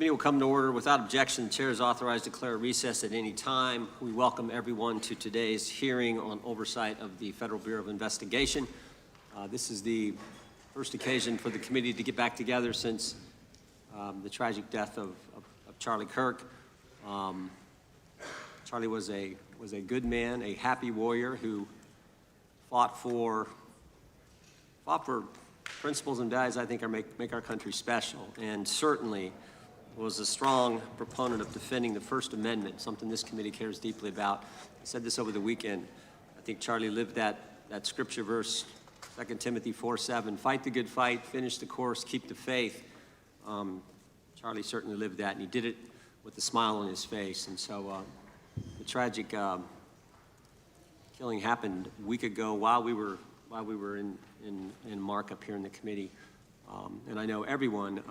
Committee will come to order. Without objection, the chair is authorized to declare a recess at any time. We welcome everyone to today's hearing on oversight of the Federal Bureau of Investigation. This is the first occasion for the committee to get back together since the tragic death of Charlie Kirk. Charlie was a good man, a happy warrior who fought for principles and values I think make our country special, and certainly was a strong proponent of defending the First Amendment, something this committee cares deeply about. I said this over the weekend. I think Charlie lived that scripture verse, 2 Timothy 4:7, fight the good fight, finish the course, keep the faith. Charlie certainly lived that, and he did it with a smile on his face. And so the tragic killing happened a week ago while we were in markup here in the committee. And I know everyone,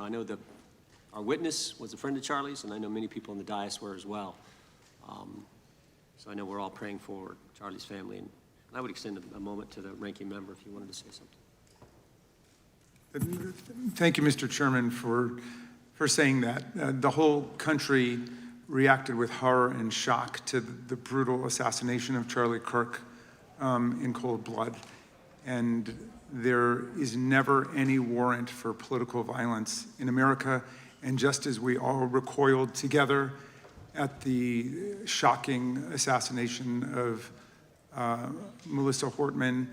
our witness was a friend of Charlie's, and I know many people in the dais were as well. So I know we're all praying for Charlie's family, and I would extend a moment to the ranking member if you wanted to say something. Thank you, Mr. Chairman, for saying that. The whole country reacted with horror and shock to the brutal assassination of Charlie Kirk in cold blood. And there is never any warrant for political violence in America. And just as we all recoiled together at the shocking assassination of Melissa Hortman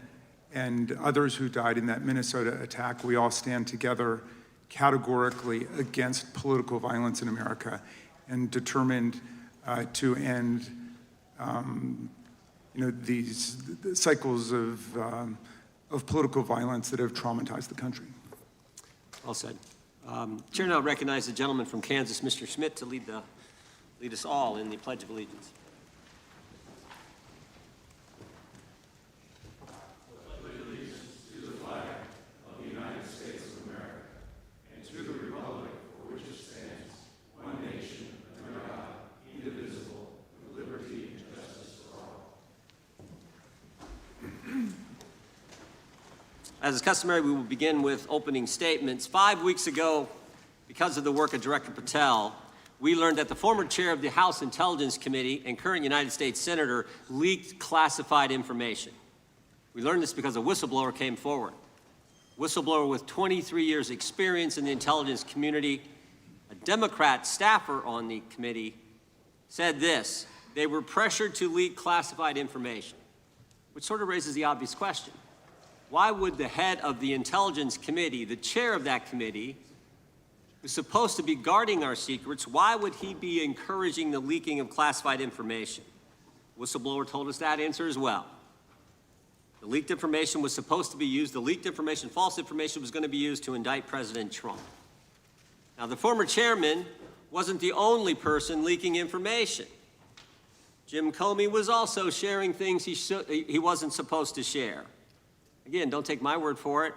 and others who died in that Minnesota attack, we all stand together categorically against political violence in America and determined to end these cycles of political violence that have traumatized the country. Well said. Chair now recognizes the gentleman from Kansas, Mr. Schmidt, to lead us all in the Pledge of Allegiance. As is customary, we will begin with opening statements. 5 weeks ago, because of the work of Director Patel, we learned that the former chair of the House Intelligence Committee and current United States Senator leaked classified information. We learned this because a whistleblower came forward. A whistleblower with 23 years experience in the intelligence community, a Democrat staffer on the committee, said this: they were pressured to leak classified information, which sort of raises the obvious question. Why would the head of the Intelligence Committee, the chair of that committee, who's supposed to be guarding our secrets, why would he be encouraging the leaking of classified information? Whistleblower told us that answer as well. The leaked information was supposed to be used, the leaked information, false information, was going to be used to indict President Trump. Now, the former chairman wasn't the only person leaking information. Jim Comey was also sharing things he wasn't supposed to share. Again, don't take my word for it.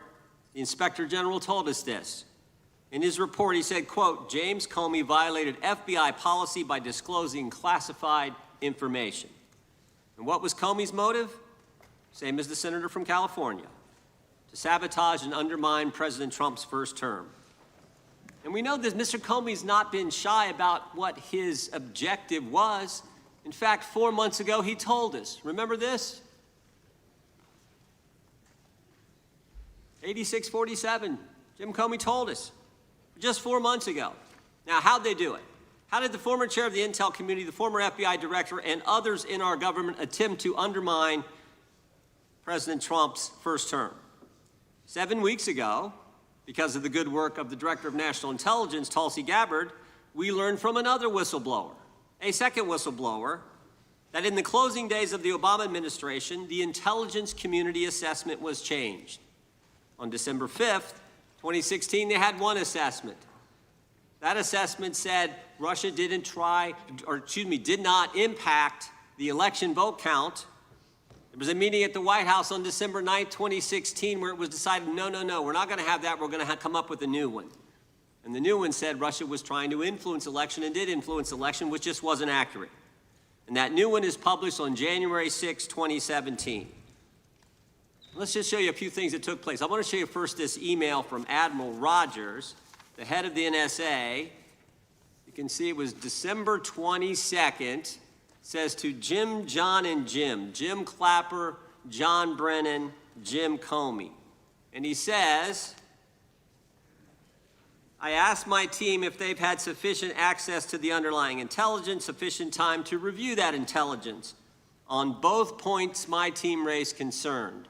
The Inspector General told us this. In his report, he said, quote, James Comey violated FBI policy by disclosing classified information. And what was Comey's motive? Same as the senator from California: to sabotage and undermine President Trump's first term. And we know that Mr. Comey's not been shy about what his objective was. In fact, 4 months ago, he told us. Remember this? 8647, Jim Comey told us just 4 months ago. Now, how'd they do it? How did the former chair of the Intel community, the former FBI director, and others in our government attempt to undermine President Trump's first term? 7 weeks ago, because of the good work of the Director of National Intelligence, Tulsi Gabbard, we learned from another whistleblower, a second whistleblower, that in the closing days of the Obama administration, the intelligence community assessment was changed. On December 5th, 2016, they had one assessment. That assessment said Russia did not impact the election vote count. There was a meeting at the White House on December 9th, 2016, where it was decided, no, we're not going to have that. We're going to come up with a new one. And the new one said Russia was trying to influence election and did influence election, which just wasn't accurate. And that new one is published on January 6, 2017. Let's just show you a few things that took place. I want to show you first this email from Admiral Rogers, the head of the NSA, You can see it was December 22nd. Says to Jim, John, and Jim. Jim Clapper, John Brennan, Jim Comey. And he says, I asked my team if they've had sufficient access to the underlying intelligence, sufficient time to review that intelligence. On both points, my team raised concern.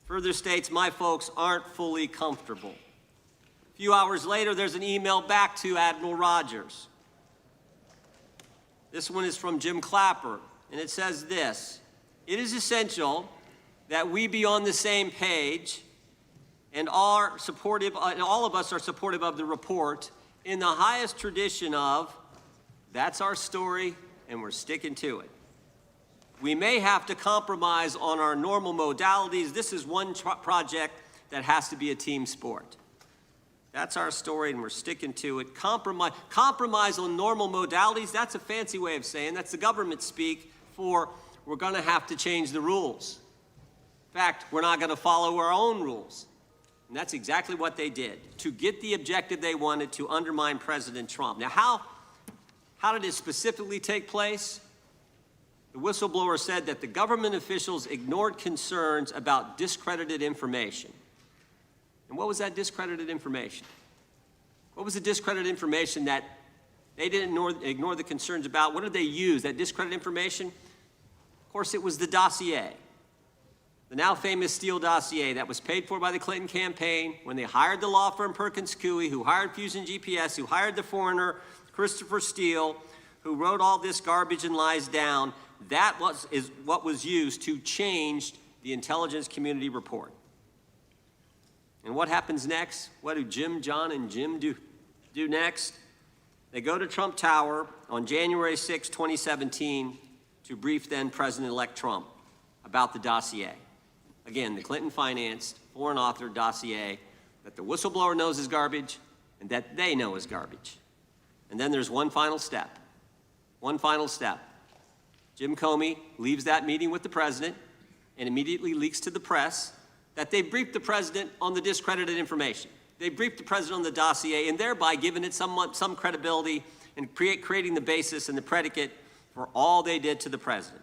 Further states, my folks aren't fully comfortable. A few hours later, there's an email back to Admiral Rogers. This one is from Jim Clapper, and it says this: it is essential that we be on the same page and all of us are supportive of the report in the highest tradition of, that's our story and we're sticking to it. We may have to compromise on our normal modalities. This is one project that has to be a team sport. That's our story, and we're sticking to it. Compromise on normal modalities, that's a fancy way of saying, that's the government speak for we're going to have to change the rules. In fact, we're not going to follow our own rules. And that's exactly what they did, to get the objective they wanted, to undermine President Trump. Now, how did it specifically take place? The whistleblower said that the government officials ignored concerns about discredited information. And what was that discredited information? What was the discredited information that they didn't ignore the concerns about? What did they use, that discredited information? Of course, it was the dossier. The now famous Steele dossier that was paid for by the Clinton campaign when they hired the law firm Perkins Coie, who hired Fusion GPS, who hired the foreigner Christopher Steele, who wrote all this garbage and lies down. That is what was used to change the intelligence community report. And what happens next? What do Jim, John, and Jim do next? They go to Trump Tower on January 6, 2017, to brief then President-elect Trump about the dossier. Again, the Clinton-financed, foreign-authored dossier that the whistleblower knows is garbage and that they know is garbage. And then there's one final step. One final step. Jim Comey leaves that meeting with the president and immediately leaks to the press that they briefed the president on the discredited information. They briefed the president on the dossier and thereby giving it some credibility and creating the basis and the predicate for all they did to the president.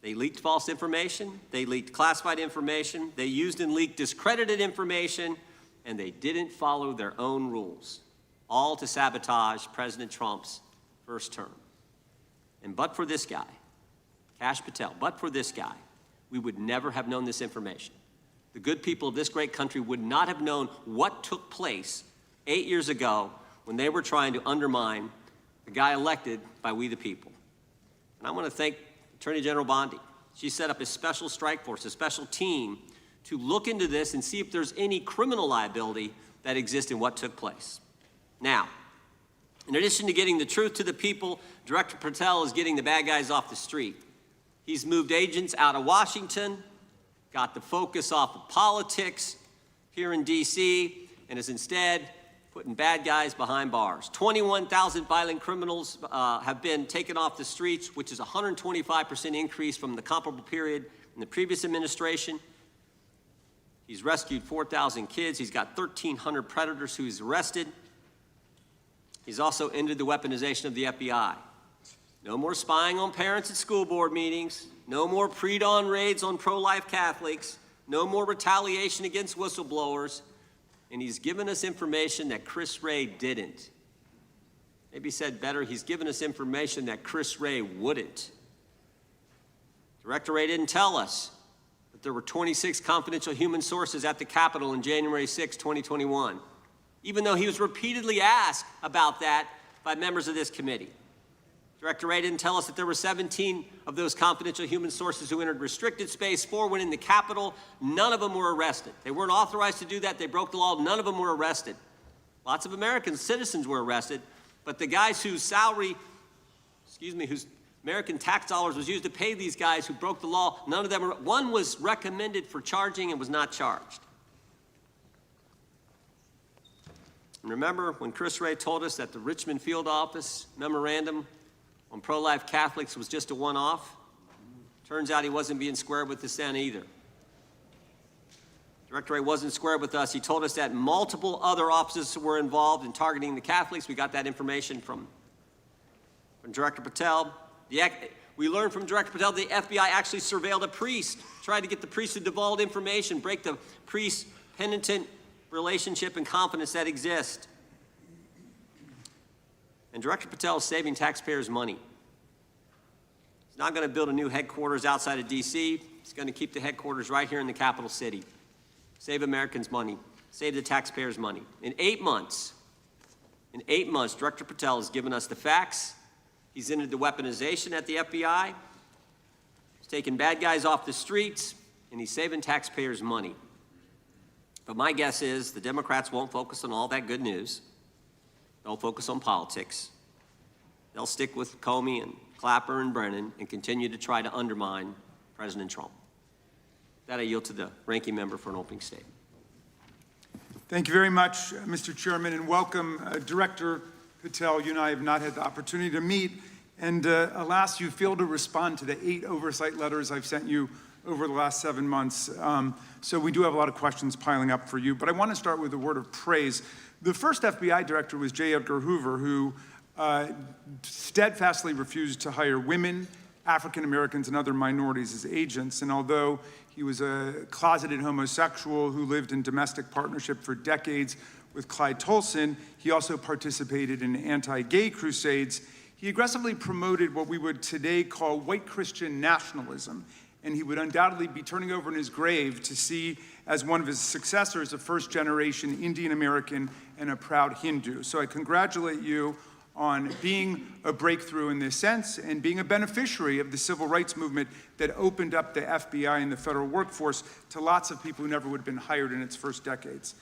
They leaked false information, they leaked classified information, they used and leaked discredited information, and they didn't follow their own rules, all to sabotage President Trump's first term. And but for this guy, Kash Patel, but for this guy, we would never have known this information. The good people of this great country would not have known what took place 8 years ago when they were trying to undermine the guy elected by we the people. And I want to thank Attorney General Bondi. She set up a special strike force, a special team, to look into this and see if there's any criminal liability that exists in what took place. Now, in addition to getting the truth to the people, Director Patel is getting the bad guys off the street. He's moved agents out of Washington, got the focus off of politics here in D.C., and is instead putting bad guys behind bars. 21,000 violent criminals have been taken off the streets, which is a 125% increase from the comparable period in the previous administration. He's rescued 4,000 kids. He's got 1,300 predators who he's arrested. He's also ended the weaponization of the FBI. No more spying on parents at school board meetings. No more pre-dawn raids on pro-life Catholics. No more retaliation against whistleblowers. And he's given us information that Chris Wray didn't. Maybe said better, he's given us information that Chris Wray wouldn't. Director Wray didn't tell us that there were 26 confidential human sources at the Capitol on January 6, 2021, even though he was repeatedly asked about that by members of this committee. Director Wray didn't tell us that there were 17 of those confidential human sources who entered restricted space. 4 went in the Capitol. None of them were arrested. They weren't authorized to do that. They broke the law. None of them were arrested. Lots of American citizens were arrested, but the guys whose whose American tax dollars was used to pay these guys who broke the law, none of them were. One was recommended for charging and was not charged. And remember when Chris Wray told us that the Richmond field office memorandum on pro-life Catholics was just a one-off? Turns out he wasn't being square with the Senate either. Director Wray wasn't square with us. He told us that multiple other officers were involved in targeting the Catholics. We got that information from Director Patel. We learned from Director Patel the FBI actually surveilled a priest, tried to get the priest to divulge information, break the priest-penitent relationship and confidence that exists. And Director Patel is saving taxpayers money. He's not going to build a new headquarters outside of D.C. He's going to keep the headquarters right here in the capital city. Save Americans money, save the taxpayers money. In 8 months, Director Patel has given us the facts. He's ended the weaponization at the FBI. He's taken bad guys off the streets, and he's saving taxpayers money. But my guess is the Democrats won't focus on all that good news. They'll focus on politics. They'll stick with Comey and Clapper and Brennan and continue to try to undermine President Trump. That I yield to the ranking member for an opening statement. Thank you very much, Mr. Chairman, and welcome, Director Patel. You and I have not had the opportunity to meet, and alas, you failed to respond to the 8 oversight letters I've sent you over the last 7 months. So we do have a lot of questions piling up for you, but I want to start with a word of praise. The first FBI director was J. Edgar Hoover, who steadfastly refused to hire women, African Americans, and other minorities as agents. And although he was a closeted homosexual who lived in domestic partnership for decades with Clyde Tolson, he also participated in anti-gay crusades. He aggressively promoted what we would today call white Christian nationalism, and he would undoubtedly be turning over in his grave to see as one of his successors a first-generation Indian American and a proud Hindu. So I congratulate you on being a breakthrough in this sense and being a beneficiary of the civil rights movement that opened up the FBI and the federal workforce to lots of people who never would have been hired in its first decades.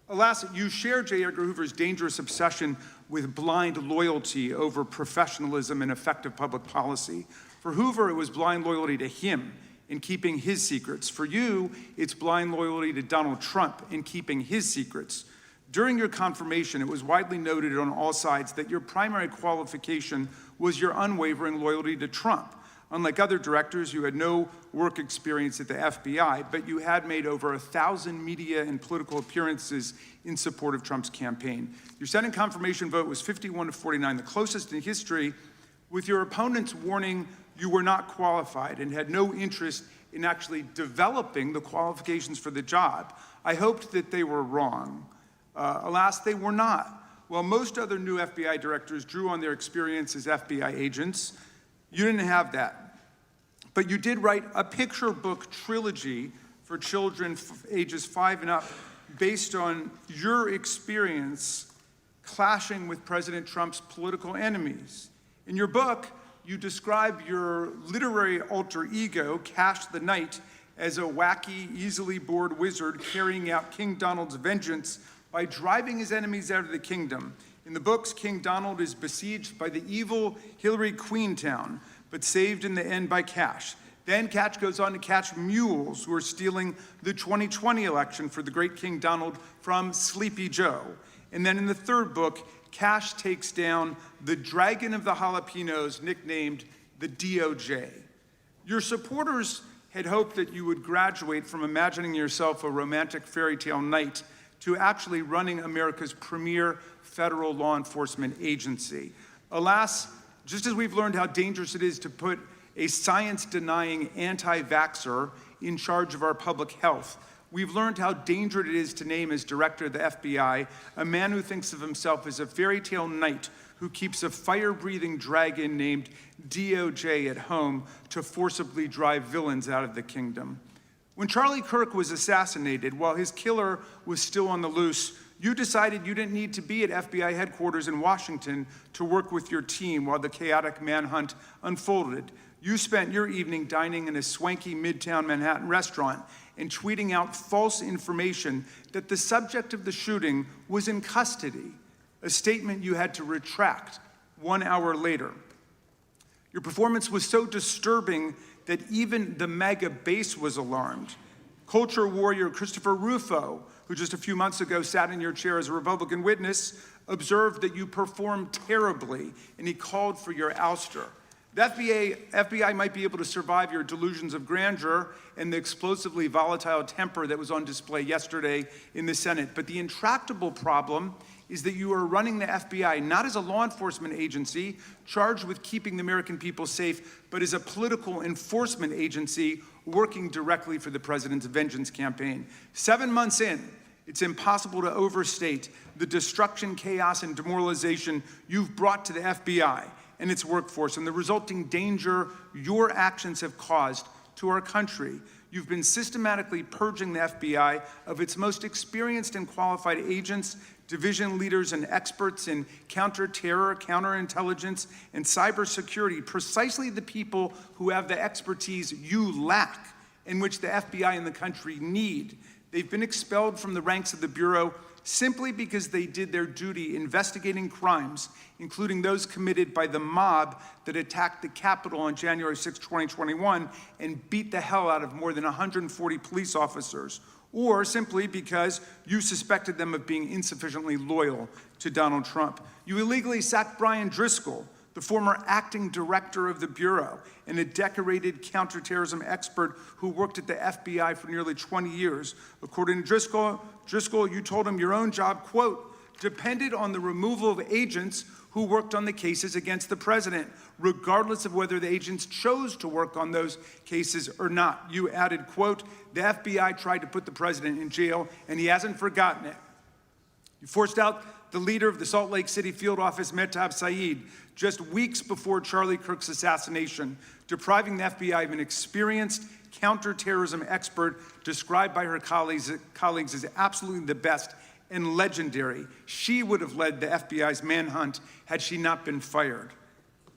Alas, you share J. Edgar Hoover's dangerous obsession with blind loyalty over professionalism and effective public policy. For Hoover, it was blind loyalty to him in keeping his secrets. For you, it's blind loyalty to Donald Trump in keeping his secrets. During your confirmation, it was widely noted on all sides that your primary qualification was your unwavering loyalty to Trump. Unlike other directors, you had no work experience at the FBI, but you had made over 1,000 media and political appearances in support of Trump's campaign. Your Senate confirmation vote was 51-49, the closest in history, with your opponents warning you were not qualified and had no interest in actually developing the qualifications for the job. I hoped that they were wrong. Alas, they were not. While most other new FBI directors drew on their experience as FBI agents, you didn't have that. But you did write a picture book trilogy for children ages 5 and up based on your experience clashing with President Trump's political enemies. In your book, you describe your literary alter ego, Kash the Knight, as a wacky, easily bored wizard carrying out King Donald's vengeance by driving his enemies out of the kingdom. In the books, King Donald is besieged by the evil Hillary Queentown, but saved in the end by Kash. Then Kash goes on to catch mules who are stealing the 2020 election for the great King Donald from Sleepy Joe. And then in the third book, Kash takes down the Dragon of the Jalapenos, nicknamed the DOJ. Your supporters had hoped that you would graduate from imagining yourself a romantic fairy tale knight to actually running America's premier federal law enforcement agency. Alas, just as we've learned how dangerous it is to put a science-denying anti-vaxxer in charge of our public health, we've learned how dangerous it is to name as director of the FBI a man who thinks of himself as a fairy tale knight who keeps a fire-breathing dragon named DOJ at home to forcibly drive villains out of the kingdom. When Charlie Kirk was assassinated, while his killer was still on the loose, you decided you didn't need to be at FBI headquarters in Washington to work with your team while the chaotic manhunt unfolded. You spent your evening dining in a swanky Midtown Manhattan restaurant and tweeting out false information that the subject of the shooting was in custody, a statement you had to retract 1 hour later. Your performance was so disturbing that even the MAGA base was alarmed. Culture warrior Christopher Rufo, who just a few months ago sat in your chair as a Republican witness, observed that you performed terribly, and he called for your ouster. The FBI might be able to survive your delusions of grandeur and the explosively volatile temper that was on display yesterday in the Senate. But the intractable problem is that you are running the FBI not as a law enforcement agency charged with keeping the American people safe, but as a political enforcement agency working directly for the president's vengeance campaign. 7 months in, it's impossible to overstate the destruction, chaos, and demoralization you've brought to the FBI and its workforce and the resulting danger your actions have caused to our country. You've been systematically purging the FBI of its most experienced and qualified agents, division leaders, and experts in counterterror, counterintelligence, and cybersecurity, precisely the people who have the expertise you lack and which the FBI and the country need. They've been expelled from the ranks of the Bureau simply because they did their duty investigating crimes, including those committed by the mob that attacked the Capitol on January 6, 2021, and beat the hell out of more than 140 police officers, or simply because you suspected them of being insufficiently loyal to Donald Trump. You illegally sacked Brian Driscoll, the former acting director of the Bureau and a decorated counterterrorism expert who worked at the FBI for nearly 20 years. According to Driscoll, you told him your own job, quote, depended on the removal of agents who worked on the cases against the president, regardless of whether the agents chose to work on those cases or not. You added, quote, the FBI tried to put the president in jail and he hasn't forgotten it. You forced out the leader of the Salt Lake City field office, Mehtab Saeed, just weeks before Charlie Kirk's assassination, depriving the FBI of an experienced counterterrorism expert described by her colleagues as absolutely the best and legendary. She would have led the FBI's manhunt had she not been fired.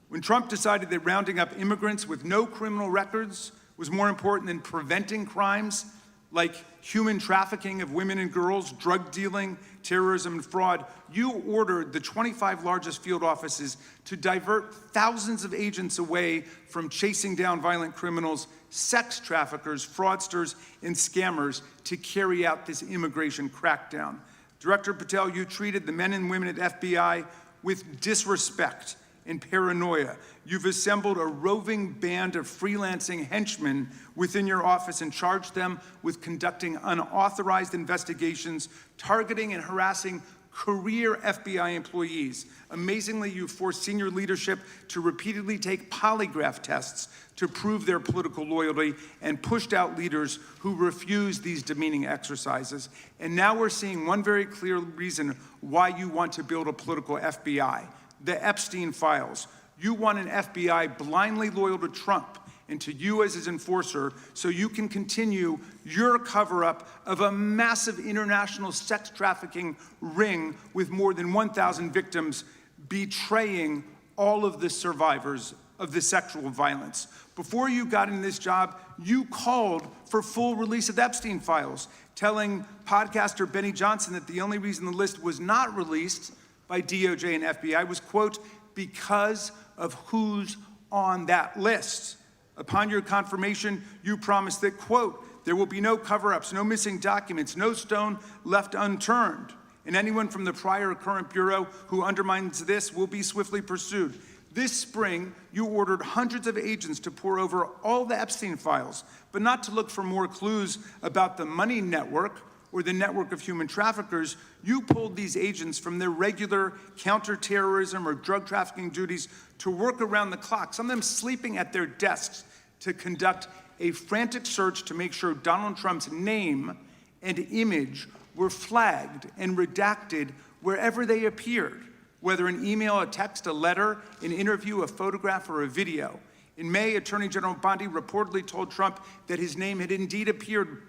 When Trump decided that rounding up immigrants with no criminal records was more important than preventing crimes like human trafficking of women and girls, drug dealing, terrorism, and fraud, you ordered the 25 largest field offices to divert thousands of agents away from chasing down violent criminals, sex traffickers, fraudsters, and scammers to carry out this immigration crackdown. Director Patel, you treated the men and women at FBI with disrespect and paranoia. You've assembled a roving band of freelancing henchmen within your office and charged them with conducting unauthorized investigations, targeting and harassing career FBI employees. Amazingly, you forced senior leadership to repeatedly take polygraph tests to prove their political loyalty and pushed out leaders who refused these demeaning exercises. And now we're seeing one very clear reason why you want to build a political FBI. The Epstein files. You want an FBI blindly loyal to Trump and to you as his enforcer so you can continue your cover-up of a massive international sex trafficking ring with more than 1,000 victims, betraying all of the survivors of the sexual violence. Before you got in this job, you called for full release of the Epstein files, telling podcaster Benny Johnson that the only reason the list was not released by DOJ and FBI was, quote, because of who's on that list. Upon your confirmation, you promised that, quote, there will be no cover-ups, no missing documents, no stone left unturned, and anyone from the prior or current Bureau who undermines this will be swiftly pursued. This spring, you ordered hundreds of agents to pore over all the Epstein files, but not to look for more clues about the money network or the network of human traffickers. You pulled these agents from their regular counterterrorism or drug trafficking duties to work around the clock, some of them sleeping at their desks, to conduct a frantic search to make sure Donald Trump's name and image were flagged and redacted wherever they appeared, whether an email, a text, a letter, an interview, a photograph, or a video. In May, Attorney General Bondi reportedly told Trump that his name had indeed appeared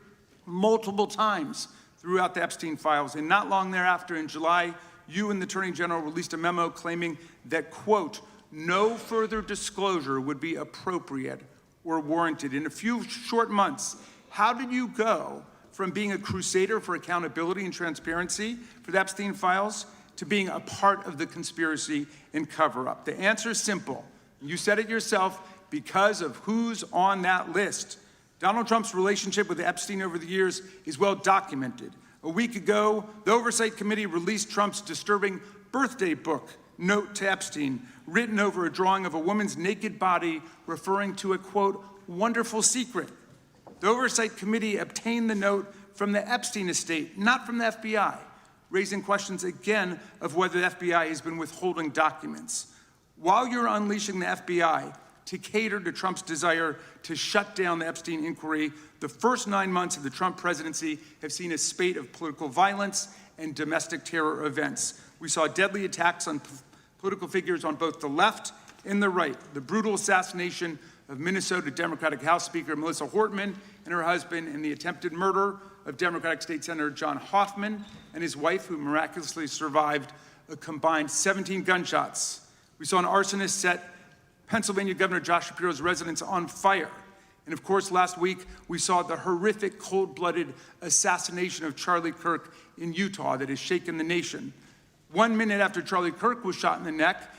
multiple times throughout the Epstein files. And not long thereafter, in July, you and the Attorney General released a memo claiming that, quote, no further disclosure would be appropriate or warranted. In a few short months, how did you go from being a crusader for accountability and transparency for the Epstein files to being a part of the conspiracy and cover-up? The answer is simple. You said it yourself, because of who's on that list. Donald Trump's relationship with Epstein over the years is well documented. A week ago, the Oversight Committee released Trump's disturbing birthday book, note to Epstein written over a drawing of a woman's naked body referring to a, quote, wonderful secret. The Oversight Committee obtained the note from the Epstein estate, not from the FBI, raising questions again of whether the FBI has been withholding documents. While you're unleashing the FBI to cater to Trump's desire to shut down the Epstein inquiry, the first 9 months of the Trump presidency have seen a spate of political violence and domestic terror events. We saw deadly attacks on political figures on both the left and the right. The brutal assassination of Minnesota Democratic House Speaker Melissa Hortman and her husband, and the attempted murder of Democratic State Senator John Hoffman and his wife, who miraculously survived a combined 17 gunshots. We saw an arsonist set Pennsylvania Governor Josh Shapiro's residence on fire. And of course, last week, we saw the horrific, cold-blooded assassination of Charlie Kirk in Utah that has shaken the nation. 1 minute after Charlie Kirk was shot in the neck,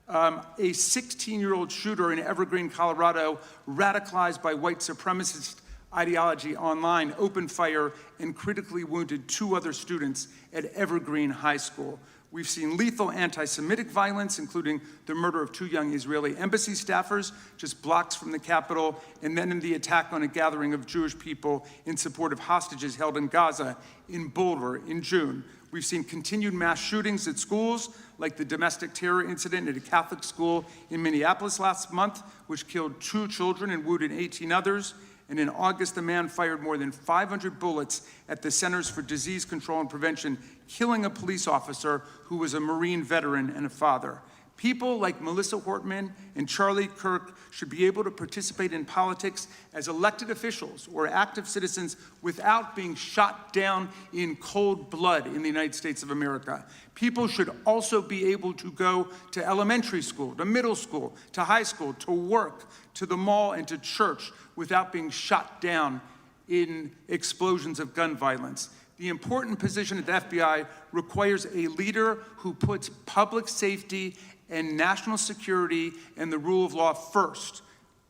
a 16-year-old shooter in Evergreen, Colorado, radicalized by white supremacist ideology online, opened fire and critically wounded 2 other students at Evergreen High School. We've seen lethal anti-Semitic violence, including the murder of 2 young Israeli embassy staffers just blocks from the Capitol, and then in the attack on a gathering of Jewish people in support of hostages held in Gaza in Boulder in June. We've seen continued mass shootings at schools, like the domestic terror incident at a Catholic school in Minneapolis last month, which killed 2 children and wounded 18 others. And in August, a man fired more than 500 bullets at the Centers for Disease Control and Prevention, killing a police officer who was a Marine veteran and a father. People like Melissa Hortman and Charlie Kirk should be able to participate in politics as elected officials or active citizens without being shot down in cold blood in the United States of America. People should also be able to go to elementary school, to middle school, to high school, to work, to the mall, and to church without being shot down in explosions of gun violence. The important position at the FBI requires a leader who puts public safety and national security and the rule of law first.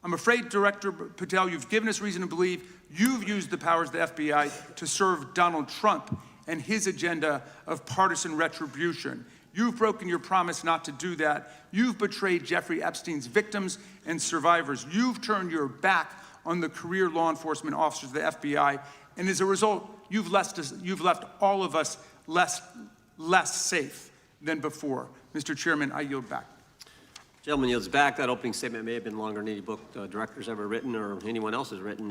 I'm afraid, Director Patel, you've given us reason to believe you've used the powers of the FBI to serve Donald Trump and his agenda of partisan retribution. You've broken your promise not to do that. You've betrayed Jeffrey Epstein's victims and survivors. You've turned your back on the career law enforcement officers of the FBI, and as a result, you've left all of us less safe than before. Mr. Chairman, I yield back. Gentleman yields back. That opening statement may have been longer than any book director's ever written or anyone else has written.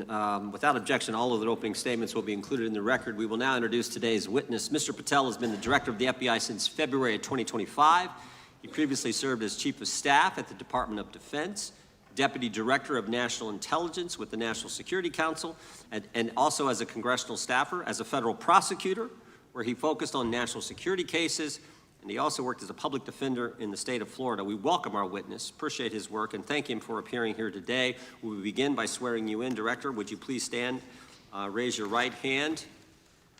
Without objection, all of the opening statements will be included in the record. We will now introduce today's witness. Mr. Patel has been the director of the FBI since February of 2025. He previously served as chief of staff at the Department of Defense, deputy director of national intelligence with the National Security Council, and also as a congressional staffer, as a federal prosecutor, where he focused on national security cases, and he also worked as a public defender in the state of Florida. We welcome our witness, appreciate his work, and thank him for appearing here today. We will begin by swearing you in. Director, would you please stand, raise your right hand.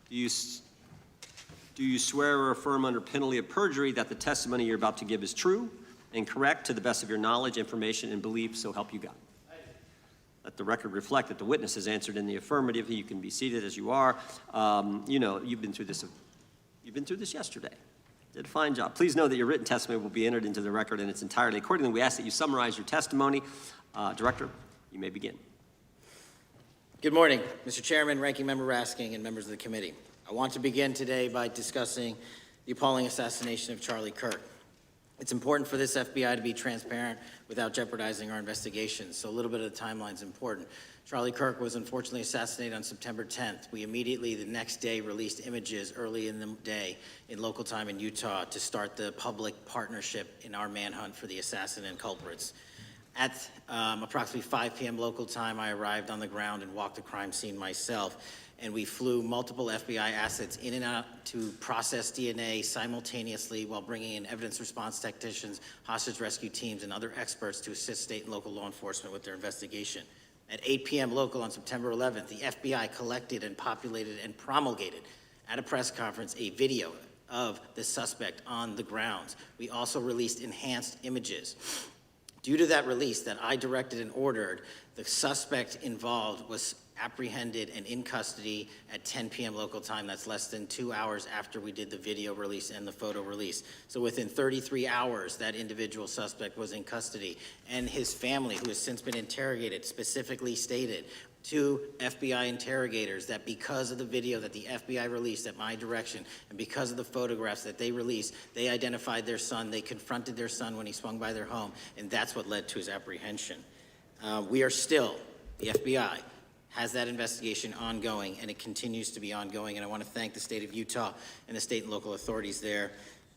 Do you swear or affirm under penalty of perjury that the testimony you're about to give is true and correct to the best of your knowledge, information, and belief, so help you God? Let the record reflect that the witness has answered in the affirmative. You can be seated as you are. You know, you've been through this yesterday. Did a fine job. Please know that your written testimony will be entered into the record in its entirety. Accordingly, we ask that you summarize your testimony. Director, you may begin. Good morning, Mr. Chairman, Ranking Member Raskin, and members of the committee. I want to begin today by discussing the appalling assassination of Charlie Kirk. It's important for this FBI to be transparent without jeopardizing our investigations, so a little bit of the timeline is important. Charlie Kirk was unfortunately assassinated on September 10th. We immediately, the next day, released images early in the day in local time in Utah to start the public partnership in our manhunt for the assassin and culprits. At approximately 5 p.m. local time, I arrived on the ground and walked the crime scene myself, and we flew multiple FBI assets in and out to process DNA simultaneously while bringing in evidence response technicians, hostage rescue teams, and other experts to assist state and local law enforcement with their investigation. At 8 p.m. local on September 11th, the FBI collected and populated and promulgated at a press conference a video of the suspect on the grounds. We also released enhanced images. Due to that release that I directed and ordered, the suspect involved was apprehended and in custody at 10 p.m. local time. That's less than 2 hours after we did the video release and the photo release. So within 33 hours, that individual suspect was in custody. And his family, who has since been interrogated, specifically stated to FBI interrogators that because of the video that the FBI released at my direction and because of the photographs that they released, they identified their son, they confronted their son when he swung by their home, and that's what led to his apprehension. We are still, the FBI has that investigation ongoing, and it continues to be ongoing, and I want to thank the state of Utah and the state and local authorities there.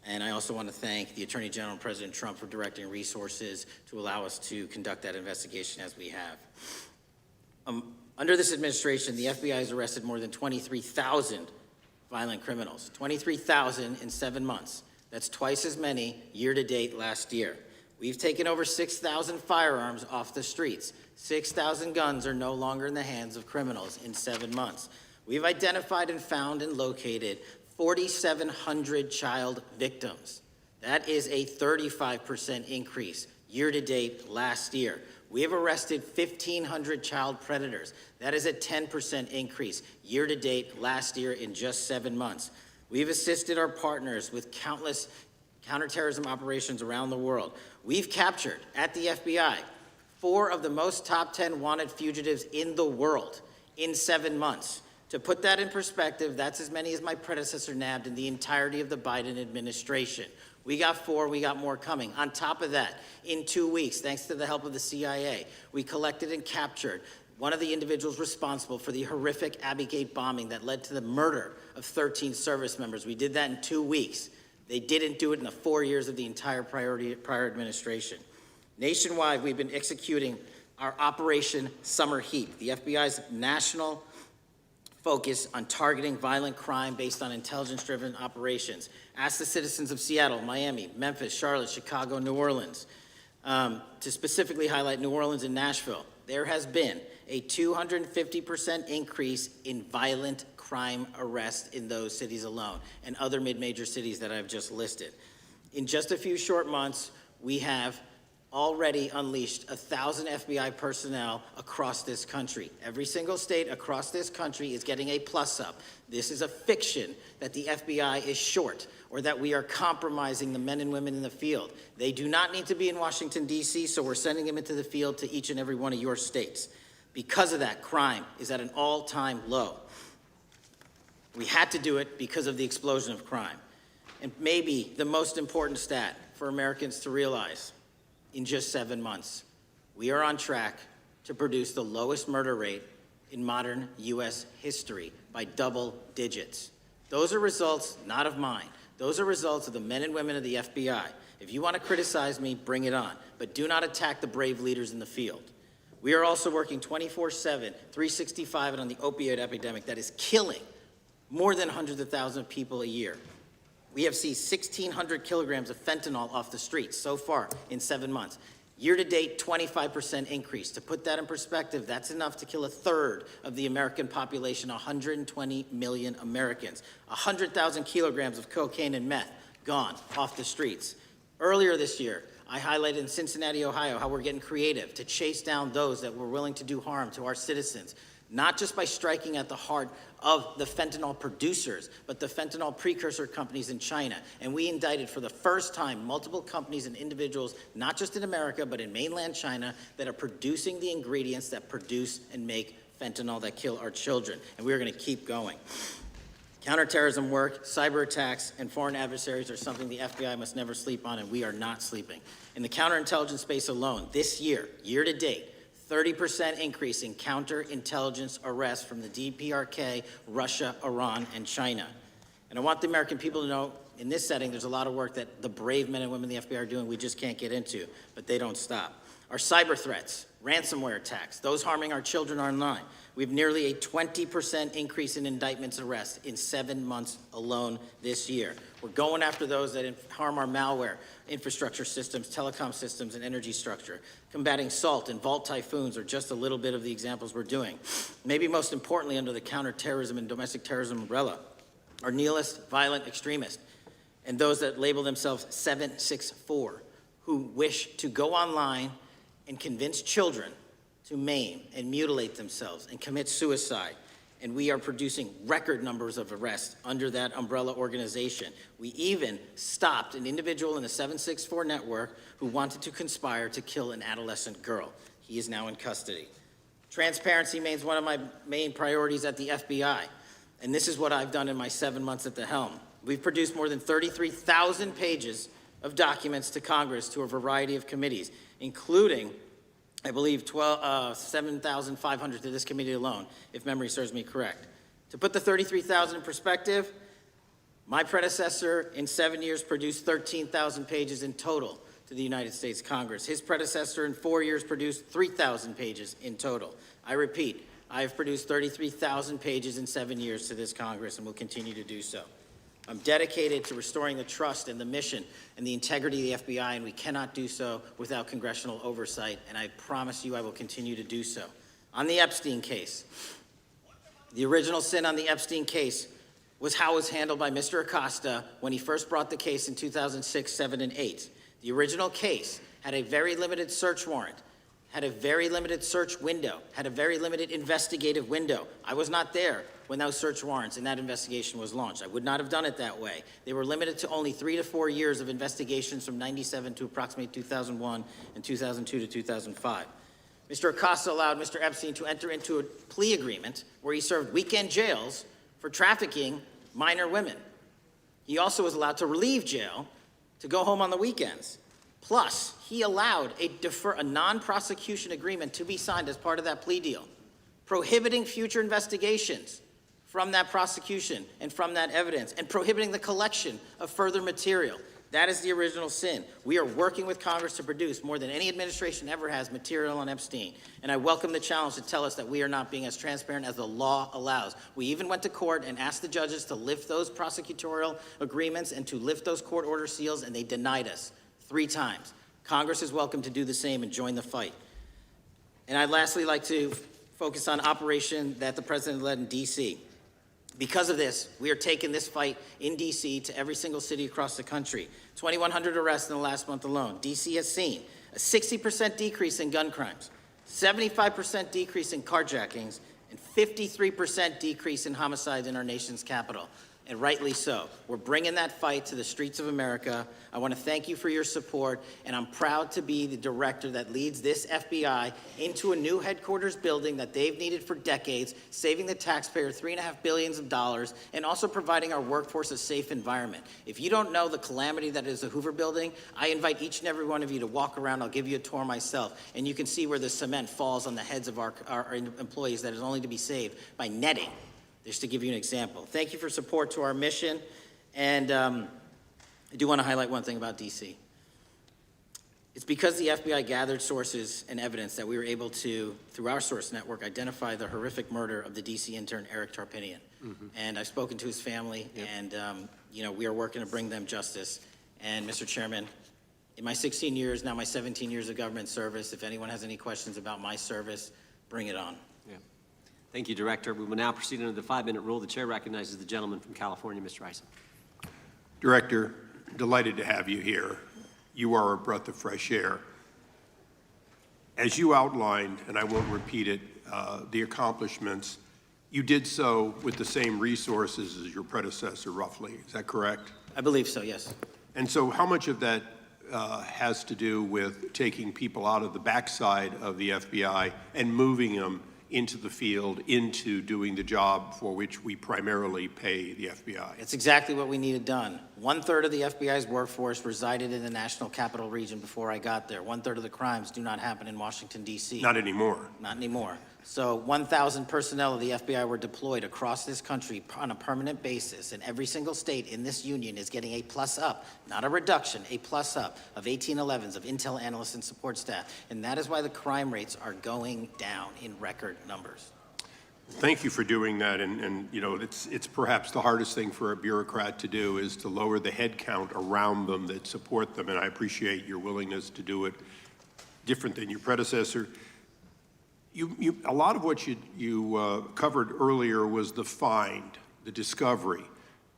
And I also want to thank the Attorney General and President Trump for directing resources to allow us to conduct that investigation as we have. Under this administration, the FBI has arrested more than 23,000 violent criminals. 23,000 in 7 months. That's twice as many year-to-date last year. We've taken over 6,000 firearms off the streets. 6,000 guns are no longer in the hands of criminals in 7 months. We've identified and found and located 4,700 child victims. That is a 35% increase year-to-date last year. We have arrested 1,500 child predators. That is a 10% increase year-to-date last year in just 7 months. We've assisted our partners with countless counterterrorism operations around the world. We've captured, at the FBI, 4 of the most top 10 wanted fugitives in the world in 7 months. To put that in perspective, that's as many as my predecessor nabbed in the entirety of the Biden administration. We got 4, we got more coming. On top of that, in 2 weeks, thanks to the help of the CIA, we collected and captured one of the individuals responsible for the horrific Abbey Gate bombing that led to the murder of 13 service members. We did that in 2 weeks. They didn't do it in the 4 years of the entire prior administration. Nationwide, we've been executing our Operation Summer Heat, the FBI's national focus on targeting violent crime based on intelligence-driven operations. Ask the citizens of Seattle, Miami, Memphis, Charlotte, Chicago, New Orleans. To specifically highlight New Orleans and Nashville, there has been a 250% increase in violent crime arrests in those cities alone, and other mid-major cities that I've just listed. In just a few short months, we have already unleashed 1,000 FBI personnel across this country. Every single state across this country is getting a plus-up. This is a fiction that the FBI is short or that we are compromising the men and women in the field. They do not need to be in Washington, D.C., so we're sending them into the field to each and every one of your states. Because of that, crime is at an all-time low. We had to do it because of the explosion of crime. And maybe the most important stat for Americans to realize, in just 7 months, we are on track to produce the lowest murder rate in modern U.S. history by double digits. Those are results not of mine. Those are results of the men and women of the FBI. If you want to criticize me, bring it on, but do not attack the brave leaders in the field. We are also working 24/7, 365 on the opioid epidemic that is killing more than hundreds of thousands of people a year. We have seized 1,600 kilograms of fentanyl off the streets so far in 7 months. Year-to-date, 25% increase. To put that in perspective, that's enough to kill a third of the American population, 120 million Americans. 100,000 kilograms of cocaine and meth gone off the streets. Earlier this year, I highlighted in Cincinnati, Ohio, how we're getting creative to chase down those that were willing to do harm to our citizens, not just by striking at the heart of the fentanyl producers, but the fentanyl precursor companies in China. And we indicted for the first time multiple companies and individuals, not just in America, but in mainland China, that are producing the ingredients that produce and make fentanyl that kill our children. And we're going to keep going. Counterterrorism work, cyber attacks, and foreign adversaries are something the FBI must never sleep on, and we are not sleeping. In the counterintelligence space alone, this year, year-to-date, 30% increase in counterintelligence arrests from the DPRK, Russia, Iran, and China. And I want the American people to know, in this setting, there's a lot of work that the brave men and women in the FBI are doing we just can't get into, but they don't stop. Our cyber threats, ransomware attacks, those harming our children online. We have nearly a 20% increase in indictments and arrests in 7 months alone this year. We're going after those that harm our malware, infrastructure systems, telecom systems, and energy structure. Combating SALT and Vault typhoons are just a little bit of the examples we're doing. Maybe most importantly, under the counterterrorism and domestic terrorism umbrella, are nihilist, violent extremists, and those that label themselves 764, who wish to go online and convince children to maim and mutilate themselves and commit suicide. And we are producing record numbers of arrests under that umbrella organization. We even stopped an individual in the 764 network who wanted to conspire to kill an adolescent girl. He is now in custody. Transparency remains one of my main priorities at the FBI, and this is what I've done in my 7 months at the helm. We've produced more than 33,000 pages of documents to Congress to a variety of committees, including, I believe, 7,500 to this committee alone, if memory serves me correct. To put the 33,000 in perspective, my predecessor in 7 years produced 13,000 pages in total to the United States Congress. His predecessor in 4 years produced 3,000 pages in total. I repeat, I have produced 33,000 pages in 7 years to this Congress and will continue to do so. I'm dedicated to restoring the trust and the mission and the integrity of the FBI, and we cannot do so without congressional oversight, and I promise you I will continue to do so. On the Epstein case, the original sin on the Epstein case was how it was handled by Mr. Acosta when he first brought the case in 2006, 7, and 8. The original case had a very limited search warrant, had a very limited search window, had a very limited investigative window. I was not there when those search warrants and that investigation was launched. I would not have done it that way. They were limited to only 3 to 4 years of investigations from 97 to approximately 2001 and 2002 to 2005. Mr. Acosta allowed Mr. Epstein to enter into a plea agreement where he served weekend jails for trafficking minor women. He also was allowed to relieve jail to go home on the weekends. Plus, he allowed a non-prosecution agreement to be signed as part of that plea deal, prohibiting future investigations from that prosecution and from that evidence, and prohibiting the collection of further material. That is the original sin. We are working with Congress to produce more than any administration ever has material on Epstein. And I welcome the challenge to tell us that we are not being as transparent as the law allows. We even went to court and asked the judges to lift those prosecutorial agreements and to lift those court order seals, and they denied us 3 times. Congress is welcome to do the same and join the fight. And I'd lastly like to focus on operation that the president led in D.C. Because of this, we are taking this fight in D.C. to every single city across the country. 2,100 arrests in the last month alone. D.C. has seen a 60% decrease in gun crimes, 75% decrease in carjackings, and 53% decrease in homicides in our nation's capital. And rightly so. We're bringing that fight to the streets of America. I want to thank you for your support, and I'm proud to be the director that leads this FBI into a new headquarters building that they've needed for decades, saving the taxpayer $3.5 billion, and also providing our workforce a safe environment. If you don't know the calamity that is the Hoover Building, I invite each and every one of you to walk around. I'll give you a tour myself, and you can see where the cement falls on the heads of our employees that is only to be saved by netting. Just to give you an example. Thank you for support to our mission. And I do want to highlight one thing about D.C. It's because the FBI gathered sources and evidence that we were able to, through our source network, identify the horrific murder of the D.C. intern, Eric Tarpinian. And I've spoken to his family, and we are working to bring them justice. And Mr. Chairman, in my 16 years, now my 17 years of government service, if anyone has any questions about my service, bring it on. Thank you, Director. We will now proceed under the 5-minute rule. The chair recognizes the gentleman from California, Mr. Ison. Director, delighted to have you here. You are a breath of fresh air. As you outlined, and I won't repeat it, the accomplishments, you did so with the same resources as your predecessor, roughly. Is that correct? I believe so, yes. And so how much of that has to do with taking people out of the backside of the FBI and moving them into the field, into doing the job for which we primarily pay the FBI? It's exactly what we needed done. 1/3 of the FBI's workforce resided in the National Capital Region before I got there. 1/3 of the crimes do not happen in Washington, D.C. Not anymore. Not anymore. So 1,000 personnel of the FBI were deployed across this country on a permanent basis, and every single state in this union is getting a plus up, not a reduction, a plus up of 1811s of intel analysts and support staff. And that is why the crime rates are going down in record numbers. Thank you for doing that, and it's perhaps the hardest thing for a bureaucrat to do is to lower the head count around them that support them, and I appreciate your willingness to do it different than your predecessor. A lot of what you covered earlier was the find, the discovery,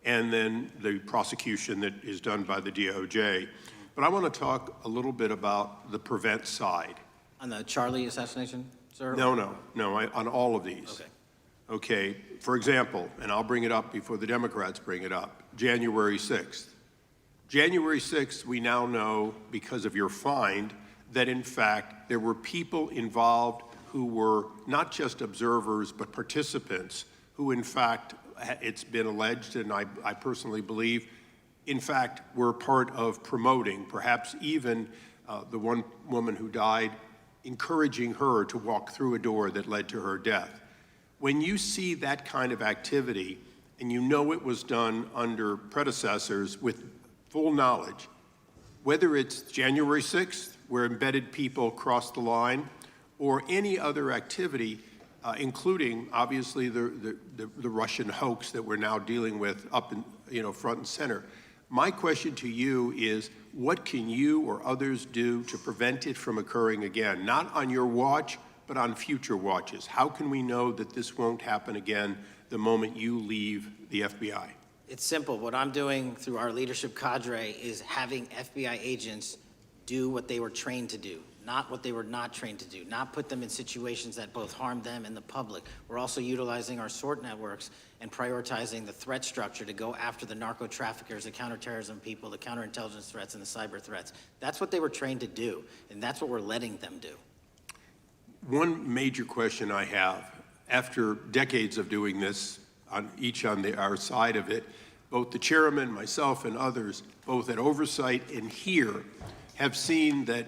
and then the prosecution that is done by the DOJ. But I want to talk a little bit about the prevent side. On the Charlie assassination? sir? No, on all of these. Okay. Okay, for example, and I'll bring it up before the Democrats bring it up, January 6th. January 6th, we now know, because of your find, that in fact there were people involved who were not just observers but participants who in fact, it's been alleged, and I personally believe, in fact, were part of promoting, perhaps even the one woman who died, encouraging her to walk through a door that led to her death. When you see that kind of activity, and you know it was done under predecessors with full knowledge, whether it's January 6th, where embedded people crossed the line, or any other activity, including obviously the Russian hoax that we're now dealing with up in, front and center. My question to you is, what can you or others do to prevent it from occurring again? Not on your watch, but on future watches. How can we know that this won't happen again the moment you leave the FBI? It's simple. What I'm doing through our leadership cadre is having FBI agents do what they were trained to do, not what they were not trained to do, not put them in situations that both harm them and the public. We're also utilizing our SORT networks and prioritizing the threat structure to go after the narco traffickers, the counterterrorism people, the counterintelligence threats, and the cyber threats. That's what they were trained to do, and that's what we're letting them do. One major question I have, after decades of doing this, on our side of it, both the chairman, myself, and others, both at oversight and here, have seen that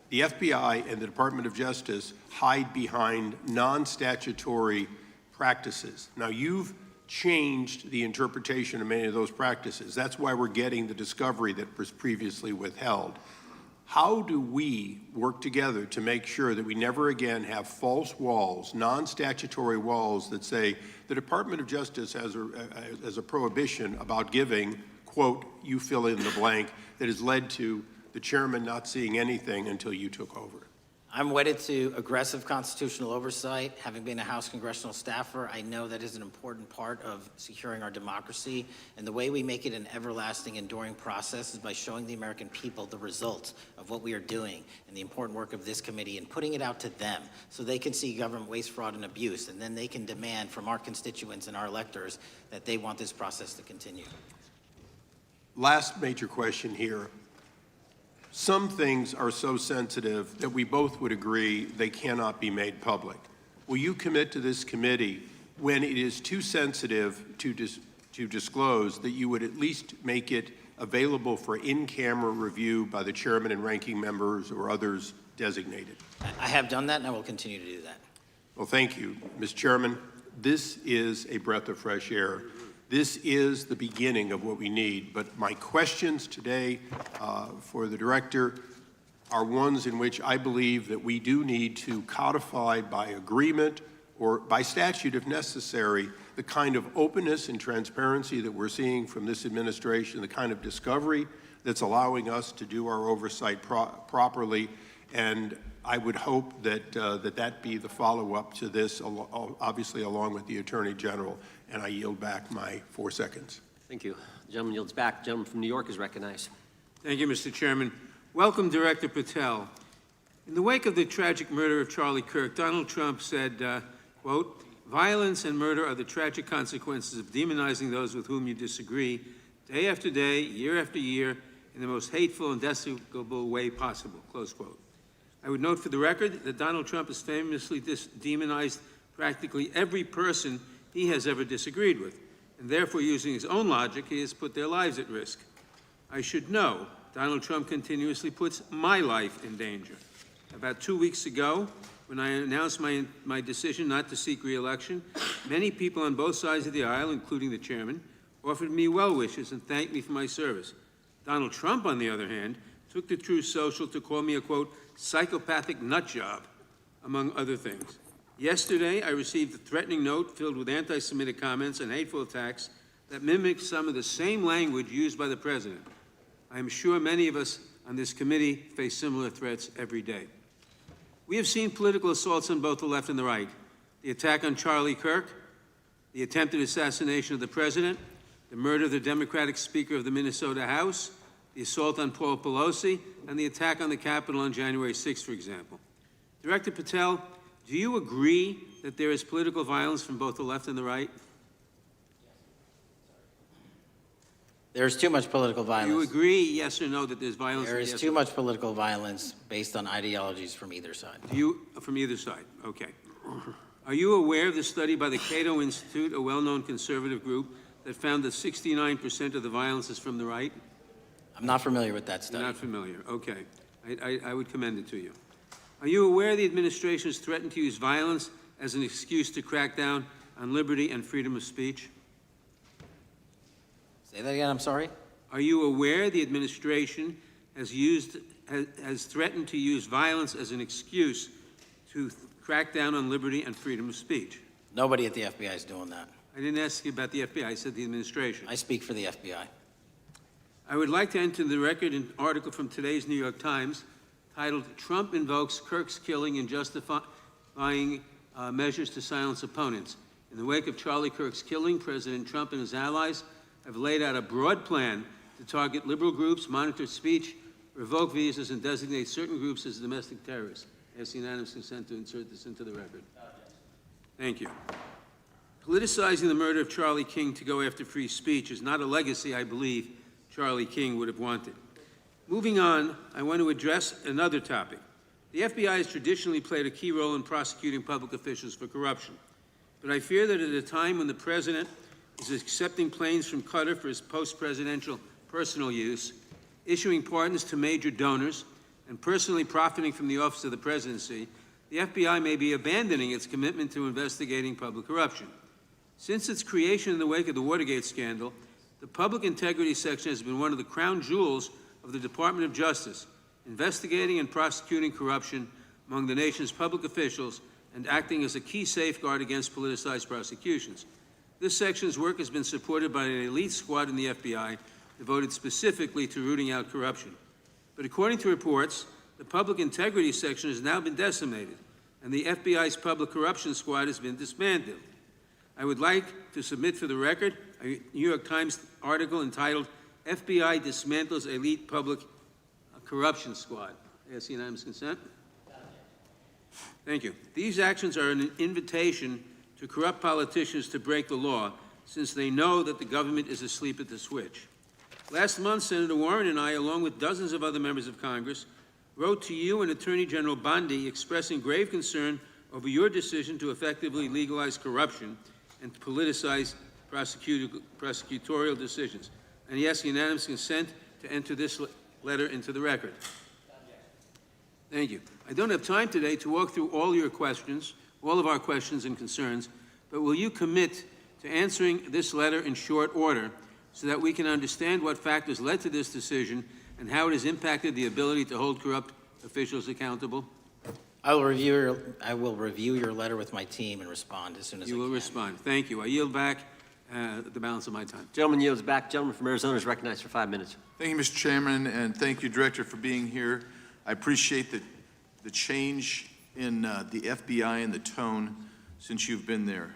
the FBI and the Department of Justice hide behind non-statutory practices. Now, you've changed the interpretation of many of those practices. That's why we're getting the discovery that was previously withheld. How do we work together to make sure that we never again have false walls, non-statutory walls that say the Department of Justice has a prohibition about giving, quote, you fill in the blank, that has led to the chairman not seeing anything until you took over? I'm wedded to aggressive constitutional oversight. Having been a House congressional staffer, I know that is an important part of securing our democracy. And the way we make it an everlasting, enduring process is by showing the American people the results of what we are doing and the important work of this committee and putting it out to them so they can see government waste, fraud, and abuse. And then they can demand from our constituents and our electors that they want this process to continue. Last major question here. Some things are so sensitive that we both would agree they cannot be made public. Will you commit to this committee, when it is too sensitive to disclose, that you would at least make it available for in-camera review by the chairman and ranking members or others designated? I have done that, and I will continue to do that. Well, thank you. Mr. Chairman, this is a breath of fresh air. This is the beginning of what we need. But my questions today for the director are ones in which I believe that we do need to codify by agreement or by statute if necessary the kind of openness and transparency that we're seeing from this administration, the kind of discovery that's allowing us to do our oversight properly. And I would hope that that be the follow-up to this, obviously along with the Attorney General. And I yield back my 4 seconds. Thank you. The gentleman yields back. The gentleman from New York is recognized. Thank you, Mr. Chairman. Welcome, Director Patel. In the wake of the tragic murder of Charlie Kirk, Donald Trump said, quote, "Violence and murder are the tragic consequences of demonizing those with whom you disagree, day after day, year after year, in the most hateful and despicable way possible," close quote. I would note for the record that Donald Trump has famously demonized practically every person he has ever disagreed with, and therefore, using his own logic, he has put their lives at risk. I should know Donald Trump continuously puts my life in danger. About 2 weeks ago, when I announced my decision not to seek re-election, many people on both sides of the aisle, including the chairman, offered me well wishes and thanked me for my service. Donald Trump, on the other hand, took to Truth Social to call me a, quote, psychopathic nut job, among other things. Yesterday, I received a threatening note filled with anti-Semitic comments and hateful attacks that mimic some of the same language used by the president. I am sure many of us on this committee face similar threats every day. We have seen political assaults on both the left and the right. The attack on Charlie Kirk, the attempted assassination of the president, the murder of the Democratic Speaker of the Minnesota House, the assault on Paul Pelosi, and the attack on the Capitol on January 6th, for example. Director Patel, Do you agree that there is political violence from both the left and the right? There is too much political Do you violence. agree, yes or no, that there's violence? There from is yes too or- much political violence based on ideologies from either side. Do you, from either side, okay. Are you aware of the study by the Cato Institute, a well-known conservative group, that found that 69% of the violence is from the right? I'm not familiar with that You're study. not familiar, okay. I would commend it to you. Are you aware the administration has threatened to use violence as an excuse to crack down on liberty and freedom of speech? Say that again, I'm sorry? Are you aware the administration has threatened to use violence as an excuse to crack down on liberty and freedom of speech? Nobody at the FBI is doing that. I didn't ask you about the FBI, I said the administration. I speak for the FBI. I would like to enter the record an article from today's New York Times titled, "Trump Invokes Kirk's Killing and Justifying Measures to Silence Opponents." In the wake of Charlie Kirk's killing, President Trump and his allies have laid out a broad plan to target liberal groups, monitor speech, revoke visas, and designate certain groups as domestic terrorists. I ask unanimous consent to insert this into the record. Thank you. Politicizing the murder of Charlie King to go after free speech is not a legacy I believe Charlie King would have wanted. Moving on, I want to address another topic. The FBI has traditionally played a key role in prosecuting public officials for corruption. But I fear that at a time when the president is accepting planes from Qatar for his post-presidential personal use, issuing pardons to major donors, and personally profiting from the office of the presidency, the FBI may be abandoning its commitment to investigating public corruption. Since its creation in the wake of the Watergate scandal, the Public Integrity Section has been one of the crown jewels of the Department of Justice, investigating and prosecuting corruption among the nation's public officials and acting as a key safeguard against politicized prosecutions. This section's work has been supported by an elite squad in the FBI devoted specifically to rooting out corruption. But according to reports, the Public Integrity Section has now been decimated, and the FBI's Public Corruption Squad has been disbanded. I would like to submit for the record a New York Times article entitled, "FBI Dismantles Elite Public Corruption Squad." I ask unanimous consent. Thank you. These actions are an invitation to corrupt politicians to break the law, since they know that the government is asleep at the switch. Last month, Senator Warren and I, along with dozens of other members of Congress, wrote to you and Attorney General Bondi expressing grave concern over your decision to effectively legalize corruption and politicize prosecutorial decisions. And he asks unanimous consent to enter this letter into the record. Thank you. I don't have time today to walk through all your questions, all of our questions and concerns, but will you commit to answering this letter in short order so that we can understand what factors led to this decision and how it has impacted the ability to hold corrupt officials accountable? I will review your letter with my team and respond as soon as I You can. will respond. Thank you. I yield back the balance of my time. Gentleman yields back. Gentleman from Arizona is recognized for 5 minutes. Thank you, Mr. Chairman, and thank you, Director, for being here. I appreciate the change in the FBI and the tone since you've been there.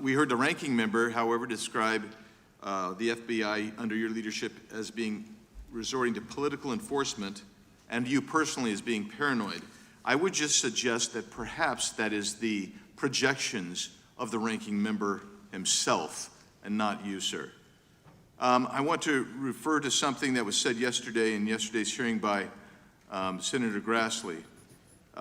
We heard the ranking member, however, describe the FBI under your leadership as being resorting to political enforcement and you personally as being paranoid. I would just suggest that perhaps that is the projections of the ranking member himself and not you, sir. I want to refer to something that was said yesterday in yesterday's hearing by Senator Grassley.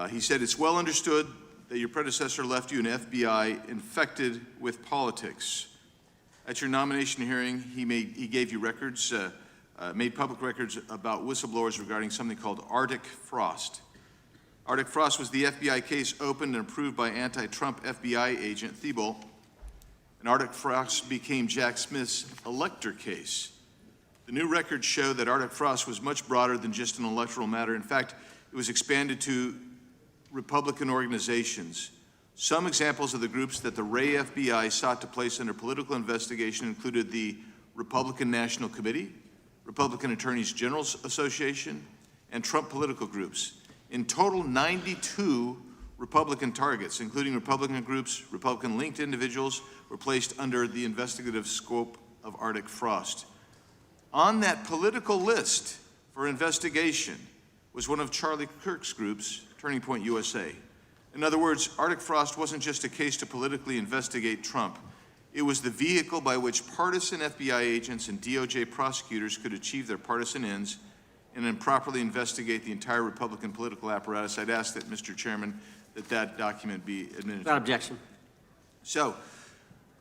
He said, "It's well understood that your predecessor left you an FBI infected with politics." At your nomination hearing, he gave you records, made public records about whistleblowers regarding something called Arctic Frost. Arctic Frost was the FBI case opened and approved by anti-Trump FBI agent Thibault, and Arctic Frost became Jack Smith's elector case. The new records show that Arctic Frost was much broader than just an electoral matter. In fact, it was expanded to Republican organizations. Some examples of the groups that the Ray FBI sought to place under political investigation included the Republican National Committee, Republican Attorneys General Association, and Trump political groups. In total, 92 Republican targets, including Republican groups, Republican-linked individuals, were placed under the investigative scope of Arctic Frost. On that political list for investigation was one of Charlie Kirk's groups, Turning Point USA. In other words, Arctic Frost wasn't just a case to politically investigate Trump. It was the vehicle by which partisan FBI agents and DOJ prosecutors could achieve their partisan ends and improperly investigate the entire Republican political apparatus. I'd ask that, Mr. Chairman, that document be administered. Without objection. So,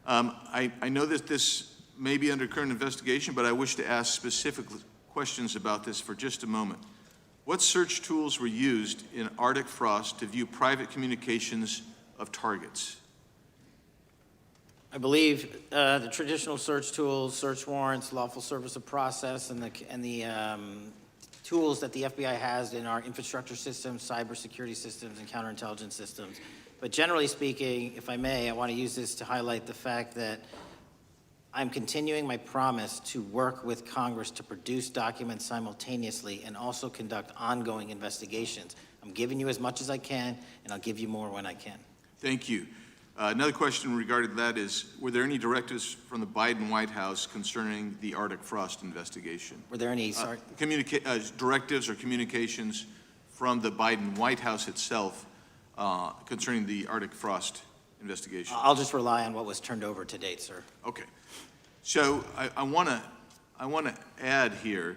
I know that this may be under current investigation, but I wish to ask specific questions about this for just a moment. What search tools were used in Arctic Frost to view private communications of targets? I believe the traditional search tools, search warrants, lawful service of process, and the tools that the FBI has in our infrastructure systems, cybersecurity systems, and counterintelligence systems. But generally speaking, if I may, I want to use this to highlight the fact that I'm continuing my promise to work with Congress to produce documents simultaneously and also conduct ongoing investigations. I'm giving you as much as I can, and I'll give you more when I can. Thank you. Another question regarding that is, were there any directives from the Biden White House concerning the Arctic Frost investigation? Were there any, sorry? Directives or communications from the Biden White House itself concerning the Arctic Frost investigation? I'll just rely on what was turned over to date, sir. Okay. So I want to add here,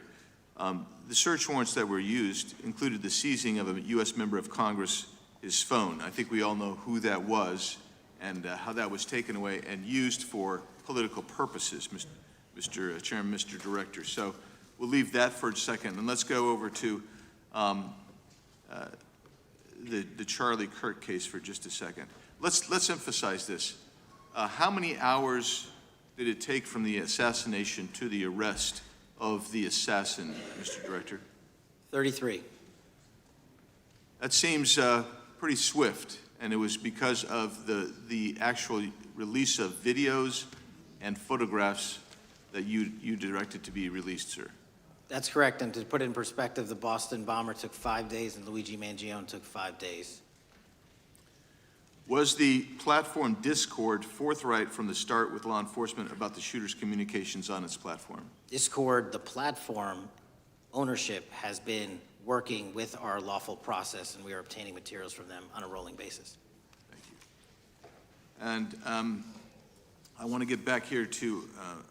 the search warrants that were used included the seizing of a U.S. member of Congress, his phone. I think we all know who that was and how that was taken away and used for political purposes, Mr. Chairman, Mr. Director. So we'll leave that for a second, and let's go over to the Charlie Kirk case for just a second. Let's emphasize this. How many hours did it take from the assassination to the arrest of the assassin, Mr. Director? 33. That seems pretty swift, and it was because of the actual release of videos and photographs that you directed to be released, sir. That's correct, and to put it in perspective, the Boston bomber took 5 days and Luigi Mangione took 5 days. Was the platform Discord forthright from the start with law enforcement about the shooter's communications on its platform? Discord, the platform ownership, has been working with our lawful process, and we are obtaining materials from them on a rolling basis. Thank you. And I want to get back here to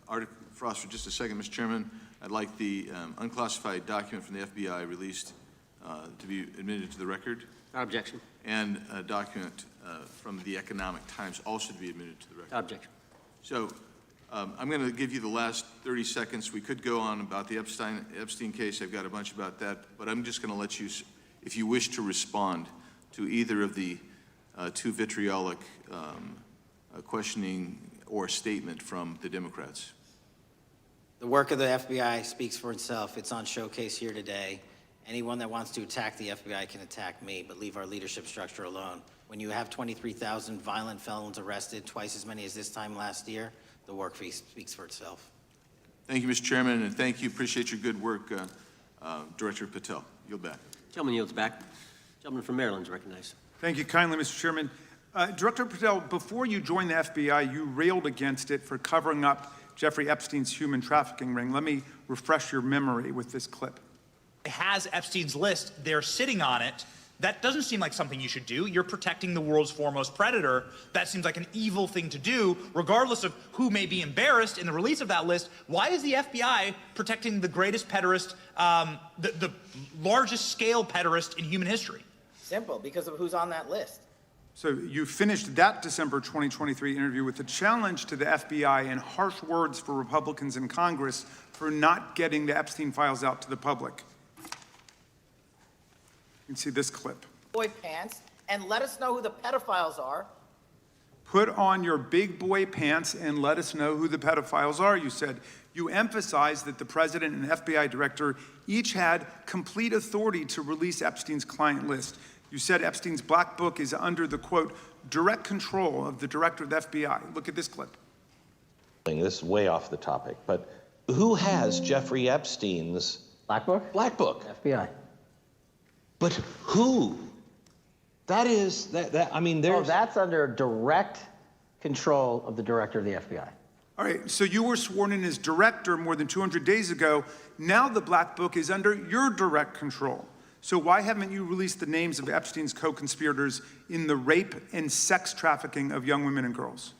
Arctic Frost for just a second, Mr. Chairman. I'd like the unclassified document from the FBI released to be admitted to the record. Without objection. And a document from the Economic Times also to be admitted to the record. Without objection. So I'm going to give you the last 30 seconds. We could go on about the Epstein case. I've got a bunch about that, but I'm just going to let you, if you wish to respond to either of the two vitriolic questioning or statement from the Democrats. The work of the FBI speaks for itself. It's on showcase here today. Anyone that wants to attack the FBI can attack me, but leave our leadership structure alone. When you have 23,000 violent felons arrested, twice as many as this time last year, the work speaks for itself. Thank you, Mr. Chairman, and thank you. Appreciate your good work, Director Patel. Yield back. Gentleman yields back. Gentleman from Maryland is recognized. Thank you kindly, Mr. Chairman. Director Patel, before you joined the FBI, you railed against it for covering up Jeffrey Epstein's human trafficking ring. Let me refresh your memory with this clip. Has Epstein's list, they're sitting on it. That doesn't seem like something you should do. You're protecting the world's foremost predator. That seems like an evil thing to do, regardless of who may be embarrassed in the release of that list. Why is the FBI protecting the greatest pederast, the largest scale pederast in human history? Simple, because of who's on that list. So you finished that December 2023 interview with a challenge to the FBI and harsh words for Republicans in Congress for not getting the Epstein files out to the public. You can see this clip. Boy pants and let us know who the pedophiles are. Put on your big boy pants and let us know who the pedophiles are, you said. You emphasized that the president and the FBI director each had complete authority to release Epstein's client list. You said Epstein's black book is under the, quote, direct control of the director of the FBI. Look at this clip. This is way off the topic, but who has Jeffrey Epstein's Black Book? black book? FBI. But who? That is, I mean, Oh, there's... that's under direct control of the director of the FBI. All right, so you were sworn in as director more than 200 days ago. Now the black book is under your direct control. So why haven't you released the names of Epstein's co-conspirators in the rape and sex trafficking of young women and girls?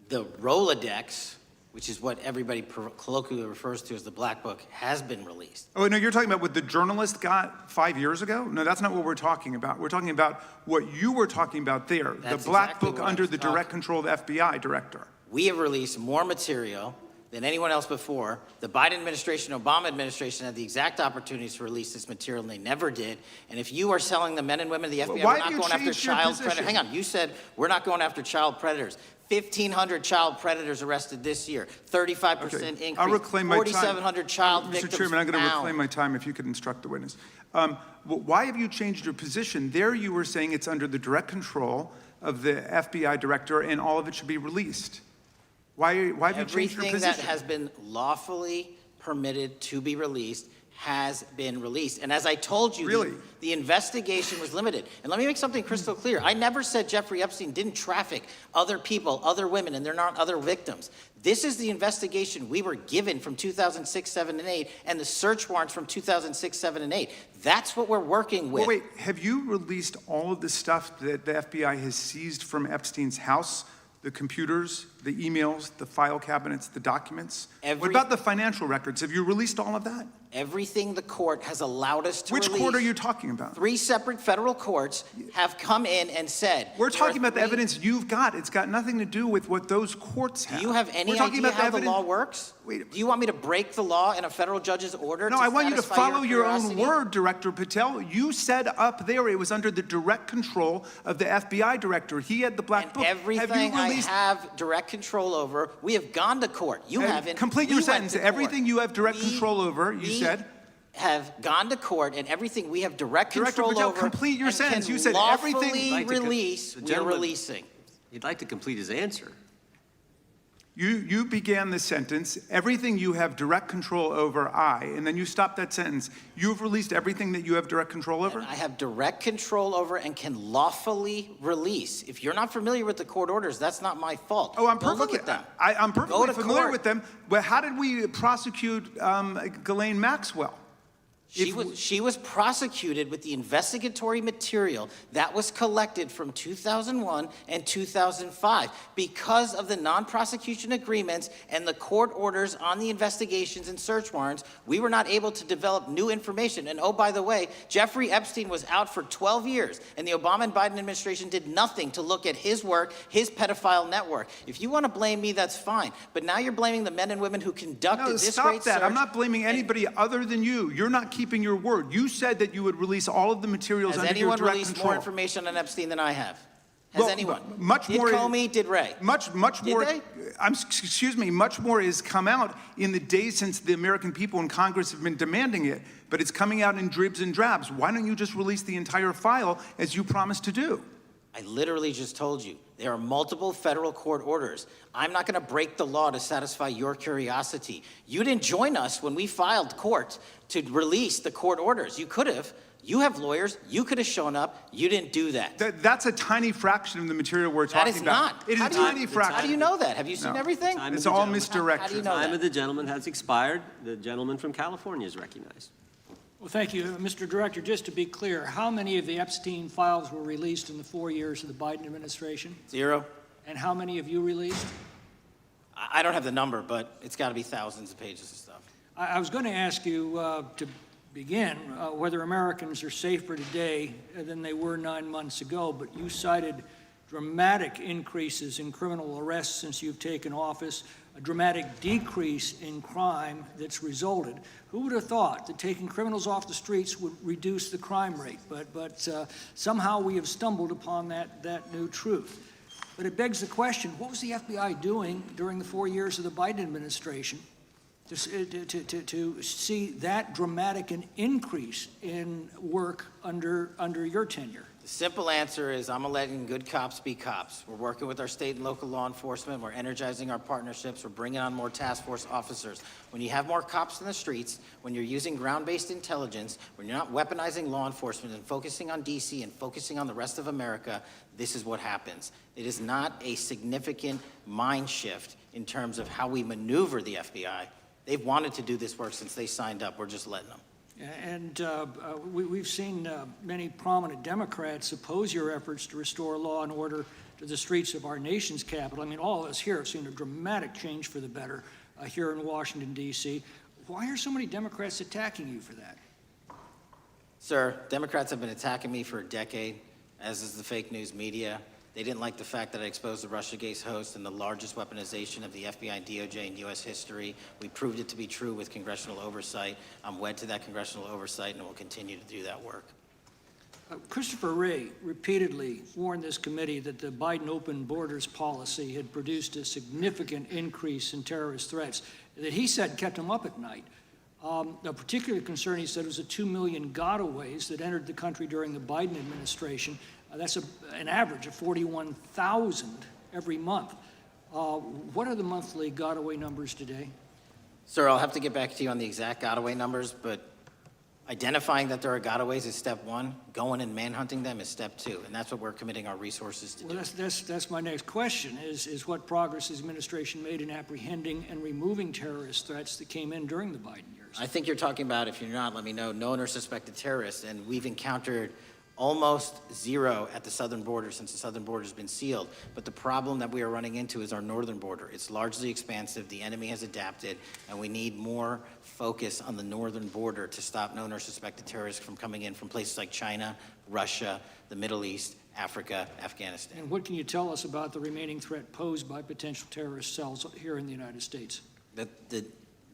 The Rolodex, which is what everybody colloquially refers to as the Black Book, has been released. Oh, no, you're talking about what the journalist got 5 years ago? No, that's not what we're talking about. We're talking about what you were talking about there, That's the Black exactly Book what I under was the direct control of the FBI director. We have released more material than anyone else before. The Biden administration, Obama administration had the exact opportunities to release this material, and they never did. And if you are selling the men and women of the FBI, Why we're have not you going after changed your child predators. position? Hang on, you said we're not going after child predators. 1,500 child predators arrested this year, 35% Okay, increase, I'll reclaim my time. 4,700 child victims Mr. Chairman, I'm going to found. reclaim my time if you could instruct the witness. Why have you changed your position? There you were saying it's under the direct control of the FBI director and all of it should be released. Why have you changed your Everything position? that has been lawfully permitted to be released has been released. And as I told you, Really? the investigation was limited. And let me make something crystal clear. I never said Jeffrey Epstein didn't traffic other people, other women, and they're not other victims. This is the investigation we were given from 2006, 7, and 8, and the search warrants from 2006, 7, and 8. That's what we're working with. Well, wait, have you released all of the stuff that the FBI has seized from Epstein's house? The computers, the emails, the file cabinets, the documents? What about the financial records? Have you released all of that? Everything the court has allowed us to Which release. court are you talking about? 3 separate federal courts have come in and said. We're talking about the three- evidence you've got. It's got nothing to do with what those courts have. Do you have any We're talking idea about how the evidence- law works? Wait. Do you want me to break the law in a federal judge's order? No, I want you to satisfy follow your own curiosity? word, Director Patel. You said up there it was under the direct control of the FBI director. He had the black And book. everything I have direct control over, we have gone to court. You haven't. Complete We your went sentence. to court. Everything you have direct We- control over, you we said. have gone to court, and everything we have direct Director control Patel, over. complete your and sentence. can You said everything- lawfully Like to release. the We are gentleman- releasing. He'd like to complete his answer. You began the sentence, everything you have direct control over, and then you stopped that sentence. You've released everything that you have direct control over? I have direct control over and can lawfully release. If you're not familiar with the court orders, that's not my fault. Oh, I'm Go perfectly, look at them. I'm Go perfectly to familiar court. with them. But how did we prosecute Ghislaine Maxwell? She was prosecuted with the investigatory material that was collected from 2001 and 2005. Because of the non-prosecution agreements and the court orders on the investigations and search warrants, we were not able to develop new information. And oh, by the way, Jeffrey Epstein was out for 12 years, and the Obama and Biden administration did nothing to look at his work, his pedophile network. If you want to blame me, that's fine. But now you're blaming the men and women who conducted No, this stop great that. search. I'm not blaming anybody other than you. You're not keeping your word. You said that you would release all of the materials Has under your anyone direct released control. more information on Epstein than I have? Has Well, anyone? much did more- Comey, did Ray? Much Did more. they? Excuse me. Much more has come out in the days since the American people in Congress have been demanding it. But it's coming out in dribs and drabs. Why don't you just release the entire file as you promised to do? I literally just told you, there are multiple federal court orders. I'm not going to break the law to satisfy your curiosity. You didn't join us when we filed court to release the court orders. You could have. You have lawyers. You could have shown up. You didn't do that. That's a tiny fraction of the material we're That talking is about. not. It is How a do you- tiny fraction. How do you know that? Have you seen No. everything? Time It's of the all gentleman. misdirection. How do you know Time that? of the gentleman has expired. The gentleman from California is recognized. Well, thank you. Mr. Director, just to be clear, how many of the Epstein files were released in the 4 years of the Biden administration? 0. And how many have you released? I don't have the number, but it's got to be thousands of pages of stuff. I was going to ask you to begin whether Americans are safer today than they were 9 months ago, but you cited dramatic increases in criminal arrests since you've taken office, a dramatic decrease in crime that's resulted. Who would have thought that taking criminals off the streets would reduce the crime rate? But somehow we have stumbled upon that new truth. But it begs the question, what was the FBI doing during the 4 years of the Biden administration to see that dramatic an increase in work under your tenure? The simple answer is I'm letting good cops be cops. We're working with our state and local law enforcement. We're energizing our partnerships. We're bringing on more task force officers. When you have more cops in the streets, when you're using ground-based intelligence, when you're not weaponizing law enforcement and focusing on D.C. and focusing on the rest of America, this is what happens. It is not a significant mind shift in terms of how we maneuver the FBI. They've wanted to do this work since they signed up. We're just letting them. And we've seen many prominent Democrats oppose your efforts to restore law and order to the streets of our nation's capital. I mean, all of us here have seen a dramatic change for the better here in Washington, D.C. Why are so many Democrats attacking you for that? Sir, Democrats have been attacking me for a decade, as is the fake news media. They didn't like the fact that I exposed the Russiagate host and the largest weaponization of the FBI and DOJ in U.S. history. We proved it to be true with congressional oversight. I'm wed to that congressional oversight and will continue to do that work. Christopher Wray repeatedly warned this committee that the Biden open borders policy had produced a significant increase in terrorist threats that he said kept him up at night. A particular concern, he said, was the 2 million gotaways that entered the country during the Biden administration. That's an average of 41,000 every month. What are the monthly gotaway numbers today? Sir, I'll have to get back to you on the exact gotaway numbers, but identifying that there are gotaways is step one. Going and manhunting them is step two, and that's what we're committing our resources to do. Well, that's my next question, is what progress has administration made in apprehending and removing terrorist threats that came in during the Biden years? I think you're talking about, if you're not, let me know, known or suspected terrorists, and we've encountered almost zero at the southern border since the southern border has been sealed. But the problem that we are running into is our northern border. It's largely expansive, the enemy has adapted, and we need more focus on the northern border to stop known or suspected terrorists from coming in from places like China, Russia, the Middle East, Africa, Afghanistan. And what can you tell us about the remaining threat posed by potential terrorist cells here in the United States?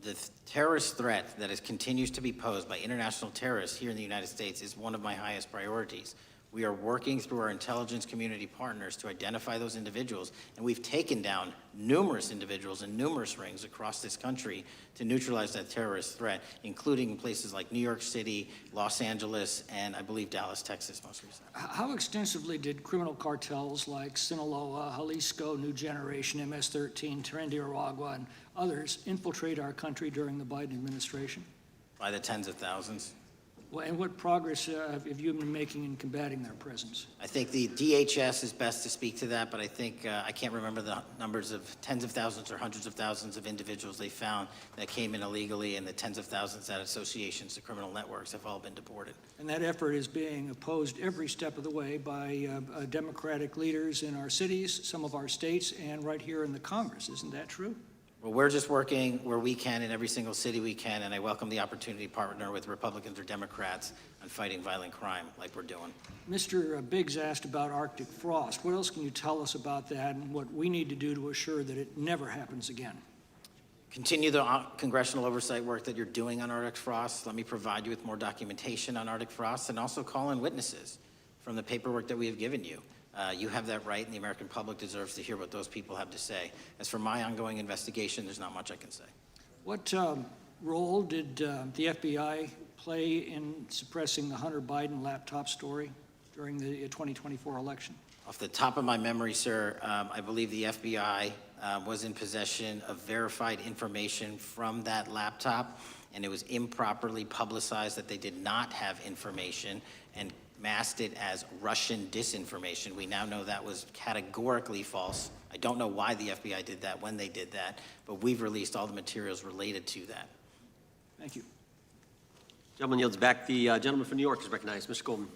The terrorist threat that continues to be posed by international terrorists here in the United States is one of my highest priorities. We are working through our intelligence community partners to identify those individuals, and we've taken down numerous individuals in numerous rings across this country to neutralize that terrorist threat, including places like New York City, Los Angeles, and I believe Dallas, Texas most recently. How extensively did criminal cartels like Sinaloa, Jalisco, New Generation, MS-13, Trinidad, and others infiltrate our country during the Biden administration? By the tens of thousands. Well, and what progress have you been making in combating their presence? I think the DHS is best to speak to that, but I think I can't remember the numbers of tens of thousands or hundreds of thousands of individuals they found that came in illegally, and the tens of thousands that associations to criminal networks have all been deported. And that effort is being opposed every step of the way by Democratic leaders in our cities, some of our states, and right here in the Congress. Isn't that true? Well, we're just working where we can in every single city we can, and I welcome the opportunity to partner with Republicans or Democrats on fighting violent crime like we're doing. Mr. Biggs asked about Arctic frost. What else can you tell us about that and what we need to do to assure that it never happens again? Continue the congressional oversight work that you're doing on Arctic frost. Let me provide you with more documentation on Arctic frost, and also call in witnesses from the paperwork that we have given you. You have that right, and the American public deserves to hear what those people have to say. As for my ongoing investigation, there's not much I can say. What role did the FBI play in suppressing the Hunter Biden laptop story during the 2024 election? Off the top of my memory, sir, I believe the FBI was in possession of verified information from that laptop, and it was improperly publicized that they did not have information and masked it as Russian disinformation. We now know that was categorically false. I don't know why the FBI did that, when they did that, but we've released all the materials related to that. Thank you. Gentleman yields back. The gentleman from New York is recognized. Mr. Goldman.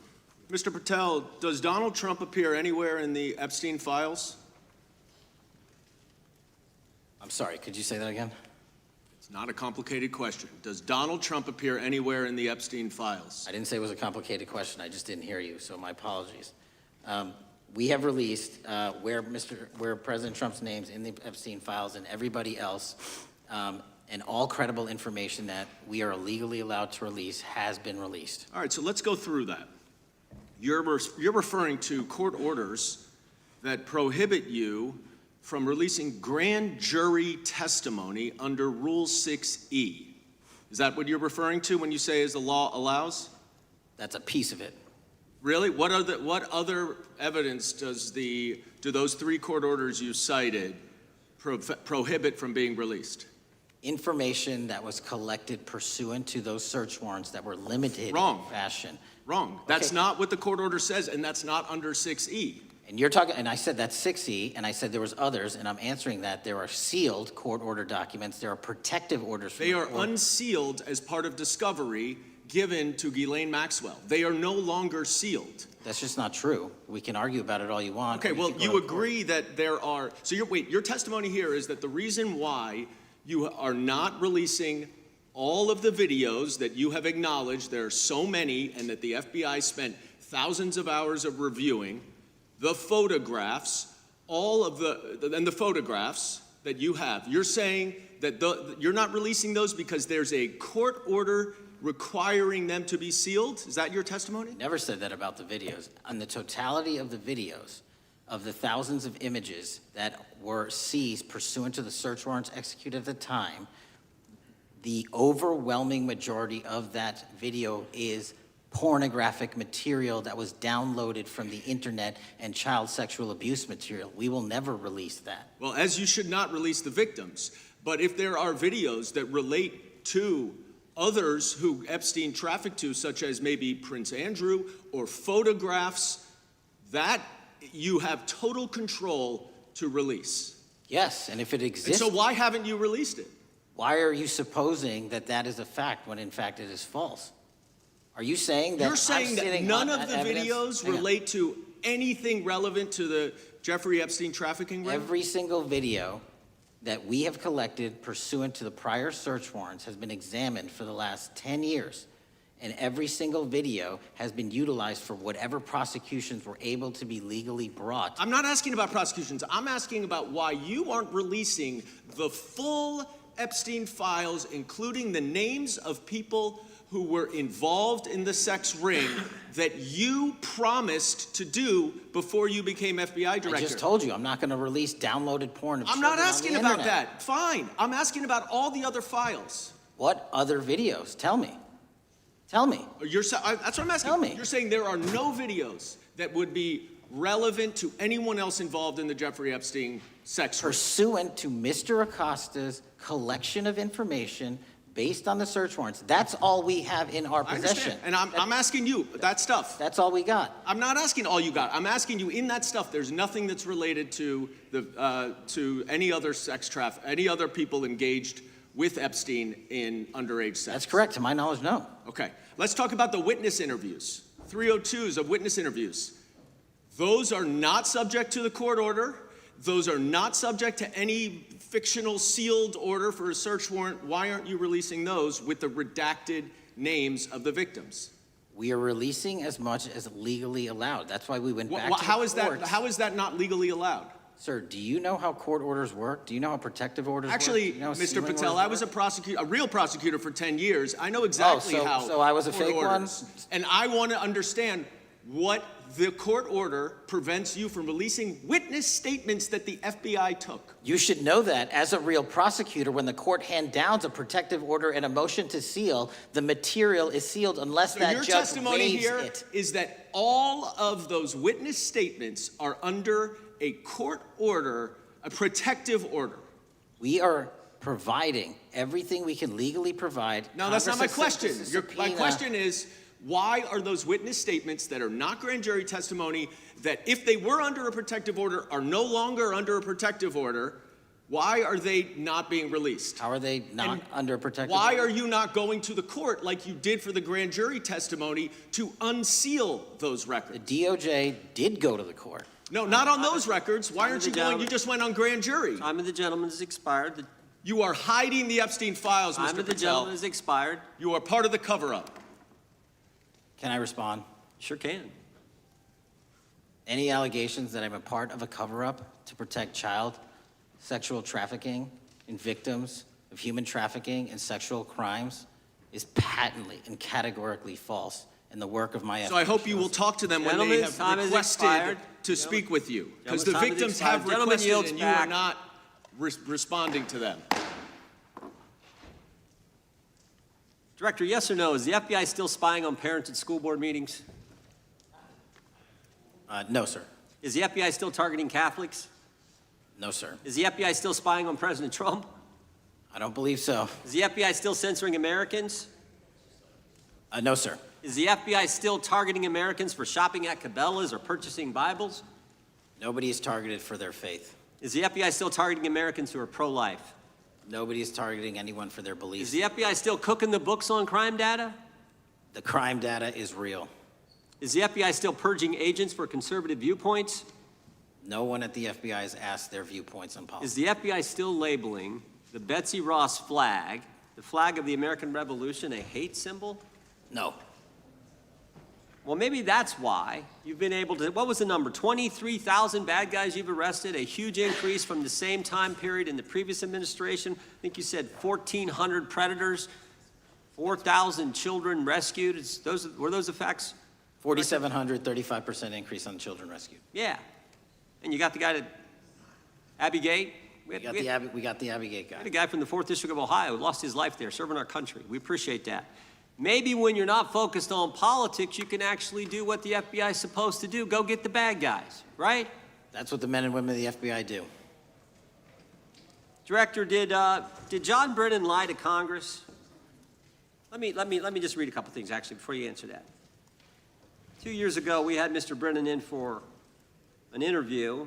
Mr. Patel, does Donald Trump appear anywhere in the Epstein files? I'm sorry, could you say that again? It's not a complicated question. Does Donald Trump appear anywhere in the Epstein files? I didn't say it was a complicated question. I just didn't hear you, so my apologies. We have released where President Trump's name's in the Epstein files and everybody else, and all credible information that we are legally allowed to release has been released. All right, so let's go through that. You're referring to court orders that prohibit you from releasing grand jury testimony under Rule 6E. Is that what you're referring to when you say as the law allows? That's a piece of it. Really? What other evidence do those three court orders you cited prohibit from being released? Information that was collected pursuant to those search warrants that were limited Wrong. in fashion. Wrong. That's not what the court order says, and that's not under 6E. And you're talking, and I said that's 6E, and I said there was others, and I'm answering that. There are sealed court order documents. There are protective orders. They are unsealed as part of discovery, given to Ghislaine Maxwell. They are no longer sealed. That's just not true. We can argue about it all you want. Okay, or well, can go you to court. agree that there are, so your testimony here is that the reason why you are not releasing all of the videos that you have acknowledged, there are so many, and that the FBI spent thousands of hours of reviewing, the photographs, and the photographs that you have. You're saying that you're not releasing those because there's a court order requiring them to be sealed? Is that your testimony? Never said that about the videos. On the totality of the videos, of the thousands of images that were seized pursuant to the search warrants executed at the time, the overwhelming majority of that video is pornographic material that was downloaded from the internet and child sexual abuse material. We will never release that. Well, as you should not release the victims, but if there are videos that relate to others who Epstein trafficked to, such as maybe Prince Andrew, or photographs, that you have total control to release. Yes, and if it And exists, so why haven't you released it? why are you supposing that that is a fact when in fact it is false? Are you saying that You're saying I'm that sitting none on of the evidence? videos Hang on. relate to anything relevant to the Jeffrey Epstein trafficking ring? Every single video that we have collected pursuant to the prior search warrants has been examined for the last 10 years. And every single video has been utilized for whatever prosecutions were able to be legally brought. I'm not asking about prosecutions. I'm asking about why you aren't releasing the full Epstein files, including the names of people who were involved in the sex ring that you promised to do before you became FBI director. I just told you, I'm not going to release downloaded porn of I'm not children on asking the about internet. that. Fine. I'm asking about all the other files. What other videos? Tell me. Tell me. That's what I'm asking. Tell me. You're saying there are no videos that would be relevant to anyone else involved in the Jeffrey Epstein sex ring. Pursuant to Mr. Acosta's collection of information based on the search warrants. That's all we have in our I possession. understand. And I'm asking you that stuff. That's all we got. I'm not asking all you got. I'm asking you in that stuff. There's nothing that's related to to any other any other people engaged with Epstein in underage sex. That's correct. To my knowledge, no. Okay. Let's talk about the witness interviews. 302s of witness interviews. Those are not subject to the court order. Those are not subject to any fictional sealed order for a search warrant. Why aren't you releasing those with the redacted names of the victims? We are releasing as much as legally allowed. That's why we went back to How the is courts. how is that not legally allowed? Sir, do you know how court orders work? Do you know how protective orders Actually, work? Do you know how Mr. sealing Patel, orders I was work? a real prosecutor for 10 years. I know exactly how. so I was a court fake one? orders. And I want to understand what the court order prevents you from releasing witness statements that the FBI took. You should know that as a real prosecutor, when the court hand downs a protective order and a motion to seal, the material is sealed unless So that your judge testimony waives here it. is that all of those witness statements are under a court order, a protective order. We are providing everything we can legally provide. No, that's not my Congress has question. sent us a My subpoena. question is, why are those witness statements that are not grand jury testimony, that if they were under a protective order are no longer under a protective order, why are they not being released? How are they not And under a protective Why order? are you not going to the court like you did for the grand jury testimony to unseal those The records? DOJ did go to the court. No, not on those records. Why Time aren't of you the going? gentleman. You just went on grand jury. Time of the gentleman has expired. The You are hiding the Epstein files, time Mr. of the Patel. gentleman has expired. You are part of the cover-up. Can I respond? Sure can. Any allegations that I'm a part of a cover-up to protect child sexual trafficking and victims of human trafficking and sexual crimes is patently and categorically false in the work of my So I hope you will talk to them when they Gentlemen's have time has requested expired. to speak with you. Because the Gentlemen's time has victims have expired. Gentleman requested yields and you are back. not responding to them. Director, yes or no, is the FBI still spying on parents at school board meetings? No, sir. Is the FBI still targeting Catholics? No, sir. Is the FBI still spying on President Trump? I don't believe so. Is the FBI still censoring Americans? No, sir. Is the FBI still targeting Americans for shopping at Cabela's or purchasing Bibles? Nobody is targeted for their faith. Is the FBI still targeting Americans who are pro-life? Nobody is targeting anyone for their Is beliefs. the FBI still cooking the books on crime data? The crime data is real. Is the FBI still purging agents for conservative viewpoints? No one at the FBI has asked their viewpoints on policy. Is the FBI still labeling the Betsy Ross flag, the flag of the American Revolution, a hate symbol? No. Well, maybe that's why you've been able to, what was the number, 23,000 bad guys you've arrested, a huge increase from the same time period in the previous administration. I think you said 1,400 predators, 4,000 children rescued. Were those the facts? 4,700, 35% increase on children rescued. Yeah. And you got the guy that, Abbey Gate? We got the Abbey Gate guy. We had a guy from the 4th District of Ohio who lost his life there serving our country. We appreciate that. Maybe when you're not focused on politics, you can actually do what the FBI is supposed to do. Go get the bad guys, right? That's what the men and women of the FBI do. Director, did John Brennan lie to Congress? Let me just read a couple things, actually, before you answer that. 2 years ago, we had Mr. Brennan in for an interview,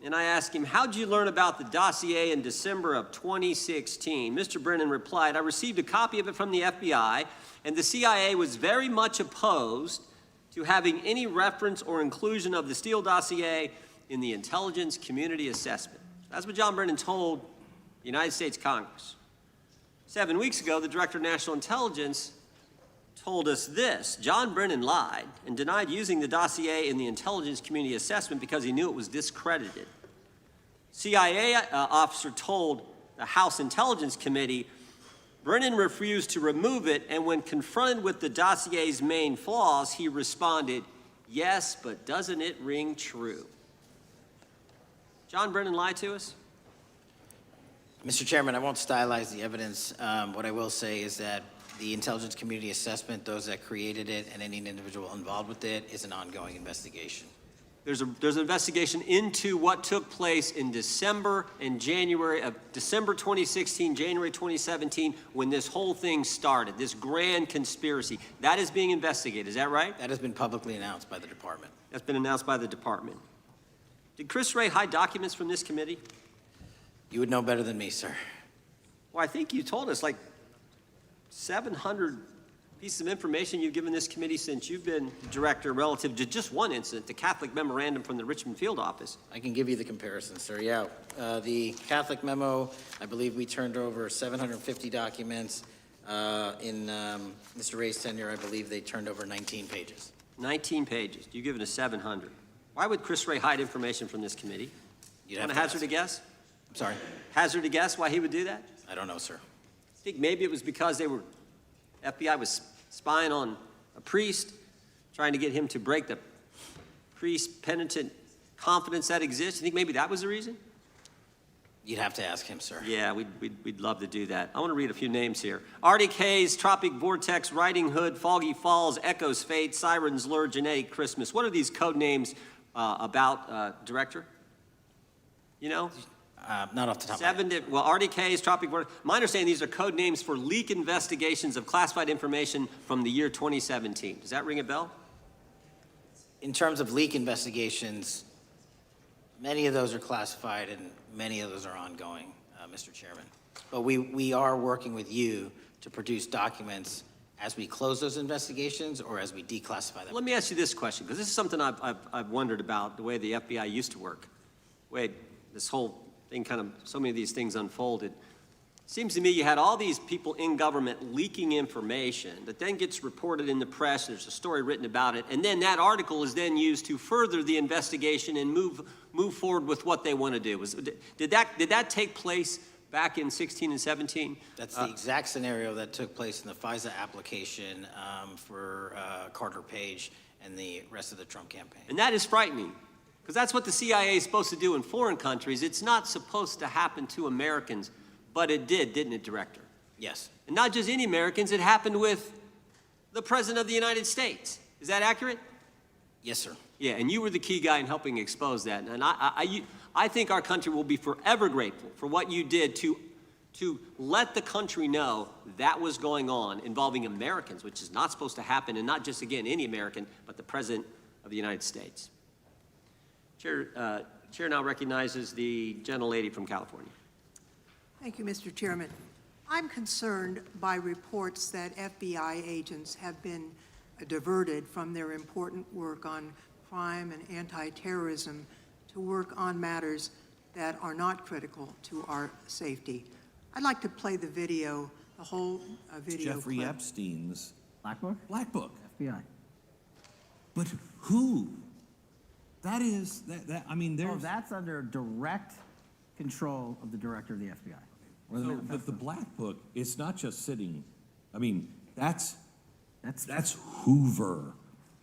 and I asked him, how'd you learn about the dossier in December of 2016? Mr. Brennan replied, I received a copy of it from the FBI, and the CIA was very much opposed to having any reference or inclusion of the Steele dossier in the intelligence community assessment. That's what John Brennan told the United States Congress. 7 weeks ago, the Director of National Intelligence told us this: John Brennan lied and denied using the dossier in the intelligence community assessment because he knew it was discredited. CIA officer told the House Intelligence Committee Brennan refused to remove it, and when confronted with the dossier's main flaws, he responded, yes, but doesn't it ring true? John Brennan lied to us? Mr. Chairman, I won't stylize the evidence. What I will say is that the intelligence community assessment, those that created it and any individual involved with it, is an ongoing investigation. There's an investigation into what took place in December and January of December 2016, January 2017, when this whole thing started, this grand conspiracy. That is being investigated, is that right? That has been publicly announced by the department. That's been announced by the department. Did Chris Wray hide documents from this committee? You would know better than me, sir. Well, I think you told us like 700 pieces of information you've given this committee since you've been director relative to just one incident, the Catholic memorandum from the Richmond field office. I can give you the comparison, sir. Yeah, the Catholic memo, I believe we turned over 750 documents. In Mr. Ray's tenure, I believe they turned over 19 pages. 19 pages. You've given us 700. Why would Chris Wray hide information from this committee? You'd Want have to to hazard ask. a guess? I'm sorry? Hazard a guess why he would do that? I don't know, sir. I think maybe it was because FBI was spying on a priest, trying to get him to break the priest-penitent confidence that exists. You think maybe that was the reason? You'd have to ask him, sir. Yeah, we'd love to do that. I want to read a few names here. Arctic Haze, Tropic Vortex, Riding Hood, Foggy Falls, Echoes Fate, Sirens Lure, Genetic Christmas. What are these code names about, Director? You know? Not off the top of my head. Well, Arctic Haze, Tropic Vortex. My understanding, these are code names for leak investigations of classified information from the year 2017. Does that ring a bell? In terms of leak investigations, many of those are classified and many of those are ongoing, Mr. Chairman. But we are working with you to produce documents as we close those investigations or as we declassify them. Let me ask you this question, because this is something I've wondered about, the way the FBI used to work. The way this whole thing so many of these things unfolded. Seems to me you had all these people in government leaking information that then gets reported in the press, there's a story written about it, and then that article is then used to further the investigation and move forward with what they want to do. Did that take place back in 16 and 17? That's the exact scenario that took place in the FISA application for Carter Page and the rest of the Trump campaign. And that is frightening, because that's what the CIA is supposed to do in foreign countries. It's not supposed to happen to Americans, but it did, didn't it, Director? Yes. And not just any Americans, it happened with the President of the United States. Is that accurate? Yes, sir. Yeah, and you were the key guy in helping expose that. And I think our country will be forever grateful for what you did to let the country know that was going on involving Americans, which is not supposed to happen, and not just, again, any American, but the President of the United States. Chair now recognizes the gentlelady from California. Thank you, Mr. Chairman. I'm concerned by reports that FBI agents have been diverted from their important work on crime and anti-terrorism to work on matters that are not critical to our safety. I'd like to play the video, the whole video Jeffrey clip. Epstein's Black Book? Black Book. FBI. But who? That is, I mean, Oh, there's... that's under direct control of the director of the FBI. Or the So, manifesto. but the Black Book, it's not just sitting, I mean, that's That's Hoover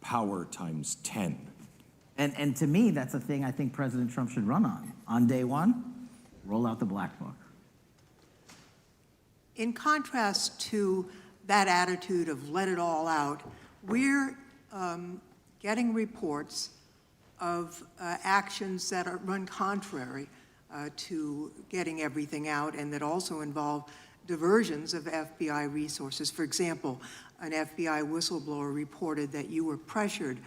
power times 10. And to me, that's a thing I think President Trump should run on. On day one, roll out the Black Book. In contrast to that attitude of let it all out, we're getting reports of actions that run contrary to getting everything out and that also involve diversions of FBI resources. For example, an FBI whistleblower reported that you were pressured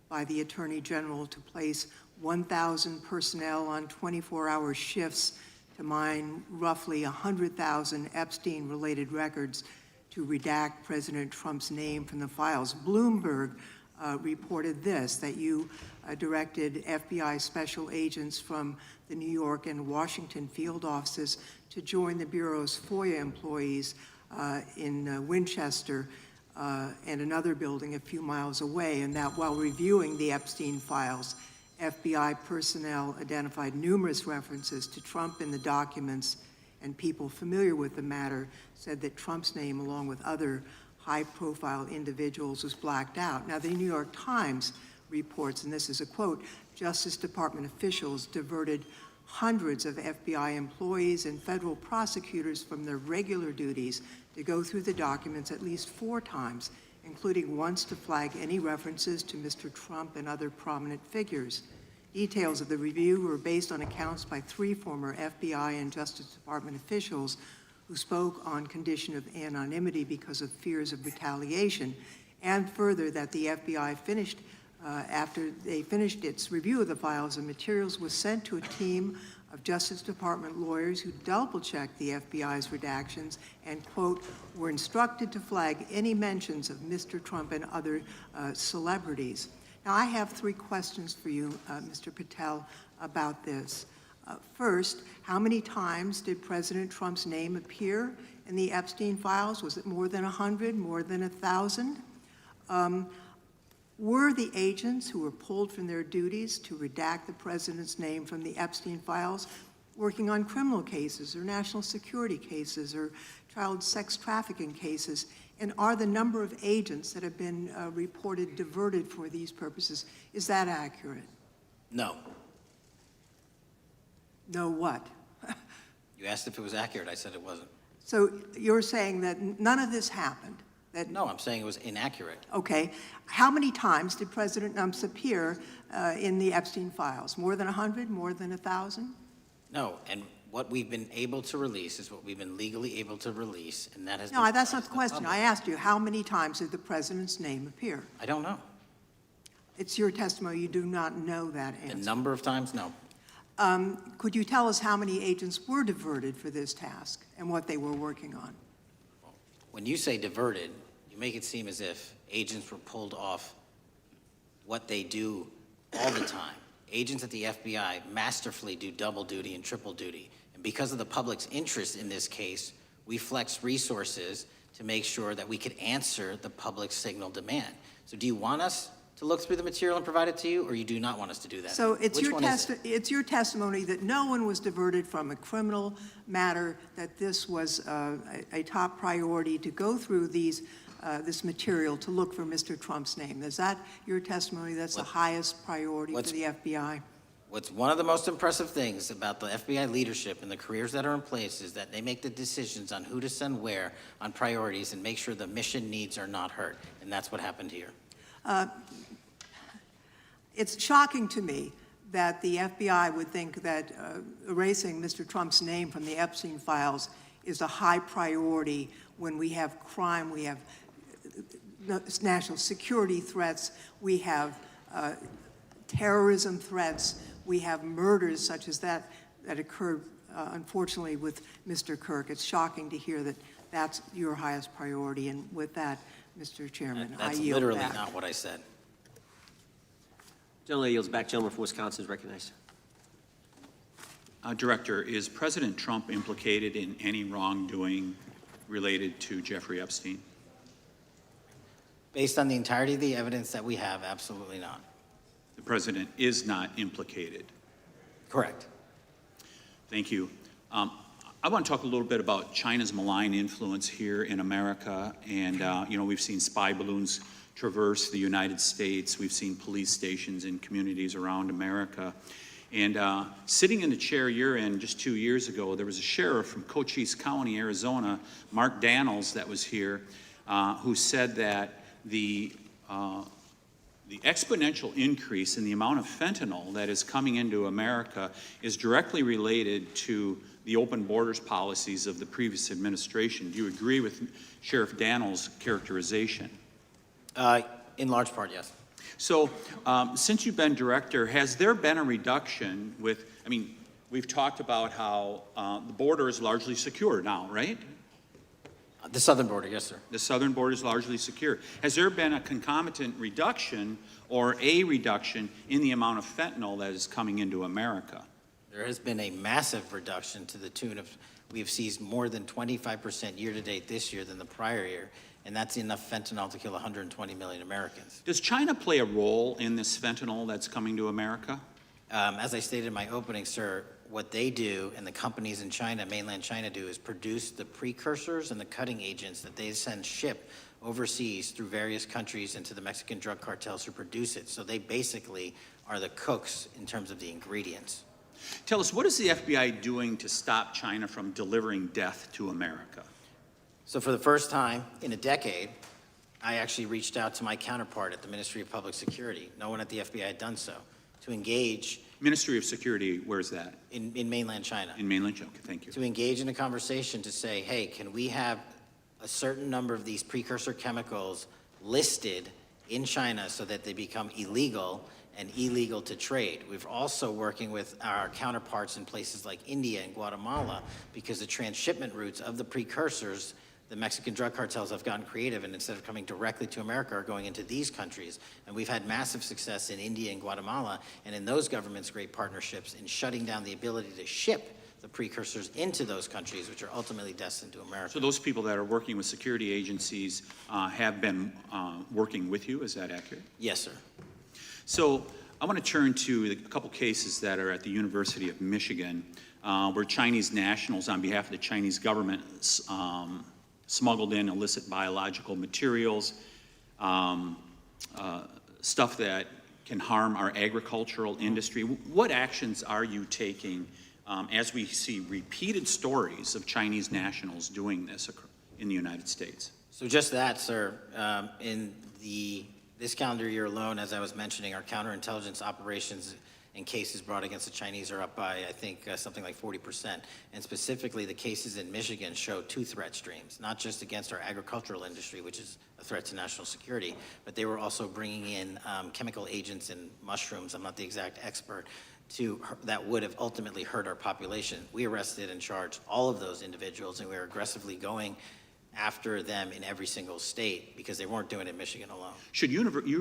by the Attorney General to place 1,000 personnel on 24-hour shifts to mine roughly 100,000 Epstein-related records to redact President Trump's name from the files. Bloomberg reported this, that you directed FBI special agents from the New York and Washington field offices to join the Bureau's FOIA employees in Winchester and another building a few miles away, and that while reviewing the Epstein files, FBI personnel identified numerous references to Trump in the documents, and people familiar with the matter said that Trump's name, along with other high-profile individuals, was blacked out. Now, the New York Times reports, and this is a quote, Justice Department officials diverted hundreds of FBI employees and federal prosecutors from their regular duties to go through the documents at least 4 times, including once to flag any references to Mr. Trump and other prominent figures. Details of the review were based on accounts by 3 former FBI and Justice Department officials who spoke on condition of anonymity because of fears of retaliation, and further that the FBI finished after they finished its review of the files and materials, was sent to a team of Justice Department lawyers who double-checked the FBI's redactions and, quote, were instructed to flag any mentions of Mr. Trump and other celebrities. Now, I have 3 questions for you, Mr. Patel, about this. First, how many times did President Trump's name appear in the Epstein files? Was it more than 100, more than 1,000? Were the agents who were pulled from their duties to redact the president's name from the Epstein files working on criminal cases or national security cases or child sex trafficking cases? And are the number of agents that have been reported diverted for these purposes, is that accurate? No. No what? You asked if it was accurate. I said it wasn't. So you're saying that none of this happened? That, No, I'm saying it was inaccurate. okay. How many times did President Trump appear in the Epstein files? More than 100? More than 1,000? No, and what we've been able to release is what we've been legally able to release, and that has No, been that's not provided the to question. public. I asked you, how many times did the president's name appear? I don't know. It's your testimony. You do not know that The answer. number of times, no. Could you tell us how many agents were diverted for this task and what they were working on? When you say diverted, you make it seem as if agents were pulled off what they do all the time. Agents at the FBI masterfully do double duty and triple duty. And because of the public's interest in this case, we flex resources to make sure that we could answer the public's signal demand. So do you want us to look through the material and provide it to you, or you do not want us to do that? So it's Which your, one is it? it's your testimony that no one was diverted from a criminal matter, that this was a top priority to go through this material to look for Mr. Trump's name. Is that your testimony? That's the highest priority for the FBI? What's one of the most impressive things about the FBI leadership and the careers that are in place is that they make the decisions on who to send where on priorities and make sure the mission needs are not hurt. And that's what happened here. It's shocking to me that the FBI would think that erasing Mr. Trump's name from the Epstein files is a high priority when we have crime, we have national security threats, we have terrorism threats, we have murders such as that occurred, unfortunately, with Mr. Kirk. It's shocking to hear that that's your highest priority. And with that, Mr. Chairman, I That's yield literally back. not what I said. Gentleman yields back. Gentleman from Wisconsin is recognized. Director, is President Trump implicated in any wrongdoing related to Jeffrey Epstein? Based on the entirety of the evidence that we have, absolutely not. The president is not implicated. Correct. Thank you. I want to talk a little bit about China's malign influence here in America. And, we've seen spy balloons traverse the United States. We've seen police stations in communities around America. And sitting in the chair you're in just 2 years ago, there was a sheriff from Cochise County, Arizona, Mark Daniels, that was here, who said that the exponential increase in the amount of fentanyl that is coming into America is directly related to the open borders policies of the previous administration. Do you agree with Sheriff Daniels' characterization? In large part, yes. So, since you've been director, has there been a reduction with, we've talked about how the border is largely secure now, right? The southern border, yes, sir. The southern border is largely secure. Has there been a concomitant reduction or a reduction in the amount of fentanyl that is coming into America? There has been a massive reduction to the tune of, we have seized more than 25% year-to-date this year than the prior year, and that's enough fentanyl to kill 120 million Americans. Does China play a role in this fentanyl that's coming to America? As I stated in my opening, sir, what they do and the companies in China, mainland China, do is produce the precursors and the cutting agents that they ship overseas through various countries into the Mexican drug cartels who produce it. So they basically are the cooks in terms of the ingredients. Tell us, what is the FBI doing to stop China from delivering death to America? So for the first time in a decade, I actually reached out to my counterpart at the Ministry of Public Security. No one at the FBI had done so, to engage. Ministry of Security, where's that? In mainland China. In mainland China, okay, thank you. To engage in a conversation to say, hey, can we have a certain number of these precursor chemicals listed in China so that they become illegal and illegal to trade. We're also working with our counterparts in places like India and Guatemala because the transshipment routes of the precursors, the Mexican drug cartels have gotten creative, and instead of coming directly to America are going into these countries. And we've had massive success in India and Guatemala, and in those governments' great partnerships in shutting down the ability to ship the precursors into those countries, which are ultimately destined to America. So those people that are working with security agencies have been working with you, is that accurate? Yes, sir. So I want to turn to a couple cases that are at the University of Michigan, where Chinese nationals, on behalf of the Chinese government, smuggled in illicit biological materials, stuff that can harm our agricultural industry. What actions are you taking as we see repeated stories of Chinese nationals doing this in the United States? So just that, sir. In this calendar year alone, as I was mentioning, our counterintelligence operations and cases brought against the Chinese are up by, I think, something like 40%. And specifically, the cases in Michigan show two threat streams, not just against our agricultural industry, which is a threat to national security, but they were also bringing in chemical agents in mushrooms, I'm not the exact expert, that would have ultimately hurt our population. We arrested and charged all of those individuals, and we are aggressively going after them in every single state because they weren't doing it in Michigan alone. Should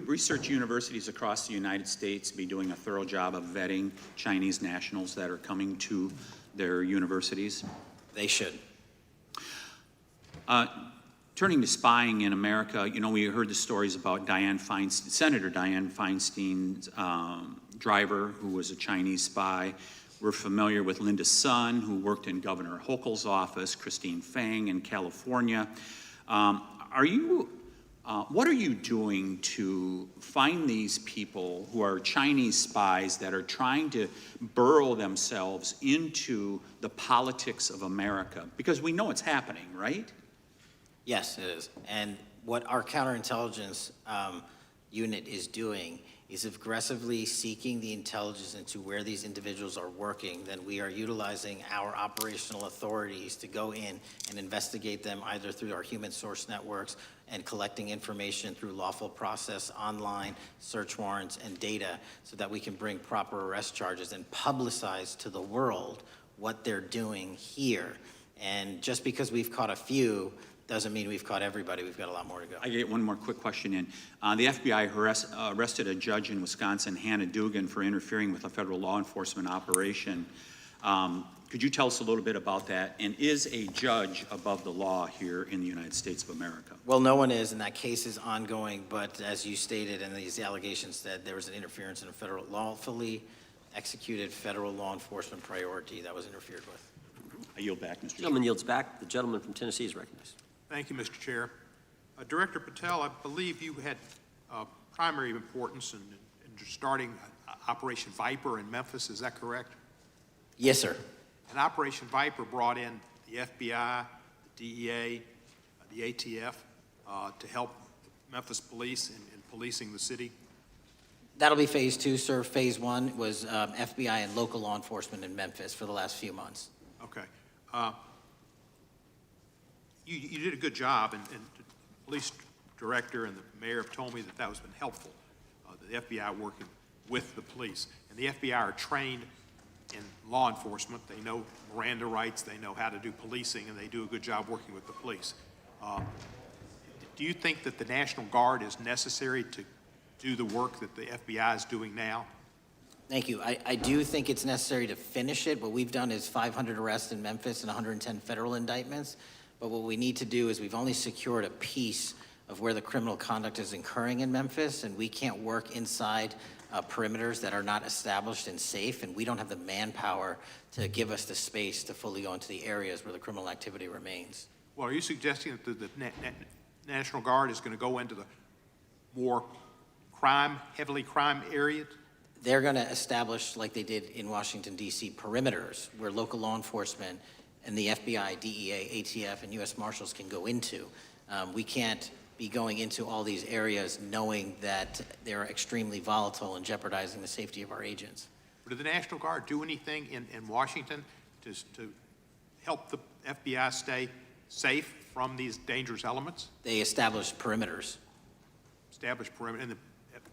research universities across the United States be doing a thorough job of vetting Chinese nationals that are coming to their universities? They should. Turning to spying in America, we heard the stories about Senator Dianne Feinstein's driver, who was a Chinese spy. We're familiar with Linda's son, who worked in Governor Hochul's office, Christine Fang in California. What are you doing to find these people who are Chinese spies that are trying to burrow themselves into the politics of America? Because we know it's happening, right? Yes, it is. And what our counterintelligence unit is doing is aggressively seeking the intelligence into where these individuals are working. Then we are utilizing our operational authorities to go in and investigate them either through our human source networks and collecting information through lawful process, online, search warrants, and data so that we can bring proper arrest charges and publicize to the world what they're doing here. And just because we've caught a few doesn't mean we've caught everybody. We've got a lot more to go. I get one more quick question in. The FBI arrested a judge in Wisconsin, Hannah Dugan, for interfering with a federal law enforcement operation. Could you tell us a little bit about that? And is a judge above the law here in the United States of America? Well, no one is, and that case is ongoing, but as you stated, and these allegations said, there was an interference in a federal lawfully executed federal law enforcement priority that was interfered with. I yield back, Mr. Chairman. Gentleman yields back. The gentleman from Tennessee is recognized. Thank you, Mr. Chair. Director Patel, I believe you had primary importance in starting Operation Viper in Memphis. Is that correct? Yes, sir. And Operation Viper brought in the FBI, the DEA, the ATF to help Memphis police in policing the city. That'll be phase 2, sir. Phase 1 was FBI and local law enforcement in Memphis for the last few months. Okay. You did a good job, and the police director and the mayor have told me that that has been helpful, the FBI working with the police. And the FBI are trained in law enforcement. They know Miranda rights, they know how to do policing, and they do a good job working with the police. Do you think that the National Guard is necessary to do the work that the FBI is doing now? Thank you. I do think it's necessary to finish it. What we've done is 500 arrests in Memphis and 110 federal indictments. But what we need to do is we've only secured a piece of where the criminal conduct is occurring in Memphis, and we can't work inside perimeters that are not established and safe, and we don't have the manpower to give us the space to fully go into the areas where the criminal activity remains. Well, are you suggesting that the National Guard is going to go into the more heavily crime areas? They're going to establish, like they did in Washington, D.C., perimeters where local law enforcement and the FBI, DEA, ATF, and U.S. Marshals can go into. We can't be going into all these areas knowing that they're extremely volatile and jeopardizing the safety of our agents. Did the National Guard do anything in Washington to help the FBI stay safe from these dangerous elements? They established perimeters. Established perimeter, and the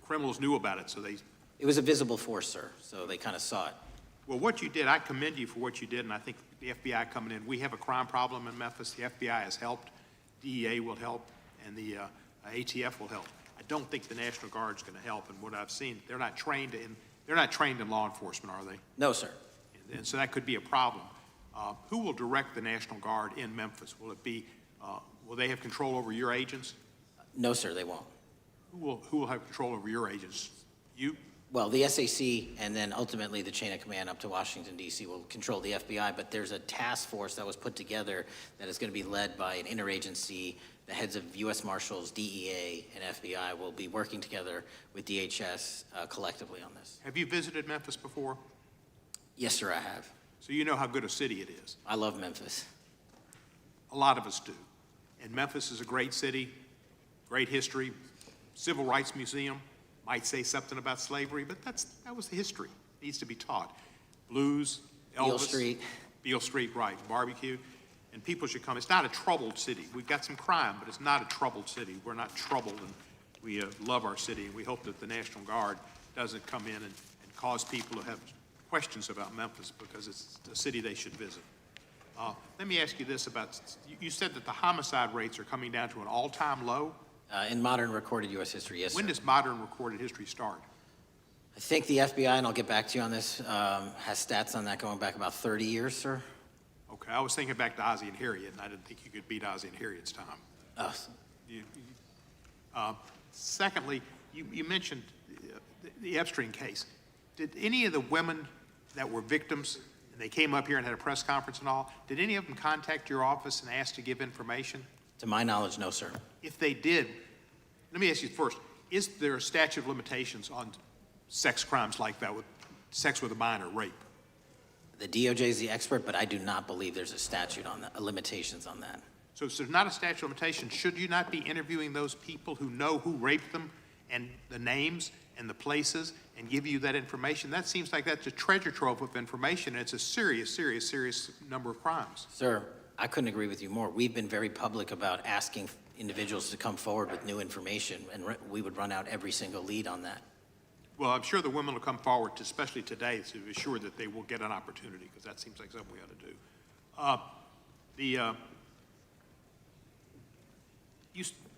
criminals knew about it, so they... It was a visible force, sir, so they kind of saw it. Well, what you did, I commend you for what you did, and I think the FBI coming in, we have a crime problem in Memphis. The FBI has helped, DEA will help, and the ATF will help. I don't think the National Guard's going to help, and what I've seen, they're not trained in law enforcement, are they? No, sir. And so that could be a problem. Who will direct the National Guard in Memphis? Will it be, will they have control over your agents? No, sir, they won't. Who will have control over your agents? You? Well, the SAC and then ultimately the chain of command up to Washington, D.C. will control the FBI, but there's a task force that was put together that is going to be led by an interagency. The heads of U.S. Marshals, DEA, and FBI will be working together with DHS collectively on this. Have you visited Memphis before? Yes, sir, I have. So you know how good a city it is. I love Memphis. A lot of us do. And Memphis is a great city, great history, civil rights museum. Might say something about slavery, but that was the history. It needs to be taught. Blues, Elvis. Beale Street. Beale Street, right, barbecue. And people should come. It's not a troubled city. We've got some crime, but it's not a troubled city. We're not troubled, and we love our city, and we hope that the National Guard doesn't come in and cause people to have questions about Memphis because it's a city they should visit. Let me ask you this about, you said that the homicide rates are coming down to an all-time low? In modern recorded U.S. history, yes, sir. When does modern recorded history start? I think the FBI, and I'll get back to you on this, has stats on that going back about 30 years, sir. Okay, I was thinking back to Ozzie and Harriet, and I didn't think you could beat Ozzie and Harriet's time. Secondly, you mentioned the Epstein case. Did any of the women that were victims, and they came up here and had a press conference and all, did any of them contact your office and ask to give information? To my knowledge, no, sir. If they did, let me ask you first, is there a statute of limitations on sex crimes like that, with sex with a minor, rape? The DOJ is the expert, but I do not believe there's a statute on that, limitations on that. So if there's not a statute of limitations, should you not be interviewing those people who know who raped them and the names and the places and give you that information? That seems like that's a treasure trove of information, and it's a serious, serious, serious number of crimes. Sir, I couldn't agree with you more. We've been very public about asking individuals to come forward with new information, and we would run out every single lead on that. Well, I'm sure the women will come forward, especially today, to assure that they will get an opportunity, because that seems like something we ought to do.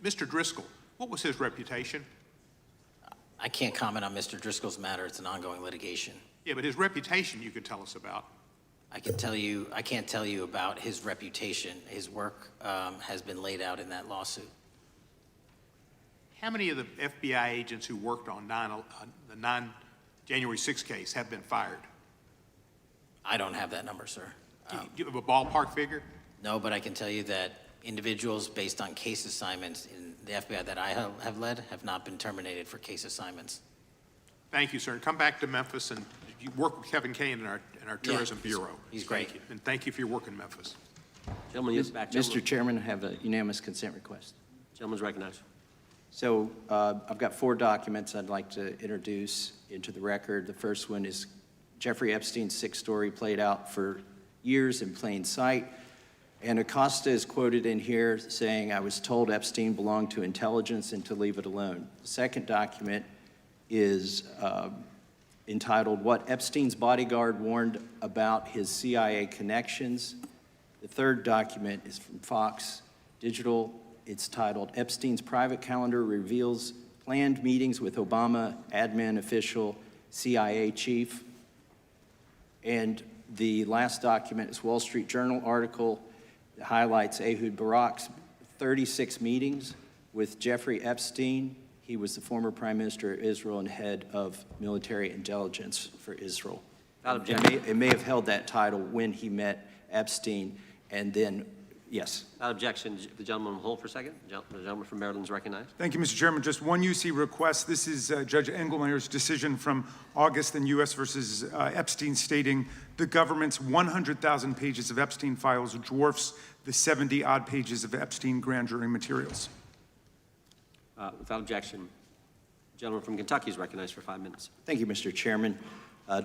Mr. Driscoll, what was his reputation? I can't comment on Mr. Driscoll's matter. It's an ongoing litigation. Yeah, but his reputation you could tell us about. I can't tell you about his reputation. His work has been laid out in that lawsuit. How many of the FBI agents who worked on the January 6th case have been fired? I don't have that number, sir. Do you have a ballpark figure? No, but I can tell you that individuals based on case assignments in the FBI that I have led have not been terminated for case assignments. Thank you, sir. Come back to Memphis, and you work with Kevin Kane in our Tourism Bureau. He's great. Thank you. And thank you for your work in Memphis. Gentleman, yes, back. Mr. Chairman, I have a unanimous consent request. Gentleman's recognized. So I've got 4 documents I'd like to introduce into the record. The first one is Jeffrey Epstein's 6 story played out for years in plain sight. And Acosta is quoted in here saying, "I was told Epstein belonged to intelligence and to leave it alone." The second document is entitled, "What Epstein's Bodyguard Warned About His CIA Connections." The third document is from Fox Digital. It's titled, "Epstein's Private Calendar Reveals Planned Meetings with Obama Admin Official CIA Chief." And the last document is Wall Street Journal article that highlights Ehud Barak's 36 meetings with Jeffrey Epstein. He was the former Prime Minister of Israel and head of military intelligence for Israel. It may have held that title when he met Epstein, and then, yes. Without objection, the gentleman will hold for a second. The gentleman from Maryland is recognized. Thank you, Mr. Chairman. Just one UC request. This is Judge Engelmeyer's decision from August in U.S. versus Epstein, stating the government's 100,000 pages of Epstein files dwarfs the 70-odd pages of Epstein grand jury materials. Without objection, the gentleman from Kentucky is recognized for 5 minutes. Thank you, Mr. Chairman.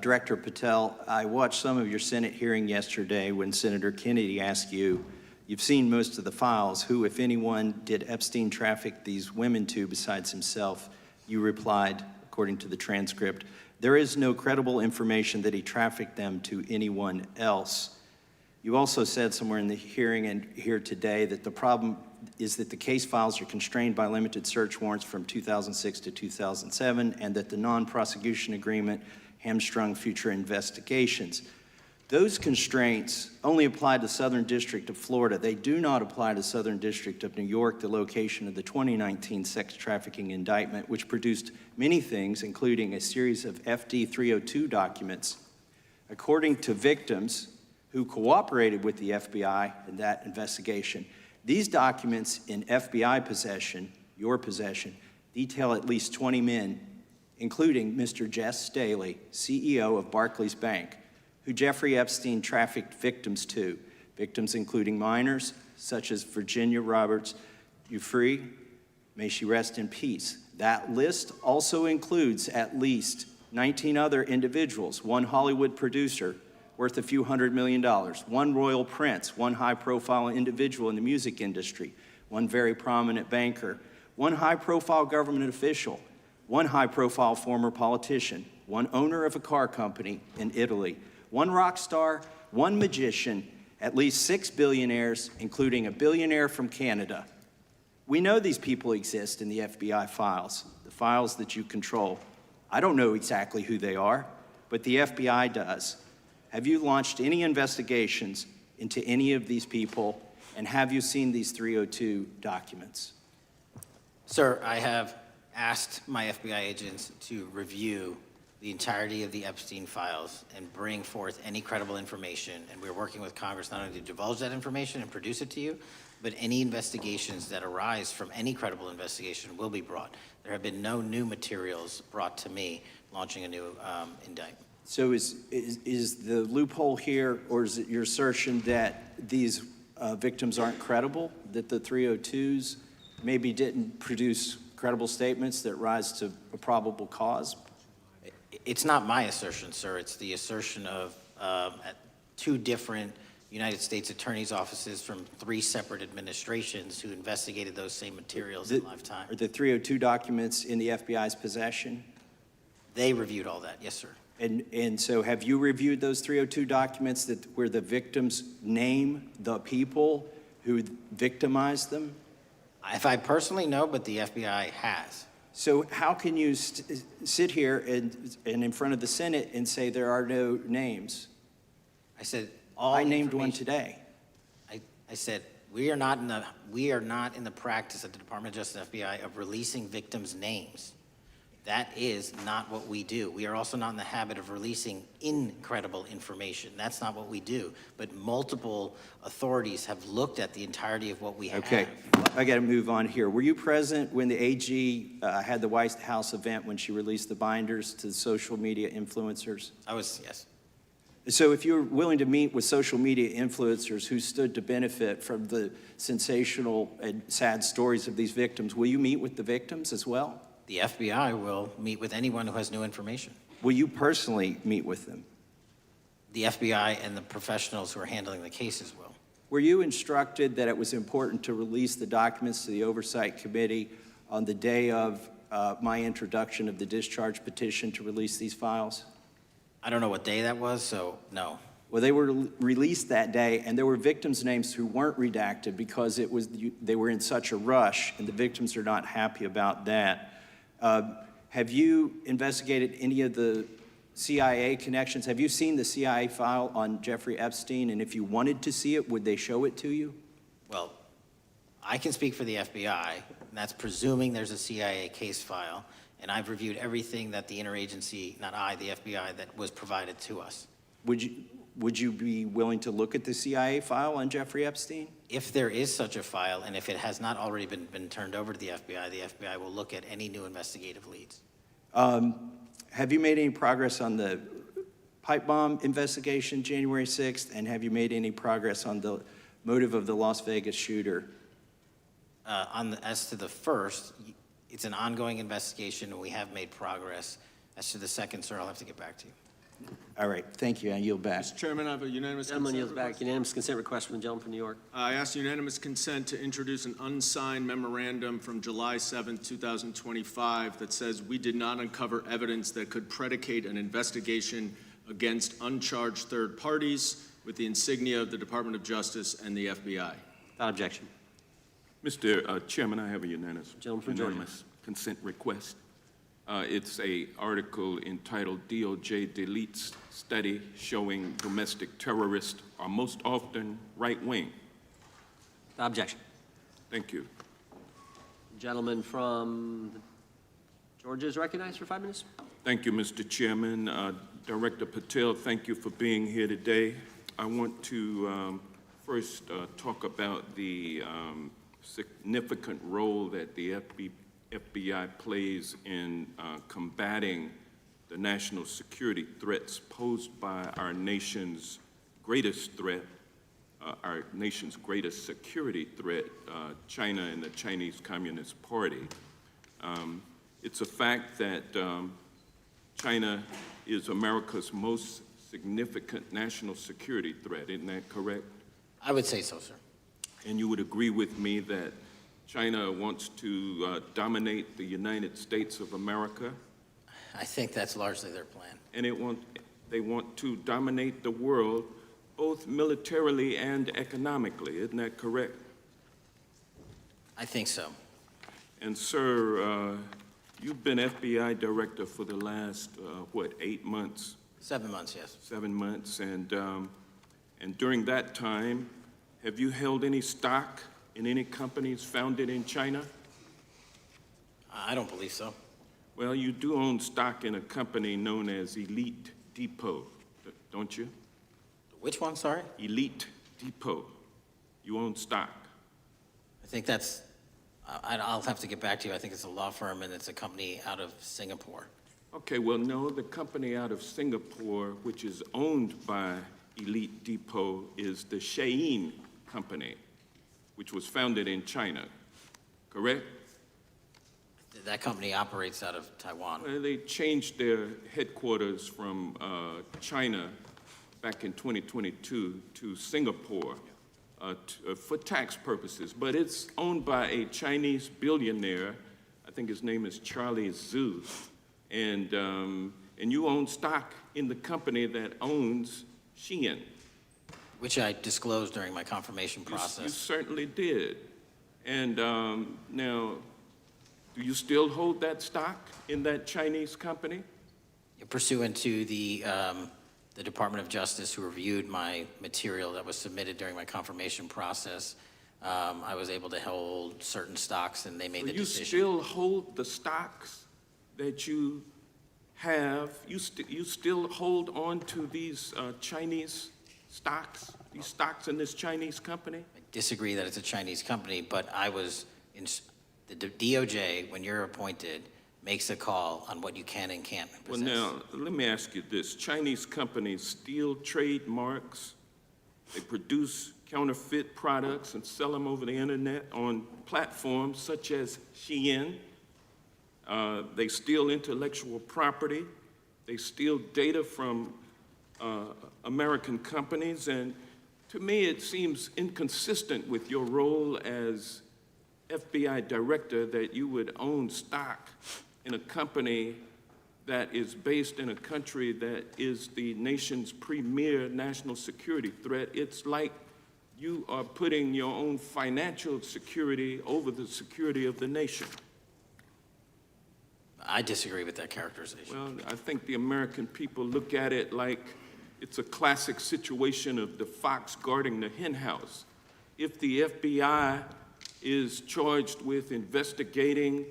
Director Patel, I watched some of your Senate hearing yesterday when Senator Kennedy asked you, "You've seen most of the files. Who, if anyone, did Epstein traffic these women to besides himself?" You replied, according to the transcript, "There is no credible information that he trafficked them to anyone else." You also said somewhere in the hearing and here today that the problem is that the case files are constrained by limited search warrants from 2006 to 2007, and that the non-prosecution agreement hamstrung future investigations. Those constraints only apply to Southern District of Florida. They do not apply to Southern District of New York, the location of the 2019 sex trafficking indictment, which produced many things, including a series of FD 302 documents. According to victims who cooperated with the FBI in that investigation, these documents in FBI possession, your possession, detail at least 20 men, including Mr. Jess Staley, CEO of Barclays Bank, who Jeffrey Epstein trafficked victims to, victims including minors, such as Virginia Roberts Giuffre, may she rest in peace. That list also includes at least 19 other individuals, one Hollywood producer worth a few $100 million, one royal prince, one high-profile individual in the music industry, one very prominent banker, one high-profile government official, one high-profile former politician, one owner of a car company in Italy, one rock star, one magician, at least 6 billionaires, including a billionaire from Canada. We know these people exist in the FBI files, the files that you control. I don't know exactly who they are, but the FBI does. Have you launched any investigations into any of these people, and have you seen these 302 documents? Sir, I have asked my FBI agents to review the entirety of the Epstein files and bring forth any credible information, and we're working with Congress not only to divulge that information and produce it to you, but any investigations that arise from any credible investigation will be brought. There have been no new materials brought to me launching a new indictment. So is the loophole here, or is it your assertion that these victims aren't credible, that the 302s maybe didn't produce credible statements that rise to a probable cause? It's not my assertion, sir. It's the assertion of 2 different United States attorneys' offices from 3 separate administrations who investigated those same materials in lifetime. Are the 302 documents in the FBI's possession? They reviewed all that, yes, sir. And so have you reviewed those 302 documents where the victims name the people who victimized them? If I personally know, but the FBI has. So how can you sit here and in front of the Senate and say there are no names? I said I named one today. I said we are not in the practice at the Department of Justice FBI of releasing victims' names. That is not what we do. We are also not in the habit of releasing incredible information. That's not what we do. But multiple authorities have looked at the entirety of what we have. Okay, I got to move on here. Were you present when the AG had the White House event when she released the binders to the social media influencers? I was, yes. So if you're willing to meet with social media influencers who stood to benefit from the sensational and sad stories of these victims, will you meet with the victims as well? The FBI will meet with anyone who has new information. Will you personally meet with them? The FBI and the professionals who are handling the cases will. Were you instructed that it was important to release the documents to the Oversight Committee on the day of my introduction of the discharge petition to release these files? I don't know what day that was, so no. Well, they were released that day, and there were victims' names who weren't redacted because they were in such a rush, and the victims are not happy about that. Have you investigated any of the CIA connections? Have you seen the CIA file on Jeffrey Epstein? And if you wanted to see it, would they show it to you? Well, I can speak for the FBI, and that's presuming there's a CIA case file, and I've reviewed everything that the interagency, not I, the FBI, that was provided to us. Would you be willing to look at the CIA file on Jeffrey Epstein? If there is such a file, and if it has not already been turned over to the FBI will look at any new investigative leads. Have you made any progress on the pipe bomb investigation January 6th? And have you made any progress on the motive of the Las Vegas shooter? As to the first, it's an ongoing investigation, and we have made progress. As to the second, sir, I'll have to get back to you. All right, thank you. I yield back. Mr. Chairman, I have a unanimous Gentleman consent yields back. request. Unanimous consent request from the gentleman from New York. I ask unanimous consent to introduce an unsigned memorandum from July 7th, 2025 that says we did not uncover evidence that could predicate an investigation against uncharged third parties with the insignia of the Department of Justice and the FBI. Without objection. Mr. Chairman, I have a unanimous Gentleman from Georgia. consent request. It's an article entitled DOJ Deletes Study Showing Domestic Terrorists Are Most Often Right-Wing. Without objection. Thank you. Gentleman from Georgia is recognized for 5 minutes. Thank you, Mr. Chairman. Director Patel, thank you for being here today. I want to first talk about the significant role that the FBI plays in combating the national security threats posed by our nation's greatest threat, our nation's greatest security threat, China and the Chinese Communist Party. It's a fact that China is America's most significant national security threat, isn't that correct? I would say so, sir. And you would agree with me that China wants to dominate the United States of America? I think that's largely their plan. And they want to dominate the world, both militarily and economically, isn't that correct? I think so. And sir, you've been FBI director for the last, 8 months? 7 months, yes. 7 months, and during that time, have you held any stock in any companies founded in China? I don't believe so. Well, you do own stock in a company known as Elite Depot, don't you? Which one, sorry? Elite Depot. You own stock. I think that's, I'll have to get back to you. I think it's a law firm and it's a company out of Singapore. Okay, well, no, the company out of Singapore, which is owned by Elite Depot, is the Shein Company, which was founded in China, correct? That company operates out of Taiwan. Well, they changed their headquarters from China back in 2022 to Singapore for tax purposes, but it's owned by a Chinese billionaire. I think his name is Charlie Zhu, and you own stock in the company that owns Shein. Which I disclosed during my confirmation You process. certainly did. And now, do you still hold that stock in that Chinese company? Pursuant to the Department of Justice, who reviewed my material that was submitted during my confirmation process, I was able to hold certain stocks, and they made the decision. You still hold the stocks that you have? You still hold on to these Chinese stocks, these stocks in this Chinese company? I disagree that it's a Chinese company, but I was in the DOJ, when you're appointed, makes a call on what you can and can't possess. Well, now, let me ask you this. Chinese companies steal trademarks, they produce counterfeit products and sell them over the internet on platforms such as Shein. They steal intellectual property. They steal data from American companies. And to me, it seems inconsistent with your role as FBI director that you would own stock in a company that is based in a country that is the nation's premier national security threat. It's like you are putting your own financial security over the security of the nation. I disagree with that characterization. Well, I think the American people look at it like it's a classic situation of the fox guarding the hen house. If the FBI is charged with investigating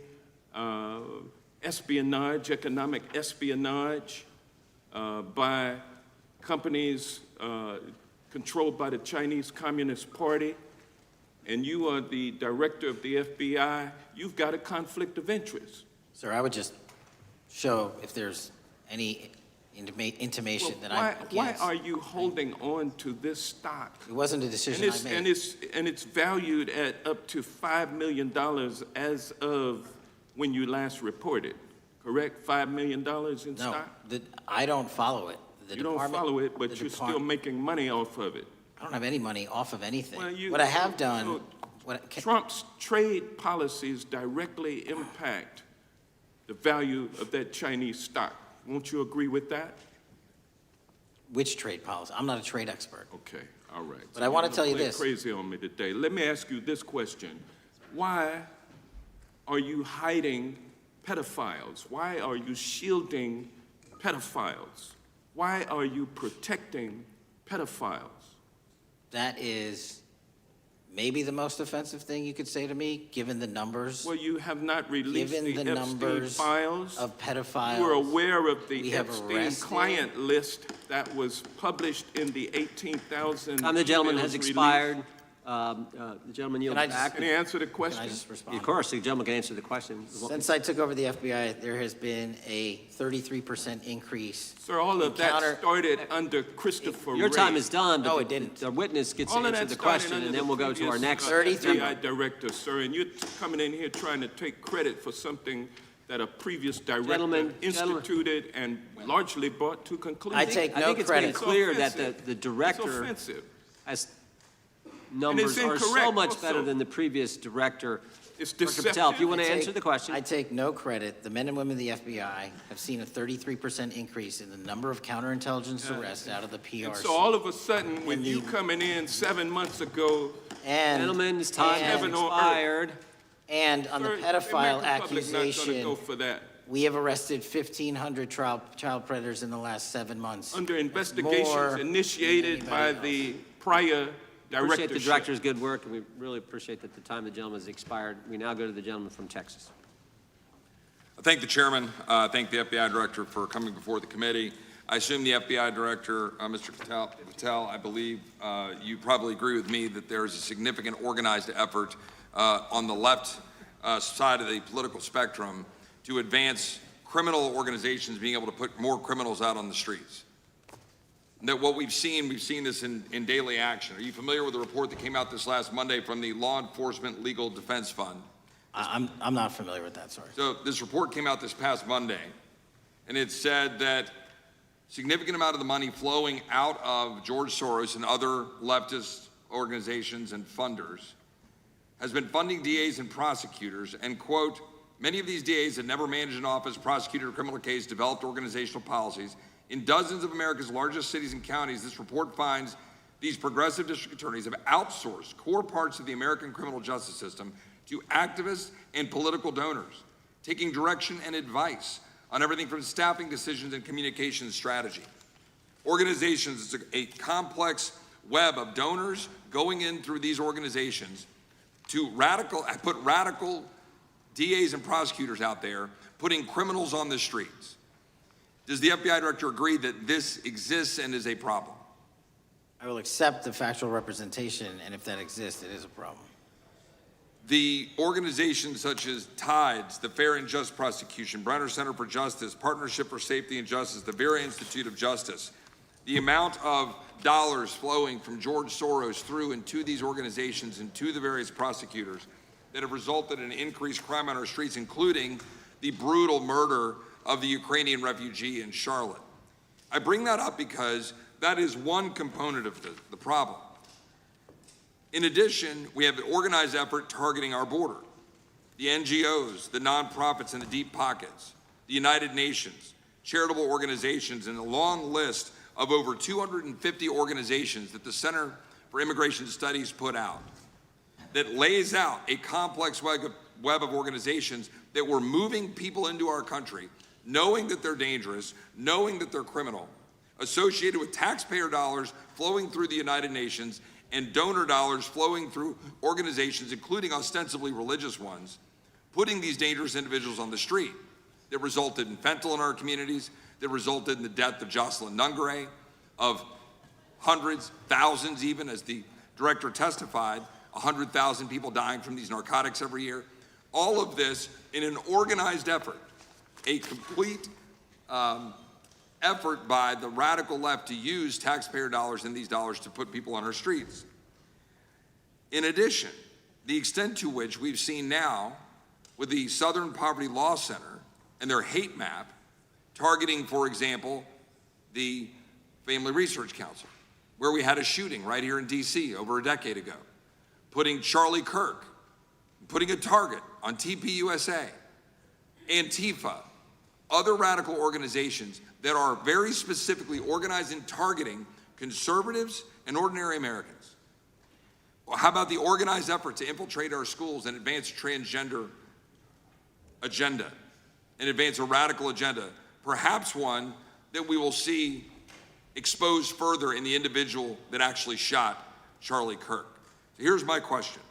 espionage, economic espionage by companies controlled by the Chinese Communist Party, and you are the director of the FBI, you've got a conflict of interest. Sir, I would just show if there's any intimation that I'm against. Why are you holding on to this stock? It wasn't a decision I made. And it's valued at up to $5 million as of when you last reported, correct? $5 million in stock? No, I don't follow it. You don't follow it, but you're still making money off of it. I don't have any money off of anything. Well, What I have done, Trump's trade policies directly impact the value of that Chinese stock. Won't you agree with that? Which trade policy? I'm not a trade expert. Okay, all right. But I want to tell you Play this. Crazy on me today. Let me ask you this question. Why are you hiding pedophiles? Why are you shielding pedophiles? Why are you protecting pedophiles? That is maybe the most offensive thing you could say to me, given the numbers. Well, you have not released Given the the Epstein numbers files. of pedophiles. You were aware of the we have Epstein arrested. client list that was published in the 18,000 Time the gentleman emails has released. expired. The gentleman yields back. Can he answer the Can question? I just respond? Of course, the gentleman can answer the question. Since I took over the FBI, there has been a 33% increase. Sir, all of in that started under Christopher Your Wray. time is done, but No, it didn't. the witness gets to All of answer that the started question, under and the then we'll go to our previous, next. 33 FBI director, sir, and you're coming in here trying to take credit for something that a previous director Gentlemen, instituted and largely brought to conclusion. I take I no think it's been credit. clear that offensive. the It's director offensive. has numbers are so incorrect much also. better than the previous director. It's Dr. Patel, if you want to I take- answer the question. I take no credit. The men and women of the FBI have seen a 33% increase in the number of counterintelligence arrests out of the PRC. And so all of a sudden, with And you the- coming in 7 months ago, and, Gentlemen's time has Heaven on earth. expired. and on sir, the pedophile American public's not gonna accusation, go for that. we have arrested 1,500 child predators in the last 7 months. Under more investigations than initiated by anybody the prior Appreciate directorship. the director's good work, and we really appreciate that the time of the gentleman has expired. We now go to the gentleman from Texas. I thank the chairman, thank the FBI director for coming before the committee. I assume the FBI director, Mr. Patel, I believe you probably agree with me that there is a significant organized effort on the left side of the political spectrum to advance criminal organizations being able to put more criminals out on the streets. That what we've seen this in daily action. Are you familiar with the report that came out this last Monday from the Law Enforcement Legal Defense Fund? I'm not familiar with that, sorry. So this report came out this past Monday, and it said that significant amount of the money flowing out of George Soros and other leftist organizations and funders has been funding DAs and prosecutors, and quote, many of these DAs had never managed an office, prosecuted a criminal case, developed organizational policies, In dozens of America's largest cities and counties, this report finds these progressive district attorneys have outsourced core parts of the American criminal justice system to activists and political donors, taking direction and advice on everything from staffing decisions and communication strategy. Organizations, it's a complex web of donors going in through these organizations to put radical DAs and prosecutors out there, putting criminals on the streets. Does the FBI director agree that this exists and is a problem? I will accept the factual representation, and if that exists, it is a problem. The organizations such as TIDES, the Fair and Just Prosecution, Brenner Center for Justice, Partnership for Safety and Justice, the Vera Institute of Justice, the amount of dollars flowing from George Soros through and to these organizations and to the various prosecutors that have resulted in increased crime on our streets, including the brutal murder of the Ukrainian refugee in Charlotte. I bring that up because that is one component of the problem. In addition, we have an organized effort targeting our border. The NGOs, the nonprofits, and the deep pockets, the United Nations, charitable organizations, and a long list of over 250 organizations that the Center for Immigration Studies put out that lays out a complex web of organizations that were moving people into our country, knowing that they're dangerous, knowing that they're criminal, associated with taxpayer dollars flowing through the United Nations and donor dollars flowing through organizations, including ostensibly religious ones, putting these dangerous individuals on the street that resulted in fentanyl in our communities, that resulted in the death of Jocelyn Nungare, of hundreds, thousands even, as the director testified, 100,000 people dying from these narcotics every year. All of this in an organized effort, a complete effort by the radical left to use taxpayer dollars and these dollars to put people on our streets. In addition, the extent to which we've seen now with the Southern Poverty Law Center and their hate map targeting, for example, the Family Research Council, where we had a shooting right here in DC over a decade ago, putting Charlie Kirk, putting a target on TPUSA, Antifa, other radical organizations that are very specifically organized in targeting conservatives and ordinary Americans. Well, how about the organized effort to infiltrate our schools and advance a transgender agenda and advance a radical agenda, perhaps one that we will see exposed further in the individual that actually shot Charlie Kirk? So here's my question.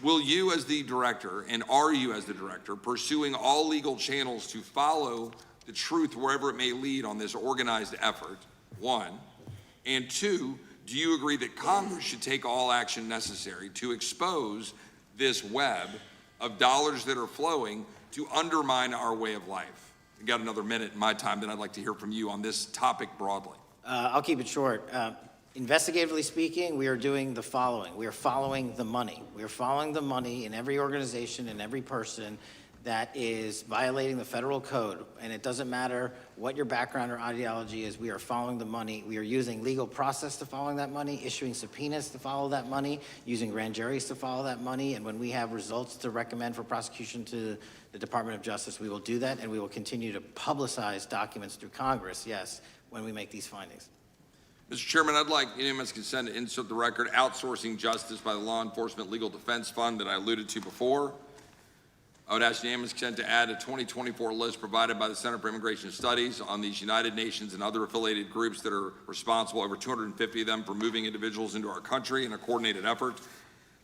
Will you as the director, and are you as the director, pursuing all legal channels to follow the truth wherever it may lead on this organized effort, one? And two, do you agree that Congress should take all action necessary to expose this web of dollars that are flowing to undermine our way of life? I've got another minute in my time, then I'd like to hear from you on this topic broadly. I'll keep it short. Investigatively speaking, we are doing the following. We are following the money. We are following the money in every organization and every person that is violating the federal code. And it doesn't matter what your background or ideology is, we are following the money. We are using legal process to follow that money, issuing subpoenas to follow that money, using grand juries to follow that money. And when we have results to recommend for prosecution to the Department of Justice, we will do that, and we will continue to publicize documents through Congress, yes, when we make these findings. Mr. Chairman, I'd like unanimous consent to insert the record outsourcing justice by the Law Enforcement Legal Defense Fund that I alluded to before. I would ask unanimous consent to add a 2024 list provided by the Center for Immigration Studies on these United Nations and other affiliated groups that are responsible, over 250 of them, for moving individuals into our country in a coordinated effort.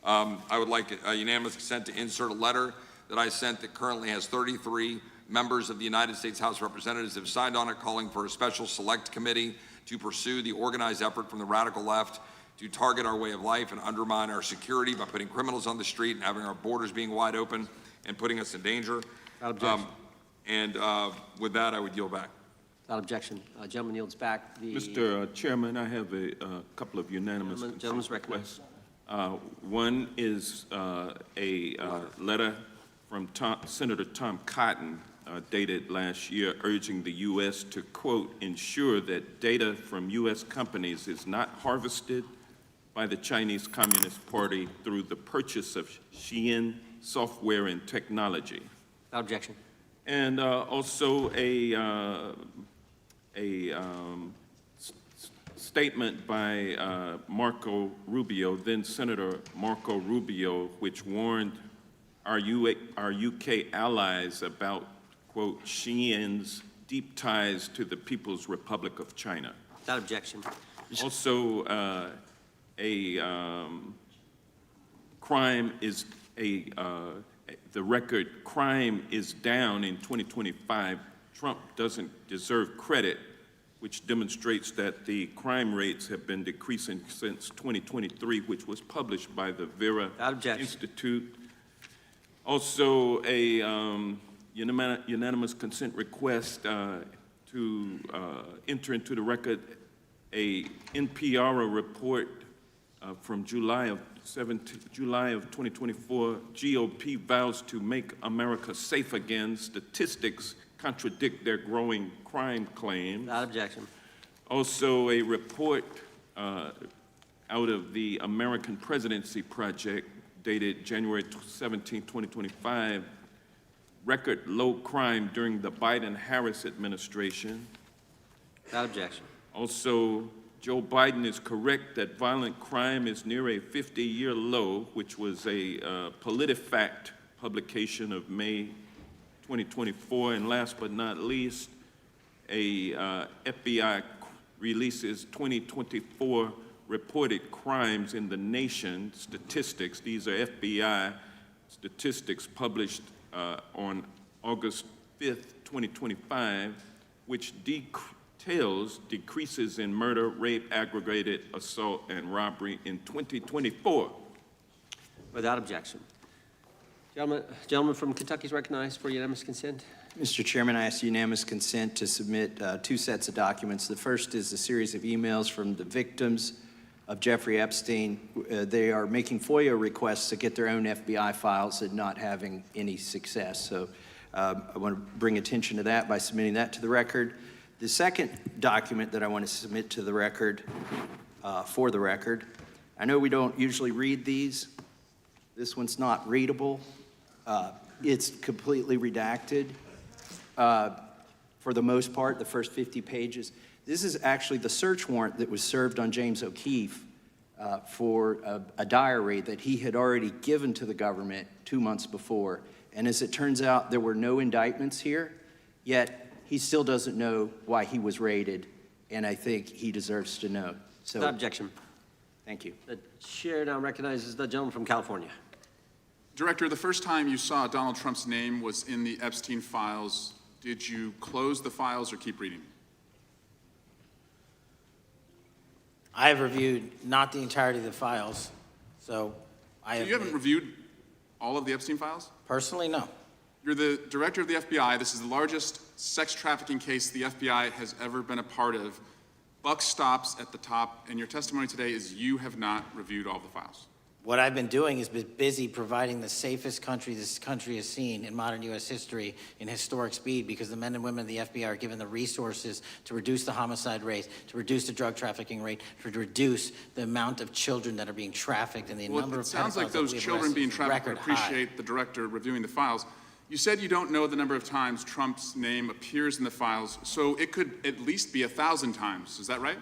I would like a unanimous consent to insert a letter that I sent that currently has 33 members of the United States House of Representatives have signed on it, calling for a special select committee to pursue the organized effort from the radical left to target our way of life and undermine our security by putting criminals on the street and having our borders being wide open and putting us in danger. Without objection. With that, I would yield back. Without objection. Gentleman yields back. Mr. Chairman, I have a couple of unanimous Gentleman's requests. One is a letter from Senator Tom Cotton, dated last year, urging the U.S. to, quote, ensure that data from U.S. companies is not harvested by the Chinese Communist Party through the purchase of Xi'an software and technology. Without objection. And also a statement by Marco Rubio, then Senator Marco Rubio, which warned our UK allies about, quote, Xi'an's deep ties to the People's Republic of China. Without objection. Also, the record crime is down in 2025. Trump doesn't deserve credit, which demonstrates that the crime rates have been decreasing since 2023, which was published by the Vera Institute. Also, a unanimous consent request to enter into the record a NPR report from July of 2024. GOP vows to make America safe again. Statistics contradict their growing crime claims. Without objection. Also, a report out of the American Presidency Project dated January 17, 2025, record low crime during the Biden-Harris administration. Without objection. Also, Joe Biden is correct that violent crime is near a 50-year low, which was a PolitiFact publication of May 2024. And last but not least, a FBI releases 2024 reported crimes in the nation statistics. These are FBI statistics published on August 5th, 2025, which details decreases in murder, rape, aggravated assault, and robbery in 2024. Without objection. Gentleman from Kentucky is recognized for unanimous consent. Mr. Chairman, I ask unanimous consent to submit two sets of documents. The first is a series of emails from the victims of Jeffrey Epstein. They are making FOIA requests to get their own FBI files and not having any success. So I want to bring attention to that by submitting that to the record. The second document that I want to submit to the record, for the record, I know we don't usually read these. This one's not readable. It's completely redacted for the most part, the first 50 pages. This is actually the search warrant that was served on James O'Keefe for a diary that he had already given to the government 2 months before. And as it turns out, there were no indictments here, yet he still doesn't know why he was raided, and I think he deserves to know. So, Without objection. Thank you. The chair now recognizes the gentleman from California. Director, the first time you saw Donald Trump's name was in the Epstein files. Did you close the files or keep reading? I have reviewed not the entirety of the files, so I have. You haven't reviewed all of the Epstein files? Personally, no. You're the director of the FBI. This is the largest sex trafficking case the FBI has ever been a part of. Buck stops at the top, and your testimony today is you have not reviewed all the files. What I've been doing is been busy providing the safest country this country has seen in modern U.S. history in historic speed, because the men and women of the FBI are given the resources to reduce the homicide rate, to reduce the drug trafficking rate, to reduce the amount of children that are being trafficked and the number of pedophiles. It sounds like those children being trafficked would appreciate the director reviewing the files. You said you don't know the number of times Trump's name appears in the files, so it could at least be 1,000 times. Is that right?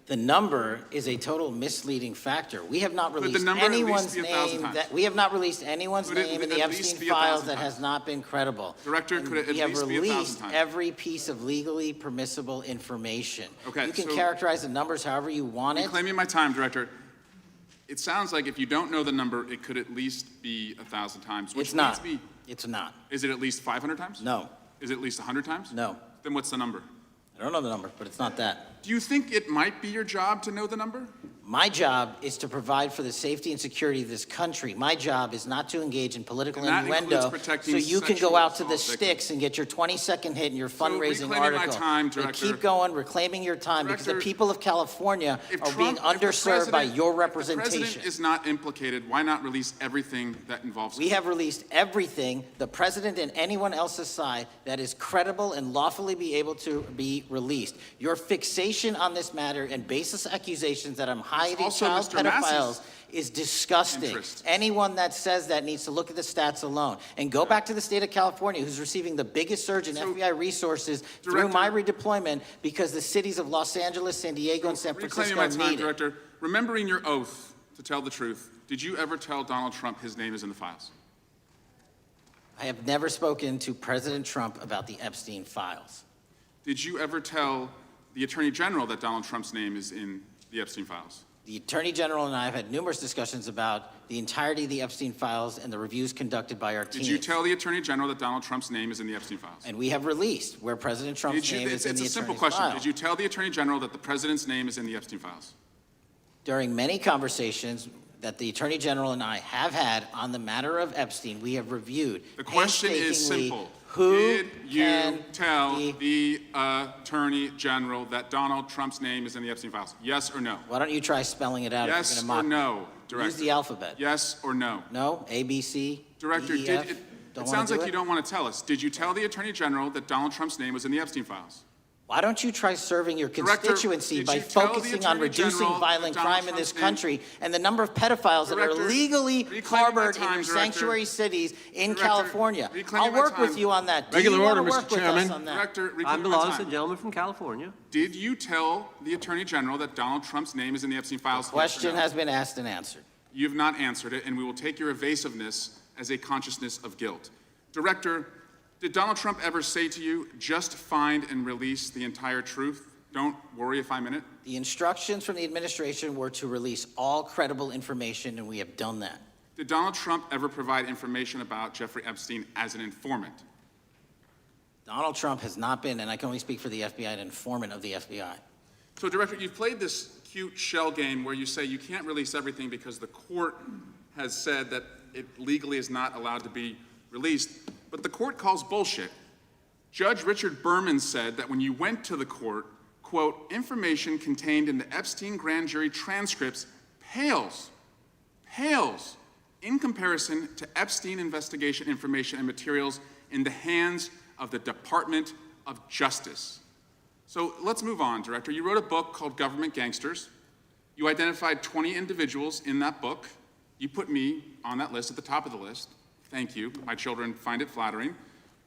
The number is a total misleading factor. We have not released anyone's name that we have not released anyone's name in the Epstein files that has not been credible. Director, could it at least be 1,000 times? We have released every piece of legally permissible information. Okay, you can so characterize the numbers however you want it. Reclaiming my time, Director. It sounds like if you don't know the number, it could at least be 1,000 times. It's not. It's not. Is it at least 500 times? No. Is it at least 100 times? No. Then what's the number? I don't know the number, but it's not that. Do you think it might be your job to know the number? My job is to provide for the safety and security of this country. My job is not to engage in political innuendo so you can go out to the sticks and get your 20-second hit in your fundraising article. Director, keep going, reclaiming your time, because the people of California are being underserved by your representation. If the president is not implicated, why not release everything that involves him? We have released everything, the president and anyone else's side, that is credible and lawfully be able to be released. Your fixation on this matter and baseless accusations that I'm hiding also child Mr. Massey's pedophiles is disgusting. interest. Anyone that says that needs to look at the stats alone. And go back to the state of California, who's receiving the biggest surge in FBI resources through my redeployment because the cities of Los Angeles, San Diego, and San Reclaiming Francisco my time, need it. Director, remembering your oath to tell the truth, did you ever tell Donald Trump his name is in the files? I have never spoken to President Trump about the Epstein files. Did you ever tell the Attorney General that Donald Trump's name is in the Epstein files? The Attorney General and I have had numerous discussions about the entirety of the Epstein files and the reviews conducted by our team. Did you tell the Attorney General that Donald Trump's name is in the Epstein files? And we have released where President Trump's name is in the It's a simple attorney's question. file. Did you tell the Attorney General that the President's name is in the Epstein files? During many conversations that the Attorney General and I have had on the matter of Epstein, we have reviewed The question is painstakingly simple. who Did you can tell be- the Attorney General that Donald Trump's name is in the Epstein files? Yes or no? Why don't you try spelling it out Yes if or you're going to mock? no, Director? Use the alphabet. Yes or no? No? A, B, C, Director, D, E, F? Don't it wanna sounds do like it? you don't want to tell us. Did you tell the Attorney General that Donald Trump's name was in the Epstein files? Why don't you try serving your Director, constituency did by you tell the focusing on Attorney reducing General violent that Donald crime in this Trump's name- country and the number of pedophiles that are Director, illegally reclaiming my harbored in time, your Director. sanctuary cities in Director, California? reclaiming I'll my work with time. you on that. Do Regular you wanna order, Mr. work with us Chairman. on that? Director, Time reclaiming my belongs to the time. gentleman from California. Did you tell the Attorney General that Donald Trump's name is in the Epstein files? Yes or Question no? has been asked and answered. You have not answered it, and we will take your evasiveness as a consciousness of guilt. Director, did Donald Trump ever say to you, just find and release the entire truth? Don't worry if I'm in it. The instructions from the administration were to release all credible information, and we have done that. Did Donald Trump ever provide information about Jeffrey Epstein as an informant? Donald Trump has not been, and I can only speak for the FBI, an informant of the FBI. So, Director, you've played this cute shell game where you say you can't release everything because the court has said that it legally is not allowed to be released, but the court calls bullshit. Judge Richard Berman said that when you went to the court, quote, information contained in the Epstein grand jury transcripts pales in comparison to Epstein investigation information and materials in the hands of the Department of Justice. So let's move on, Director. You wrote a book called Government Gangsters. You identified 20 individuals in that book. You put me on that list at the top of the list. Thank you. My children find it flattering.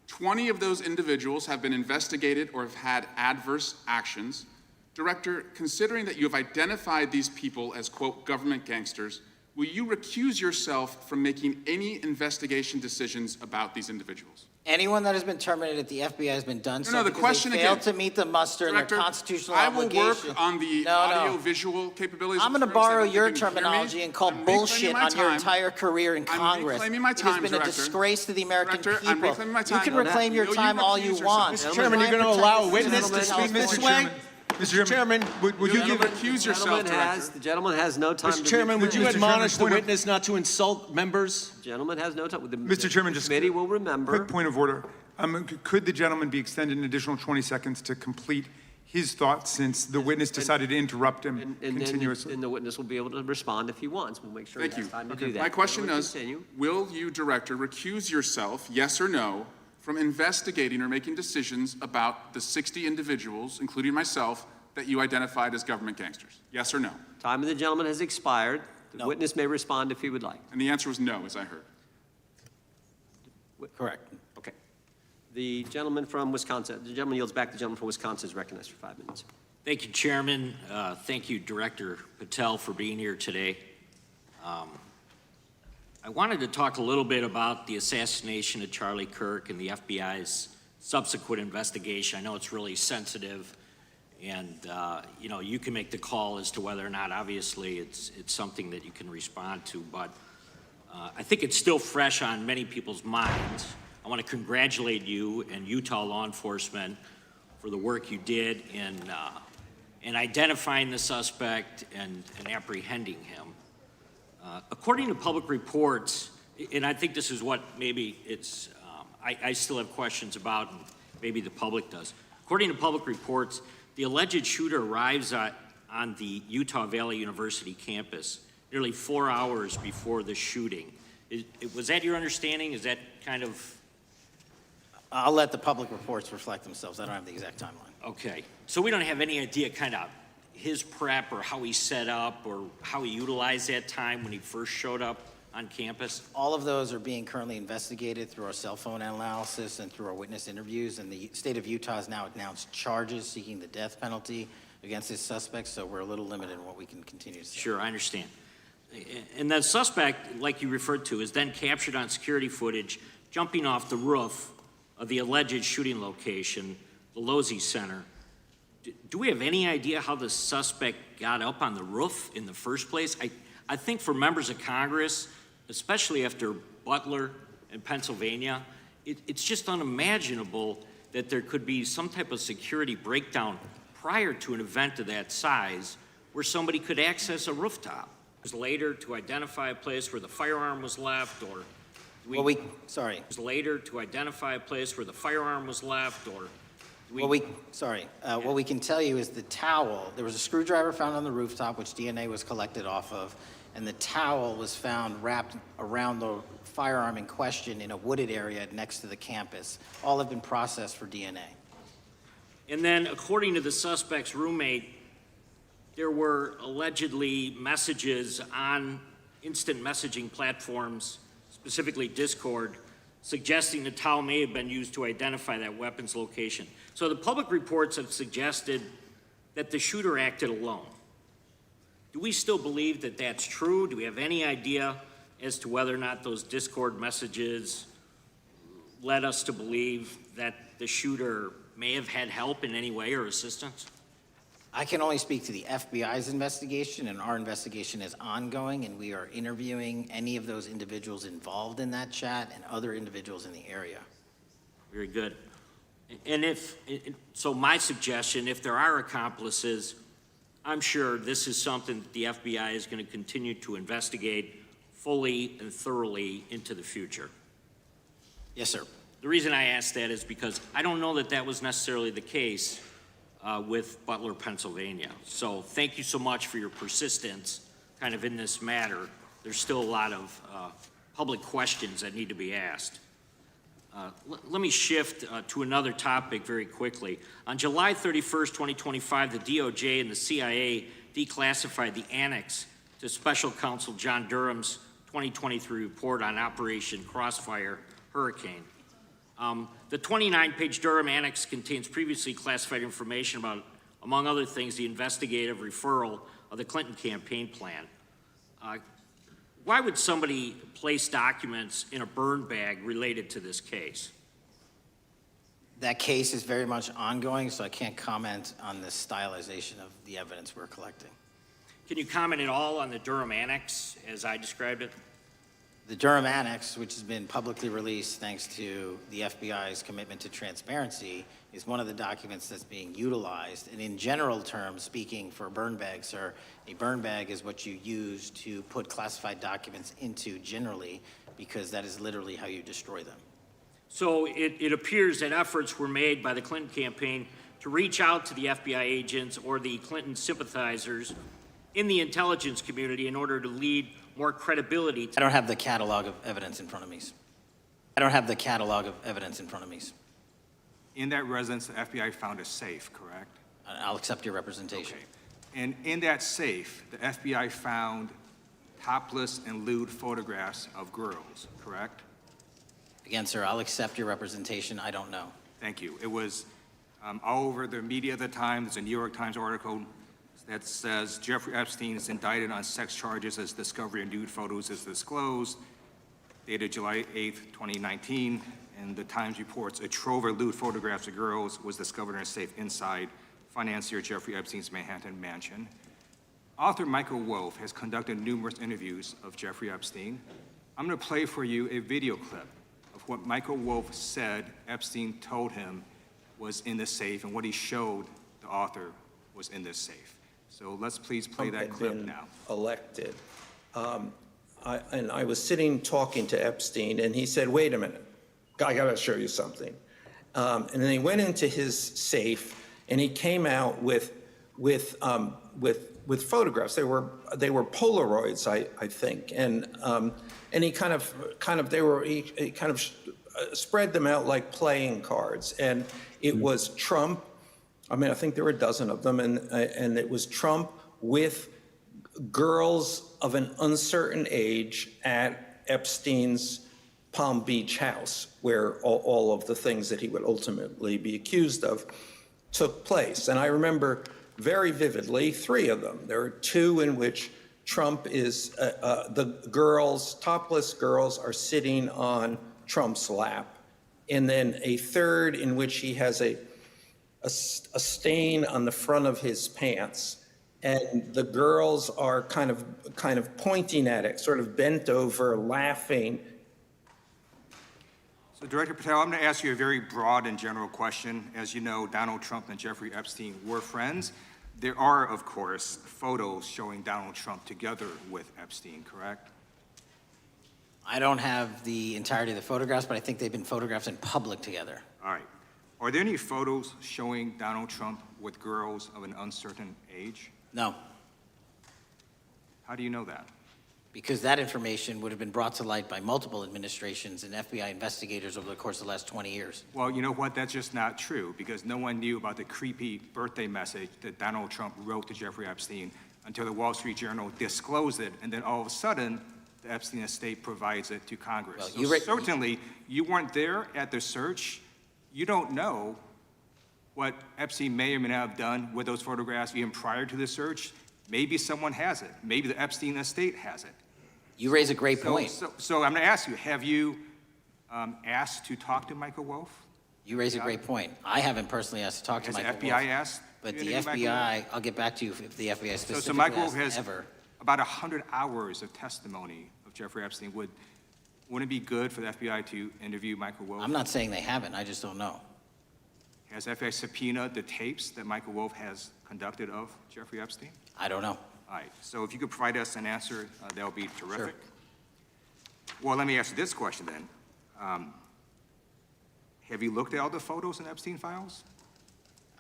20 of those individuals have been investigated or have had adverse actions. Director, considering that you have identified these people as, quote, government gangsters, will you recuse yourself from making any investigation decisions about these individuals? Anyone that has been terminated at the FBI has been done so the because question they failed again. to meet the muster in Director, their constitutional I will obligation. work on the No. audio-visual capabilities. I'm of going to the borrow service. I your don't think you can hear me. terminology and call I'm reclaiming bullshit my on your time. entire career in I'm Congress. reclaiming my It time, has been Director. a disgrace to the American Director, I'm people. reclaiming my You time. can reclaim your No, you time all you recuse want. yourself. Try Chairman, and you're going to protect allow a the witness citizens to of speak this California. way? Mr. Chairman, would you give recuse yourself, Director? The gentleman has no time to Mr. Chairman, would you Mr. Chairman, admonish the point of- witness not to insult members? Gentleman has no time. Mr. Chairman, The just committee will remember. quick point of order. Could the gentleman be extended an additional 20 seconds to complete his thoughts since the witness decided to interrupt him continuously? And the witness will be able to respond if he wants. We'll make sure he Thank has you. time to do that. My question Gentleman, is, continue. will you, Director, recuse yourself, yes or no, from investigating or making decisions about the 60 individuals, including myself, that you identified as government gangsters? Yes or no? Time of the gentleman has expired. The witness may respond if he would like. And the answer was no, as I heard. Correct. Okay. The gentleman from Wisconsin, the gentleman yields back. The gentleman from Wisconsin is recognized for 5 minutes. Thank you, Chairman. Thank you, Director Patel, for being here today. I wanted to talk a little bit about the assassination of Charlie Kirk and the FBI's subsequent investigation. I know it's really sensitive, and you know, you can make the call as to whether or not, obviously, it's something that you can respond to, but I think it's still fresh on many people's minds. I want to congratulate you and Utah law enforcement for the work you did in identifying the suspect and apprehending him. According to public reports, and I think this is what maybe it's, I still have questions about, and maybe the public does. According to public reports, the alleged shooter arrives on the Utah Valley University campus nearly 4 hours before the shooting. Was that your understanding? Is that kind of? I'll let the public reports reflect themselves. I don't have the exact timeline. Okay, so we don't have any idea kind of his prep or how he set up or how he utilized that time when he first showed up on campus? All of those are being currently investigated through our cell phone analysis and through our witness interviews, and the state of Utah has now announced charges seeking the death penalty against his suspects, so we're a little limited in what we can continue to say. Sure, I understand. And that suspect, like you referred to, is then captured on security footage jumping off the roof of the alleged shooting location, the Losey Center. Do we have any idea how the suspect got up on the roof in the first place? I think for members of Congress, especially after Butler in Pennsylvania, it's just unimaginable that there could be some type of security breakdown prior to an event of that size where somebody could access a rooftop. Later to identify a place where the firearm was left, or Later to identify a place where the firearm was left, or what we can tell you is the towel, there was a screwdriver found on the rooftop, which DNA was collected off of, and the towel was found wrapped around the firearm in question in a wooded area next to the campus. All have been processed for DNA. And then, according to the suspect's roommate, there were allegedly messages on instant messaging platforms, specifically Discord, suggesting the towel may have been used to identify that weapon's location. So the public reports have suggested that the shooter acted alone. Do we still believe that that's true? Do we have any idea as to whether or not those Discord messages led us to believe that the shooter may have had help in any way or assistance? I can only speak to the FBI's investigation, and our investigation is ongoing, and we are interviewing any of those individuals involved in that chat and other individuals in the area. Very good. And so my suggestion, if there are accomplices, I'm sure this is something that the FBI is going to continue to investigate fully and thoroughly into the future. Yes, sir. The reason I ask that is because I don't know that that was necessarily the case with Butler, Pennsylvania. So thank you so much for your persistence kind of in this matter. There's still a lot of public questions that need to be asked. Let me shift to another topic very quickly. On July 31st, 2025, the DOJ and the CIA declassified the annex to Special Counsel John Durham's 2023 report on Operation Crossfire Hurricane. The 29-page Durham Annex contains previously classified information about, among other things, the investigative referral of the Clinton campaign plan. Why would somebody place documents in a burn bag related to this case? That case is very much ongoing, so I can't comment on the stylization of the evidence we're collecting. Can you comment at all on the Durham Annex as I described it? The Durham Annex, which has been publicly released thanks to the FBI's commitment to transparency, is one of the documents that's being utilized. And in general terms, speaking for burn bags, sir, a burn bag is what you use to put classified documents into generally, because that is literally how you destroy them. So it appears that efforts were made by the Clinton campaign to reach out to the FBI agents or the Clinton sympathizers in the intelligence community in order to lead more credibility. I don't have the catalog of evidence in front of me. In that residence, the FBI found a safe, correct? I'll accept your representation. Okay. And in that safe, the FBI found topless and lewd photographs of girls, correct? Again, sir, I'll accept your representation. I don't know. Thank you. It was all over the media at the time. There's a New York Times article that says Jeffrey Epstein is indicted on sex charges as discovery of nude photos is disclosed, dated July 8th, 2019. And the Times reports a trove of lewd photographs of girls was discovered in a safe inside financier Jeffrey Epstein's Manhattan mansion. Author Michael Wolff has conducted numerous interviews of Jeffrey Epstein. I'm going to play for you a video clip of what Michael Wolff said Epstein told him was in the safe and what he showed the author was in this safe. So let's please play that clip now. Elected. And I was sitting talking to Epstein, and he said, "Wait a minute, I got to show you something." And then he went into his safe, and he came out with photographs. They were Polaroids, I think, and he kind of spread them out like playing cards, and it was Trump. I mean, I think there were a dozen of them, and it was Trump with girls of an uncertain age at Epstein's Palm Beach house, where all of the things that he would ultimately be accused of took place. And I remember very vividly 3 of them. There are 2 in which Trump is, the girls, topless girls, are sitting on Trump's lap. And then a 3rd in which he has a stain on the front of his pants. And the girls are kind of pointing at it, sort of bent over, laughing. So Director Patel, I'm going to ask you a very broad and general question. As you know, Donald Trump and Jeffrey Epstein were friends. There are, of course, photos showing Donald Trump together with Epstein, correct? I don't have the entirety of the photographs, but I think they've been photographed in public together. All right. Are there any photos showing Donald Trump with girls of an uncertain age? No, How do you know that? because that information would have been brought to light by multiple administrations and FBI investigators over the course of the last 20 years. Well, you know what? That's just not true, because no one knew about the creepy birthday message that Donald Trump wrote to Jeffrey Epstein until the Wall Street Journal disclosed it, and then all of a sudden, the Epstein estate provides it to Congress. Well, So certainly, you weren't there at the search. You don't know what Epstein may or may not have done with those photographs even prior to the search. Maybe someone has it. Maybe the Epstein estate has it. You raise a great point. So I'm going to ask you, have you asked to talk to Michael Wolff? You raise a great point. I haven't personally asked to talk to Has the Michael FBI Wolff, ask? but you the to Michael FBI, Wolff? I'll get back to you if the FBI So specifically Michael Wolff asked has ever. about 100 hours of testimony of Jeffrey Epstein. Wouldn't it be good for the FBI to interview Michael Wolff? I'm not saying they haven't, I just don't know. Has FBI subpoenaed the tapes that Michael Wolff has conducted of Jeffrey Epstein? I don't know. All right, so if you could provide us an answer, that would be terrific. Well, let me ask you this question then. Have you looked at all the photos in Epstein files?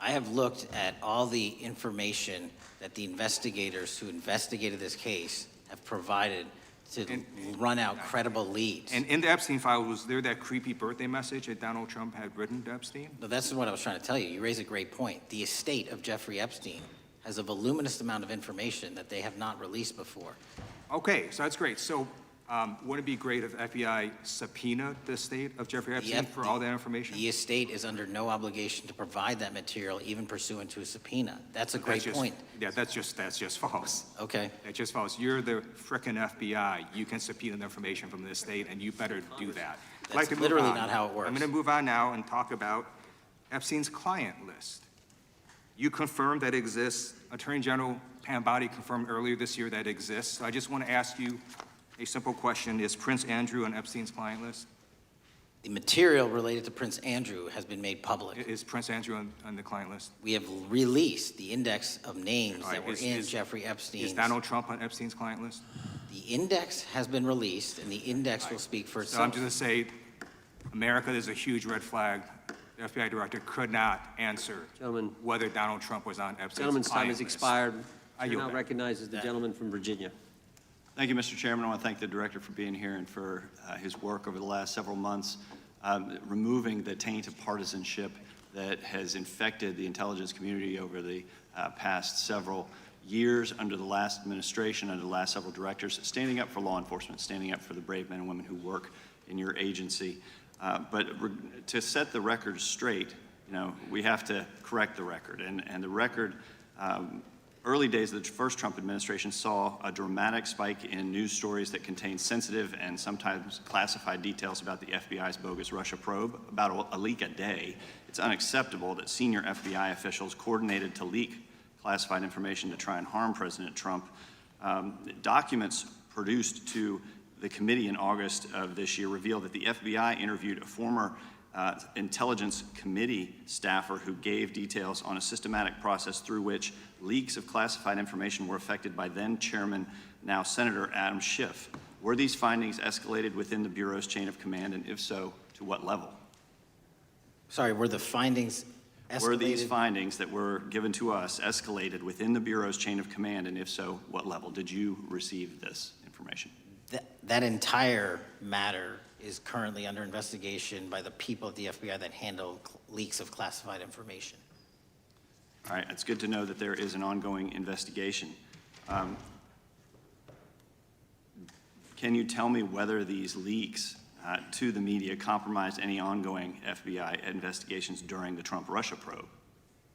I have looked at all the information that the investigators who investigated this case have provided to run out credible leads. And in the Epstein file, was there that creepy birthday message that Donald Trump had written to Epstein? No, that's what I was trying to tell you. You raise a great point. The estate of Jeffrey Epstein has a voluminous amount of information that they have not released before. Okay, so that's great. So wouldn't it be great if FBI subpoenaed the estate of Jeffrey Epstein for all that information? The estate is under no obligation to provide that material, even pursuant to a subpoena. That's a great point. Yeah, that's just false. Okay. That's just false. You're the frickin' FBI. You can subpoena the information from the estate, and you better do that. I'd like to move literally on. not how it works. I'm going to move on now and talk about Epstein's client list. You confirmed that it exists. Attorney General Pam Bondi confirmed earlier this year that it exists. So I just want to ask you a simple question. Is Prince Andrew on Epstein's client list? The material related to Prince Andrew has been made public. Is Prince Andrew on the client list? We have released the index of names All right, that were in Jeffrey Epstein's. Is Donald Trump on Epstein's client list? The index has been released, and the index will speak for So I'm itself. just going to say, America is a huge red flag. The FBI director could not answer whether Donald Trump was on Epstein's Gentleman's time client has list. expired. I Chair yield now back. recognizes the gentleman from Virginia. Thank you, Mr. Chairman. I want to thank the director for being here and for his work over the last several months, removing the taint of partisanship that has infected the intelligence community over the past several years under the last administration, under the last several directors, standing up for law enforcement, standing up for the brave men and women who work in your agency. But to set the record straight, we have to correct the record. And the record, early days of the first Trump administration saw a dramatic spike in news stories that contained sensitive and sometimes classified details about the FBI's bogus Russia probe, about a leak a day. It's unacceptable that senior FBI officials coordinated to leak classified information to try and harm President Trump. Documents produced to the committee in August of this year revealed that the FBI interviewed a former intelligence committee staffer who gave details on a systematic process through which leaks of classified information were affected by then Chairman, now Senator Adam Schiff. Were these findings escalated within the Bureau's chain of command, and if so, to what level? Sorry, were the findings escalated? Were these findings that were given to us escalated within the Bureau's chain of command, and if so, what level? Did you receive this information? That entire matter is currently under investigation by the people at the FBI that handle leaks of classified information. All right, it's good to know that there is an ongoing investigation. Can you tell me whether these leaks to the media compromised any ongoing FBI investigations during the Trump-Russia probe?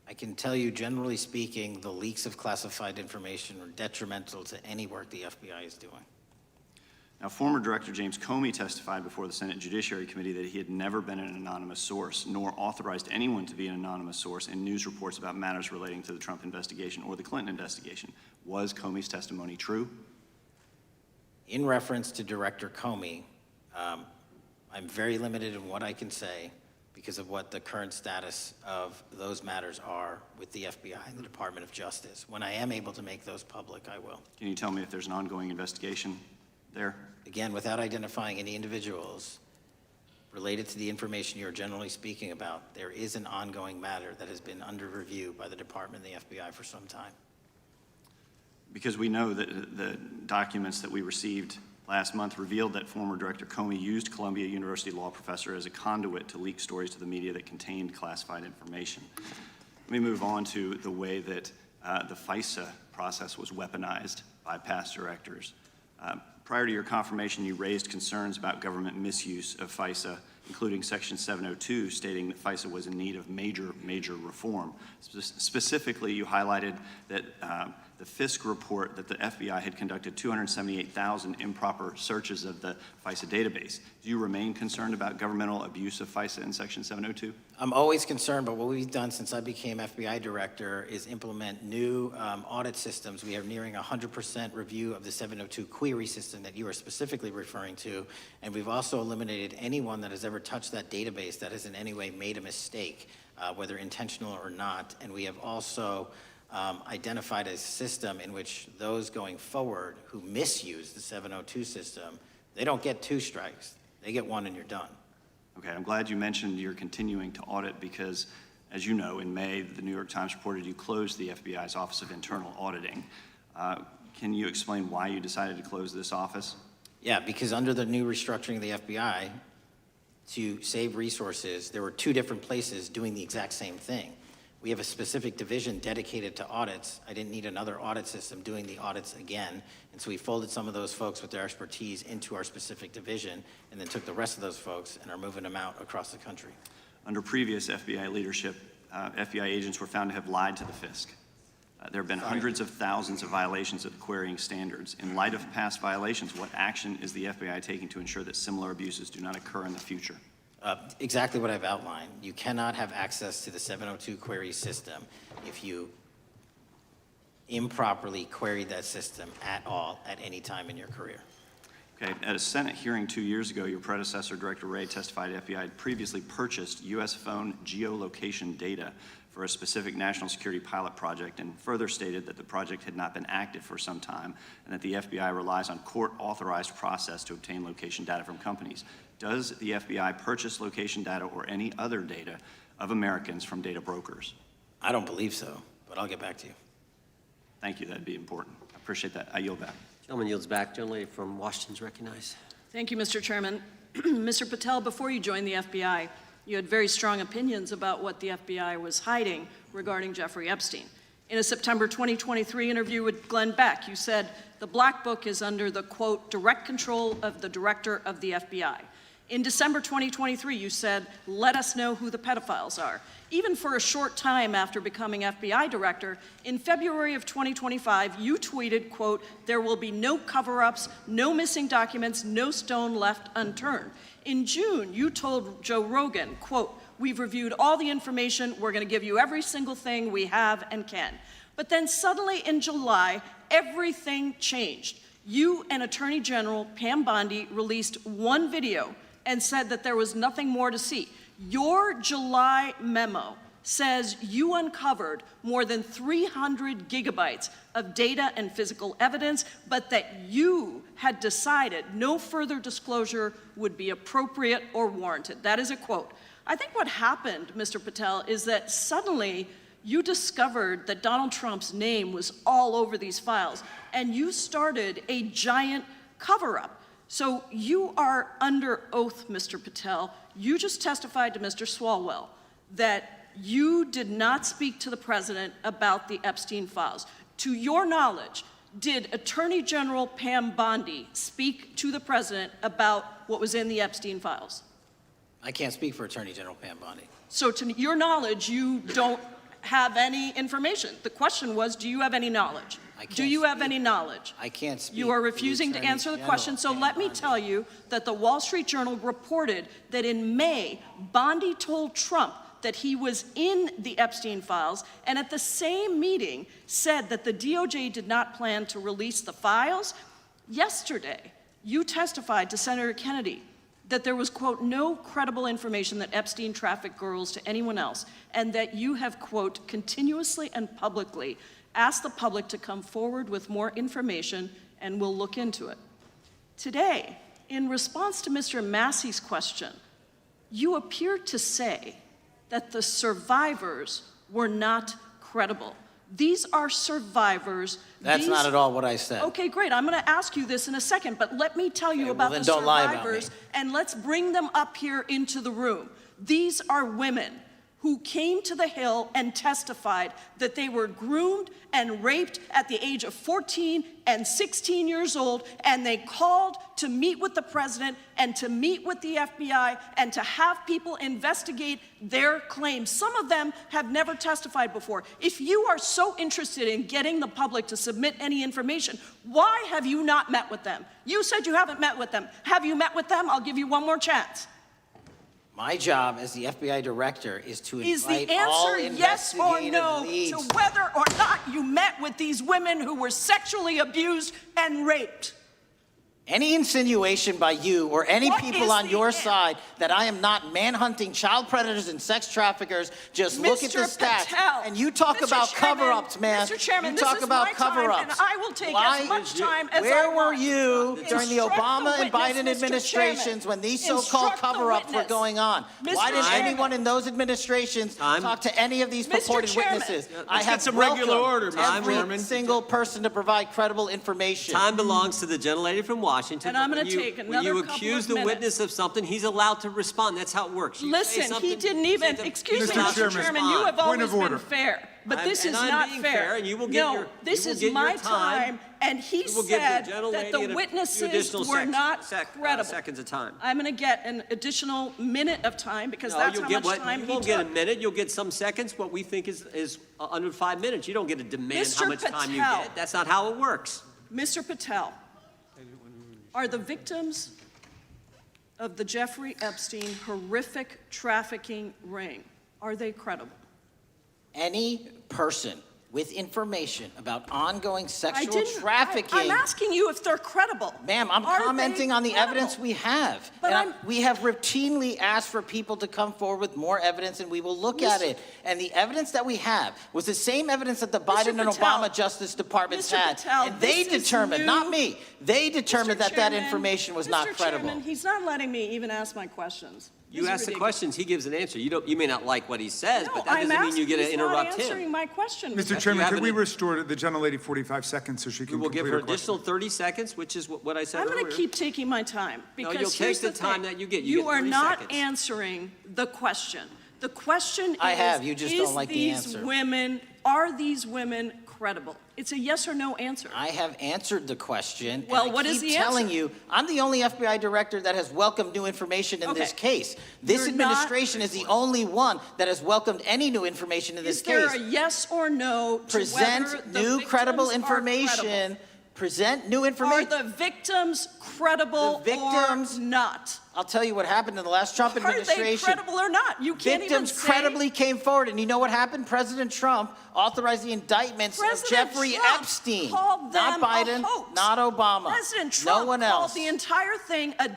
I can tell you, generally speaking, the leaks of classified information are detrimental to any work the FBI is doing. Now, former Director James Comey testified before the Senate Judiciary Committee that he had never been an anonymous source, nor authorized anyone to be an anonymous source in news reports about matters relating to the Trump investigation or the Clinton investigation. Was Comey's testimony true? In reference to Director Comey, I'm very limited in what I can say because of what the current status of those matters are with the FBI and the Department of Justice. When I am able to make those public, I will. Can you tell me if there's an ongoing investigation there? Again, without identifying any individuals related to the information you're generally speaking about, there is an ongoing matter that has been under review by the Department and the FBI for some time. Because we know that the documents that we received last month revealed that former Director Comey used Columbia University law professor as a conduit to leak stories to the media that contained classified information. Let me move on to the way that the FISA process was weaponized by past directors. Prior to your confirmation, you raised concerns about government misuse of FISA, including Section 702, stating that FISA was in need of major reform. Specifically, you highlighted that the Fisk report that the FBI had conducted 278,000 improper searches of the FISA database. Do you remain concerned about governmental abuse of FISA in Section 702? I'm always concerned, but what we've done since I became FBI director is implement new audit systems. We are nearing 100% review of the 702 query system that you are specifically referring to, and we've also eliminated anyone that has ever touched that database that has in any way made a mistake, whether intentional or not, and we have also identified a system in which those going forward who misuse the 702 system, they don't get 2 strikes. They get 1 and you're done. Okay, I'm glad you mentioned you're continuing to audit because, as you know, in May, the New York Times reported you closed the FBI's Office of Internal Auditing. Can you explain why you decided to close this office? Yeah, because under the new restructuring of the FBI, to save resources, there were 2 different places doing the exact same thing. We have a specific division dedicated to audits. I didn't need another audit system doing the audits again. And so we folded some of those folks with their expertise into our specific division and then took the rest of those folks and are moving them out across the country. Under previous FBI leadership, FBI agents were found to have lied to the Fisk. There have been hundreds of thousands of violations of the querying standards. In light of past violations, what action is the FBI taking to ensure that similar abuses do not occur in the future? Exactly what I've outlined. You cannot have access to the 702 query system if you improperly queried that system at all at any time in your career. Okay, at a Senate hearing 2 years ago, your predecessor, Director Wray, testified FBI had previously purchased U.S. phone geolocation data for a specific national security pilot project and further stated that the project had not been active for some time and that the FBI relies on court-authorized process to obtain location data from companies. Does the FBI purchase location data or any other data of Americans from data brokers? I don't believe so, but I'll get back to you. Thank you, that'd be important. I appreciate that. I yield back. Gentleman yields back. Gentleman from Washington is recognized. Thank you, Mr. Chairman. Mr. Patel, before you joined the FBI, you had very strong opinions about what the FBI was hiding regarding Jeffrey Epstein. In a September 2023 interview with Glenn Beck, you said, the Black Book is under the, quote, direct control of the director of the FBI. In December 2023, you said, let us know who the pedophiles are. Even for a short time after becoming FBI director, in February of 2025, you tweeted, quote, there will be no cover-ups, no missing documents, no stone left unturned. In June, you told Joe Rogan, quote, we've reviewed all the information, we're gonna give you every single thing we have and can. But then suddenly in July, everything changed. You and Attorney General Pam Bondi released one video and said that there was nothing more to see. Your July memo says you uncovered more than 300 gigabytes of data and physical evidence, but that you had decided no further disclosure would be appropriate or warranted. That is a quote. I think what happened, Mr. Patel, is that suddenly you discovered that Donald Trump's name was all over these files, and you started a giant cover-up. So you are under oath, Mr. Patel. You just testified to Mr. Swalwell that you did not speak to the president about the Epstein files. To your knowledge, did Attorney General Pam Bondi speak to the president about what was in the Epstein files? I can't speak for Attorney General Pam Bondi. So to your knowledge, you don't have any information. The question was, do you have any knowledge? Do you have any knowledge? I can't speak. You are for the refusing to Attorney answer the General question, so Pam let me Bondi. tell you that the Wall Street Journal reported that in May, Bondi told Trump that he was in the Epstein files, and at the same meeting said that the DOJ did not plan to release the files. Yesterday, you testified to Senator Kennedy that there was, quote, no credible information that Epstein trafficked girls to anyone else, and that you have, quote, continuously and publicly asked the public to come forward with more information, and we'll look into it. Today, in response to Mr. Massey's question, you appeared to say that the survivors were not credible. These are survivors. That's not at all what I said. Okay, great. I'm going to ask you this in a second, but let me tell you about then the don't lie about survivors, me. and let's bring them up here into the room. These are women who came to the Hill and testified that they were groomed and raped at the age of 14 and 16 years old, and they called to meet with the president and to meet with the FBI and to have people investigate their claims. Some of them have never testified before. If you are so interested in getting the public to submit any information, why have you not met with them? You said you haven't met with them. Have you met with them? I'll give you one more chance. My job as the FBI director is to Is invite the all answer yes or investigative no leads. to whether or not you met with these women who were sexually abused and raped? Any insinuation by you or any What people is on the your end? side that I am not manhunting child predators and sex traffickers, just look at the Mr. stats. Patel, And you talk Mr. about Chairman, cover-ups, man. Mr. Chairman, you this talk is about my time, cover-ups. and I will take Why- as much time as I Where were want. you during the Instruct Obama the and Biden witness, Mr. administrations Chairman. when these so-called Instruct the cover-ups were witness. going on? Mr. Why didn't Chairman. anyone in those administrations talk to any of these Mr. purported Chairman. witnesses? Let's I get have some regular welcomed order, Mr. every Chairman. single person to provide credible information. Time belongs to the gentlelady from Washington. And I'm but gonna when you- take When another you couple accuse of the minutes. witness of something, he's allowed to respond. That's how it works. You say Listen, he something, didn't you say even, something, excuse he's me, allowed Mr. to Chairman, respond. you have Point always of been order. fair, but this And is I'm not being fair. fair, and you will get No, your- this you will is get your my time. time, and he We will give the said gentlelady that the a few witnesses additional were not credible. seconds of time. I'm going to get an additional minute of time because No, that's you'll how get much what, time you he won't get a took. minute, you'll get some seconds, what we think is under 5 minutes. You don't get to demand how Mr. much time you Patel. get. That's not how it works. Mr. Patel, are the victims of the Jeffrey Epstein horrific trafficking ring, are they credible? Any person with information about ongoing I sexual didn't. trafficking. I'm asking you if they're credible. Ma'am, I'm Are commenting they on the credible? evidence we have. But And we have routinely asked for people to come forward with more evidence, and we will look at it. And the evidence that we have was the same evidence that the Biden and Patel. Obama Justice Departments Mr. had. Patel, And they this is determined, new. not me, they determined that that Chairman, information was not Mr. credible. Chairman, he's not letting me even ask my questions. You This is ask the ridiculous. questions, he gives an answer. You may not like what he says, No, but that I'm doesn't mean you asking, get to he's not interrupt answering him. my question. Mr. Chairman, have could we an- restore the gentlelady 45 seconds so she We can will complete give her her question? additional 30 seconds, which is what I said I'm earlier. going to keep taking my time No, because you'll here's take the time thing. that you get. You get are 30 not seconds. answering the question. The question I is, have, you just don't like the these answer. women, are these women credible? It's a yes or no answer. I have answered the question. Well, and I what is keep the telling answer? you, I'm the only FBI director that has welcomed new information in this Okay. case. This You're not- administration is the only one that has welcomed any new information in this Is there case. a yes or no to whether Present the new victims credible are information. credible? Present new Are information. the victims credible The victims- or not? I'll tell you what happened in the last Trump Are they administration. credible or not? You can't Victims even say. credibly came forward, and you know what happened? President Trump authorized the indictments President of Jeffrey Trump Epstein, called not them a Biden, hoax. not Obama, President Trump no one called else. the entire thing a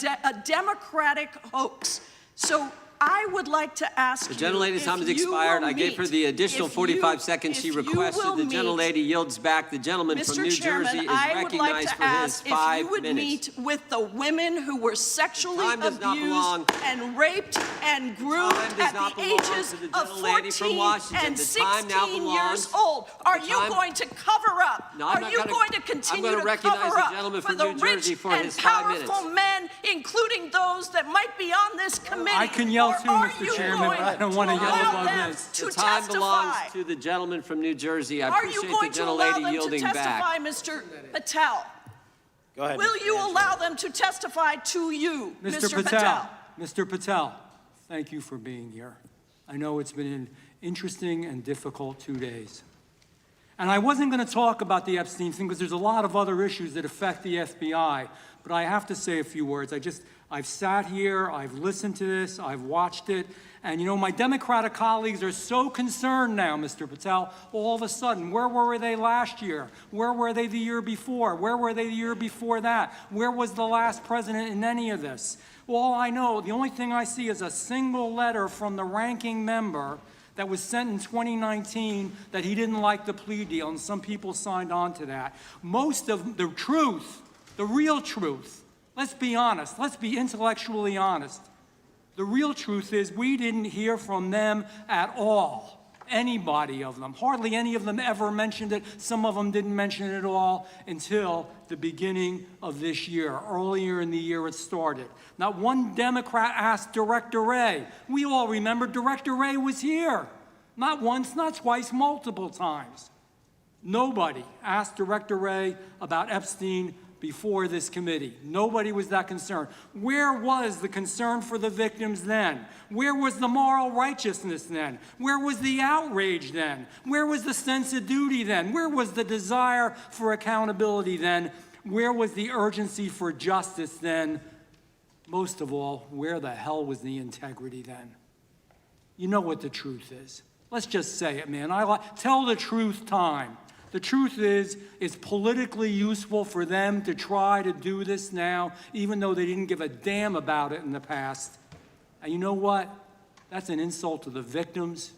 Democratic hoax. So I would like to ask The you gentlelady's if time has you expired. will I gave her meet- the additional if 45 you- seconds she if you requested. will The meet- gentlelady yields back. The gentleman from Mr. New Chairman, Jersey is I would like recognized to for his ask if 5 you would minutes. meet with the women who were sexually Time does not belong. abused and raped and groomed Time does at not the belong ages to the of gentlelady from 14 Washington. and The time now 16 belongs- years old. Are The you time- going to cover up? No, I'm Are not you gonna- going to I'm continue gonna to recognize cover the up gentleman for from the New Jersey rich for and his 5 minutes. powerful men, including those that might be on this committee? I can yell yell too, are Mr. you Chairman, going but I don't want to to yell allow above them this. to The time belongs testify? to the gentleman from New Jersey. I Are you appreciate going the to allow gentlelady them to yielding testify, back. Mr. Patel? Go ahead. Will Mr. you Angelo. allow them to testify to you, Mr. Patel? Mr. Patel, thank you for being here. I know it's been an interesting and difficult 2 days. And I wasn't going to talk about the Epstein thing because there's a lot of other issues that affect the FBI, but I have to say a few words. I've sat here, I've listened to this, I've watched it, and my Democratic colleagues are so concerned now, Mr. Patel, all of a sudden. Where were they last year? Where were they the year before? Where were they the year before that? Where was the last president in any of this? All I know, the only thing I see is a single letter from the ranking member that was sent in 2019 that he didn't like the plea deal, and some people signed on to that. Most of the truth, the real truth, let's be honest, let's be intellectually honest. The real truth is we didn't hear from them at all, anybody of them. Hardly any of them ever mentioned it. Some of them didn't mention it at all until the beginning of this year. Earlier in the year it started. Not one Democrat asked Director Wray. We all remember Director Wray was here. Not once, not twice, multiple times. Nobody asked Director Wray about Epstein before this committee. Nobody was that concerned. Where was the concern for the victims then? Where was the moral righteousness then? Where was the outrage then? Where was the sense of duty then? Where was the desire for accountability then? Where was the urgency for justice then? Most of all, where the hell was the integrity then? You know what the truth is. Let's just say it, man. Tell the truth time. The truth is, it's politically useful for them to try to do this now, even though they didn't give a damn about it in the past. And you know what? That's an insult to the victims,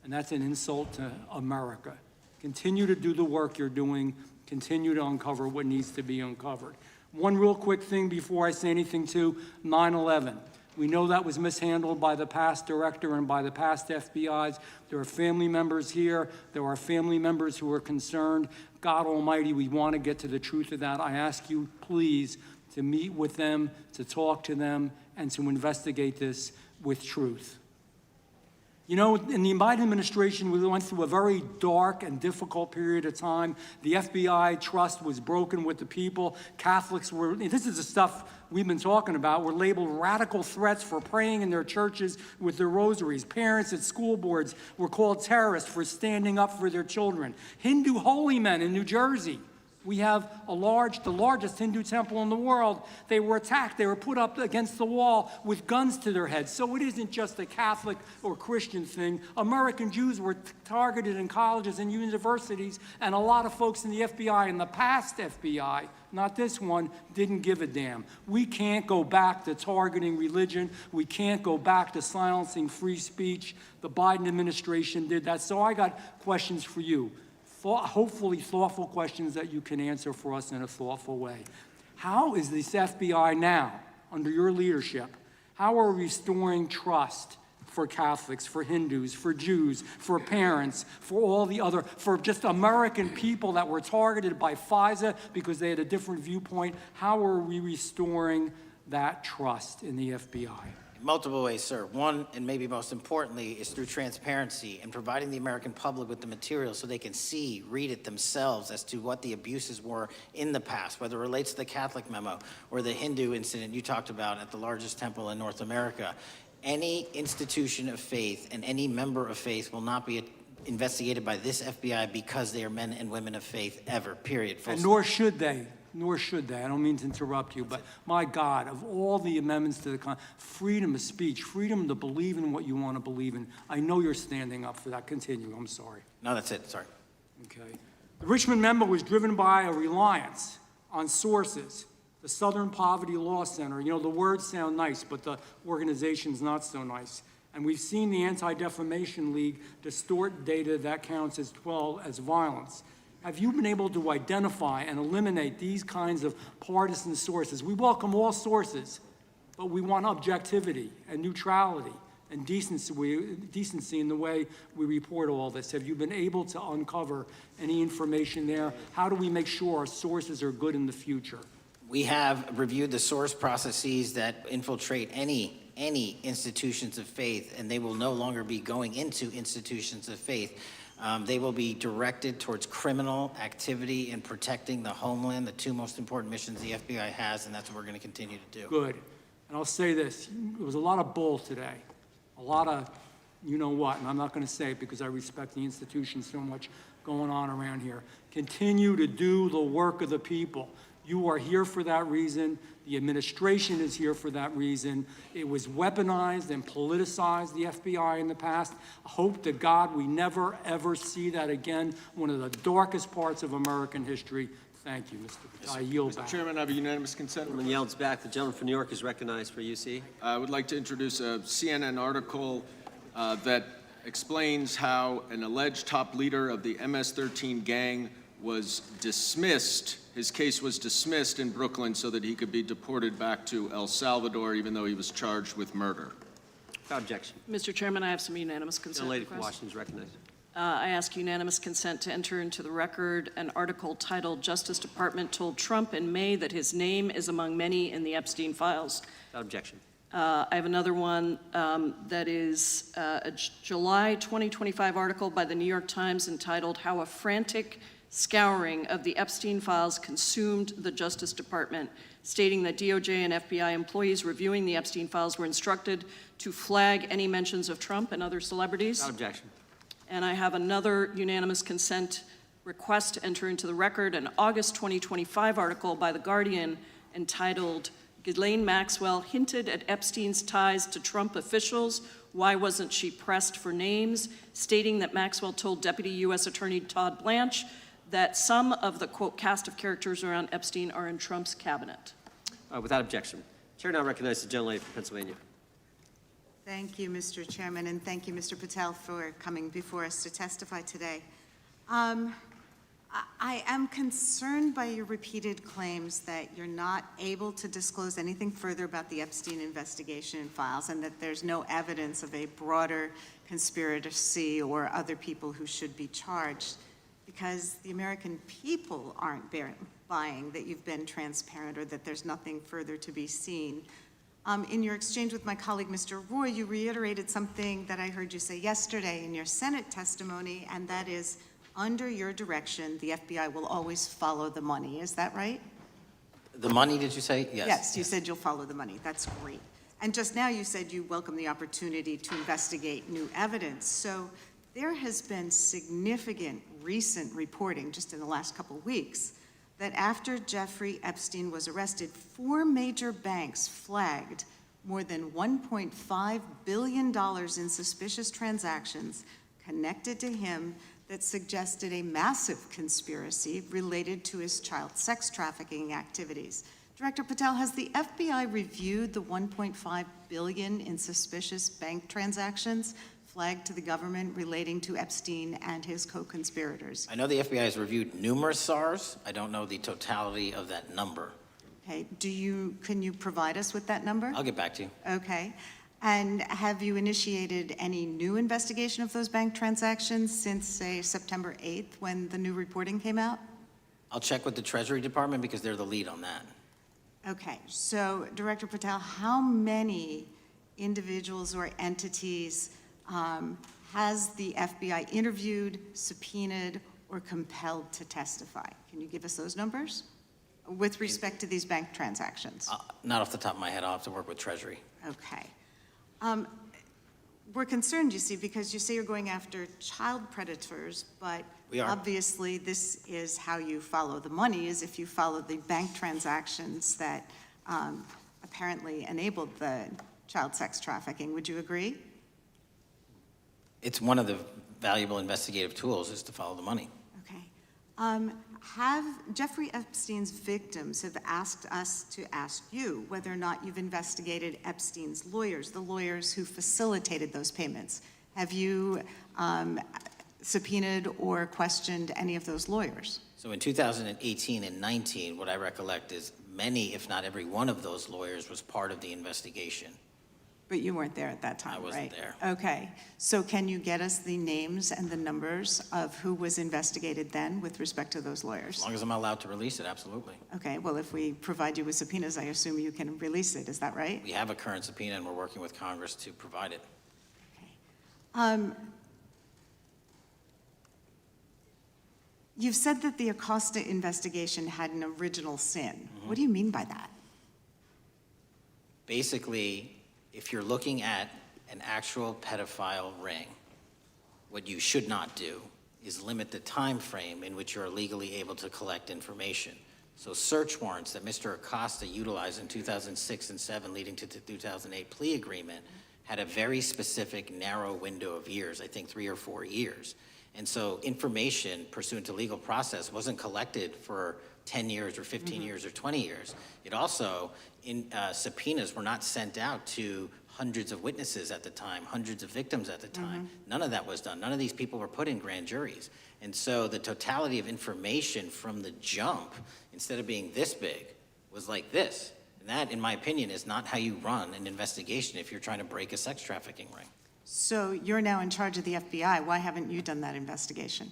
and that's an insult to America. Continue to do the work you're doing. Continue to uncover what needs to be uncovered. One real quick thing before I say anything to 9/11. We know that was mishandled by the past director and by the past FBIs. There are family members here. There are family members who are concerned. God Almighty, we want to get to the truth of that. I ask you, please, to meet with them, to talk to them, and to investigate this with truth. In the Biden administration, we went through a very dark and difficult period of time. The FBI trust was broken with the people. Catholics this is the stuff we've been talking about, were labeled radical threats for praying in their churches with their rosaries. Parents at school boards were called terrorists for standing up for their children. Hindu holy men in New Jersey. We have the largest Hindu temple in the world. They were attacked. They were put up against the wall with guns to their heads. So it isn't just a Catholic or Christian thing. American Jews were targeted in colleges and universities, and a lot of folks in the FBI, in the past FBI, not this one, didn't give a damn. We can't go back to targeting religion. We can't go back to silencing free speech. The Biden administration did that. So I got questions for you. Hopefully thoughtful questions that you can answer for us in a thoughtful way. How is this FBI now, under your leadership, how are we restoring trust for Catholics, for Hindus, for Jews, for parents, for all the other, for just American people that were targeted by FISA because they had a different viewpoint? How are we restoring that trust in the FBI? Multiple ways, sir. One, and maybe most importantly, is through transparency and providing the American public with the material so they can read it themselves as to what the abuses were in the past, whether it relates to the Catholic memo or the Hindu incident you talked about at the largest temple in North America. Any institution of faith and any member of faith will not be investigated by this FBI because they are men and women of faith ever, period. And nor should they. Nor should they. I don't mean to interrupt you, but my God, of all the amendments to the freedom of speech, freedom to believe in what you want to believe in, I know you're standing up for that. Continue. I'm sorry. No, that's it. Sorry. Okay. The Richmond memo was driven by a reliance on sources. The Southern Poverty Law Center. The words sound nice, but the organization's not so nice. And we've seen the Anti-Defamation League distort data that counts as violence. Have you been able to identify and eliminate these kinds of partisan sources? We welcome all sources, but we want objectivity and neutrality and decency in the way we report all this. Have you been able to uncover any information there? How do we make sure our sources are good in the future? We have reviewed the source processes that infiltrate any institutions of faith, and they will no longer be going into institutions of faith. They will be directed towards criminal activity and protecting the homeland, the two most important missions the FBI has, and that's what we're going to continue to do. Good. And I'll say this, there was a lot of bull today, a lot of you-know-what, and I'm not going to say it because I respect the institution so much going on around here. Continue to do the work of the people. You are here for that reason. The administration is here for that reason. It was weaponized and politicized, the FBI, in the past. I hope to God we never, ever see that again. One of the darkest parts of American history. Thank you, Mr. Patel. I yield back. Mr. Chairman, I have a unanimous consent. Gentleman yields back. The gentleman from New York is recognized for UC. I would like to introduce a CNN article that explains how an alleged top leader of the MS-13 gang was dismissed. His case was dismissed in Brooklyn so that he could be deported back to El Salvador, even though he was charged with murder. Without objection. Mr. Chairman, I have some unanimous consent The lady from requests. Washington is recognized. I ask unanimous consent to enter into the record an article titled "Justice Department Told Trump in May That His Name is Among Many in the Epstein Files." Without objection. I have another one that is a July 2025 article by the New York Times entitled "How a Frantic Scouring of the Epstein Files Consumed the Justice Department," stating that DOJ and FBI employees reviewing the Epstein Files were instructed to flag any mentions of Trump and other celebrities. Without objection. And I have another unanimous consent request to enter into the record an August 2025 article by The Guardian entitled "Ghislaine Maxwell Hinted at Epstein's Ties to Trump Officials. Why Wasn't She Pressed for Names?" stating that Maxwell told Deputy U.S. Attorney Todd Blanche that some of the, quote, cast of characters around Epstein are in Trump's cabinet. Without objection. Chair now recognizes the gentlelady from Pennsylvania. Thank you, Mr. Chairman, and thank you, Mr. Patel, for coming before us to testify today. I am concerned by your repeated claims that you're not able to disclose anything further about the Epstein investigation and files, and that there's no evidence of a broader conspiracy or other people who should be charged, because the American people aren't buying that you've been transparent or that there's nothing further to be seen. In your exchange with my colleague, Mr. Roy, you reiterated something that I heard you say yesterday in your Senate testimony, and that is, under your direction, the FBI will always follow the money. Is that right? The money, did you say? Yes. Yes, you said you'll follow the money. That's great. And just now you said you welcome the opportunity to investigate new evidence. So there has been significant recent reporting just in the last couple of weeks that after Jeffrey Epstein was arrested, 4 major banks flagged more than $1.5 billion in suspicious transactions connected to him that suggested a massive conspiracy related to his child sex trafficking activities. Director Patel, has the FBI reviewed the $1.5 billion in suspicious bank transactions flagged to the government relating to Epstein and his co-conspirators? I know the FBI has reviewed numerous SARs. I don't know the totality of that number. Okay, can you provide us with that number? I'll get back to you. Okay. And have you initiated any new investigation of those bank transactions since, say, September 8th, when the new reporting came out? I'll check with the Treasury Department because they're the lead on that. Okay, so Director Patel, how many individuals or entities has the FBI interviewed, subpoenaed, or compelled to testify? Can you give us those numbers with respect to these bank transactions? Not off the top of my head. I'll have to work with Treasury. Okay. We're concerned, you see, because you say you're going after child predators, but We are. obviously this is how you follow the money, is if you follow the bank transactions that apparently enabled the child sex trafficking. Would you agree? It's one of the valuable investigative tools is to follow the money. Okay. Have Jeffrey Epstein's victims have asked us to ask you whether or not you've investigated Epstein's lawyers, the lawyers who facilitated those payments. Have you subpoenaed or questioned any of those lawyers? So in 2018 and 19, what I recollect is many, if not every one of those lawyers was part of the investigation. But you weren't there at that time, right? I wasn't there. Okay. So can you get us the names and the numbers of who was investigated then with respect to those lawyers? As long as I'm allowed to release it, absolutely. Okay, well, if we provide you with subpoenas, I assume you can release it. Is that right? We have a current subpoena, and we're working with Congress to provide it. You've said that the Acosta investigation had an original sin. What do you mean by that? Basically, if you're looking at an actual pedophile ring, what you should not do is limit the time frame in which you're legally able to collect information. So search warrants that Mr. Acosta utilized in 2006 and 2007 leading to the 2008 plea agreement had a very specific narrow window of years, I think 3 or 4 years. And so information pursuant to legal process wasn't collected for 10 years or 15 years or 20 years. It also, subpoenas were not sent out to hundreds of witnesses at the time, hundreds of victims at the time. None of that was done. None of these people were put in grand juries. And so the totality of information from the jump, instead of being this big, was like this. And that, in my opinion, is not how you run an investigation if you're trying to break a sex trafficking ring. So you're now in charge of the FBI. Why haven't you done that investigation?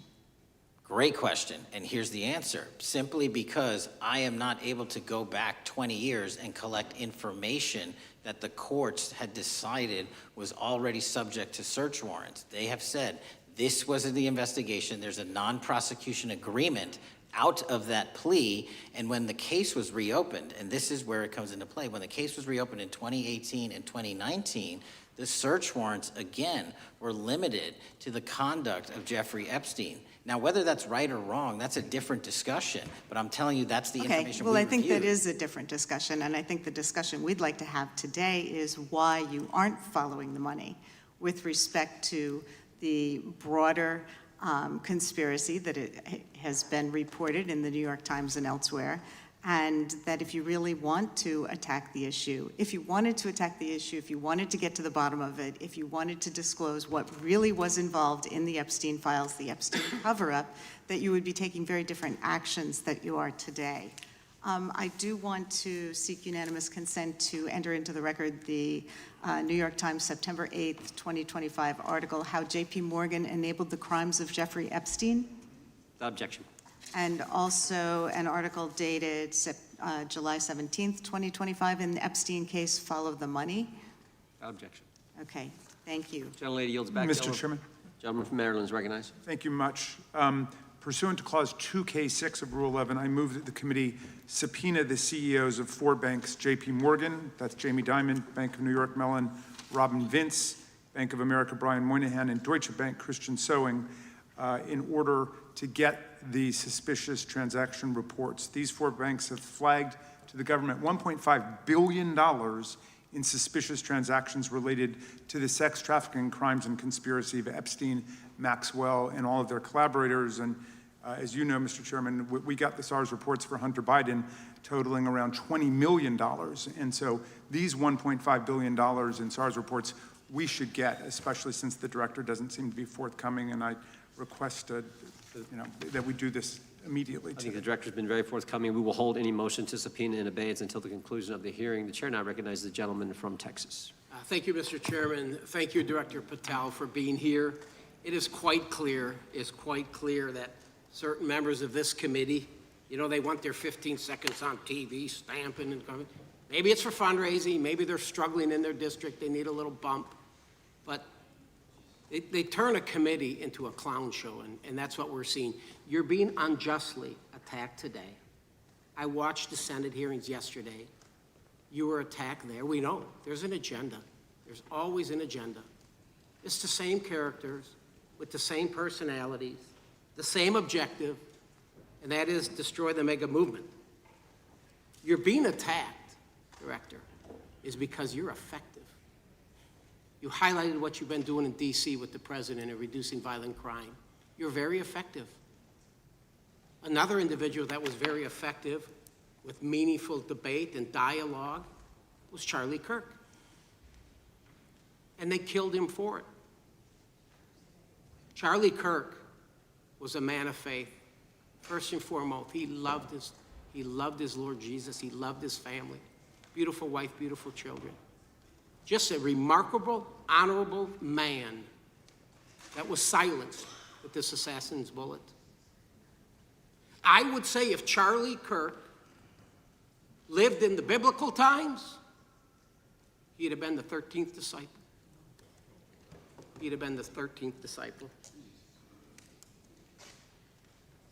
Great question, and here's the answer. Simply because I am not able to go back 20 years and collect information that the courts had decided was already subject to search warrants. They have said, this was in the investigation, there's a non-prosecution agreement out of that plea, and when the case was reopened, and this is where it comes into play, when the case was reopened in 2018 and 2019, the search warrants, again, were limited to the conduct of Jeffrey Epstein. Now, whether that's right or wrong, that's a different discussion, but I'm telling you that's the information we well, I think that reviewed. is a different discussion, and I think the discussion we'd like to have today is why you aren't following the money with respect to the broader conspiracy that it has been reported in the New York Times and elsewhere, and that if you really want to attack the issue, if you wanted to attack the issue, if you wanted to get to the bottom of it, if you wanted to disclose what really was involved in the Epstein files, the Epstein cover-up, that you would be taking very different actions that you are today. I do want to seek unanimous consent to enter into the record the New York Times September 8th, 2025 article, How J.P. Morgan Enabled the Crimes of Jeffrey Epstein. Without objection. And also an article dated July 17th, 2025, in the Epstein case, Follow the Money. Without objection. Okay, thank you. Gentlelady yields back. Mr. Chairman. Gentleman from Maryland is recognized. Thank you much. Pursuant to Clause 2K6 of Rule 11, I move that the committee subpoena the CEOs of 4 banks, J.P. Morgan, that's Jamie Dimon, Bank of New York Mellon, Robin Vince, Bank of America, Brian Moynihan, and Deutsche Bank, Christian Sowing, in order to get the suspicious transaction reports. These 4 banks have flagged to the government $1.5 billion in suspicious transactions related to the sex trafficking crimes and conspiracy of Epstein, Maxwell, and all of their collaborators. And as you know, Mr. Chairman, we got the SARS reports for Hunter Biden totaling around $20 million. And so these $1.5 billion in SARS reports we should get, especially since the director doesn't seem to be forthcoming. And I request that we do this immediately. I think the director's been very forthcoming. We will hold any motion to subpoena in abeyance until the conclusion of the hearing. The chair now recognizes the gentleman from Texas. Thank you, Mr. Chairman. Thank you, Director Patel, for being here. It is quite clear that certain members of this committee, they want their 15 seconds on TV, stamping and coming. Maybe it's for fundraising, maybe they're struggling in their district, they need a little bump. But they turn a committee into a clown show, and that's what we're seeing. You're being unjustly attacked today. I watched the Senate hearings yesterday. You were attacked there. We know there's an agenda. There's always an agenda. It's the same characters with the same personalities, the same objective, and that is destroy the mega movement. You're being attacked, Director, is because you're effective. You highlighted what you've been doing in D.C. with the president in reducing violent crime. You're very effective. Another individual that was very effective with meaningful debate and dialogue was Charlie Kirk. And they killed him for it. Charlie Kirk was a man of faith. First and foremost, he loved his Lord Jesus. He loved his family. Beautiful wife, beautiful children. Just a remarkable, honorable man that was silenced with this assassin's bullet. I would say if Charlie Kirk lived in the biblical times, he'd have been the 13th disciple. He'd have been the 13th disciple.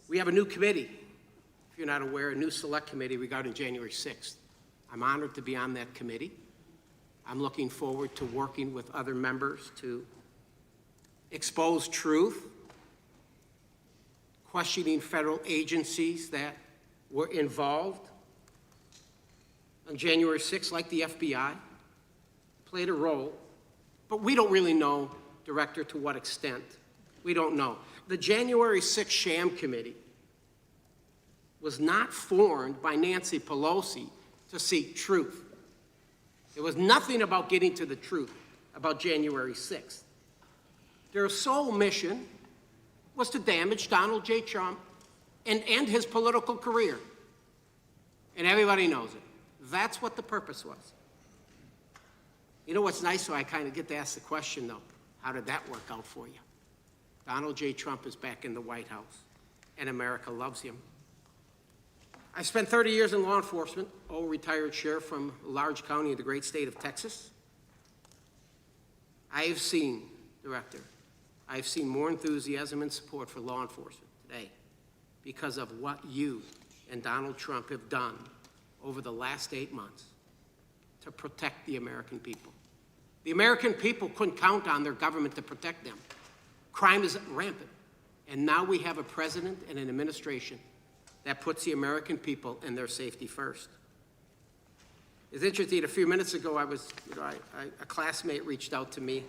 We have a new committee, if you're not aware, a new select committee regarding January 6th. I'm honored to be on that committee. I'm looking forward to working with other members to expose truth, questioning federal agencies that were involved on January 6th, like the FBI, played a role, but we don't really know, Director, to what extent. We don't know. The January 6th sham committee was not formed by Nancy Pelosi to seek truth. It was nothing about getting to the truth about January 6th. Their sole mission was to damage Donald J. Trump and end his political career. And everybody knows it. That's what the purpose was. You know what's nice, so I kind of get to ask the question, though, how did that work out for you? Donald J. Trump is back in the White House, and America loves him. I spent 30 years in law enforcement, retired sheriff from a large county in the great state of Texas. I have seen, Director, I've seen more enthusiasm and support for law enforcement today because of what you and Donald Trump have done over the last 8 months to protect the American people. The American people couldn't count on their government to protect them. Crime is rampant, and now we have a president and an administration that puts the American people and their safety first. It's interesting, a few minutes ago, a classmate reached out to me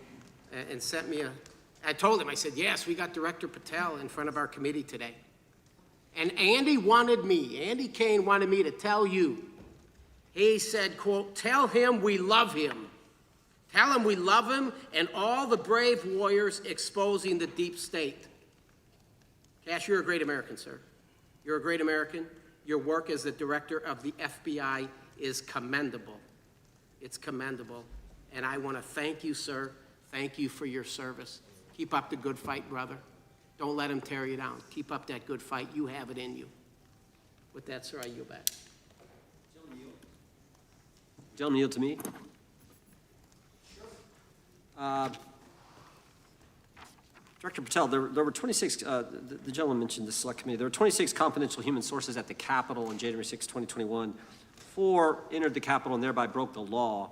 and sent me I told him, I said, yes, we got Director Patel in front of our committee today. And Andy Kane wanted me to tell you, he said, quote, tell him we love him. Tell him we love him and all the brave warriors exposing the deep state. Kash, you're a great American, sir. You're a great American. Your work as the director of the FBI is commendable. It's commendable. And I want to thank you, sir. Thank you for your service. Keep up the good fight, brother. Don't let him tear you down. Keep up that good fight. You have it in you. With that, sir, I yield back. Gentleman, yield to me. Director Patel, there were 26, the gentleman mentioned the select committee, there were 26 confidential human sources at the Capitol on January 6, 2021. 4 entered the Capitol and thereby broke the law.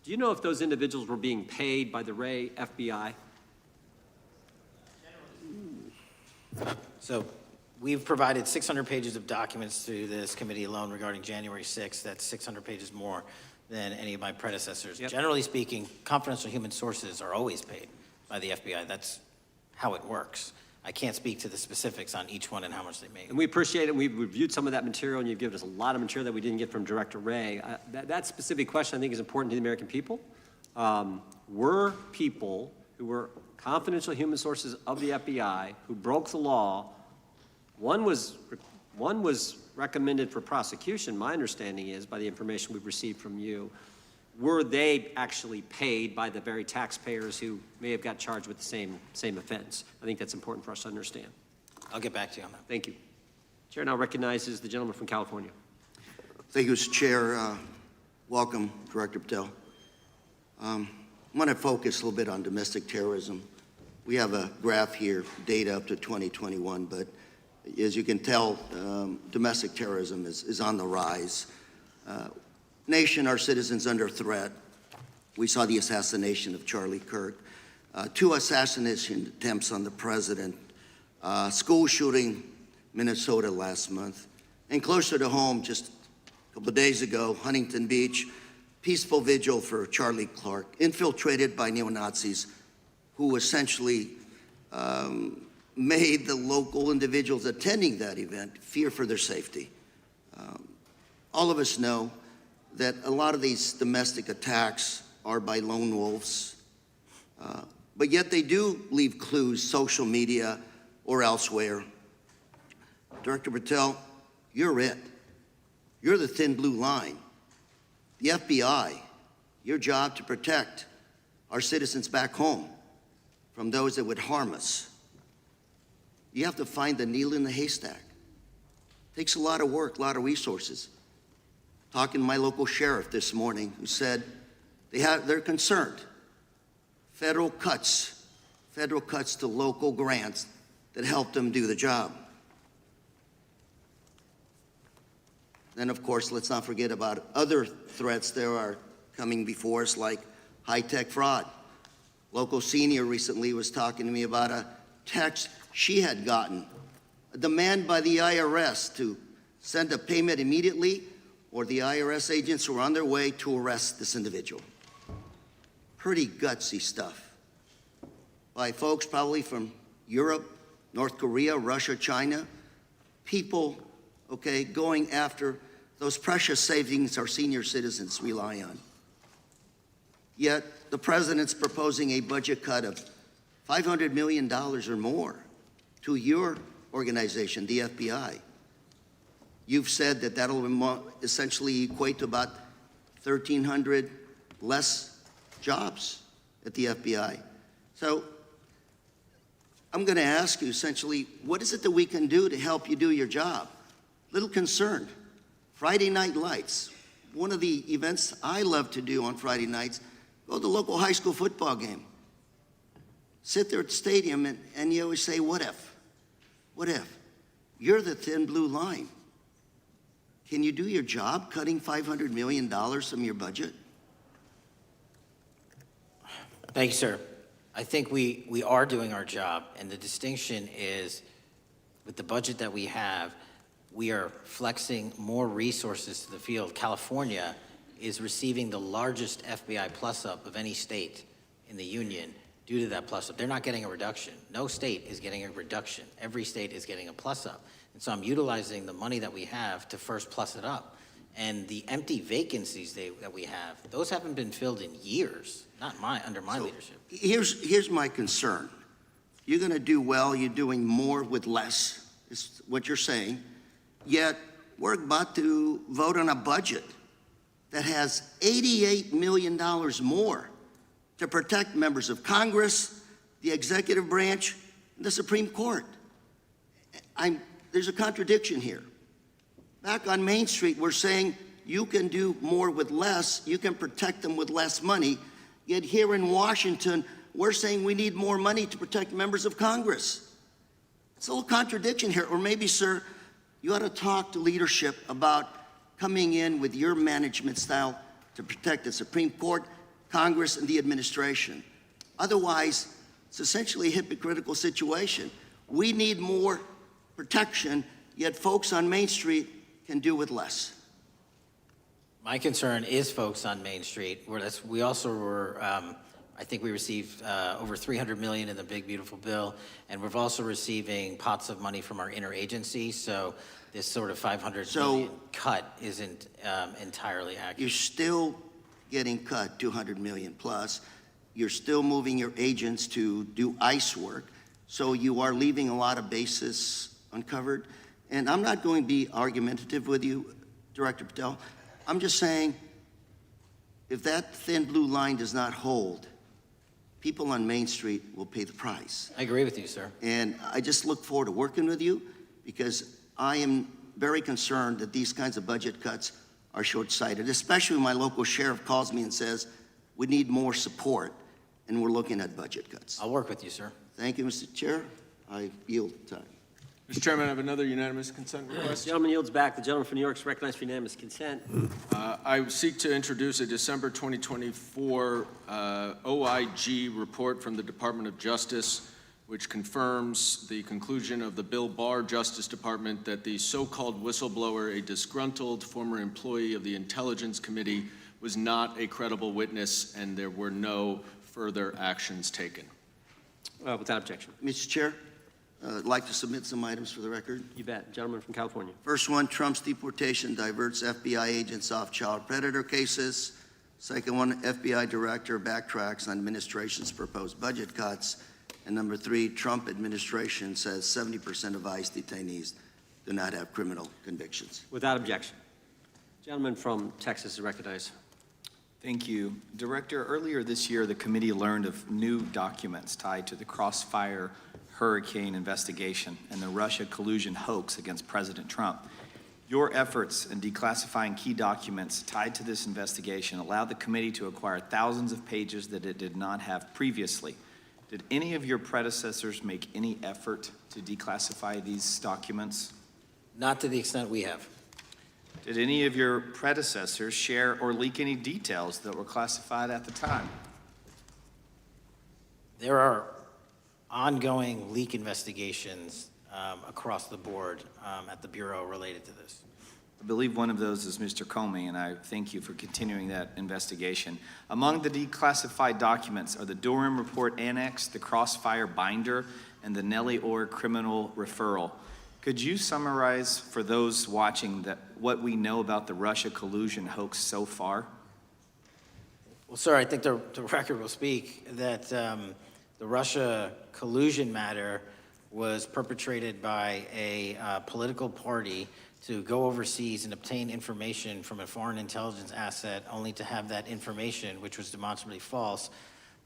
Do you know if those individuals were being paid by the Ray FBI? So we've provided 600 pages of documents to this committee alone regarding January 6th. That's 600 pages more than any of my predecessors. Yep. Generally speaking, confidential human sources are always paid by the FBI. That's how it works. I can't speak to the specifics on each one and how much they make. And we appreciate it. We've reviewed some of that material, and you've given us a lot of material that we didn't get from Director Ray. That specific question, I think, is important to the American people. Were people who were confidential human sources of the FBI who broke the law, one was recommended for prosecution, my understanding is, by the information we've received from you. Were they actually paid by the very taxpayers who may have got charged with the same offense? I think that's important for us to understand. I'll get back to you on that. Thank you. Chair now recognizes the gentleman from California. Thank you, Mr. Chair. Welcome, Director Patel. I want to focus a little bit on domestic terrorism. We have a graph here, data up to 2021, but as you can tell, domestic terrorism is on the rise. Nation, our citizens under threat. We saw the assassination of Charlie Kirk. 2 assassination attempts on the president. School shooting, Minnesota last month. And closer to home, just a couple of days ago, Huntington Beach, peaceful vigil for Charlie Clark, infiltrated by neo-Nazis who essentially made the local individuals attending that event fear for their safety. All of us know that a lot of these domestic attacks are by lone wolves, but yet they do leave clues, social media or elsewhere. Director Patel, you're it. You're the thin blue line. The FBI your job to protect our citizens back home from those that would harm us. You have to find the needle in the haystack. Takes a lot of work, a lot of resources. Talking to my local sheriff this morning, who said they're concerned. Federal cuts to local grants that help them do the job. Then, of course, let's not forget about other threats that are coming before us, like high-tech fraud. Local senior recently was talking to me about a text she had gotten, a demand by the IRS to send a payment immediately, or the IRS agents were on their way to arrest this individual. Pretty gutsy stuff by folks probably from Europe, North Korea, Russia, China. People, okay, going after those precious savings our senior citizens rely on. Yet the president's proposing a budget cut of $500 million or more to your organization, the FBI. You've said that that'll essentially equate to about 1,300 less jobs at the FBI. So I'm going to ask you essentially, what is it that we can do to help you do your job? Little concerned. Friday night lights. One of the events I love to do on Friday nights, go to the local high school football game. Sit there at the stadium and you always say, what if? What if? You're the thin blue line. Can you do your job cutting $500 million from your budget? Thank you, sir. I think we are doing our job, and the distinction is with the budget that we have, we are flexing more resources to the field. California is receiving the largest FBI plus-up of any state in the union due to that plus-up. They're not getting a reduction. No state is getting a reduction. Every state is getting a plus-up. And so I'm utilizing the money that we have to first plus it up. And the empty vacancies that we have, those haven't been filled in years, not under my leadership. Here's my concern. You're going to do well, you're doing more with less, is what you're saying. Yet we're about to vote on a budget that has $88 million more to protect members of Congress, the executive branch, and the Supreme Court. There's a contradiction here. Back on Main Street, we're saying you can do more with less, you can protect them with less money, yet here in Washington, we're saying we need more money to protect members of Congress. It's a little contradiction here, or maybe, sir, you ought to talk to leadership about coming in with your management style to protect the Supreme Court, Congress, and the administration. Otherwise, it's essentially a hypocritical situation. We need more protection, yet folks on Main Street can do with less. My concern is folks on Main Street. We also were, I think we received over $300 million in the big, beautiful bill, and we're also receiving pots of money from our interagency, so this sort of $500 million cut isn't entirely accurate. You're still getting cut $200 million plus. You're still moving your agents to do ICE work, so you are leaving a lot of bases uncovered. And I'm not going to be argumentative with you, Director Patel. I'm just saying, if that thin blue line does not hold, people on Main Street will pay the price. I agree with you, sir. And I just look forward to working with you, because I am very concerned that these kinds of budget cuts are short-sighted, especially when my local sheriff calls me and says, we need more support, and we're looking at budget cuts. I'll work with you, sir. Thank you, Mr. Chair. I yield time. Mr. Chairman, I have another unanimous consent The request. gentleman yields back. The gentleman from New York is recognized for unanimous consent. I seek to introduce a December 2024 OIG report from the Department of Justice, which confirms the conclusion of the Bill Barr Justice Department that the so-called whistleblower, a disgruntled former employee of the Intelligence Committee, was not a credible witness, and there were no further actions taken. Without objection. Mr. Chair, I'd like to submit some items for the record. You bet. Gentleman from California. First one, Trump's deportation diverts FBI agents off child predator cases. Second one, FBI director backtracks on administration's proposed budget cuts. And number three, Trump administration says 70% of ICE detainees do not have criminal convictions. Without objection. Gentleman from Texas is recognized. Thank you. Director, earlier this year, the committee learned of new documents tied to the Crossfire Hurricane investigation and the Russia collusion hoax against President Trump. Your efforts in declassifying key documents tied to this investigation allowed the committee to acquire thousands of pages that it did not have previously. Did any of your predecessors make any effort to declassify these documents? Not to the extent we have. Did any of your predecessors share or leak any details that were classified at the time? There are ongoing leak investigations across the board at the Bureau related to this. I believe one of those is Mr. Comey, and I thank you for continuing that investigation. Among the declassified documents are the Durham Report Annex, the Crossfire Binder, and the Nellie Orr Criminal Referral. Could you summarize for those watching what we know about the Russia collusion hoax so far? Well, sir, I think the record will speak that the Russia collusion matter was perpetrated by a political party to go overseas and obtain information from a foreign intelligence asset, only to have that information, which was demonstrably false,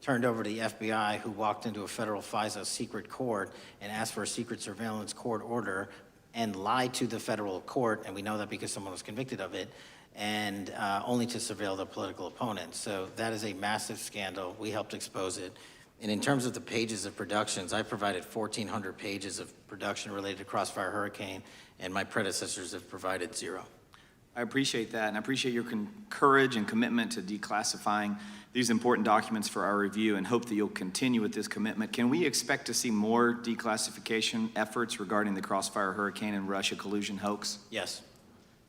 turned over to the FBI, who walked into a federal FISA secret court and asked for a secret surveillance court order and lied to the federal court, and we know that because someone was convicted of it, and only to surveil the political opponent. So that is a massive scandal. We helped expose it. And in terms of the pages of productions, I provided 1,400 pages of production related to Crossfire Hurricane, and my predecessors have provided 0. I appreciate that, and I appreciate your courage and commitment to declassifying these important documents for our review, and hope that you'll continue with this commitment. Can we expect to see more declassification efforts regarding the Crossfire Hurricane and Russia collusion hoax? Yes.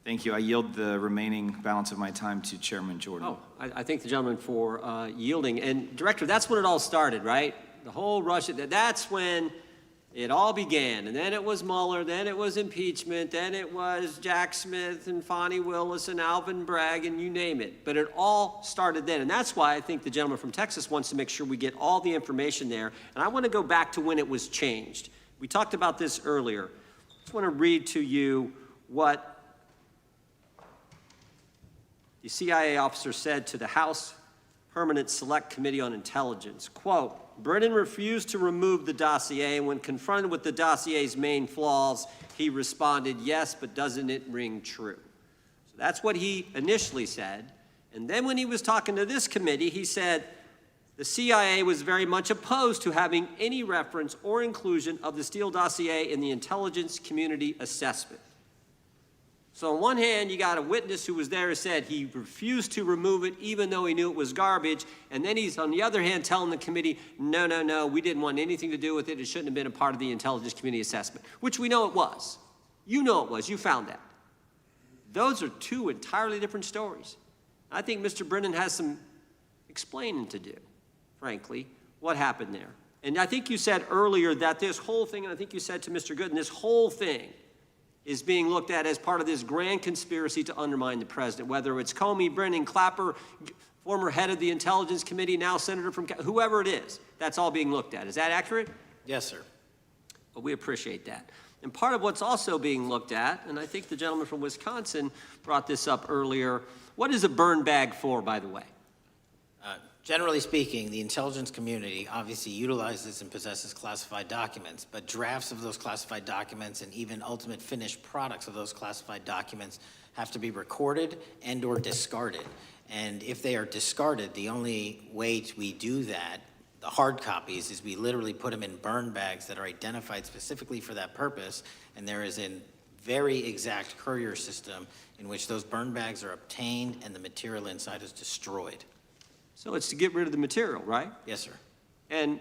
Thank you. I yield the remaining balance of my time to Chairman Jordan. Oh, I thank the gentleman for yielding. And Director, that's when it all started, right? The whole Russia, that's when it all began. And then it was Mueller, then it was impeachment, then it was Jack Smith and Fonnie Willis and Alvin Bragg and you name it. But it all started then. And that's why I think the gentleman from Texas wants to make sure we get all the information there. And I want to go back to when it was changed. We talked about this earlier. I just want to read to you what the CIA officer said to the House Permanent Select Committee on Intelligence. Quote, Brennan refused to remove the dossier, and when confronted with the dossier's main flaws, he responded, yes, but doesn't it ring true? So that's what he initially said. And then when he was talking to this committee, he said the CIA was very much opposed to having any reference or inclusion of the Steele dossier in the intelligence community assessment. So on one hand, you got a witness who was there who said he refused to remove it even though he knew it was garbage, and then he's on the other hand telling the committee, no, we didn't want anything to do with it, it shouldn't have been a part of the intelligence community assessment, which we know it was. You know it was, you found that. Those are two entirely different stories. I think Mr. Brennan has some explaining to do, frankly, what happened there. And I think you said earlier that this whole thing, and I think you said to Mr. Gooden, this whole thing is being looked at as part of this grand conspiracy to undermine the president, whether it's Comey, Brennan, Clapper, former head of the Intelligence Committee, now senator from, whoever it is, that's all being looked at. Is that accurate? Yes, sir. Well, we appreciate that. And part of what's also being looked at, and I think the gentleman from Wisconsin brought this up earlier, what is a burn bag for, by the way? Generally speaking, the intelligence community obviously utilizes and possesses classified documents, but drafts of those classified documents and even ultimate finished products of those classified documents have to be recorded and or discarded. And if they are discarded, the only way we do that, the hard copies, is we literally put them in burn bags that are identified specifically for that purpose, and there is a very exact courier system in which those burn bags are obtained and the material inside is destroyed. So it's to get rid of the material, right? Yes, sir. And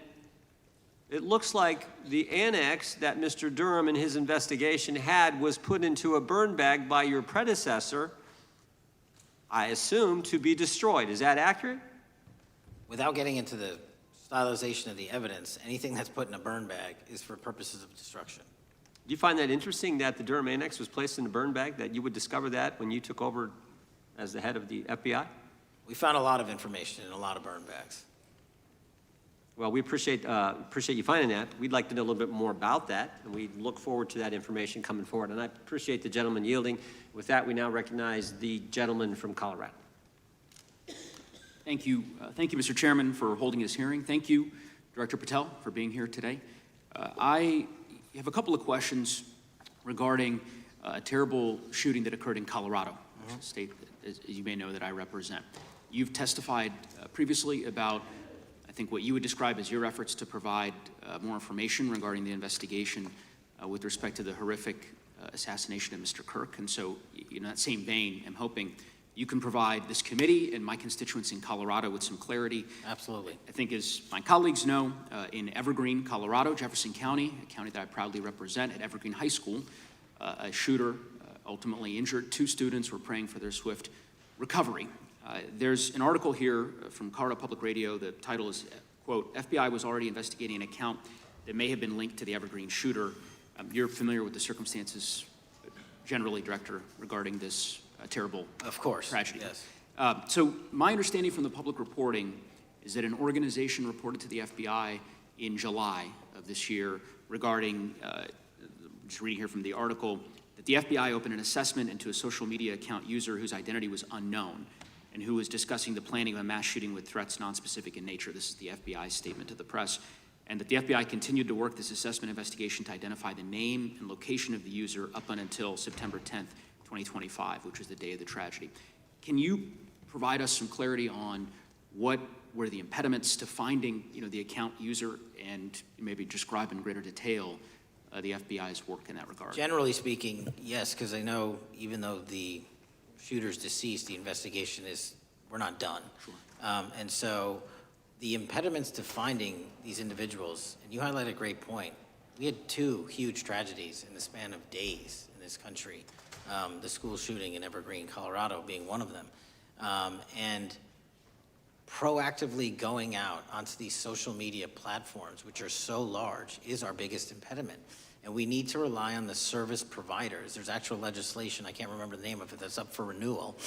it looks like the annex that Mr. Durham in his investigation had was put into a burn bag by your predecessor, I assume, to be destroyed. Is that accurate? Without getting into the stylization of the evidence, anything that's put in a burn bag is for purposes of destruction. Do you find that interesting that the Durham annex was placed in a burn bag, that you would discover that when you took over as the head of the FBI? We found a lot of information in a lot of burn bags. Well, we appreciate you finding that. We'd like to know a little bit more about that, and we look forward to that information coming forward. And I appreciate the gentleman yielding. With that, we now recognize the gentleman from Colorado. Thank you, Mr. Chairman, for holding this hearing. Thank you, Director Patel, for being here today. I have a couple of questions regarding a terrible shooting that occurred in Colorado, a state, as you may know, that I represent. You've testified previously about, I think, what you would describe as your efforts to provide more information regarding the investigation with respect to the horrific assassination of Mr. Kirk. And so, in that same vein, I'm hoping you can provide this committee and my constituents in Colorado with some clarity. Absolutely. I think, as my colleagues know, in Evergreen, Colorado, Jefferson County, a county that I proudly represent, at Evergreen High School, a shooter ultimately injured 2 students. Were praying for their swift recovery. There's an article here from Colorado Public Radio. The title is, quote, FBI was already investigating an account that may have been linked to the Evergreen shooter. You're familiar with the circumstances generally, Director, regarding this terrible tragedy. Yes. So my understanding from the public reporting is that an organization reported to the FBI in July of this year regarding, just reading here from the article, that the FBI opened an assessment into a social media account user whose identity was unknown and who was discussing the planning of a mass shooting with threats nonspecific in nature. This is the FBI's statement to the press. And that the FBI continued to work this assessment investigation to identify the name and location of the user up until September 10th, 2025, which was the day of the tragedy. Can you provide us some clarity on what were the impediments to finding, the account user, and maybe describe in greater detail the FBI's work in that regard? Generally speaking, yes, because I know even though the shooter's deceased, the investigation we're not done. Sure. And so the impediments to finding these individuals, and you highlight a great point. We had 2 huge tragedies in the span of days in this country. The school shooting in Evergreen, Colorado being one of them. And proactively going out onto these social media platforms, which are so large, is our biggest impediment. And we need to rely on the service providers. There's actual legislation, I can't remember the name of it, that's up for renewal,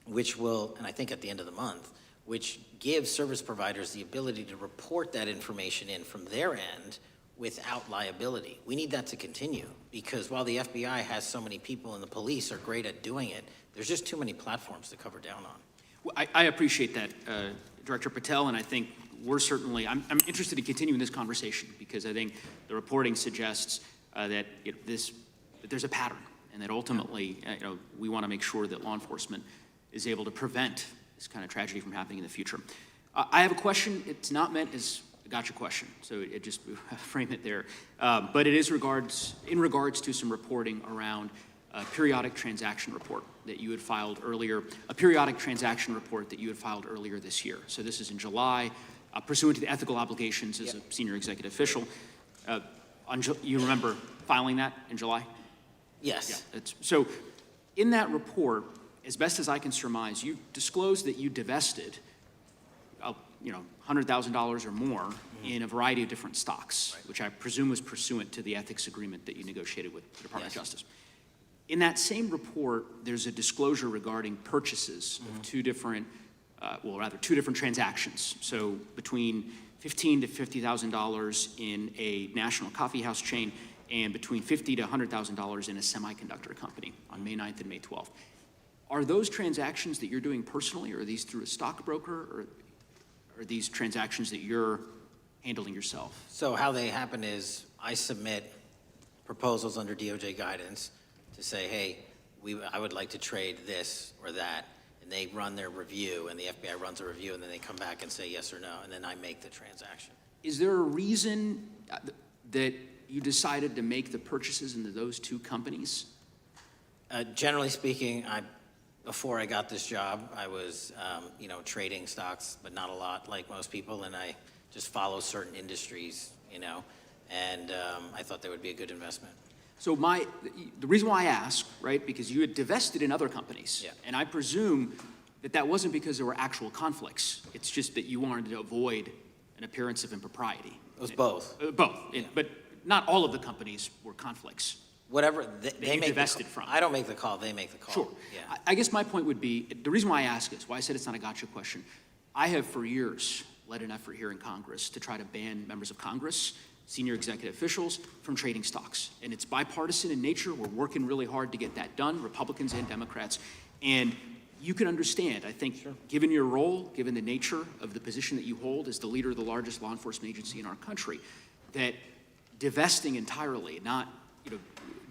which will, and I think at the end of the month, which gives service providers the ability to report that information in from their end without liability. We need that to continue, because while the FBI has so many people and the police are great at doing it, there's just too many platforms to cover down on. Well, I appreciate that, Director Patel, and I think we're certainly, I'm interested in continuing this conversation, because I think the reporting suggests that there's a pattern, and that ultimately, we want to make sure that law enforcement is able to prevent this kind of tragedy from happening in the future. I have a question. It's not meant as a gotcha question, so it just frame it there. But it is in regards to some reporting around a periodic transaction report that you had filed earlier, this year. So this is in July, pursuant to the ethical obligations as a senior executive official. You remember filing that in July? Yes. Yeah. So in that report, as best as I can surmise, you disclosed that you divested, $100,000 or more in a variety of different stocks, which I presume was pursuant to the ethics agreement that you negotiated with the Department of Justice. In that same report, there's a disclosure regarding purchases of 2 different transactions. So between $15,000 to $50,000 in a national coffee house chain, and between $50,000 to $100,000 in a semiconductor company on May 9th and May 12th. Are those transactions that you're doing personally, or are these through a stockbroker, or are these transactions that you're handling yourself? So how they happen is I submit proposals under DOJ guidance to say, hey, I would like to trade this or that, and they run their review, and the FBI runs a review, and then they come back and say yes or no, and then I make the transaction. Is there a reason that you decided to make the purchases into those 2 companies? Generally speaking, before I got this job, I was, trading stocks, but not a lot like most people, and I just follow certain industries, and I thought they would be a good investment. So the reason why I ask, right, because you had divested in other companies, and I presume that wasn't because there were actual conflicts. It's just that you wanted to avoid an appearance of impropriety. It was both. Both, but not all of the companies were conflicts. Whatever they make divested from. I don't make the call, they make the call. Sure. Yeah. I guess my point would be, the reason why I ask is, why I said it's not a gotcha question, I have for years led an effort here in Congress to try to ban members of Congress, senior executive officials, from trading stocks. And it's bipartisan in nature. We're working really hard to get that done, Republicans and Democrats. And you can understand, I think, given your role, given the nature of the position that you hold as the leader of the largest law enforcement agency in our country, that divesting entirely, not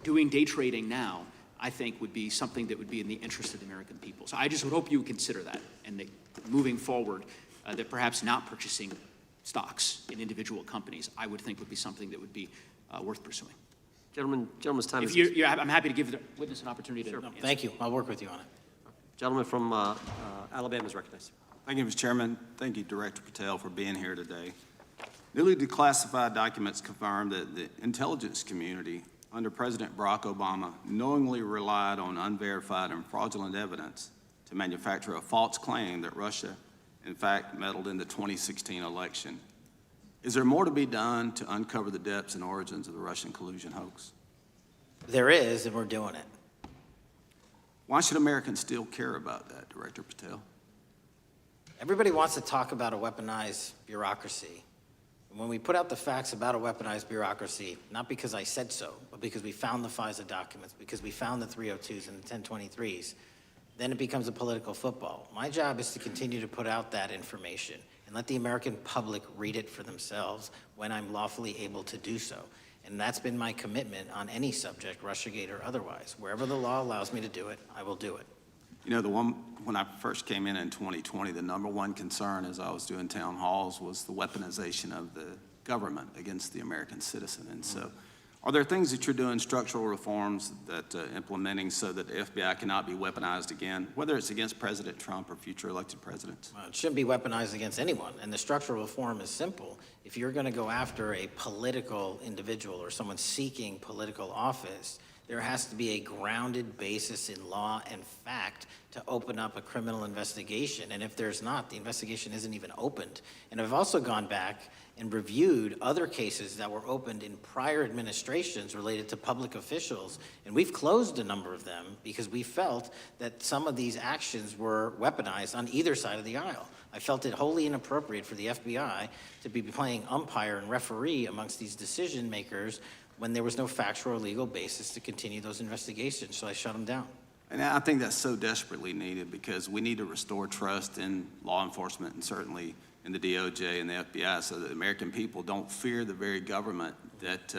doing day trading now, I think would be something that would be in the interest of the American people. So I just would hope you would consider that, and that moving forward, that perhaps not purchasing stocks in individual companies, I would think would be something that would be worth pursuing. Gentleman's time is... I'm happy to give the witness an opportunity to answer. Thank you. I'll work with you on it. Gentleman from Alabama is recognized. Thank you, Mr. Chairman. Thank you, Director Patel, for being here today. Newly declassified documents confirm that the intelligence community under President Barack Obama knowingly relied on unverified and fraudulent evidence to manufacture a false claim that Russia, in fact, meddled in the 2016 election. Is there more to be done to uncover the depths and origins of the Russian collusion hoax? There is, and we're doing it. Why should Americans still care about that, Director Patel? Everybody wants to talk about a weaponized bureaucracy. And when we put out the facts about a weaponized bureaucracy, not because I said so, but because we found the FISA documents, because we found the 302s and the 1023s, then it becomes a political football. My job is to continue to put out that information and let the American public read it for themselves when I'm lawfully able to do so. And that's been my commitment on any subject, Russiagate or otherwise. Wherever the law allows me to do it, I will do it. You know, when I first came in 2020, the number one concern as I was doing town halls was the weaponization of the government against the American citizen. And so, are there things that you're doing, structural reforms that implementing so that the FBI cannot be weaponized again, whether it's against President Trump or future elected presidents? It shouldn't be weaponized against anyone, and the structural reform is simple. If you're going to go after a political individual or someone seeking political office, there has to be a grounded basis in law and fact to open up a criminal investigation. And if there's not, the investigation isn't even opened. And I've also gone back and reviewed other cases that were opened in prior administrations related to public officials, and we've closed a number of them because we felt that some of these actions were weaponized on either side of the aisle. I felt it wholly inappropriate for the FBI to be playing umpire and referee amongst these decision makers when there was no factual or legal basis to continue those investigations, so I shut them down. And I think that's so desperately needed because we need to restore trust in law enforcement and certainly in the DOJ and the FBI so that the American people don't fear the very government that's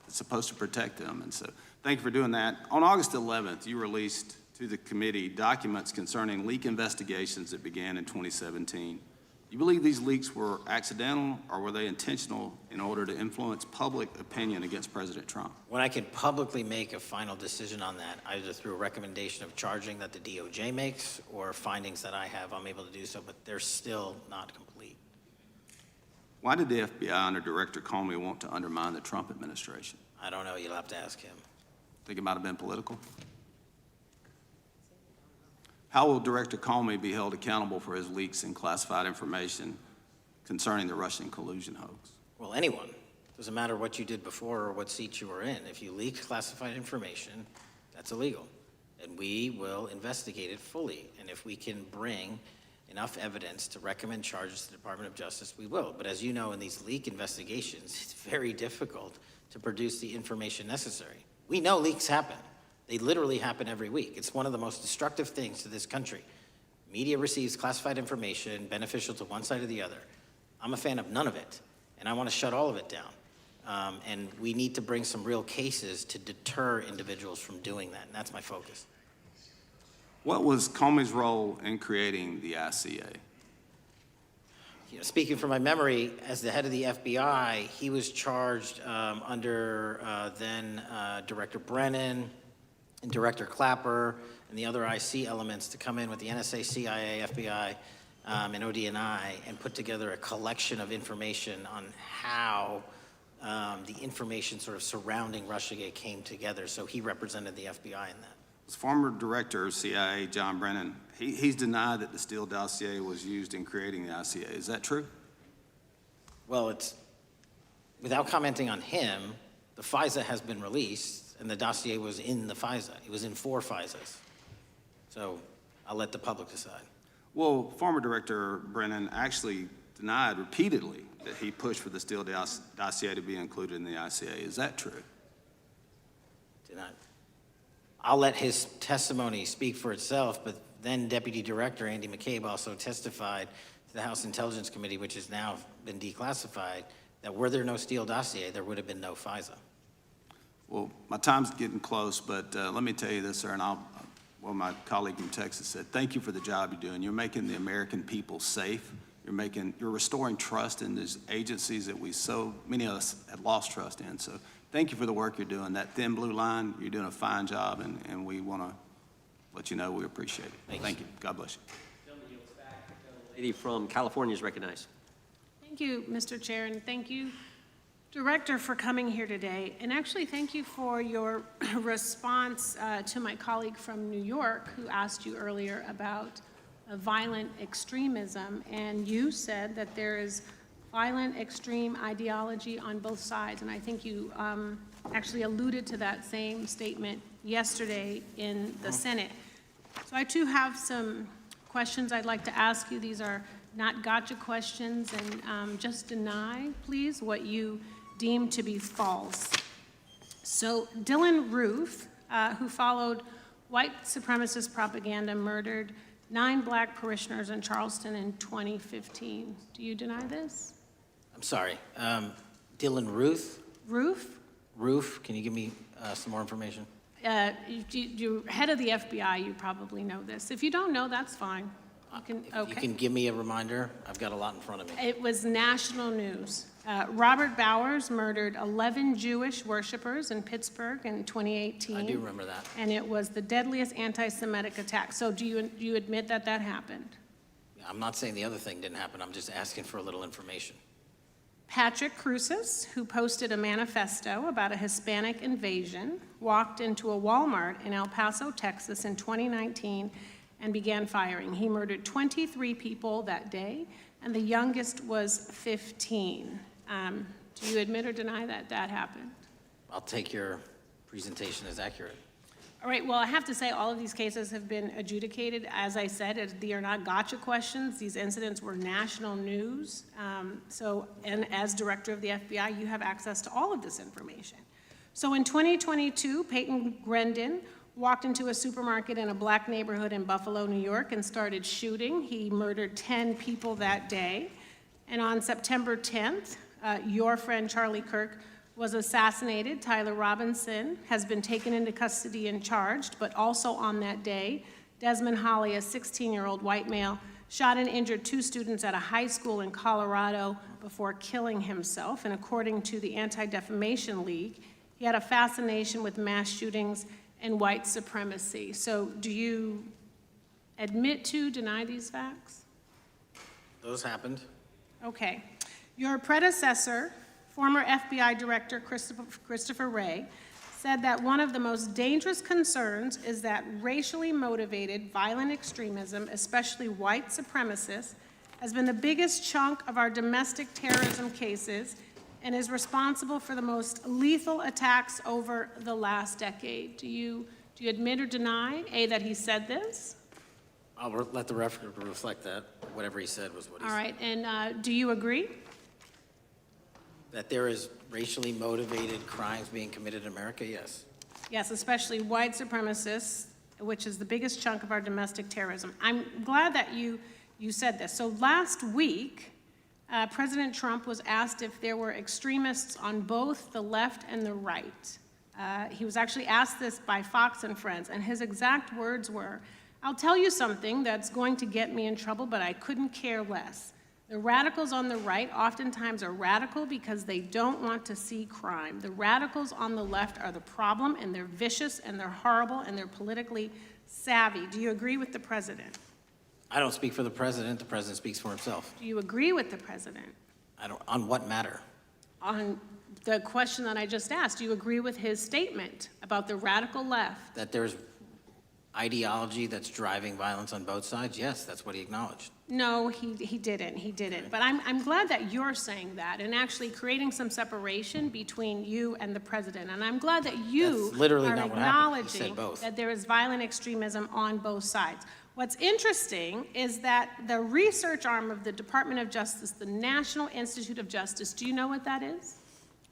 supposed to protect them. And so thank you for doing that. On August 11th, you released to the committee documents concerning leak investigations that began in 2017. You believe these leaks were accidental or were they intentional in order to influence public opinion against President Trump? When I can publicly make a final decision on that, either through a recommendation of charging that the DOJ makes or findings that I have, I'm able to do so, but they're still not complete. Why did the FBI under Director Comey want to undermine the Trump administration? I don't know, you'll have to ask him. Think it might have been political? How will Director Comey be held accountable for his leaks and classified information concerning the Russian collusion hoax? Well, anyone. Doesn't matter what you did before or what seat you were in. If you leaked classified information, that's illegal. And we will investigate it fully. And if we can bring enough evidence to recommend charges to the Department of Justice, we will. But as you know, in these leak investigations, it's very difficult to produce the information necessary. We know leaks happen. They literally happen every week. It's one of the most destructive things to this country. Media receives classified information beneficial to one side or the other. I'm a fan of none of it, and I want to shut all of it down. And we need to bring some real cases to deter individuals from doing that, and that's my focus. What was Comey's role in creating the ICA? You know, speaking from my memory, as the head of the FBI, he was charged under then Director Brennan, and Director Clapper and the other IC elements to come in with the NSA, CIA, FBI, and ODNI and put together a collection of information on how the information sort of surrounding Russiagate came together. So he represented the FBI in that. As former director of CIA, John Brennan, he's denied that the Steele dossier was used in creating the ICA. Is that true? Well, it's, without commenting on him, the FISA has been released, and the dossier was in the FISA. It was in 4 FISAs. So I'll let the public decide. Well, former Director Brennan actually denied repeatedly that he pushed for the Steele dossier to be included in the ICA. Is that true? Denied. I'll let his testimony speak for itself, but then Deputy Director Andy McCabe also testified to the House Intelligence Committee, which has now been declassified, that were there no Steele dossier, there would have been no FISA. Well, my time's getting close, but let me tell you this, sir, and my colleague from Texas said, thank you for the job you're doing. You're making the American people safe. You're restoring trust in these agencies that so many of us had lost trust in. So thank you for the work you're doing. That thin blue line, you're doing a fine job, and we want to let you know we appreciate it. Thank you. God bless you. Lady from California is recognized. Thank you, Mr. Chair, and thank you, Director, for coming here today. And actually, thank you for your response to my colleague from New York who asked you earlier about violent extremism. And you said that there is violent extreme ideology on both sides. And I think you actually alluded to that same statement yesterday in the Senate. So I too have some questions I'd like to ask you. These are not gotcha questions, and just deny, please, what you deem to be false. So Dylan Roof, who followed white supremacist propaganda, murdered 9 black parishioners in Charleston in 2015. Do you deny this? I'm sorry, Dylan Ruth? Roof? Can you give me some more information? You're head of the FBI, you probably know this. If you don't know, that's fine. You can give me a reminder. I've got a lot in front of me. It was national news. Robert Bowers murdered 11 Jewish worshipers in Pittsburgh in 2018. I do remember that. And it was the deadliest anti-Semitic attack. So do you admit that that happened? I'm not saying the other thing didn't happen. I'm just asking for a little information. Patrick Cruces, who posted a manifesto about a Hispanic invasion, walked into a Walmart in El Paso, Texas in 2019 and began firing. He murdered 23 people that day, and the youngest was 15. Do you admit or deny that that happened? I'll take your presentation as accurate. All right, well, I have to say all of these cases have been adjudicated. As I said, they are not gotcha questions. These incidents were national news. And as director of the FBI, you have access to all of this information. So in 2022, Peyton Grendon walked into a supermarket in a black neighborhood in Buffalo, New York, and started shooting. He murdered 10 people that day. And on September 10th, your friend Charlie Kirk was assassinated. Tyler Robinson has been taken into custody and charged, but also on that day, Desmond Holley, a 16-year-old white male, shot and injured 2 students at a high school in Colorado before killing himself. And according to the Anti-Defamation League, he had a fascination with mass shootings and white supremacy. So do you admit to, deny these facts? Those happened. Okay. Your predecessor, former FBI Director Christopher Wray, said that one of the most dangerous concerns is that racially motivated violent extremism, especially white supremacists, has been the biggest chunk of our domestic terrorism cases and is responsible for the most lethal attacks over the last decade. Do you admit or deny, A, that he said this? I'll let the record reflect that. Whatever he said was what he said. All right, and do you agree? That there is racially motivated crimes being committed in America, yes. Yes, especially white supremacists, which is the biggest chunk of our domestic terrorism. I'm glad that you said this. So last week, President Trump was asked if there were extremists on both the left and the right. He was actually asked this by Fox and Friends, and his exact words were, "I'll tell you something that's going to get me in trouble, but I couldn't care less. The radicals on the right oftentimes are radical because they don't want to see crime. The radicals on the left are the problem, and they're vicious, and they're horrible, and they're politically savvy." Do you agree with the president? I don't speak for the president. The president speaks for himself. Do you agree with the president? On what matter? On the question that I just asked, do you agree with his statement about the radical left? That there's ideology that's driving violence on both sides? Yes, that's what he acknowledged. No, he didn't. He didn't. But I'm glad that you're saying that and actually creating some separation between you and the president. And I'm glad that you That's literally are not what happened. He said acknowledging both. that there is violent extremism on both sides. What's interesting is that the research arm of the Department of Justice, the National Institute of Justice, do you know what that is?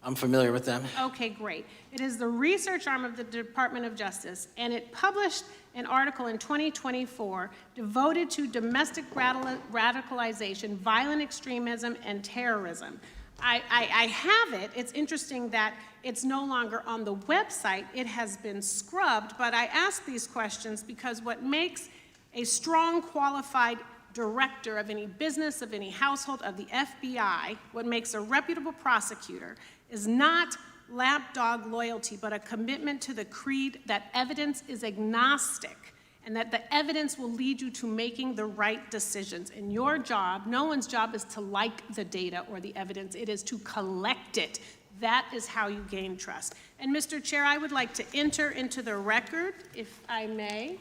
I'm familiar with them. Okay, great. It is the research arm of the Department of Justice, and it published an article in 2024 devoted to domestic radicalization, violent extremism, and terrorism. I have it. It's interesting that it's no longer on the website. It has been scrubbed, but I ask these questions because what makes a strong, qualified director of any business, of any household, of the FBI, what makes a reputable prosecutor is not lapdog loyalty, but a commitment to the creed that evidence is agnostic and that the evidence will lead you to making the right decisions. And your job, no one's job is to like the data or the evidence, it is to collect it. That is how you gain trust. And Mr. Chair, I would like to enter into the record, if I may.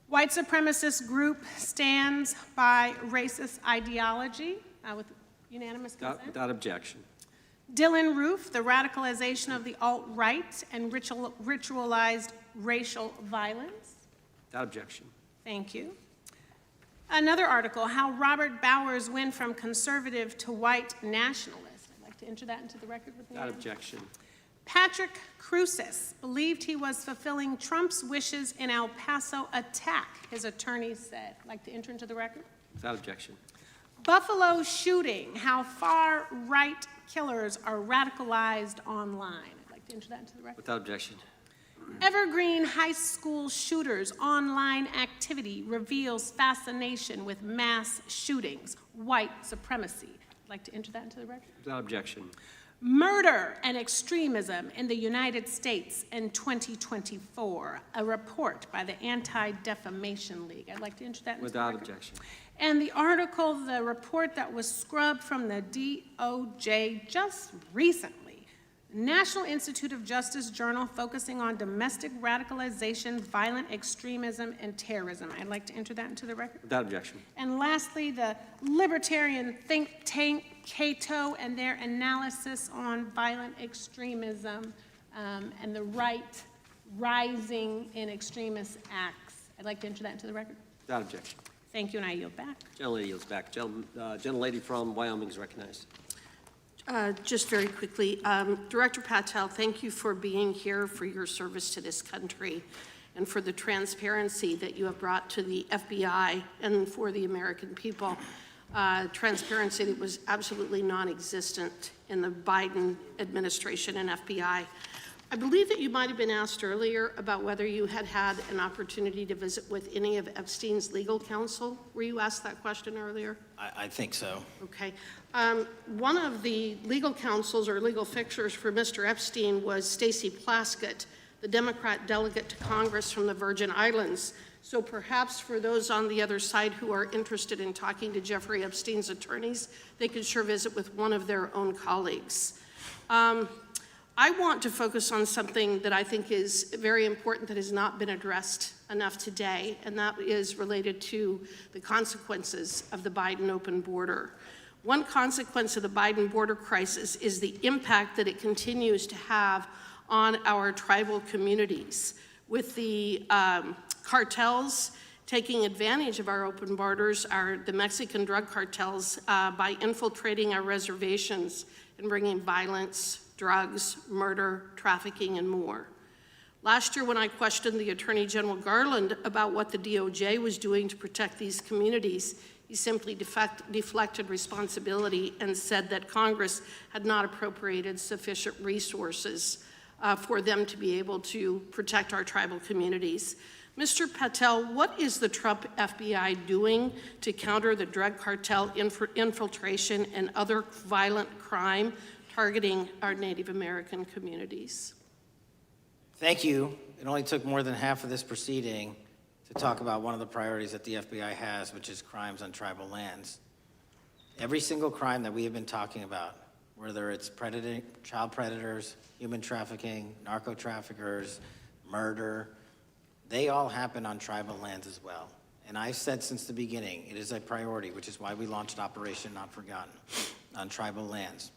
White supremacist group stands by racist ideology with unanimous consent. Without objection. Dylan Roof, the radicalization of the alt-right and ritualized racial violence. Without objection. Thank you. Another article, how Robert Bowers went from conservative to white nationalist. I'd like to enter that into the record with me. Without objection. Patrick Cruces believed he was fulfilling Trump's wishes in El Paso attack, his attorneys said. I'd like to enter into the record. Without objection. Buffalo shooting, how far-right killers are radicalized online. I'd like to enter that into the record. Without objection. Evergreen High School shooters' online activity reveals fascination with mass shootings, white supremacy. I'd like to enter that into the record. Without objection. Murder and extremism in the United States in 2024, a report by the Anti-Defamation League. I'd like to enter that into the record. Without objection. And the article, the report that was scrubbed from the DOJ just recently, National Institute of Justice Journal focusing on domestic radicalization, violent extremism, and terrorism. I'd like to enter that into the record. Without objection. And lastly, the libertarian think tank Cato and their analysis on violent extremism and the right rising in extremist acts. I'd like to enter that into the record. Without objection. Thank you, and I yield back. Gentlelady yields back. Gentlelady from Wyoming is recognized. Just very quickly, Director Patel, thank you for being here, for your service to this country, and for the transparency that you have brought to the FBI and for the American people. Transparency that was absolutely non-existent in the Biden administration and FBI. I believe that you might have been asked earlier about whether you had had an opportunity to visit with any of Epstein's legal counsel. Were you asked that question earlier? I think so. Okay. One of the legal counsels or legal fixers for Mr. Epstein was Stacey Plaskett, the Democrat delegate to Congress from the Virgin Islands. So perhaps for those on the other side who are interested in talking to Jeffrey Epstein's attorneys, they could sure visit with one of their own colleagues. I want to focus on something that I think is very important that has not been addressed enough today, and that is related to the consequences of the Biden open border. One consequence of the Biden border crisis is the impact that it continues to have on our tribal communities, with the cartels taking advantage of our open borders, the Mexican drug cartels, by infiltrating our reservations and bringing violence, drugs, murder, trafficking, and more. Last year, when I questioned the Attorney General Garland about what the DOJ was doing to protect these communities, he simply deflected responsibility and said that Congress had not appropriated sufficient resources for them to be able to protect our tribal communities. Mr. Patel, what is the Trump FBI doing to counter the drug cartel infiltration and other violent crime targeting our Native American communities? Thank you. It only took more than half of this proceeding to talk about one of the priorities that the FBI has, which is crimes on tribal lands. Every single crime that we have been talking about, whether it's child predators, human trafficking, narco traffickers, murder, they all happen on tribal lands as well. And I've said since the beginning, it is a priority, which is why we launched Operation Not Forgotten on tribal lands.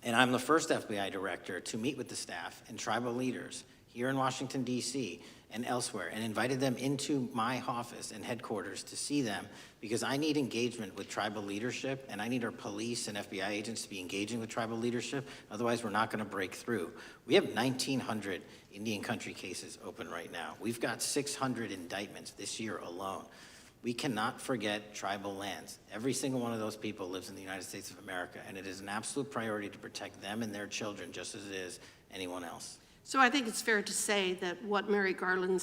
And I'm the first FBI director to meet with the staff and tribal leaders here in Washington, D.C., and elsewhere, and invited them into my office and headquarters to see them, because I need engagement with tribal leadership, and I need our police and FBI agents to be engaging with tribal leadership. Otherwise, we're not going to break through. We have 1,900 Indian country cases open right now. We've got 600 indictments this year alone. We cannot forget tribal lands. Every single one of those people lives in the United States of America, and it is an absolute priority to protect them and their children just as it is anyone else. So I think it's fair to say that what Mary Garland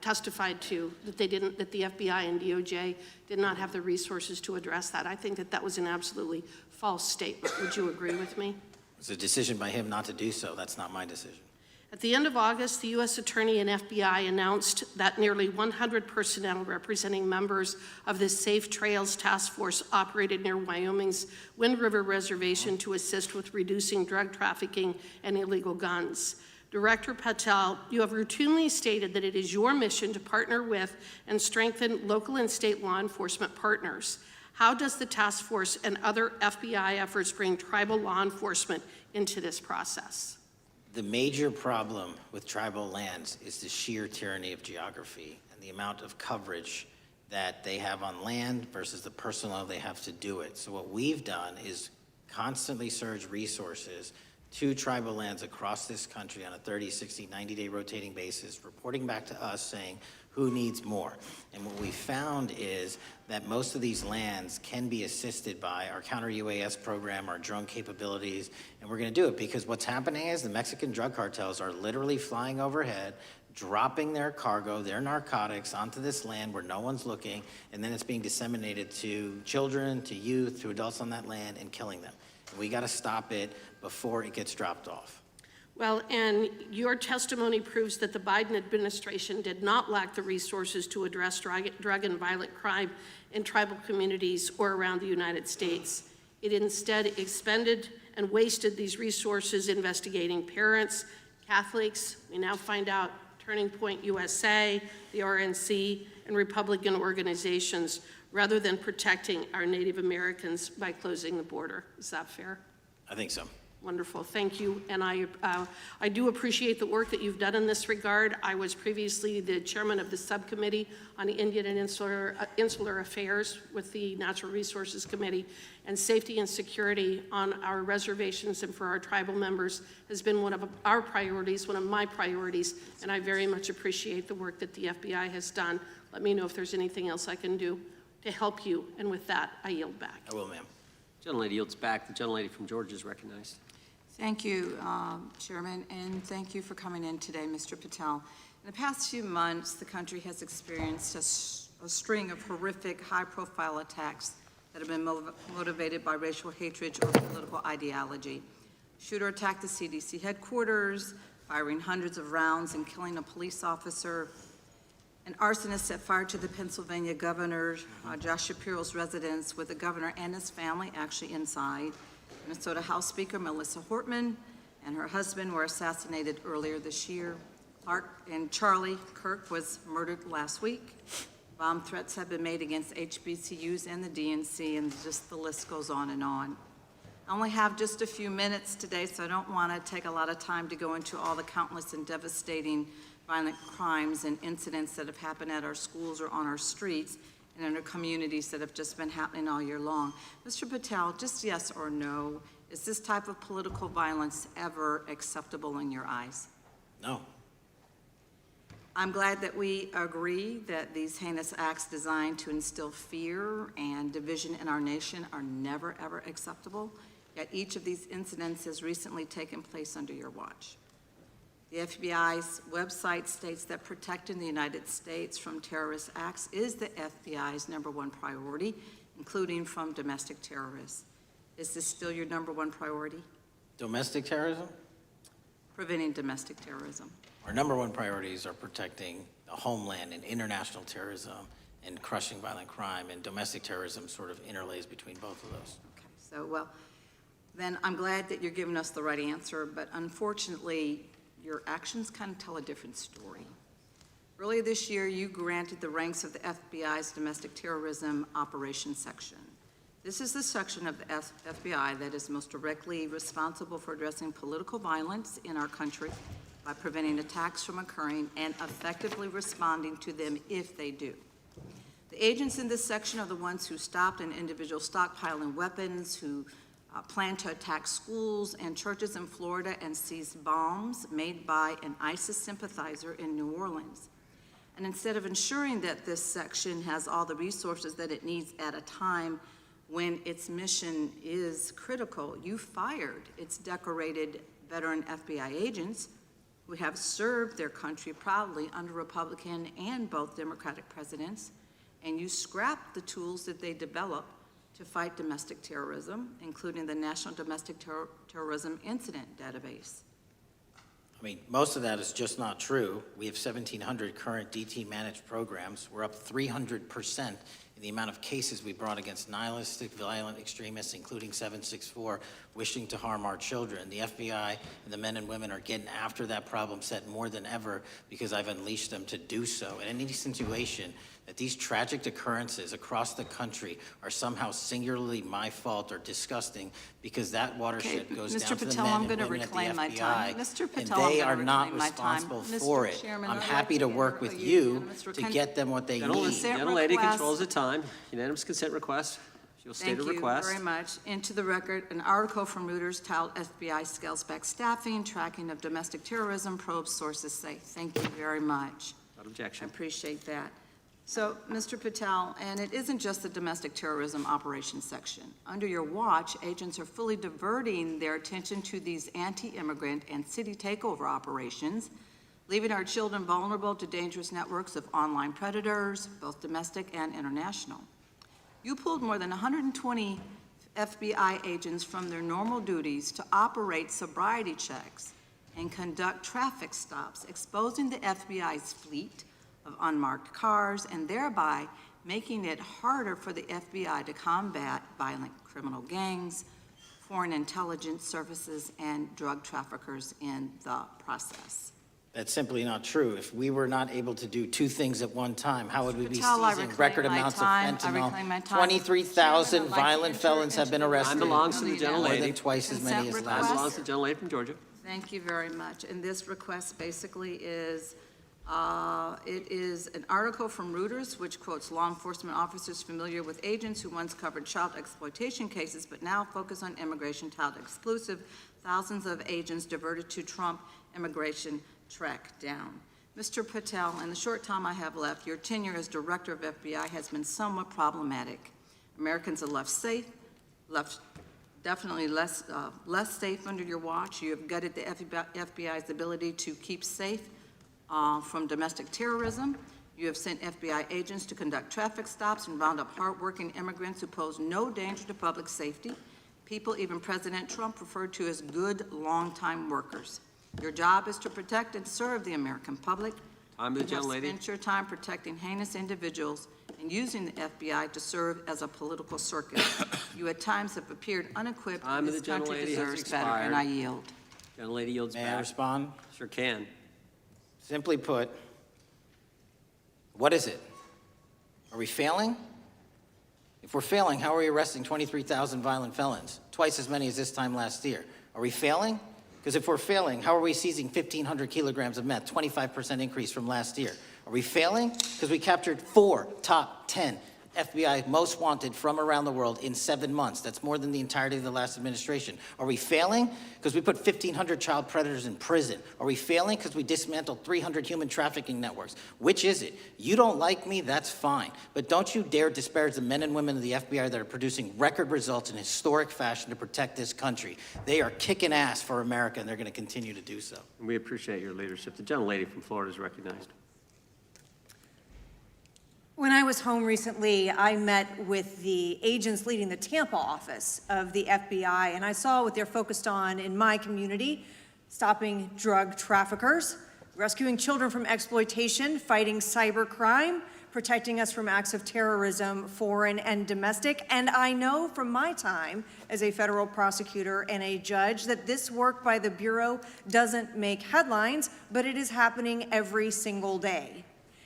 testified to, that the FBI and DOJ did not have the resources to address that. I think that was an absolutely false statement. Would you agree with me? It's a decision by him not to do so. That's not my decision. At the end of August, the U.S. Attorney and FBI announced that nearly 100 personnel representing members of the Safe Trails Task Force operated near Wyoming's Wind River Reservation to assist with reducing drug trafficking and illegal guns. Director Patel, you have routinely stated that it is your mission to partner with and strengthen local and state law enforcement partners. How does the task force and other FBI efforts bring tribal law enforcement into this process? The major problem with tribal lands is the sheer tyranny of geography and the amount of coverage that they have on land versus the personnel they have to do it. So what we've done is constantly surge resources to tribal lands across this country on a 30, 60, 90-day rotating basis, reporting back to us saying who needs more. And what we found is that most of these lands can be assisted by our counter-UAS program, our drone capabilities, and we're going to do it because what's happening is the Mexican drug cartels are literally flying overhead, dropping their cargo, their narcotics onto this land where no one's looking, and then it's being disseminated to children, to youth, to adults on that land, and killing them. And we got to stop it before it gets dropped off. Well, and your testimony proves that the Biden administration did not lack the resources to address drug and violent crime in tribal communities or around the United States. It instead expended and wasted these resources investigating parents, Catholics, we now find out Turning Point USA, the RNC, and Republican organizations, rather than protecting our Native Americans by closing the border. Is that fair? I think so. Wonderful, thank you. And I do appreciate the work that you've done in this regard. I was previously the chairman of the subcommittee on Indian and Insular Affairs with the Natural Resources Committee, and safety and security on our reservations and for our tribal members has been one of our priorities, one of my priorities, and I very much appreciate the work that the FBI has done. Let me know if there's anything else I can do to help you, and with that, I yield back. I will, ma'am. Gentlelady yields back. The gentlelady from Georgia is recognized. Thank you, Chairman, and thank you for coming in today, Mr. Patel. In the past few months, the country has experienced a string of horrific, high-profile attacks that have been motivated by racial hatred or political ideology. Shooter attacked the CDC headquarters, firing hundreds of rounds and killing a police officer. An arsonist set fire to the Pennsylvania governor, Josh Shapiro's residence, with the governor and his family actually inside. Minnesota House Speaker Melissa Hortman and her husband were assassinated earlier this year. Clark and Charlie Kirk was murdered last week. Bomb threats have been made against HBCUs and the DNC, and just the list goes on and on. I only have just a few minutes today, so I don't want to take a lot of time to go into all the countless and devastating violent crimes and incidents that have happened at our schools or on our streets and in our communities that have just been happening all year long. Mr. Patel, just yes or no, is this type of political violence ever acceptable in your eyes? No. I'm glad that we agree that these heinous acts designed to instill fear and division in our nation are never, ever acceptable, yet each of these incidents has recently taken place under your watch. The FBI's website states that protecting the United States from terrorist acts is the FBI's #1 priority, including from domestic terrorists. Is this still your #1 priority? Domestic terrorism? Preventing domestic terrorism. Our #1 priorities are protecting the homeland and international terrorism and crushing violent crime, and domestic terrorism sort of interlays between both of those. Okay, so, well, then I'm glad that you're giving us the right answer, but unfortunately, your actions kind of tell a different story. Earlier this year, you granted the ranks of the FBI's Domestic Terrorism Operations Section. This is the section of the FBI that is most directly responsible for addressing political violence in our country by preventing attacks from occurring and effectively responding to them if they do. The agents in this section are the ones who stopped an individual stockpiling weapons, who planned to attack schools and churches in Florida and seized bombs made by an ISIS sympathizer in New Orleans. And instead of ensuring that this section has all the resources that it needs at a time when its mission is critical, you fired its decorated veteran FBI agents who have served their country proudly under Republican and both Democratic presidents, and you scrapped the tools that they developed to fight domestic terrorism, including the National Domestic Terrorism Incident Database. I mean, most of that is just not true. We have 1,700 current DT managed programs. We're up 300% in the amount of cases we brought against nihilistic, violent extremists, including 764, wishing to harm our children. The FBI and the men and women are getting after that problem set more than ever because I've unleashed them to do so. And any situation that these tragic occurrences across the country are somehow singularly my fault or disgusting because that watershed goes down to the men and women at the FBI, and they are not responsible for it. I'm happy to work with you to get them what they need. Gentlelady controls the time. Unanimous consent request. You'll state a request. Thank you very much. Into the record, an article from Reuters titled FBI Scales Back Staffing, Tracking of Domestic Terrorism, Probes Sources Say. Thank you very much. Without objection. I appreciate that. So, Mr. Patel, and it isn't just the domestic terrorism operations section. Under your watch, agents are fully diverting their attention to these anti-immigrant and city takeover operations, leaving our children vulnerable to dangerous networks of online predators, both domestic and international. You pulled more than 120 FBI agents from their normal duties to operate sobriety checks and conduct traffic stops, exposing the FBI's fleet of unmarked cars and thereby making it harder for the FBI to combat violent criminal gangs, foreign intelligence services, and drug traffickers in the process. That's simply not true. If we were not able to do two things at one time, how would we be Patel, I seizing reclaim record my amounts of time. I fentanyl? reclaim my time. 23,000 Chairman, I'd like to violent enter felons have been into the arrested. Time belongs to the gentlelady. More than twice as many as Consent last. Time belongs to the gentlelady from Georgia. Thank you very much. And this request basically is, it is an article from Reuters which quotes law enforcement officers familiar with agents who once covered child exploitation cases but now focus on immigration child exclusive. Thousands of agents diverted to Trump immigration track down. Mr. Patel, in the short time I have left, your tenure as director of FBI has been somewhat problematic. Americans are left safe, definitely less safe under your watch. You have gutted the FBI's ability to keep safe from domestic terrorism. You have sent FBI agents to conduct traffic stops and round up hardworking immigrants who pose no danger to public safety. People even President Trump referred to as good, long-time workers. Your job is to protect and serve the American public. Time to the gentlelady. You have spent your time protecting heinous individuals and using the FBI to serve as a political circus. You at times have appeared unequipped. Time of This the country gentlelady has deserves better, expired. and I yield. Gentlelady yields back. May I respond? Sure can. Simply put, what is it? Are we failing? If we're failing, how are we arresting 23,000 violent felons? Twice as many as this time last year. Are we failing? Because if we're failing, how are we seizing 1,500 kilograms of meth, 25% increase from last year? Are we failing? Because we captured 4 top 10 FBI most wanted from around the world in 7 months. That's more than the entirety of the last administration. Are we failing? Because we put 1,500 child predators in prison. Are we failing? Because we dismantled 300 human trafficking networks. Which is it? You don't like me, that's fine. But don't you dare disparage the men and women of the FBI that are producing record results in historic fashion to protect this country. They are kicking ass for America, and they're going to continue to do so. We appreciate your leadership. The gentlelady from Florida is recognized. When I was home recently, I met with the agents leading the Tampa office of the FBI, and I saw what they're focused on in my community: stopping drug traffickers, rescuing children from exploitation, fighting cybercrime, protecting us from acts of terrorism, foreign and domestic. And I know from my time as a federal prosecutor and a judge that this work by the Bureau doesn't make headlines, but it is happening every single day.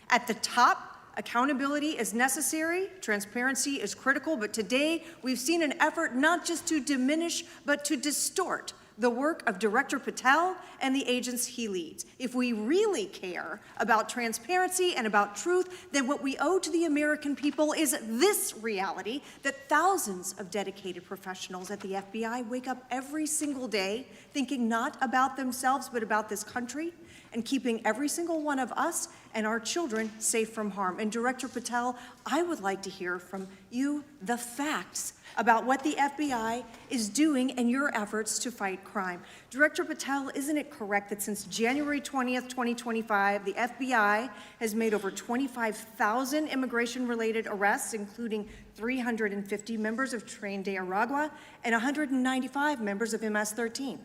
At the top, accountability is necessary, transparency is critical, but today we've seen an effort not just to diminish, but to distort the work of Director Patel and the agents he leads. If we really care about transparency and about truth, then what we owe to the American people is this reality, that thousands of dedicated professionals at the FBI wake up every single day thinking not about themselves but about this country and keeping every single one of us and our children safe from harm. And Director Patel, I would like to hear from you the facts about what the FBI is doing in your efforts to fight crime. Director Patel, isn't it correct that since January 20th, 2025, the FBI has made over 25,000 immigration-related arrests, including 350 members of Tren de Aragua and 195 members of MS-13?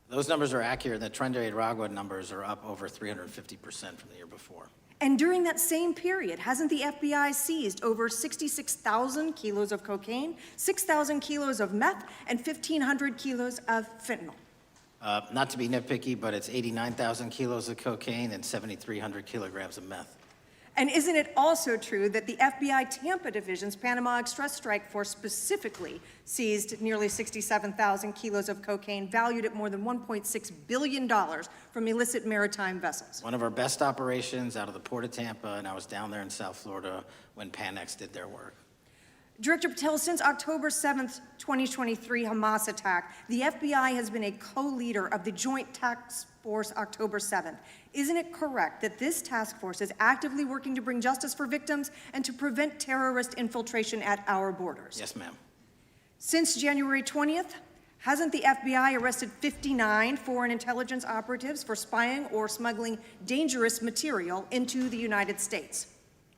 Those numbers are accurate. The Tren de Aragua numbers are up over 350% from the year before. And during that same period, hasn't the FBI seized over 66,000 kilos of cocaine, 6,000 kilos of meth, and 1,500 kilos of fentanyl? Not to be nitpicky, but it's 89,000 kilos of cocaine and 7,300 kilograms of meth. And isn't it also true that the FBI Tampa Division's Panama Express Strike Force specifically seized nearly 67,000 kilos of cocaine valued at more than $1.6 billion from illicit maritime vessels? One of our best operations out of the Port of Tampa, and I was down there in South Florida when Panex did their work. Director Patel, since October 7th, 2023 Hamas attack, the FBI has been a co-leader of the Joint Task Force October 7th. Isn't it correct that this task force is actively working to bring justice for victims and to prevent terrorist infiltration at our borders? Yes, ma'am. Since January 20th, hasn't the FBI arrested 59 foreign intelligence operatives for spying or smuggling dangerous material into the United States?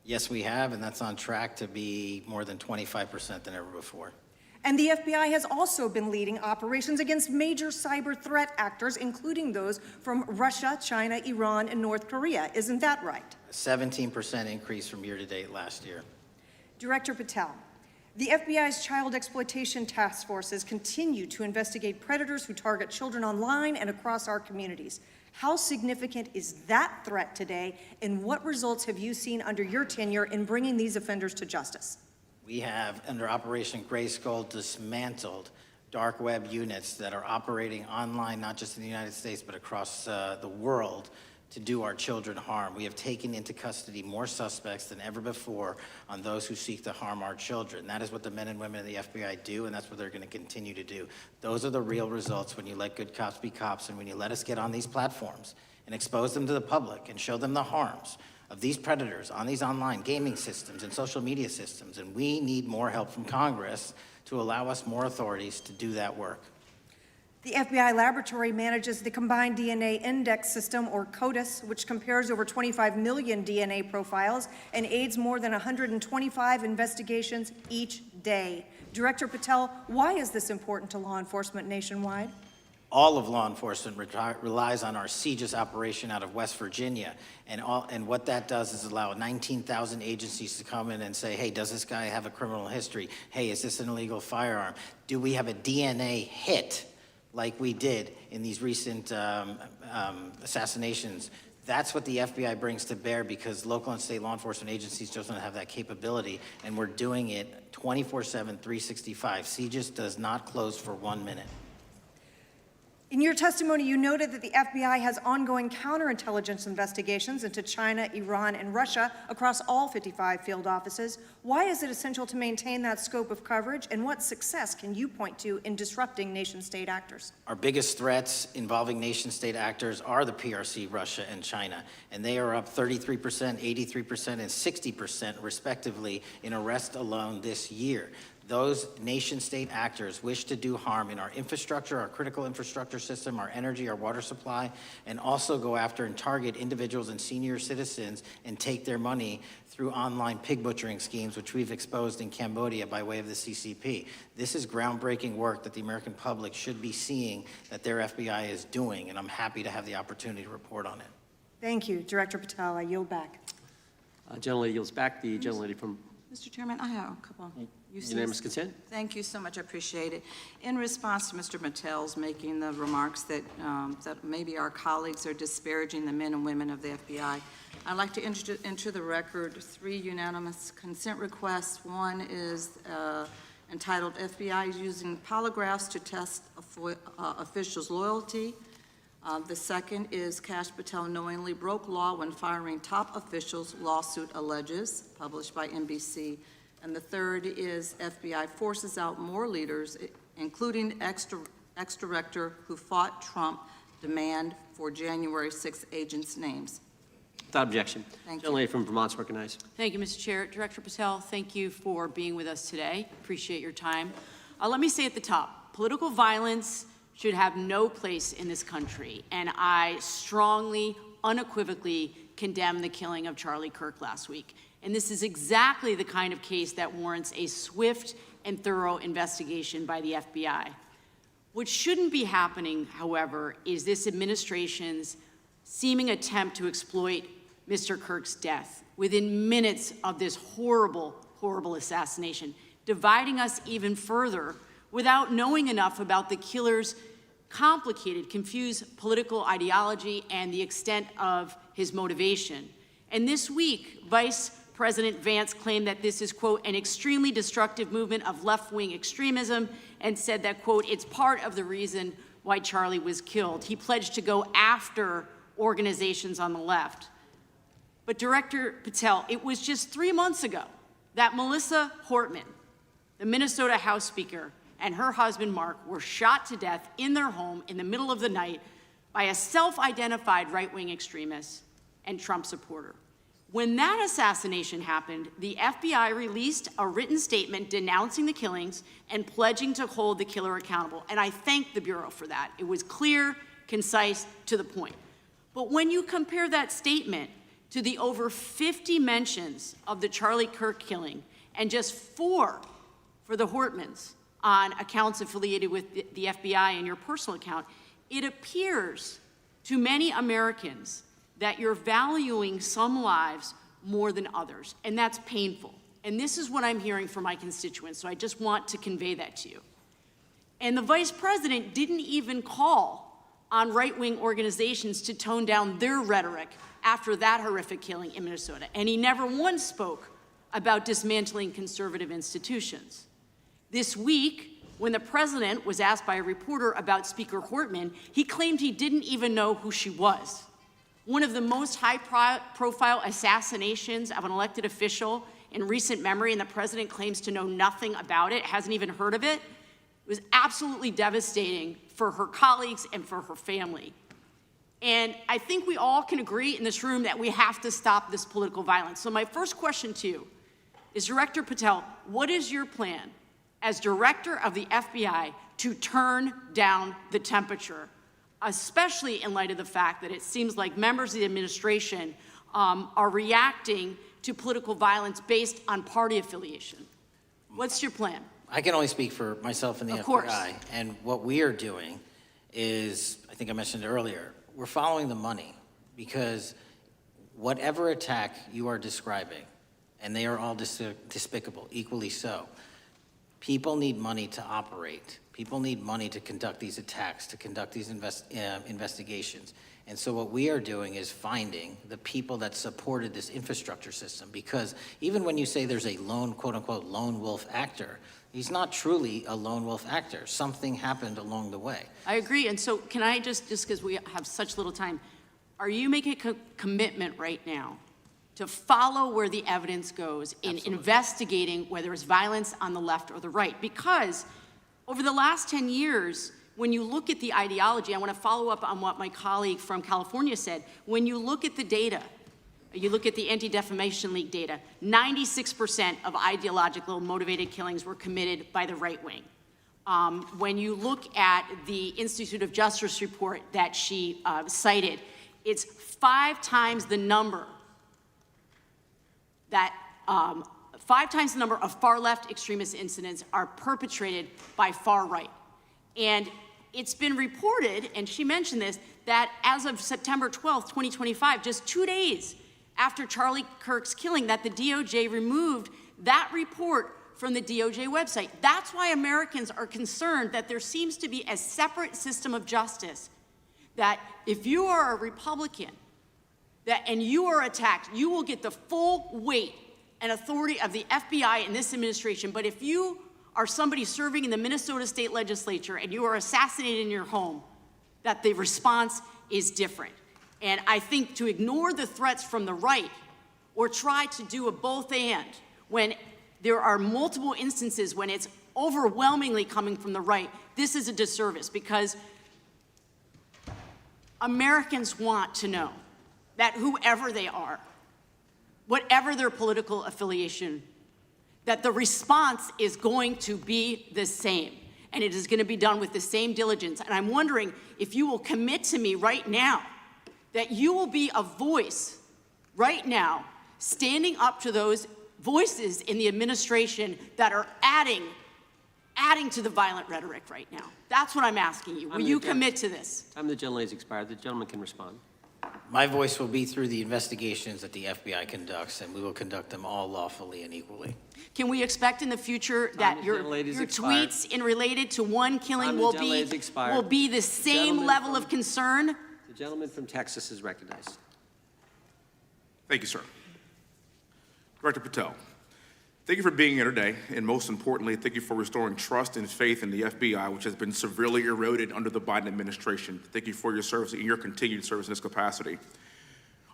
Yes, we have, and that's on track to be more than 25% than ever before. And the FBI has also been leading operations against major cyber threat actors, including those from Russia, China, Iran, and North Korea. Isn't that right? A 17% increase from year-to-date last year. Director Patel, the FBI's child exploitation task forces continue to investigate predators who target children online and across our communities. How significant is that threat today, and what results have you seen under your tenure in bringing these offenders to justice? We have, under Operation Gray Skull, dismantled dark web units that are operating online, not just in the United States, but across the world to do our children harm. We have taken into custody more suspects than ever before on those who seek to harm our children. That is what the men and women of the FBI do, and that's what they're going to continue to do. Those are the real results when you let good cops be cops and when you let us get on these platforms and expose them to the public and show them the harms of these predators on these online gaming systems and social media systems. And we need more help from Congress to allow us more authorities to do that work. The FBI laboratory manages the Combined DNA Index System, or CODIS, which compares over 25 million DNA profiles and aids more than 125 investigations each day. Director Patel, why is this important to law enforcement nationwide? All of law enforcement relies on our CJIS operation out of West Virginia. And what that does is allow 19,000 agencies to come in and say, hey, does this guy have a criminal history? Hey, is this an illegal firearm? Do we have a DNA hit like we did in these recent assassinations? That's what the FBI brings to bear, because local and state law enforcement agencies just don't have that capability, and we're doing it 24/7, 365. CJIS does not close for 1 minute. In your testimony, you noted that the FBI has ongoing counterintelligence investigations into China, Iran, and Russia across all 55 field offices. Why is it essential to maintain that scope of coverage, and what success can you point to in disrupting nation-state actors? Our biggest threats involving nation-state actors are the PRC, Russia, and China, and they are up 33%, 83%, and 60% respectively in arrests alone this year. Those nation-state actors wish to do harm in our infrastructure, our critical infrastructure system, our energy, our water supply, and also go after and target individuals and senior citizens and take their money through online pig butchering schemes, which we've exposed in Cambodia by way of the CCP. This is groundbreaking work that the American public should be seeing that their FBI is doing, and I'm happy to have the opportunity to report on it. Thank you, Director Patel. I yield back. Gentlelady yields back. The gentlelady from Mr. Chairman, I have a couple. Unanimous consent. Thank you so much. I appreciate it. In response to Mr. Patel's making the remarks that, that maybe our colleagues are disparaging the men and women of the FBI, I'd like to enter the record 3 unanimous consent requests. One is entitled FBI is Using Polygraphs to Test Officials' Loyalty. The second is Kash Patel knowingly broke law when firing top officials, lawsuit alleges, published by NBC. And the third is FBI forces out more leaders, including ex-director who fought Trump, demand for January 6 agents' names. Without objection. Thank you. Gentlelady from Vermont's recognized. Thank you, Mr. Chair. Director Patel, thank you for being with us today. Appreciate your time. Let me say at the top, political violence should have no place in this country, and I strongly, unequivocally condemn the killing of Charlie Kirk last week. And this is exactly the kind of case that warrants a swift and thorough investigation by the FBI. What shouldn't be happening, however, is this administration's seeming attempt to exploit Mr. Kirk's death within minutes of this horrible, horrible assassination, dividing us even further without knowing enough about the killer's complicated, confused political ideology and the extent of his motivation. And this week, Vice President Vance claimed that this is, quote, an extremely destructive movement of left-wing extremism, and said that, quote, it's part of the reason why Charlie was killed. He pledged to go after organizations on the left. But Director Patel, it was just 3 months ago that Melissa Hortman, the Minnesota House Speaker, and her husband Mark were shot to death in their home in the middle of the night by a self-identified right-wing extremist and Trump supporter. When that assassination happened, the FBI released a written statement denouncing the killings and pledging to hold the killer accountable. And I thank the Bureau for that. It was clear, concise, to the point. But when you compare that statement to the over 50 mentions of the Charlie Kirk killing and just 4 for the Hortmans on accounts affiliated with the FBI and your personal account, it appears to many Americans that you're valuing some lives more than others, and that's painful. And this is what I'm hearing from my constituents, so I just want to convey that to you. And the Vice President didn't even call on right-wing organizations to tone down their rhetoric after that horrific killing in Minnesota, and he never once spoke about dismantling conservative institutions. This week, when the President was asked by a reporter about Speaker Hortman, he claimed he didn't even know who she was. One of the most high-profile assassinations of an elected official in recent memory, and the President claims to know nothing about it, hasn't even heard of it. It was absolutely devastating for her colleagues and for her family. And I think we all can agree in this room that we have to stop this political violence. So my first question to you is, Director Patel, what is your plan as Director of the FBI to turn down the temperature, especially in light of the fact that it seems like members of the administration are reacting to political violence based on party affiliation? What's your plan? I can only speak for myself and the FBI. Of course. And what we are doing is, I think I mentioned earlier, we're following the money, because whatever attack you are describing, and they are all despicable, equally so, people need money to operate. People need money to conduct these attacks, to conduct these investigations. And so what we are doing is finding the people that supported this infrastructure system, because even when you say there's a lone, quote unquote, lone wolf actor, he's not truly a lone wolf actor. Something happened along the way. I agree. And so can I just because we have such little time, are you making a commitment right now to follow where the evidence goes in investigating whether it's violence on the left or the right? Because over the last 10 years, when you look at the ideology, I want to follow up on what my colleague from California said. When you look at the data, you look at the Anti-Defamation League data, 96% of ideological motivated killings were committed by the right wing. When you look at the Institute of Justice report that she cited, it's 5 times the number that 5 times the number of far-left extremist incidents are perpetrated by far right. And it's been reported, and she mentioned this, that as of September 12th, 2025, just 2 days after Charlie Kirk's killing, that the DOJ removed that report from the DOJ website. That's why Americans are concerned that there seems to be a separate system of justice, that if you are a Republican and you are attacked, you will get the full weight and authority of the FBI and this administration. But if you are somebody serving in the Minnesota State Legislature and you are assassinated in your home, that the response is different. And I think to ignore the threats from the right or try to do a both and when there are multiple instances when it's overwhelmingly coming from the right, this is a disservice because Americans want to know that whoever they are, whatever their political affiliation, that the response is going to be the same, and it is going to be done with the same diligence. And I'm wondering if you will commit to me right now that you will be a voice right now standing up to those voices in the administration that are adding to the violent rhetoric right now. That's what I'm asking you. Will you commit to this? Time of the gentlelady has expired. The gentleman can respond. My voice will be through the investigations that the FBI conducts, and we will conduct them all lawfully and equally. Can we expect in the future that your tweets in related to one killing will be the same level of concern? The gentleman from Texas is recognized. Thank you, sir. Director Patel, thank you for being here today, and most importantly, thank you for restoring trust and faith in the FBI, which has been severely eroded under the Biden administration. Thank you for your service and your continued service in this capacity.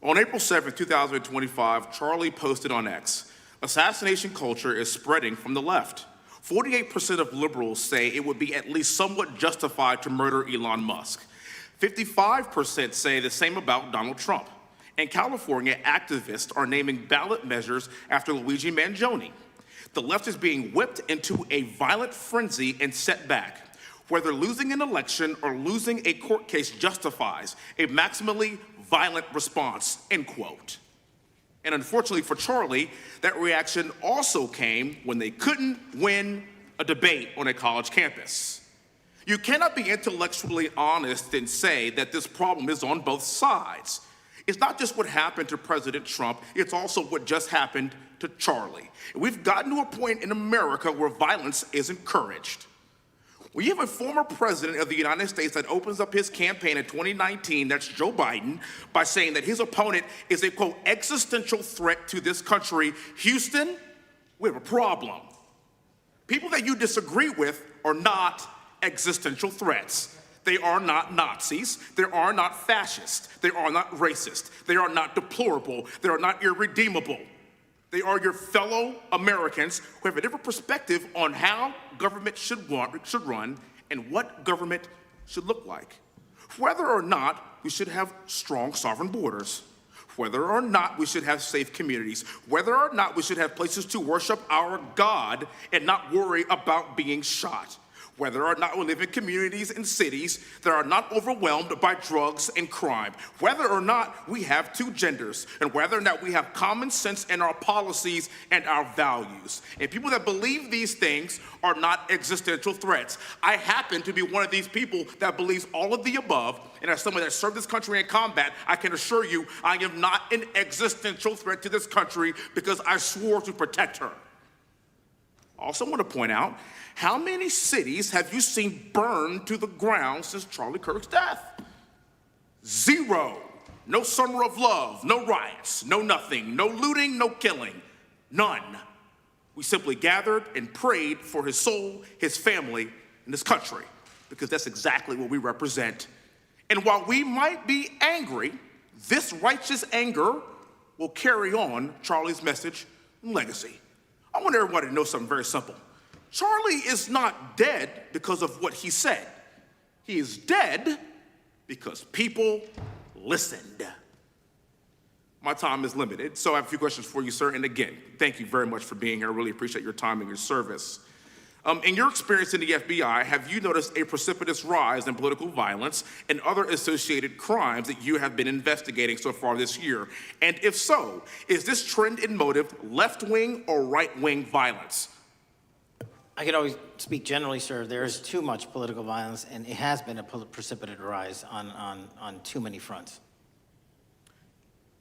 On April 7th, 2025, Charlie posted on X, "Assassination culture is spreading from the left. 48% of liberals say it would be at least somewhat justified to murder Elon Musk. 55% say the same about Donald Trump. And California activists are naming ballot measures after Luigi Mangione. The left is being whipped into a violent frenzy and set back. Whether losing an election or losing a court case justifies a maximally violent response," end quote. And unfortunately for Charlie, that reaction also came when they couldn't win a debate on a college campus. You cannot be intellectually honest and say that this problem is on both sides. It's not just what happened to President Trump, it's also what just happened to Charlie. And we've gotten to a point in America where violence is encouraged. When you have a former president of the United States that opens up his campaign in 2019, that's Joe Biden, by saying that his opponent is a, quote, existential threat to this country, Houston, we have a problem. People that you disagree with are not existential threats. They are not Nazis. They are not fascists. They are not racist. They are not deplorable. They are not irredeemable. They are your fellow Americans who have a different perspective on how government should run and what government should look like. Whether or not we should have strong sovereign borders, whether or not we should have safe communities, whether or not we should have places to worship our God and not worry about being shot, whether or not we live in communities and cities that are not overwhelmed by drugs and crime, whether or not we have two genders, and whether or not we have common sense in our policies and our values. And people that believe these things are not existential threats. I happen to be one of these people that believes all of the above, and as someone that served this country in combat, I can assure you I am not an existential threat to this country because I swore to protect her. I also want to point out, how many cities have you seen burned to the ground since Charlie Kirk's death? 0. No summer of love, no riots, no nothing, no looting, no killing, none. We simply gathered and prayed for his soul, his family, and this country, because that's exactly what we represent. And while we might be angry, this righteous anger will carry on Charlie's message and legacy. I want everybody to know something very simple. Charlie is not dead because of what he said. He is dead because people listened. My time is limited, so I have a few questions for you, sir. And again, thank you very much for being here. I really appreciate your time and your service. In your experience in the FBI, have you noticed a precipitous rise in political violence and other associated crimes that you have been investigating so far this year? And if so, is this trend in motive left-wing or right-wing violence? I can always speak generally, sir. There is too much political violence, and it has been a precipitate rise on too many fronts.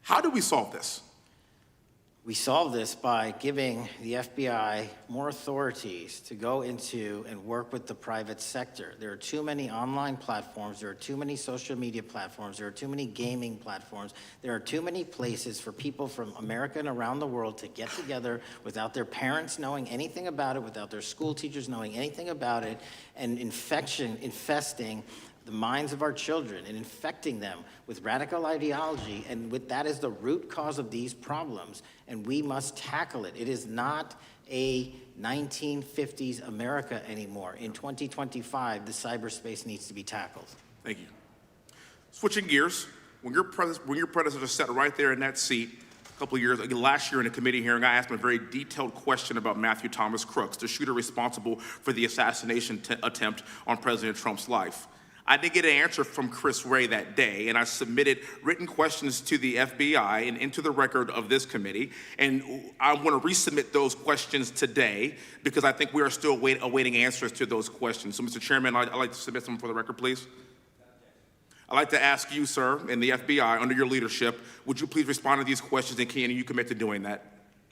How do we solve this? We solve this by giving the FBI more authorities to go into and work with the private sector. There are too many online platforms, there are too many social media platforms, there are too many gaming platforms, there are too many places for people from America and around the world to get together without their parents knowing anything about it, without their school teachers knowing anything about it, and infesting the minds of our children and infecting them with radical ideology, and with that is the root cause of these problems, and we must tackle it. It is not a 1950s America anymore. In 2025, the cyberspace needs to be tackled. Thank you. Switching gears, when your predecessor sat right there in that seat a couple of years, last year in a committee hearing, I asked him a very detailed question about Matthew Thomas Crooks, the shooter responsible for the assassination attempt on President Trump's life. I didn't get an answer from Chris Wray that day, and I submitted written questions to the FBI and into the record of this committee, and I want to resubmit those questions today because I think we are still awaiting answers to those questions. So, Mr. Chairman, I'd like to submit them for the record, please. I'd like to ask you, sir, and the FBI, under your leadership, would you please respond to these questions, and can you commit to doing that?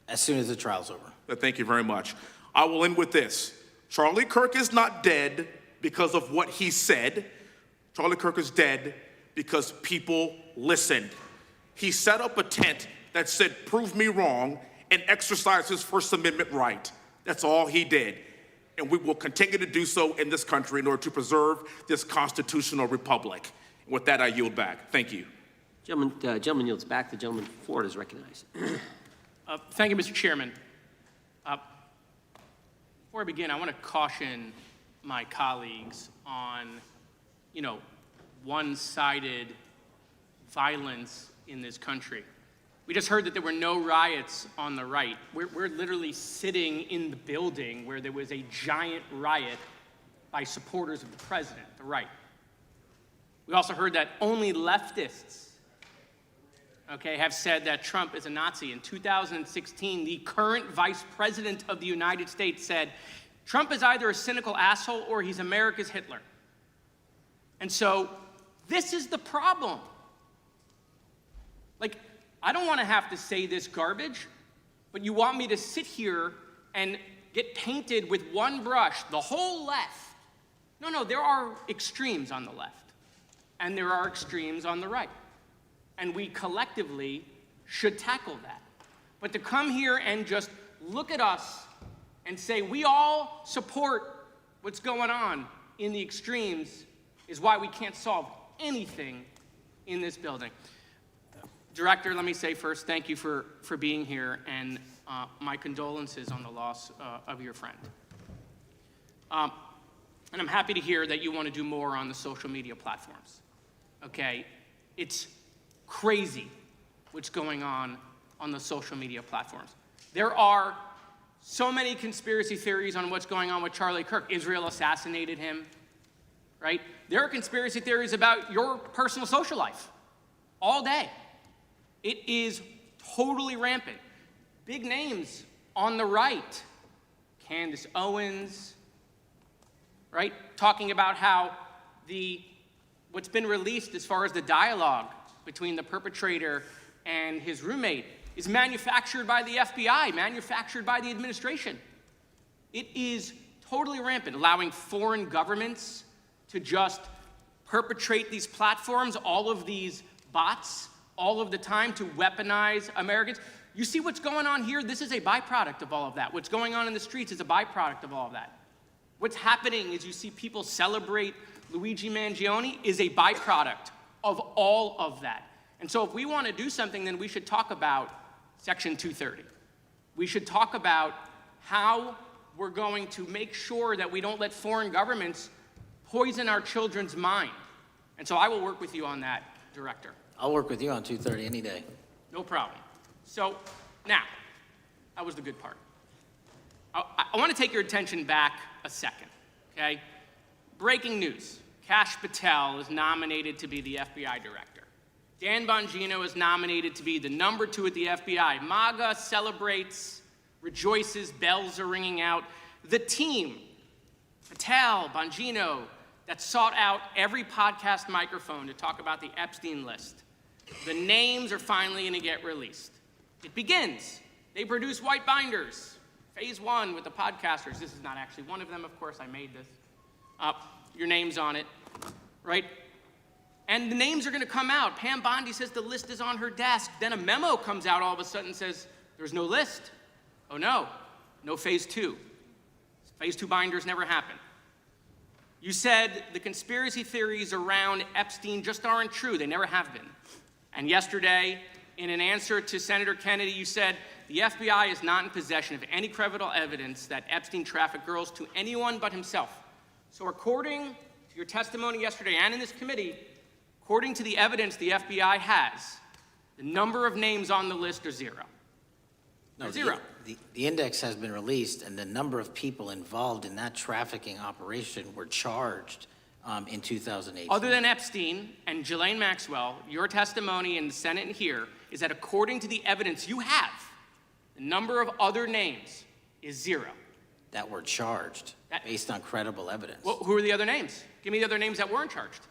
As soon as the trial's over. Thank you very much. I will end with this. Charlie Kirk is not dead because of what he said. Charlie Kirk is dead because people listened. He set up a tent that said, "Prove me wrong," and exercised his First Amendment right. That's all he did. And we will continue to do so in this country in order to preserve this constitutional republic. And with that, I yield back. Thank you. Gentleman yields back. The gentleman for it is recognized. Thank you, Mr. Chairman. Before I begin, I want to caution my colleagues on one-sided violence in this country. We just heard that there were no riots on the right. We're literally sitting in the building where there was a giant riot by supporters of the president, the right. We also heard that only leftists, have said that Trump is a Nazi. In 2016, the current vice president of the United States said, Trump is either a cynical asshole or he's America's Hitler. And so this is the problem. I don't want to have to say this garbage, but you want me to sit here and get painted with one brush, the whole left. No, there are extremes on the left, and there are extremes on the right. And we collectively should tackle that. But to come here and just look at us and say we all support what's going on in the extremes is why we can't solve anything in this building. Director, let me say first, thank you for being here, and my condolences on the loss of your friend. And I'm happy to hear that you want to do more on the social media platforms. It's crazy what's going on the social media platforms. There are so many conspiracy theories on what's going on with Charlie Kirk. Israel assassinated him, right? There are conspiracy theories about your personal social life all day. It is totally rampant. Big names on the right, Candace Owens, right? Talking about how what's been released as far as the dialogue between the perpetrator and his roommate is manufactured by the FBI, manufactured by the administration. It is totally rampant, allowing foreign governments to just perpetrate these platforms, all of these bots, all of the time to weaponize Americans. You see what's going on here? This is a byproduct of all of that. What's going on in the streets is a byproduct of all of that. What's happening is you see people celebrate Luigi Mangione is a byproduct of all of that. And so if we want to do something, then we should talk about Section 230. We should talk about how we're going to make sure that we don't let foreign governments poison our children's mind. And so I will work with you on that, Director. I'll work with you on 230 any day. No problem. So now, that was the good part. I want to take your attention back a second, okay? Breaking news. Kash Patel is nominated to be the FBI director. Dan Bongino is nominated to be the number 2 at the FBI. MAGA celebrates, rejoices, bells are ringing out. The team, Patel, Bongino, that sought out every podcast microphone to talk about the Epstein list. The names are finally going to get released. It begins They produce white binders. Phase 1 with the podcasters. This is not actually one of them, of course, I made this. Your name's on it, right? And the names are gonna come out. Pam Bondi says the list is on her desk. Then a memo comes out all of a sudden and says, there's no list. Oh no, no phase 2. Phase 2 binders never happened. You said the conspiracy theories around Epstein just aren't true. They never have been. And yesterday, in an answer to Senator Kennedy, you said the FBI is not in possession of any credible evidence that Epstein trafficked girls to anyone but himself. So according to your testimony yesterday and in this committee, according to the evidence the FBI has, the number of names on the list are 0. No, Zero. The index has been released, and the number of people involved in that trafficking operation were charged in 2018. Other than Epstein and Ghislaine Maxwell, your testimony in the Senate and here is that according to the evidence you have, the number of other names is 0. That were charged based on credible evidence. Well, who are the other names? Give me the other names that weren't charged.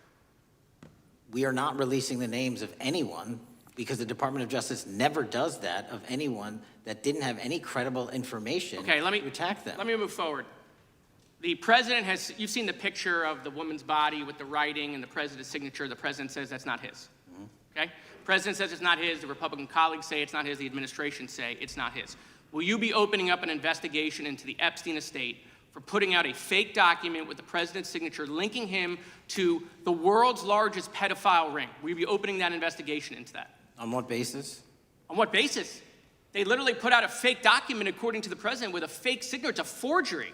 We are not releasing the names of anyone because the Department of Justice never does that of anyone that didn't have any credible information to attack them. Let me move forward. The president has, you've seen the picture of the woman's body with the writing and the president's signature. The president says that's not his, okay? The president says it's not his, the Republican colleagues say it's not his, the administration say it's not his. Will you be opening up an investigation into the Epstein estate for putting out a fake document with the president's signature linking him to the world's largest pedophile ring? Will you be opening that investigation into that? On what basis? On what basis? They literally put out a fake document, according to the president, with a fake signature. It's a forgery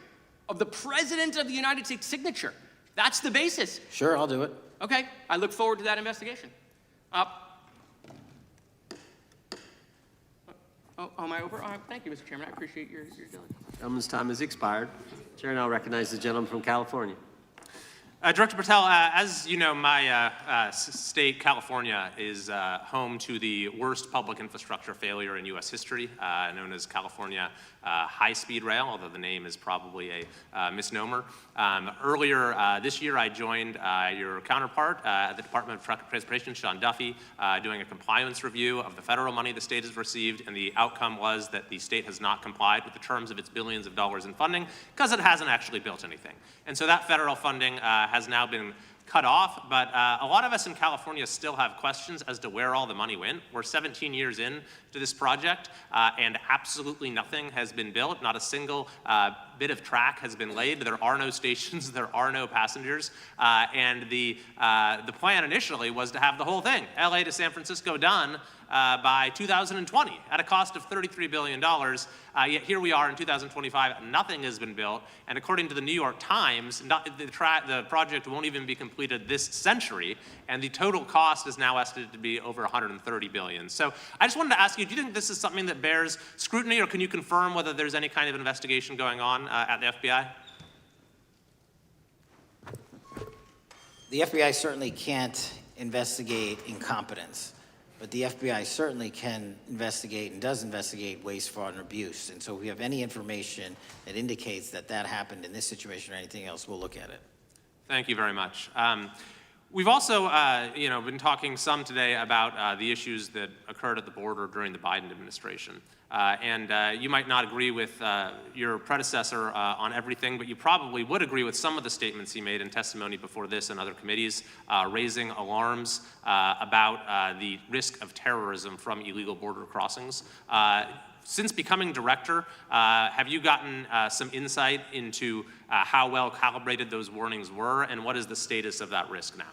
of the president of the United States signature. That's the basis. Sure, I'll do it. Okay, I look forward to that investigation. Am I over? Thank you, Mr. Chairman. I appreciate your diligence. Gentleman's time has expired. Chair now recognizes the gentleman from California. Director Patel, as you know, my state, California, is home to the worst public infrastructure failure in U.S. history, known as California High-Speed Rail, although the name is probably a misnomer. Earlier this year, I joined your counterpart at the Department of Transportation, Sean Duffy, doing a compliance review of the federal money the state has received, and the outcome was that the state has not complied with the terms of its billions of dollars in funding because it hasn't actually built anything. And so that federal funding has now been cut off, but a lot of us in California still have questions as to where all the money went. We're 17 years in to this project, and absolutely nothing has been built. Not a single bit of track has been laid. There are no stations, there are no passengers, and the plan initially was to have the whole thing, LA to San Francisco, done by 2020 at a cost of $33 billion. Yet here we are in 2025, nothing has been built, and according to the New York Times, the project won't even be completed this century, and the total cost is now estimated to be over $130 billion. So I just wanted to ask you, do you think this is something that bears scrutiny, or can you confirm whether there's any kind of investigation going on at the FBI? The FBI certainly can't investigate incompetence, but the FBI certainly can investigate and does investigate waste, fraud, and abuse. And so if we have any information that indicates that that happened in this situation or anything else, we'll look at it. Thank you very much. We've also, been talking some today about the issues that occurred at the border during the Biden administration. And you might not agree with your predecessor on everything, but you probably would agree with some of the statements he made in testimony before this and other committees, raising alarms about the risk of terrorism from illegal border crossings. Since becoming director, have you gotten some insight into how well calibrated those warnings were, and what is the status of that risk now?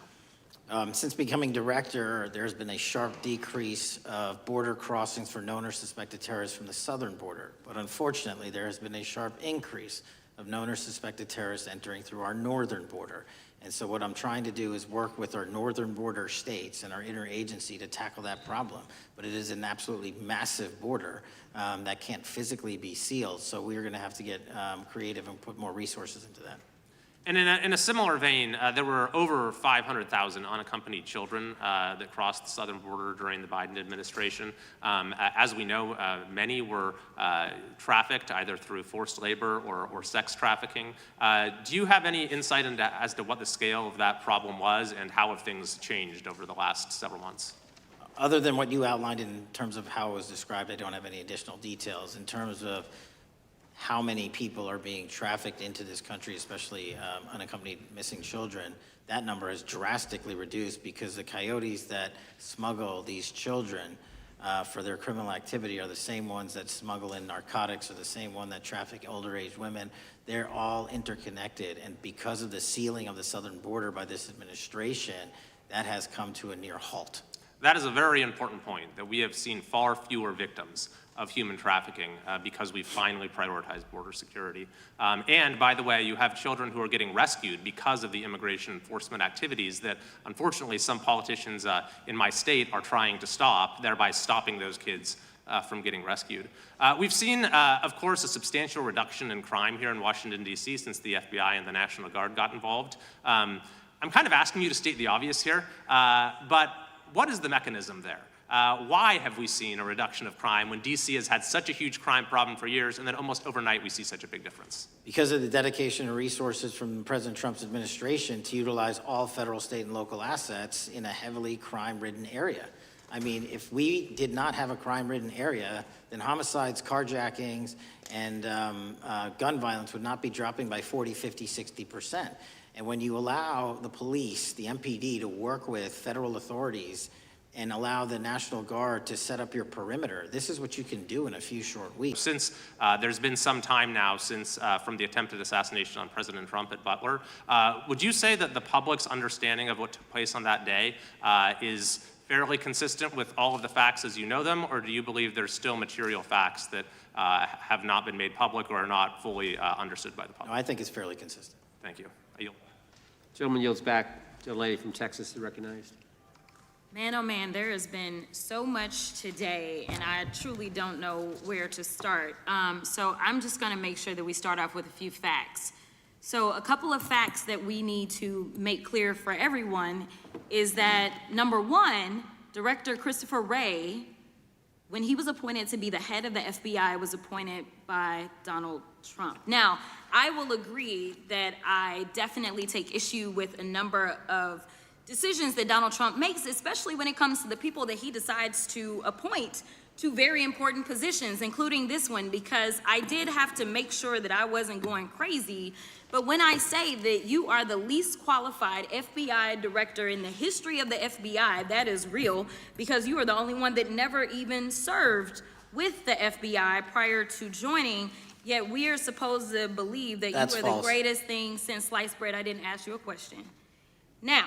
Since becoming director, there's been a sharp decrease of border crossings for known or suspected terrorists from the southern border. But unfortunately, there has been a sharp increase of known or suspected terrorists entering through our northern border. And so what I'm trying to do is work with our northern border states and our interagency to tackle that problem. But it is an absolutely massive border that can't physically be sealed. So we're going to have to get creative and put more resources into that. And in a similar vein, there were over 500,000 unaccompanied children that crossed the southern border during the Biden administration. As we know, many were trafficked either through forced labor or sex trafficking. Do you have any insight as to what the scale of that problem was and how have things changed over the last several months? Other than what you outlined in terms of how it was described, I don't have any additional details. In terms of how many people are being trafficked into this country, especially unaccompanied missing children, that number is drastically reduced because the coyotes that smuggle these children for their criminal activity are the same ones that smuggle in narcotics, or the same one that traffic older age women. They're all interconnected, and because of the sealing of the southern border by this administration, that has come to a near halt. That is a very important point, that we have seen far fewer victims of human trafficking because we finally prioritized border security. And by the way, you have children who are getting rescued because of the immigration enforcement activities that unfortunately some politicians in my state are trying to stop, thereby stopping those kids from getting rescued. We've seen, of course, a substantial reduction in crime here in Washington, D.C. since the FBI and the National Guard got involved. I'm kind of asking you to state the obvious here, but what is the mechanism there? Why have we seen a reduction of crime when D.C. has had such a huge crime problem for years, and then almost overnight we see such a big difference? Because of the dedication and resources from President Trump's administration to utilize all federal, state, and local assets in a heavily crime-ridden area. I mean, if we did not have a crime-ridden area, then homicides, carjackings, and gun violence would not be dropping by 40, 50, 60%. And when you allow the police, the MPD, to work with federal authorities and allow the National Guard to set up your perimeter, this is what you can do in a few short weeks. Since there's been some time now since from the attempted assassination on President Trump at Butler, would you say that the public's understanding of what took place on that day is fairly consistent with all of the facts as you know them, or do you believe there's still material facts that have not been made public or are not fully understood by the public? No, I think it's fairly consistent. Thank you. I yield. Gentleman yields back to the lady from Texas, recognized. Man, oh man, there has been so much today, and I truly don't know where to start. So I'm just going to make sure that we start off with a few facts. So a couple of facts that we need to make clear for everyone is that, number one, Director Christopher Wray, when he was appointed to be the head of the FBI, was appointed by Donald Trump. Now, I will agree that I definitely take issue with a number of decisions that Donald Trump makes, especially when it comes to the people that he decides to appoint to very important positions, including this one, because I did have to make sure that I wasn't going crazy. But when I say that you are the least qualified FBI director in the history of the FBI, that is real, because you are the only one that never even served with the FBI prior to joining, yet we are supposed to believe that That's you are false. the greatest thing since sliced bread. I didn't ask you a question. Now,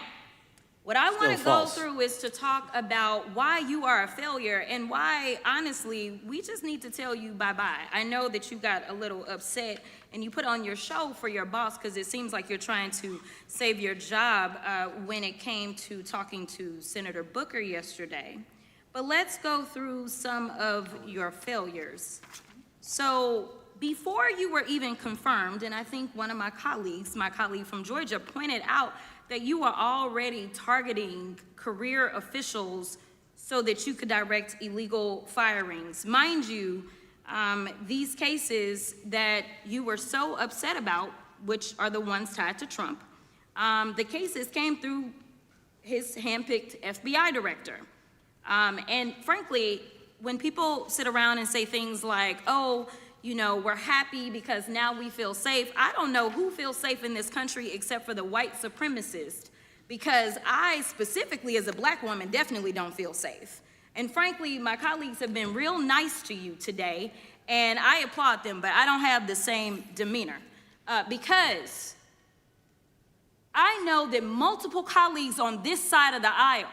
what I want to go through is to talk about why you are a failure and why, honestly, we just need to tell you bye-bye. I know that you got a little upset and you put on your show for your boss because it seems like you're trying to save your job when it came to talking to Senator Booker yesterday. But let's go through some of your failures. So before you were even confirmed, and I think one of my colleague from Georgia, pointed out that you are already targeting career officials so that you could direct illegal firings. Mind you, these cases that you were so upset about, which are the ones tied to Trump, the cases came through his handpicked FBI director. And frankly, when people sit around and say things like, oh, you know, we're happy because now we feel safe. I don't know who feels safe in this country except for the white supremacists, because I specifically as a black woman definitely don't feel safe. And frankly, my colleagues have been real nice to you today, and I applaud them, but I don't have the same demeanor because I know that multiple colleagues on this side of the aisle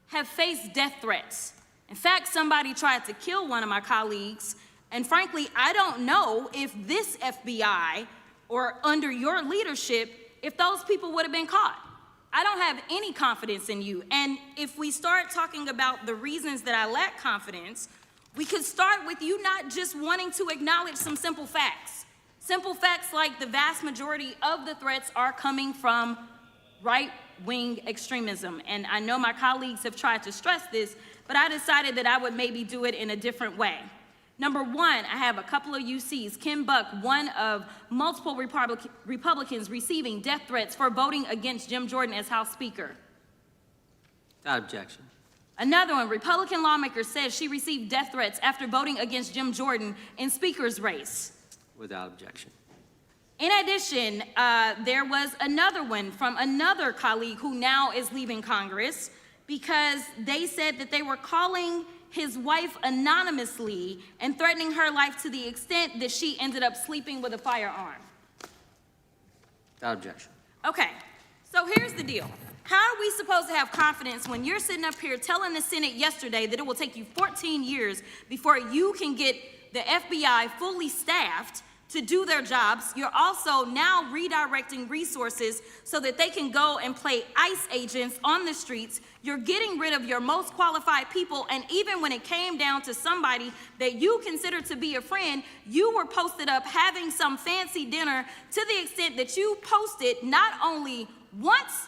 have faced death threats. In fact, somebody tried to kill one of my colleagues. And frankly, I don't know if this FBI or under your leadership, if those people would have been caught. I don't have any confidence in you. And if we start talking about the reasons that I lack confidence, we could start with you not just wanting to acknowledge some simple facts. Simple facts like the vast majority of the threats are coming from right-wing extremism. And I know my colleagues have tried to stress this, but I decided that I would maybe do it in a different way. Number one, I have a couple of UCs. Kim Buck, one of multiple Republicans receiving death threats for voting against Jim Jordan as House Speaker. Without objection. Another one, Republican lawmaker says she received death threats after voting against Jim Jordan in speaker's race. Without objection. In addition, there was another one from another colleague who now is leaving Congress because they said that they were calling his wife anonymously and threatening her life to the extent that she ended up sleeping with a firearm. Without objection. Okay, so here's the deal. How are we supposed to have confidence when you're sitting up here telling the Senate yesterday that it will take you 14 years before you can get the FBI fully staffed to do their jobs? You're also now redirecting resources so that they can go and play ICE agents on the streets. You're getting rid of your most qualified people, and even when it came down to somebody that you consider to be a friend, you were posted up having some fancy dinner to the extent that you posted not only once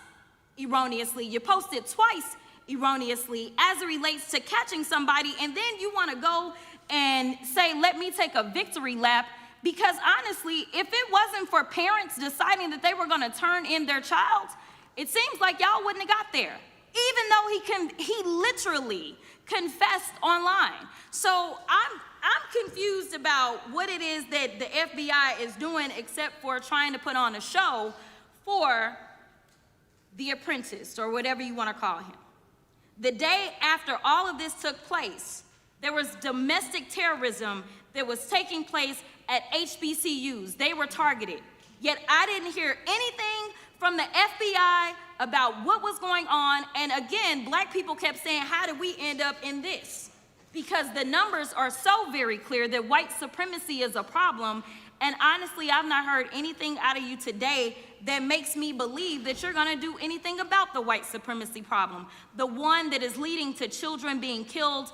erroneously, you posted twice erroneously as it relates to catching somebody, and then you want to go and say, let me take a victory lap, because honestly, if it wasn't for parents deciding that they were going to turn in their child, it seems like y'all wouldn't have got there, even though he literally confessed online. So I'm confused about what it is that the FBI is doing except for trying to put on a show for the apprentice, or whatever you want to call him. The day after all of this took place, there was domestic terrorism that was taking place at HBCUs. They were targeted. Yet I didn't hear anything from the FBI about what was going on. And again, black people kept saying, how did we end up in this? Because the numbers are so very clear that white supremacy is a problem. And honestly, I've not heard anything out of you today that makes me believe that you're going to do anything about the white supremacy problem. The one that is leading to children being killed,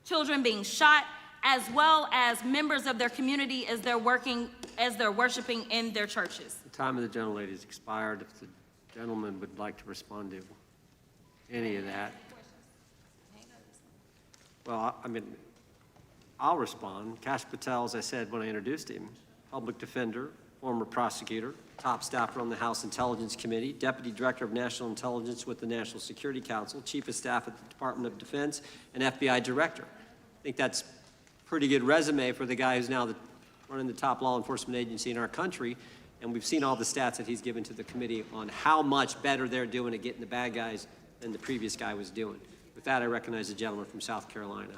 children being shot, as well as members of their community as they're worshiping in their churches. The time of the gentlelady has expired. If the gentleman would like to respond to any of that. Well, I mean, I'll respond. Kash Patel, as I said when I introduced him, public defender, former prosecutor, top staffer on the House Intelligence Committee, Deputy Director of National Intelligence with the National Security Council, Chief of Staff at the Department of Defense, and FBI Director. I think that's a pretty good resume for the guy who's now running the top law enforcement agency in our country, and we've seen all the stats that he's given to the committee on how much better they're doing at getting the bad guys than the previous guy was doing. With that, I recognize the gentleman from South Carolina.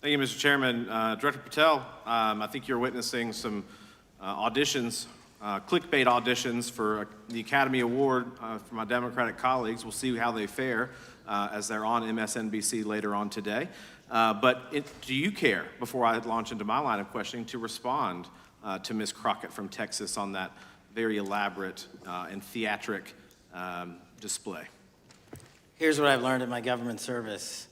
Thank you, Mr. Chairman. Director Patel, I think you're witnessing some auditions, clickbait auditions for the Academy Award for my Democratic colleagues. We'll see how they fare as they're on MSNBC later on today. But do you care, before I launch into my line of questioning, to respond to Ms. Crockett from Texas on that very elaborate and theatric display? Here's what I've learned in my government service.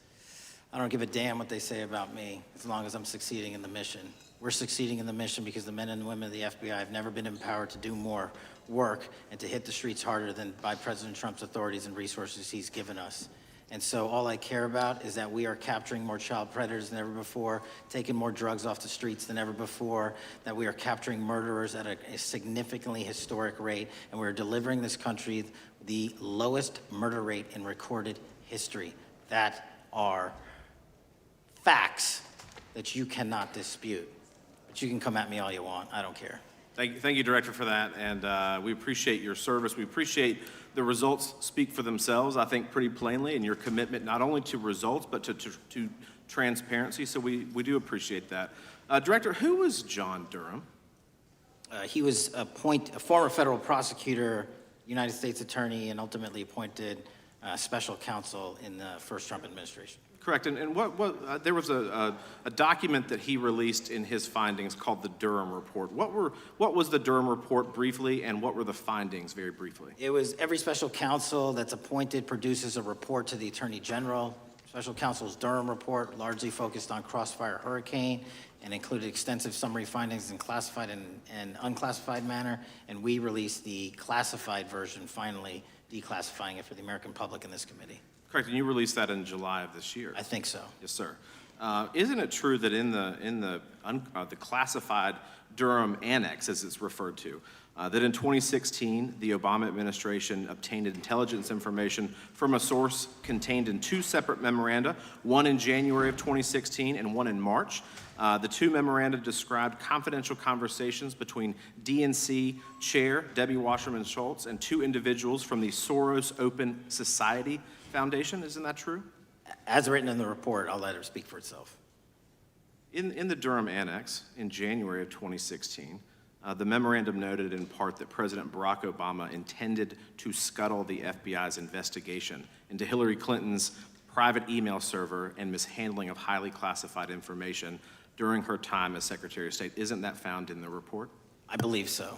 I don't give a damn what they say about me as long as I'm succeeding in the mission. We're succeeding in the mission because the men and women of the FBI have never been empowered to do more work and to hit the streets harder than by President Trump's authorities and resources he's given us. And so all I care about is that we are capturing more child predators than ever before, taking more drugs off the streets than ever before, that we are capturing murderers at a significantly historic rate, and we're delivering this country the lowest murder rate in recorded history. That are facts that you cannot dispute. But you can come at me all you want. I don't care. Thank you, Director, for that, and we appreciate your service. We appreciate the results speak for themselves, I think, pretty plainly, and your commitment not only to results, but to transparency, so we do appreciate that. Director, who was John Durham? He was a former federal prosecutor, United States attorney, and ultimately appointed special counsel in the first Trump administration. Correct, and there was a document that he released in his findings called the Durham Report. What was the Durham Report briefly, and what were the findings very briefly? It was every special counsel that's appointed produces a report to the Attorney General. Special counsel's Durham Report largely focused on Crossfire Hurricane and included extensive summary findings in classified and unclassified manner, and we released the classified version, finally declassifying it for the American public in this committee. Correct, and you released that in July of this year. I think so. Yes, sir. Isn't it true that in the classified Durham Annex, as it's referred to, that in 2016, the Obama administration obtained intelligence information from a source contained in 2 separate memoranda, one in January of 2016 and one in March. The 2 memoranda described confidential conversations between DNC Chair Debbie Wasserman Schultz and 2 individuals from the Soros Open Society Foundation. Isn't that true? As written in the report, I'll let her speak for itself. In the Durham Annex in January of 2016, the memorandum noted in part that President Barack Obama intended to scuttle the FBI's investigation into Hillary Clinton's private email server and mishandling of highly classified information during her time as Secretary of State. Isn't that found in the report? I believe so.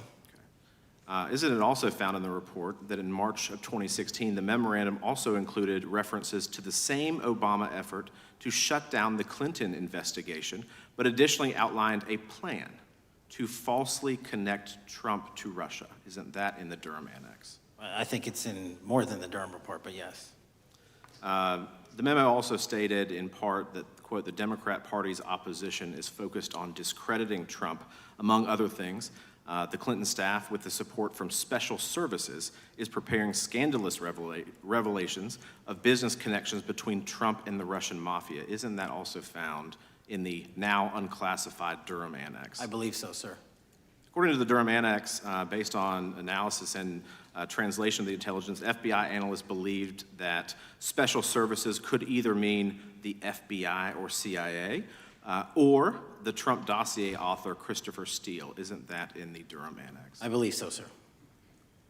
Isn't it also found in the report that in March of 2016, the memorandum also included references to the same Obama effort to shut down the Clinton investigation, but additionally outlined a plan to falsely connect Trump to Russia? Isn't that in the Durham Annex? I think it's in more than the Durham report, but yes. The memo also stated in part that, quote, the Democrat Party's opposition is focused on discrediting Trump, among other things. The Clinton staff, with the support from special services, is preparing scandalous revelations of business connections between Trump and the Russian mafia. Isn't that also found in the now unclassified Durham Annex? I believe so, sir. According to the Durham Annex, based on analysis and translation of the intelligence, FBI analysts believed that special services could either mean the FBI or CIA, or the Trump dossier author Christopher Steele. Isn't that in the Durham Annex? I believe so, sir.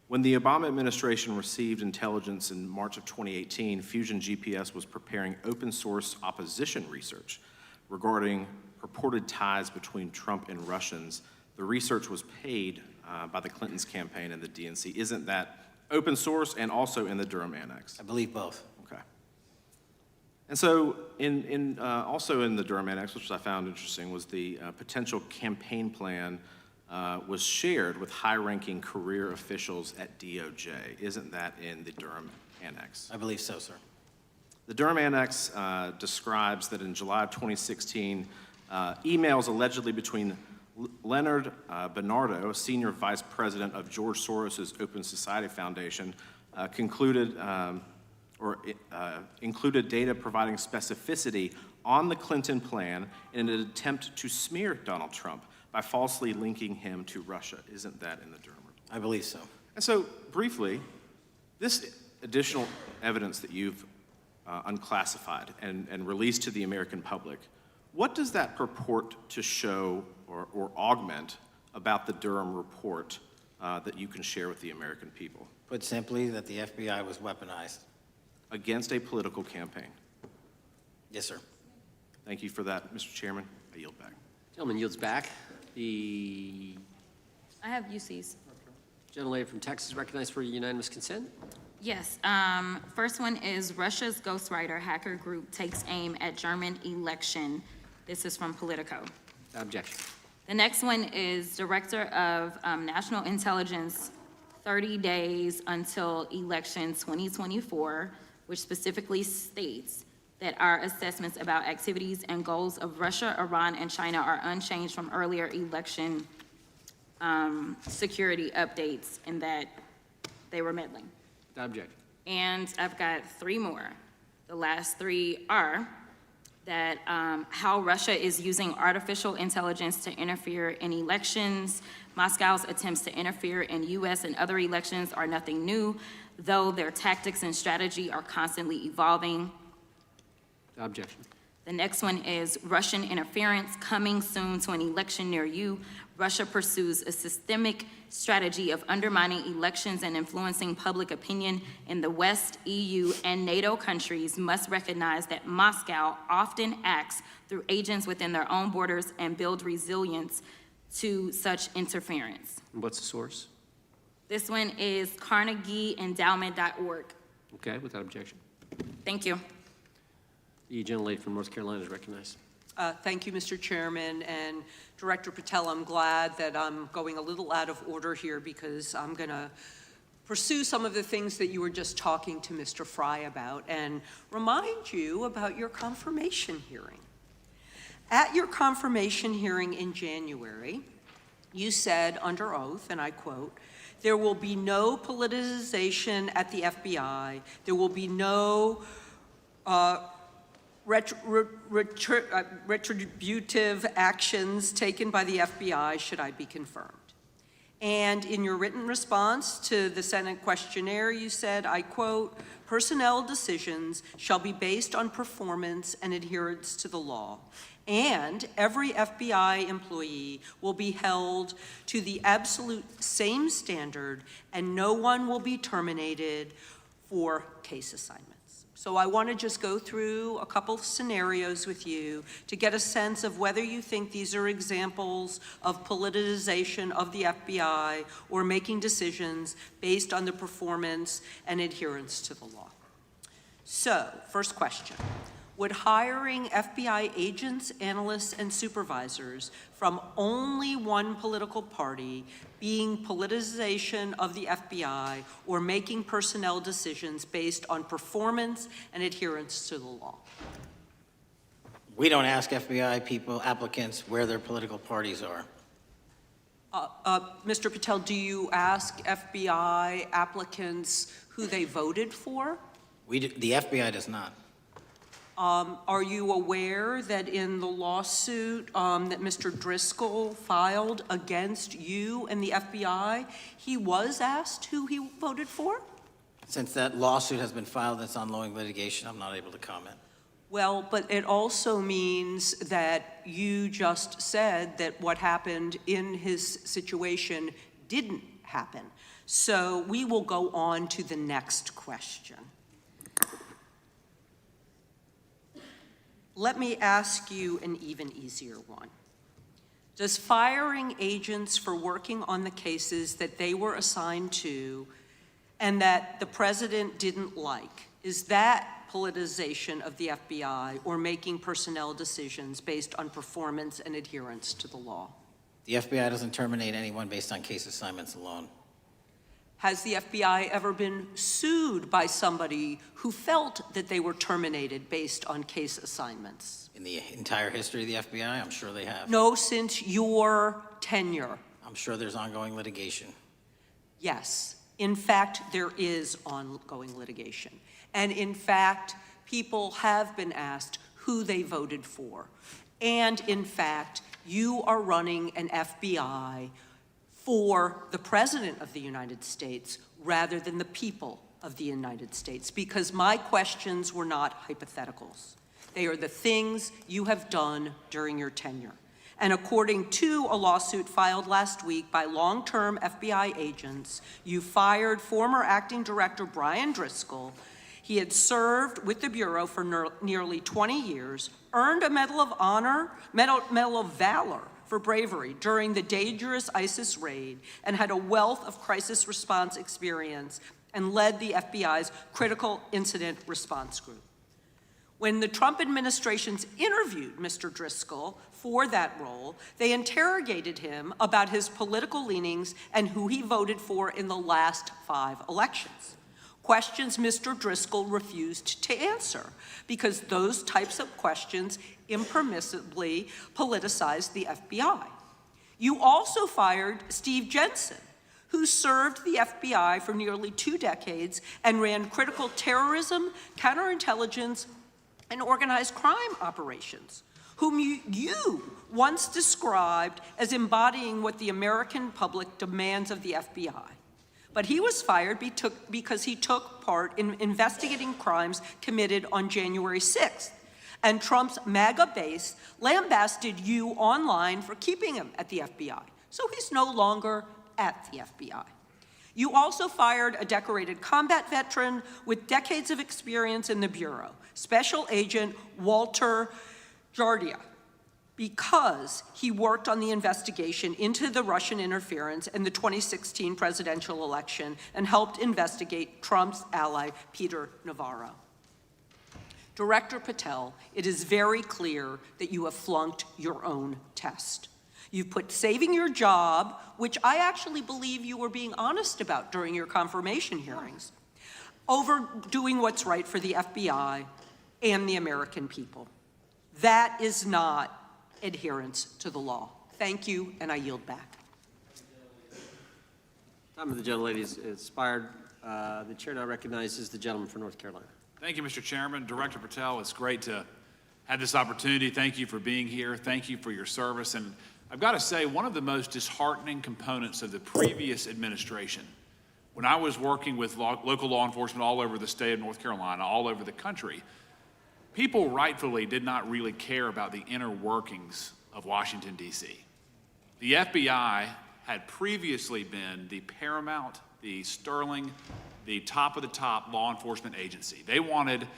When the Obama administration received intelligence in March of 2018, Fusion GPS was preparing open source opposition research regarding purported ties between Trump and Russians. The research was paid by the Clintons campaign and the DNC. Isn't that open source and also in the Durham Annex? I believe both. Okay. And so also in the Durham Annex, which I found interesting, was the potential campaign plan was shared with high-ranking career officials at DOJ. Isn't that in the Durham Annex? I believe so, sir. The Durham Annex describes that in July of 2016, emails allegedly between Leonard Bernardo, a senior vice president of George Soros' Open Society Foundation, included data providing specificity on the Clinton plan in an attempt to smear Donald Trump by falsely linking him to Russia. Isn't that in the Durham report? I believe so. And so, briefly, this additional evidence that you've unclassified and released to the American public, what does that purport to show or augment about the Durham report that you can share with the American people? Put simply, that the FBI was weaponized. Against a political campaign. Yes, sir. Thank you for that, Mr. Chairman. I yield back. Gentleman yields back. The I have UCs. gentlelady from Texas recognized for unanimous consent. Yes. First one is Russia's ghostwriter hacker group takes aim at German election. This is from Politico. Objection. The next one is Director of National Intelligence, 30 days until election 2024, which specifically states that our assessments about activities and goals of Russia, Iran, and China are unchanged from earlier election security updates, and that they were meddling. Objection. And I've got 3 more. The last 3 are that how Russia is using artificial intelligence to interfere in elections. Moscow's attempts to interfere in U.S. and other elections are nothing new, though their tactics and strategy are constantly evolving. Objection. The next one is Russian interference coming soon to an election near you. Russia pursues a systemic strategy of undermining elections and influencing public opinion in the West. EU and NATO countries must recognize that Moscow often acts through agents within their own borders and build resilience to such interference. And what's the source? This one is CarnegieEndowment.org. Okay, without objection. Thank you. The gentlelady from North Carolina is recognized. Thank you, Mr. Chairman, and Director Patel, I'm glad that I'm going a little out of order here because I'm going to pursue some of the things that you were just talking to Mr. Fry about and remind you about your confirmation hearing. At your confirmation hearing in January, You said under oath, and I quote, "There will be no politicization at the FBI. There will be no retributive actions taken by the FBI should I be confirmed." And in your written response to the Senate questionnaire, you said, I quote, "Personnel decisions shall be based on performance and adherence to the law. And every FBI employee will be held to the absolute same standard, and no one will be terminated for case assignments." So I want to just go through a couple of scenarios with you to get a sense of whether you think these are examples of politicization of the FBI or making decisions based on the performance and adherence to the law. So, first question. Would hiring FBI agents, analysts, and supervisors from only one political party being politicization of the FBI or making personnel decisions based on performance and adherence to the law? We don't ask FBI people, applicants, where their political parties are. Mr. Patel, do you ask FBI applicants who they voted for? The FBI does not. Are you aware that in the lawsuit that Mr. Driscoll filed against you and the FBI, he was asked who he voted for? Since that lawsuit has been filed, that's ongoing litigation, I'm not able to comment. Well, but it also means that you just said that what happened in his situation didn't happen. So we will go on to the next question. Let me ask you an even easier one. Does firing agents for working on the cases that they were assigned to and that the president didn't like, is that politicization of the FBI or making personnel decisions based on performance and adherence to the law? The FBI doesn't terminate anyone based on case assignments alone. Has the FBI ever been sued by somebody who felt that they were terminated based on case assignments? In the entire history of the FBI, I'm sure they have. No, since your tenure. I'm sure there's ongoing litigation. Yes. In fact, there is ongoing litigation. And in fact, people have been asked who they voted for. And in fact, you are running an FBI for the President of the United States rather than the people of the United States, because my questions were not hypotheticals. They are the things you have done during your tenure. And according to a lawsuit filed last week by long-term FBI agents, you fired former acting director Brian Driscoll. He had served with the Bureau for nearly 20 years, earned a Medal of Honor, Medal of Valor for bravery during the dangerous ISIS raid, and had a wealth of crisis response experience and led the FBI's critical incident response group. When the Trump administrations interviewed Mr. Driscoll for that role, they interrogated him about his political leanings and who he voted for in the last 5 elections. Questions Mr. Driscoll refused to answer because those types of questions impermissibly politicized the FBI. You also fired Steve Jensen, who served the FBI for nearly 2 decades and ran critical terrorism, counterintelligence, and organized crime operations, whom you once described as embodying what the American public demands of the FBI. But he was fired because he took part in investigating crimes committed on January 6th. And Trump's MAGA base lambasted you online for keeping him at the FBI. So he's no longer at the FBI. You also fired a decorated combat veteran with decades of experience in the Bureau, Special Agent Walter Jardia, because he worked on the investigation into the Russian interference in the 2016 presidential election and helped investigate Trump's ally, Peter Navarro. Director Patel, it is very clear that you have flunked your own test. You've put saving your job, which I actually believe you were being honest about during your confirmation hearings, over doing what's right for the FBI and the American people. That is not adherence to the law. Thank you, and I yield back. Time of the gentlelady is expired. The chair now recognizes the gentleman from North Carolina. Thank you, Mr. Chairman. Director Patel, it's great to have this opportunity. Thank you for being here. Thank you for your service. And I've got to say, one of the most disheartening components of the previous administration, when I was working with local law enforcement all over the state of North Carolina, all over the country, people rightfully did not really care about the inner workings of Washington, D.C. The FBI had previously been the paramount, the sterling, the top of the top law enforcement agency. They wanted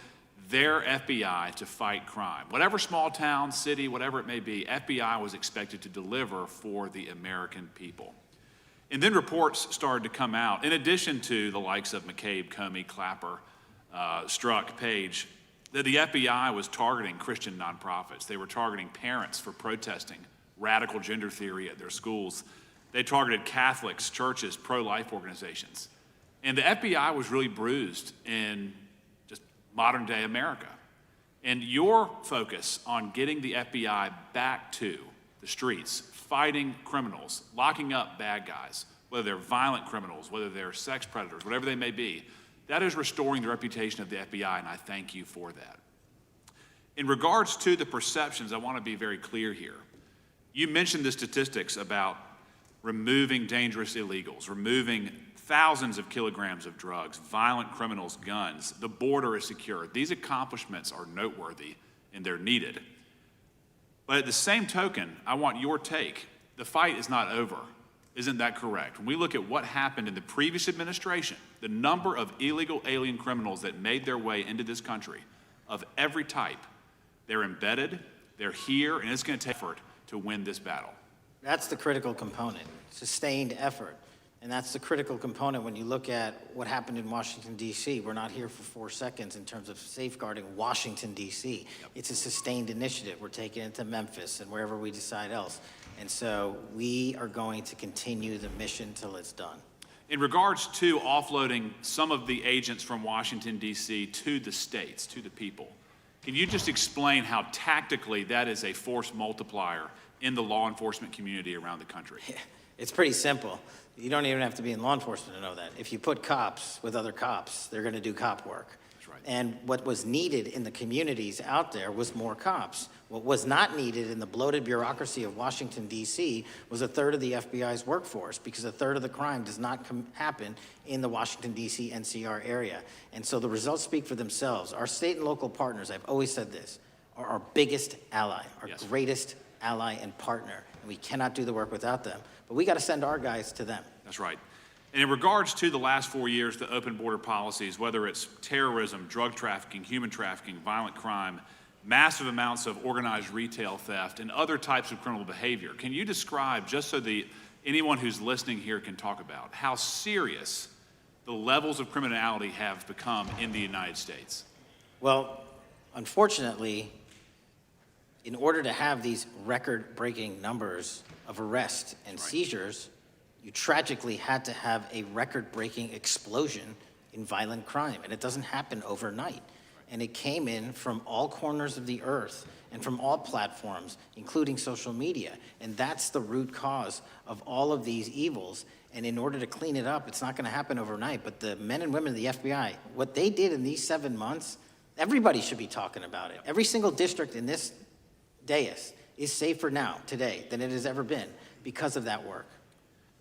their FBI to fight crime. Whatever small town, city, whatever it may be, FBI was expected to deliver for the American people. And then reports started to come out, in addition to the likes of McCabe, Comey, Clapper, Strzok, Page, that the FBI was targeting Christian nonprofits. They were targeting parents for protesting radical gender theory at their schools. They targeted Catholics, churches, pro-life organizations. And the FBI was really bruised in just modern day America. And your focus on getting the FBI back to the streets, fighting criminals, locking up bad guys, whether they're violent criminals, whether they're sex predators, whatever they may be, that is restoring the reputation of the FBI, and I thank you for that. In regards to the perceptions, I want to be very clear here. You mentioned the statistics about removing dangerous illegals, removing thousands of kilograms of drugs, violent criminals, guns. The border is secure. These accomplishments are noteworthy and they're needed. But at the same token, I want your take. The fight is not over. Isn't that correct? When we look at what happened in the previous administration, the number of illegal alien criminals that made their way into this country of every type, they're embedded, they're here, and it's going to take effort to win this battle. That's the critical component, sustained effort. And that's the critical component when you look at what happened in Washington, D.C. We're not here for 4 seconds in terms of safeguarding Washington, D.C. It's a sustained initiative. We're taking it to Memphis and wherever we decide else. And so we are going to continue the mission till it's done. In regards to offloading some of the agents from Washington, D.C. to the states, to the people, can you just explain how tactically that is a force multiplier in the law enforcement community around the country? It's pretty simple. You don't even have to be in law enforcement to know that. If you put cops with other cops, they're going to do cop work. That's right. And what was needed in the communities out there was more cops. What was not needed in the bloated bureaucracy of Washington, D.C. was a third of the FBI's workforce, because a third of the crime does not happen in the Washington, D.C. NCR area. And so the results speak for themselves. Our state and local partners, I've always said this, are our biggest ally, our greatest ally and partner. And we cannot do the work without them. But we got to send our guys to them. That's right. And in regards to the last 4 years, the open border policies, whether it's terrorism, drug trafficking, human trafficking, violent crime, massive amounts of organized retail theft, and other types of criminal behavior, can you describe, just so anyone who's listening here can talk about, how serious the levels of criminality have become in the United States? Well, unfortunately, in order to have these record-breaking numbers of arrests and seizures, you tragically had to have a record-breaking explosion in violent crime, and it doesn't happen overnight. And it came in from all corners of the earth and from all platforms, including social media. And that's the root cause of all of these evils. And in order to clean it up, it's not going to happen overnight. But the men and women of the FBI, what they did in these 7 months, everybody should be talking about it. Every single district in this dais is safer now, today, than it has ever been because of that work.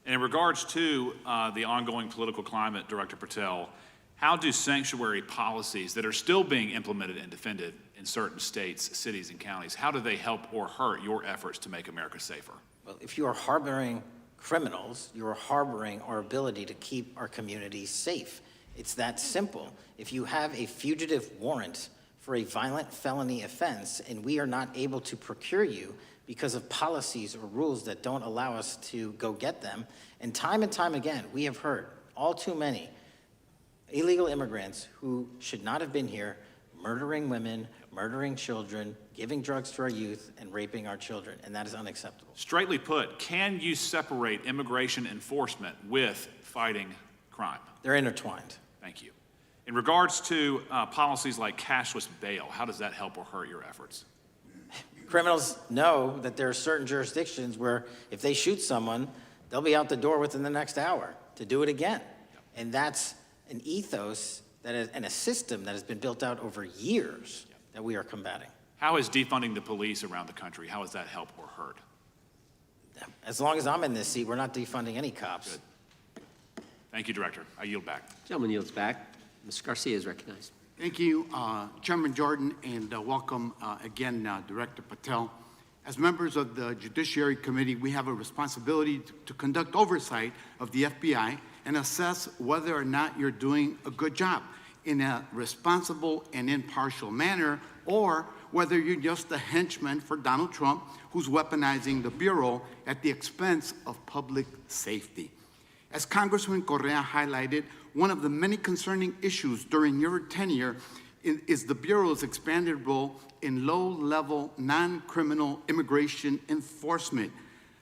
And in regards to the ongoing political climate, Director Patel, how do sanctuary policies that are still being implemented and defended in certain states, cities, and counties, how do they help or hurt your efforts to make America safer? Well, if you are harboring criminals, you are harboring our ability to keep our communities safe. It's that simple. If you have a fugitive warrant for a violent felony offense and we are not able to procure you because of policies or rules that don't allow us to go get them, and time again, we have heard all too many illegal immigrants who should not have been here, murdering women, murdering children, giving drugs to our youth, and raping our children, and that is unacceptable. Straightly put, can you separate immigration enforcement with fighting crime? They're intertwined. Thank you. In regards to policies like cashless bail, how does that help or hurt your efforts? Criminals know that there are certain jurisdictions where if they shoot someone, they'll be out the door within the next hour. to do it again. And that's an ethos and a system that has been built out over years that we are combating. How is defunding the police around the country, how has that helped or hurt? As long as I'm in this seat, we're not defunding any cops. Good. Thank you, Director. I yield back. Gentleman yields back. Mr. Garcia is recognized. Thank you, Chairman Jordan, and welcome again, Director Patel. As members of the Judiciary Committee, we have a responsibility to conduct oversight of the FBI and assess whether or not you're doing a good job in a responsible and impartial manner, or whether you're just a henchman for Donald Trump who's weaponizing the Bureau at the expense of public safety. As Congressman Correa highlighted, one of the many concerning issues during your tenure is the Bureau's expanded role in low-level, non-criminal immigration enforcement.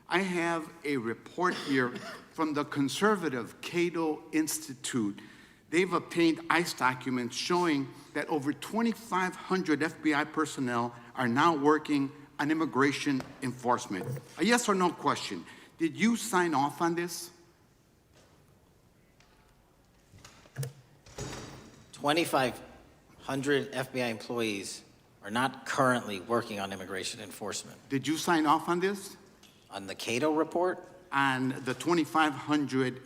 I have a report here from the conservative Cato Institute. They've obtained ICE documents showing that over 2,500 FBI personnel are now working on immigration enforcement. A yes or no question. Did you sign off on this? 2,500 FBI employees are not currently working on immigration enforcement. Did you sign off on this? On the Cato report? On the 2,500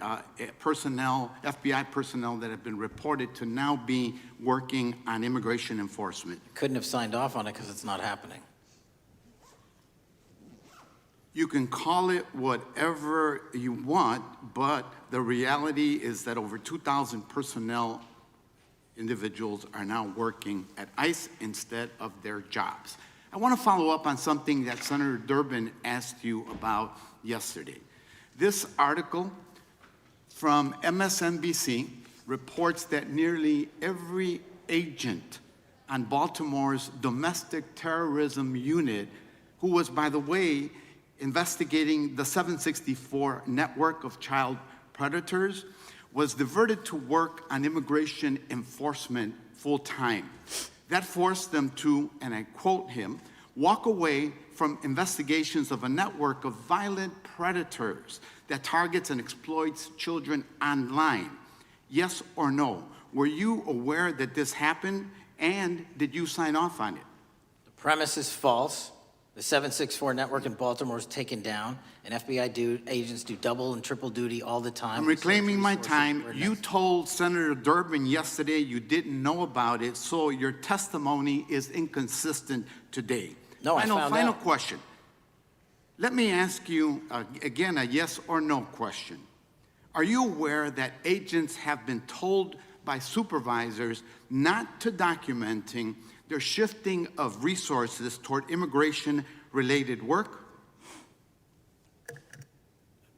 personnel, FBI personnel that have been reported to now be working on immigration enforcement. Couldn't have signed off on it because it's not happening. You can call it whatever you want, but the reality is that over 2,000 personnel individuals are now working at ICE instead of their jobs. I want to follow up on something that Senator Durbin asked you about yesterday. This article from MSNBC reports that nearly every agent on Baltimore's domestic terrorism unit, who was, by the way, investigating the 764 network of child predators, was diverted to work on immigration enforcement full-time. That forced them to, and I quote him, walk away from investigations of a network of violent predators that targets and exploits children online. Yes or no? Were you aware that this happened, and did you sign off on it? The premise is false. The 764 network in Baltimore is taken down, and FBI agents do double and triple duty all the time. I'm reclaiming my time. You told Senator Durbin yesterday you didn't know about it, so your testimony is inconsistent today. No, I found out. Final question. Let me ask you, again, a yes or no question. Are you aware that agents have been told by supervisors not to documenting their shifting of resources toward immigration-related work?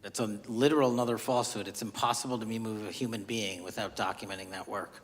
That's a literal another falsehood. It's impossible to remove a human being without documenting that work.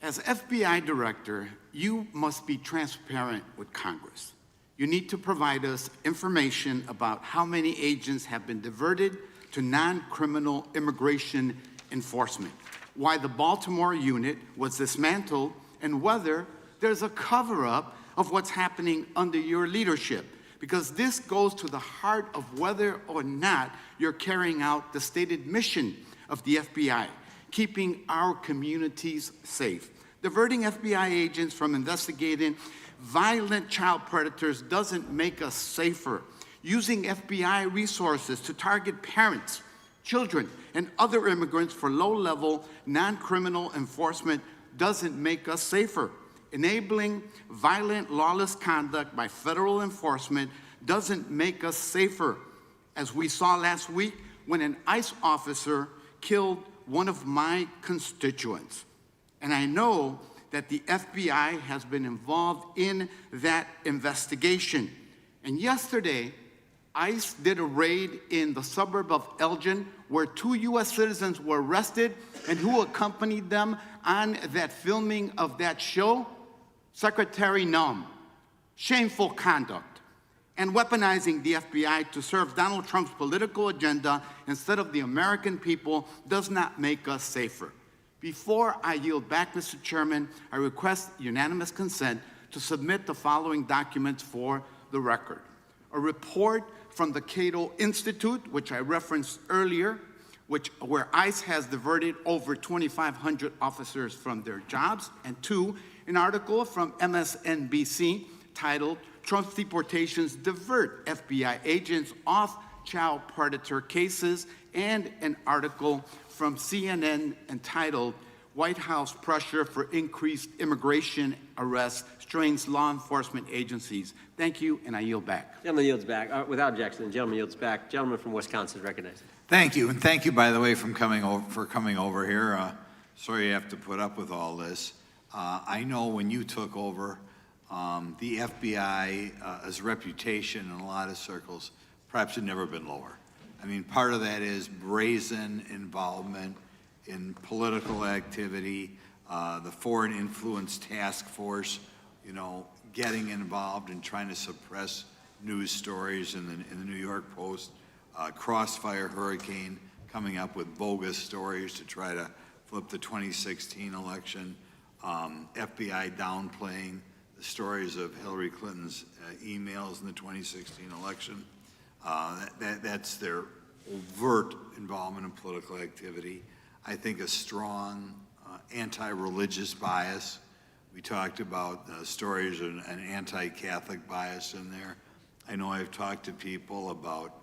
As FBI director, you must be transparent with Congress. You need to provide us information about how many agents have been diverted to non-criminal immigration enforcement, why the Baltimore unit was dismantled, and whether there's a cover-up of what's happening under your leadership, because this goes to the heart of whether or not you're carrying out the stated mission of the FBI, keeping our communities safe. Diverting FBI agents from investigating violent child predators doesn't make us safer. Using FBI resources to target parents, children, and other immigrants for low-level, non-criminal enforcement doesn't make us safer. Enabling violent, lawless conduct by federal enforcement doesn't make us safer, as we saw last week when an ICE officer killed one of my constituents. And I know that the FBI has been involved in that investigation. And yesterday, ICE did a raid in the suburb of Elgin where 2 U.S. citizens were arrested, and who accompanied them on that filming of that show? Secretary Nunn. Shameful conduct. And weaponizing the FBI to serve Donald Trump's political agenda instead of the American people does not make us safer. Before I yield back, Mr. Chairman, I request unanimous consent to submit the following documents for the record. A report from the Cato Institute, which I referenced earlier, where ICE has diverted over 2,500 officers from their jobs. And two, an article from MSNBC titled, Trump's Deportations Divert FBI Agents Off Child Predator Cases, and an article from CNN entitled, White House Pressure for Increased Immigration Arrests Strains Law Enforcement Agencies. Thank you, and I yield back. Gentleman yields back. Without objection, the gentleman yields back. Gentleman from Wisconsin is recognized. Thank you, and thank you, by the way, for coming over here. Sorry you have to put up with all this. I know when you took over, the FBI's reputation in a lot of circles perhaps had never been lower. I mean, part of that is brazen involvement in political activity, the Foreign Influence Task Force, you know, getting involved and trying to suppress news stories in the New York Post, Crossfire Hurricane coming up with bogus stories to try to flip the 2016 election, FBI downplaying the stories of Hillary Clinton's emails in the 2016 election. That's their overt involvement in political activity. I think a strong anti-religious bias. We talked about stories of an anti-Catholic bias in there. I know I've talked to people about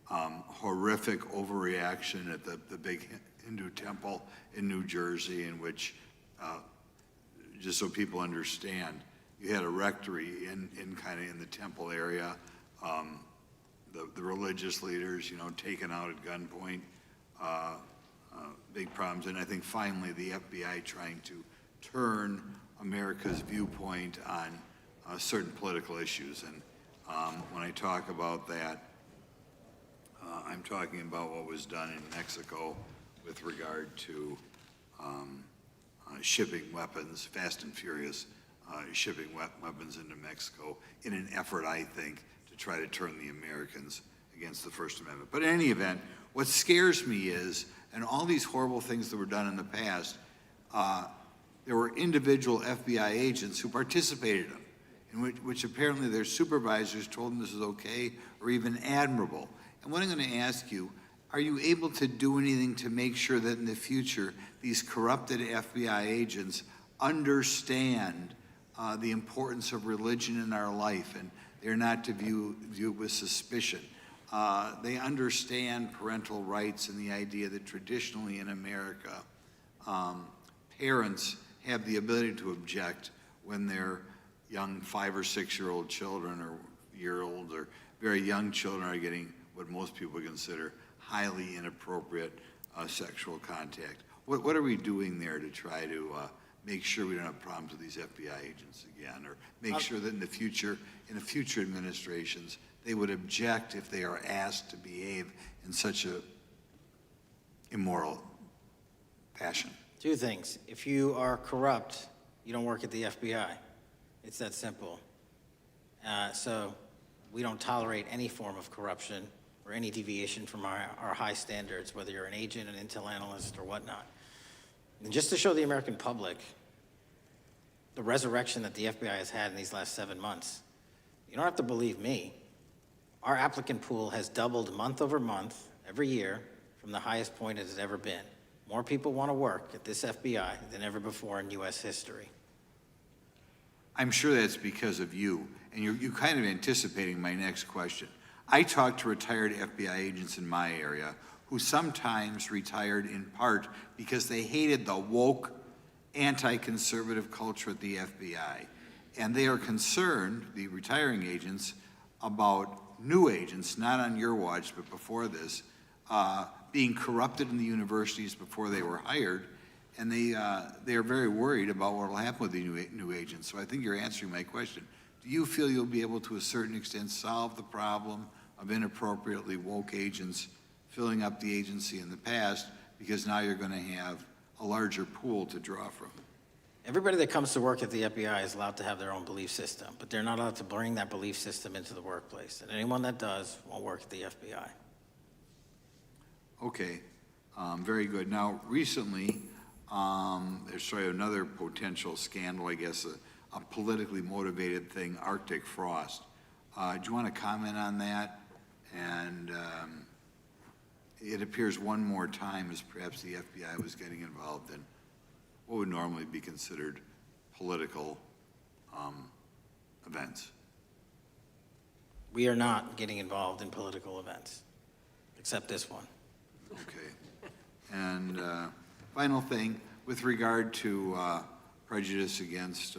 horrific overreaction at the big Hindu temple in New Jersey, in which, just so people understand, you had a rectory in the temple area, the religious leaders, you know, taken out at gunpoint, big problems. And I think finally the FBI trying to turn America's viewpoint on certain political issues. And when I talk about that, I'm talking about what was done in Mexico with regard to shipping weapons, fast and furious, shipping weapons into Mexico in an effort, I think, to try to turn the Americans against the First Amendment. But in any event, what scares me is, and all these horrible things that were done in the past, there were individual FBI agents who participated in them, in which apparently their supervisors told them this is okay or even admirable. And what I'm going to ask you, are you able to do anything to make sure that in the future these corrupted FBI agents understand the importance of religion in our life, and they're not to view it with suspicion? They understand parental rights and the idea that traditionally in America, parents have the ability to object when their young 5 or 6 year old children or year-old or very young children are getting what most people consider highly inappropriate sexual contact. What are we doing there to try to make sure we don't have problems with these FBI agents again, or make sure that in the future administrations, they would object if they are asked to behave in such a immoral fashion? Two things. If you are corrupt, you don't work at the FBI. It's that simple. So we don't tolerate any form of corruption or any deviation from our high standards, whether you're an agent, an intel analyst, or whatnot. And just to show the American public the resurrection that the FBI has had in these last 7 months, you don't have to believe me. Our applicant pool has doubled month over month, every year, from the highest point it has ever been. More people want to work at this FBI than ever before in U.S. history. I'm sure that's because of you, and you're kind of anticipating my next question. I talk to retired FBI agents in my area who sometimes retired in part because they hated the woke, anti-conservative culture at the FBI. And they are concerned, the retiring agents, about new agents, not on your watch, but before this, being corrupted in the universities before they were hired. And they are very worried about what will happen with the new agents. So I think you're answering my question. Do you feel you'll be able to a certain extent solve the problem of inappropriately woke agents filling up the agency in the past, because now you're going to have a larger pool to draw from? Everybody that comes to work at the FBI is allowed to have their own belief system, but they're not allowed to bring that belief system into the workplace. And anyone that does won't work at the FBI. Okay, very good. Now, recently, there's another potential scandal, I guess, a politically motivated thing, Arctic frost. Do you want to comment on that And it appears one more time as perhaps the FBI was getting involved in what would normally be considered political events. We are not getting involved in political events, except this one. Okay. And final thing, with regard to prejudice against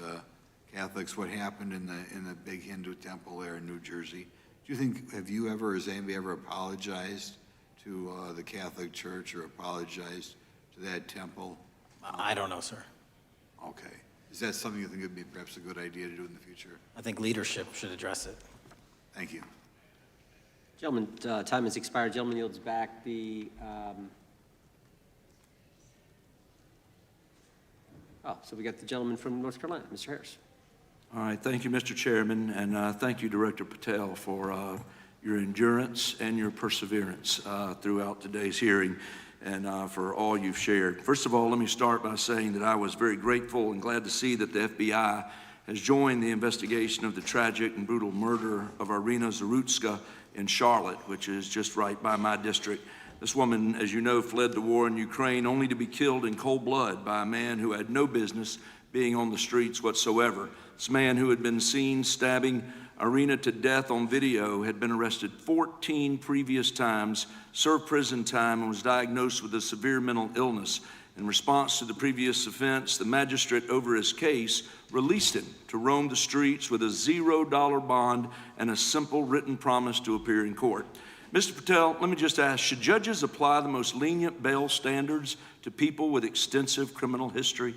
Catholics, what happened in the big Hindu temple there in New Jersey, do you think, have you ever, has anybody ever apologized to the Catholic Church or apologized to that temple? I don't know, sir. Okay. Is that something you think would be perhaps a good idea to do in the future? I think leadership should address it. Thank you. Gentlemen, time has expired. Gentleman yields back the, so we got the gentleman from North Carolina, Mr. Harris. All right, thank you, Mr. Chairman, and thank you, Director Patel, for your endurance and your perseverance throughout today's hearing and for all you've shared. First of all, let me start by saying that I was very grateful and glad to see that the FBI has joined the investigation of the tragic and brutal murder of Irina Zarutska in Charlotte, which is just right by my district. This woman, as you know, fled the war in Ukraine only to be killed in cold blood by a man who had no business being on the streets whatsoever. This man, who had been seen stabbing Irina to death on video, had been arrested 14 previous times, served prison time, and was diagnosed with a severe mental illness. In response to the previous offense, the magistrate over his case released him to roam the streets with a $0 bond and a simple written promise to appear in court. Mr. Patel, let me just ask, should judges apply the most lenient bail standards to people with extensive criminal history?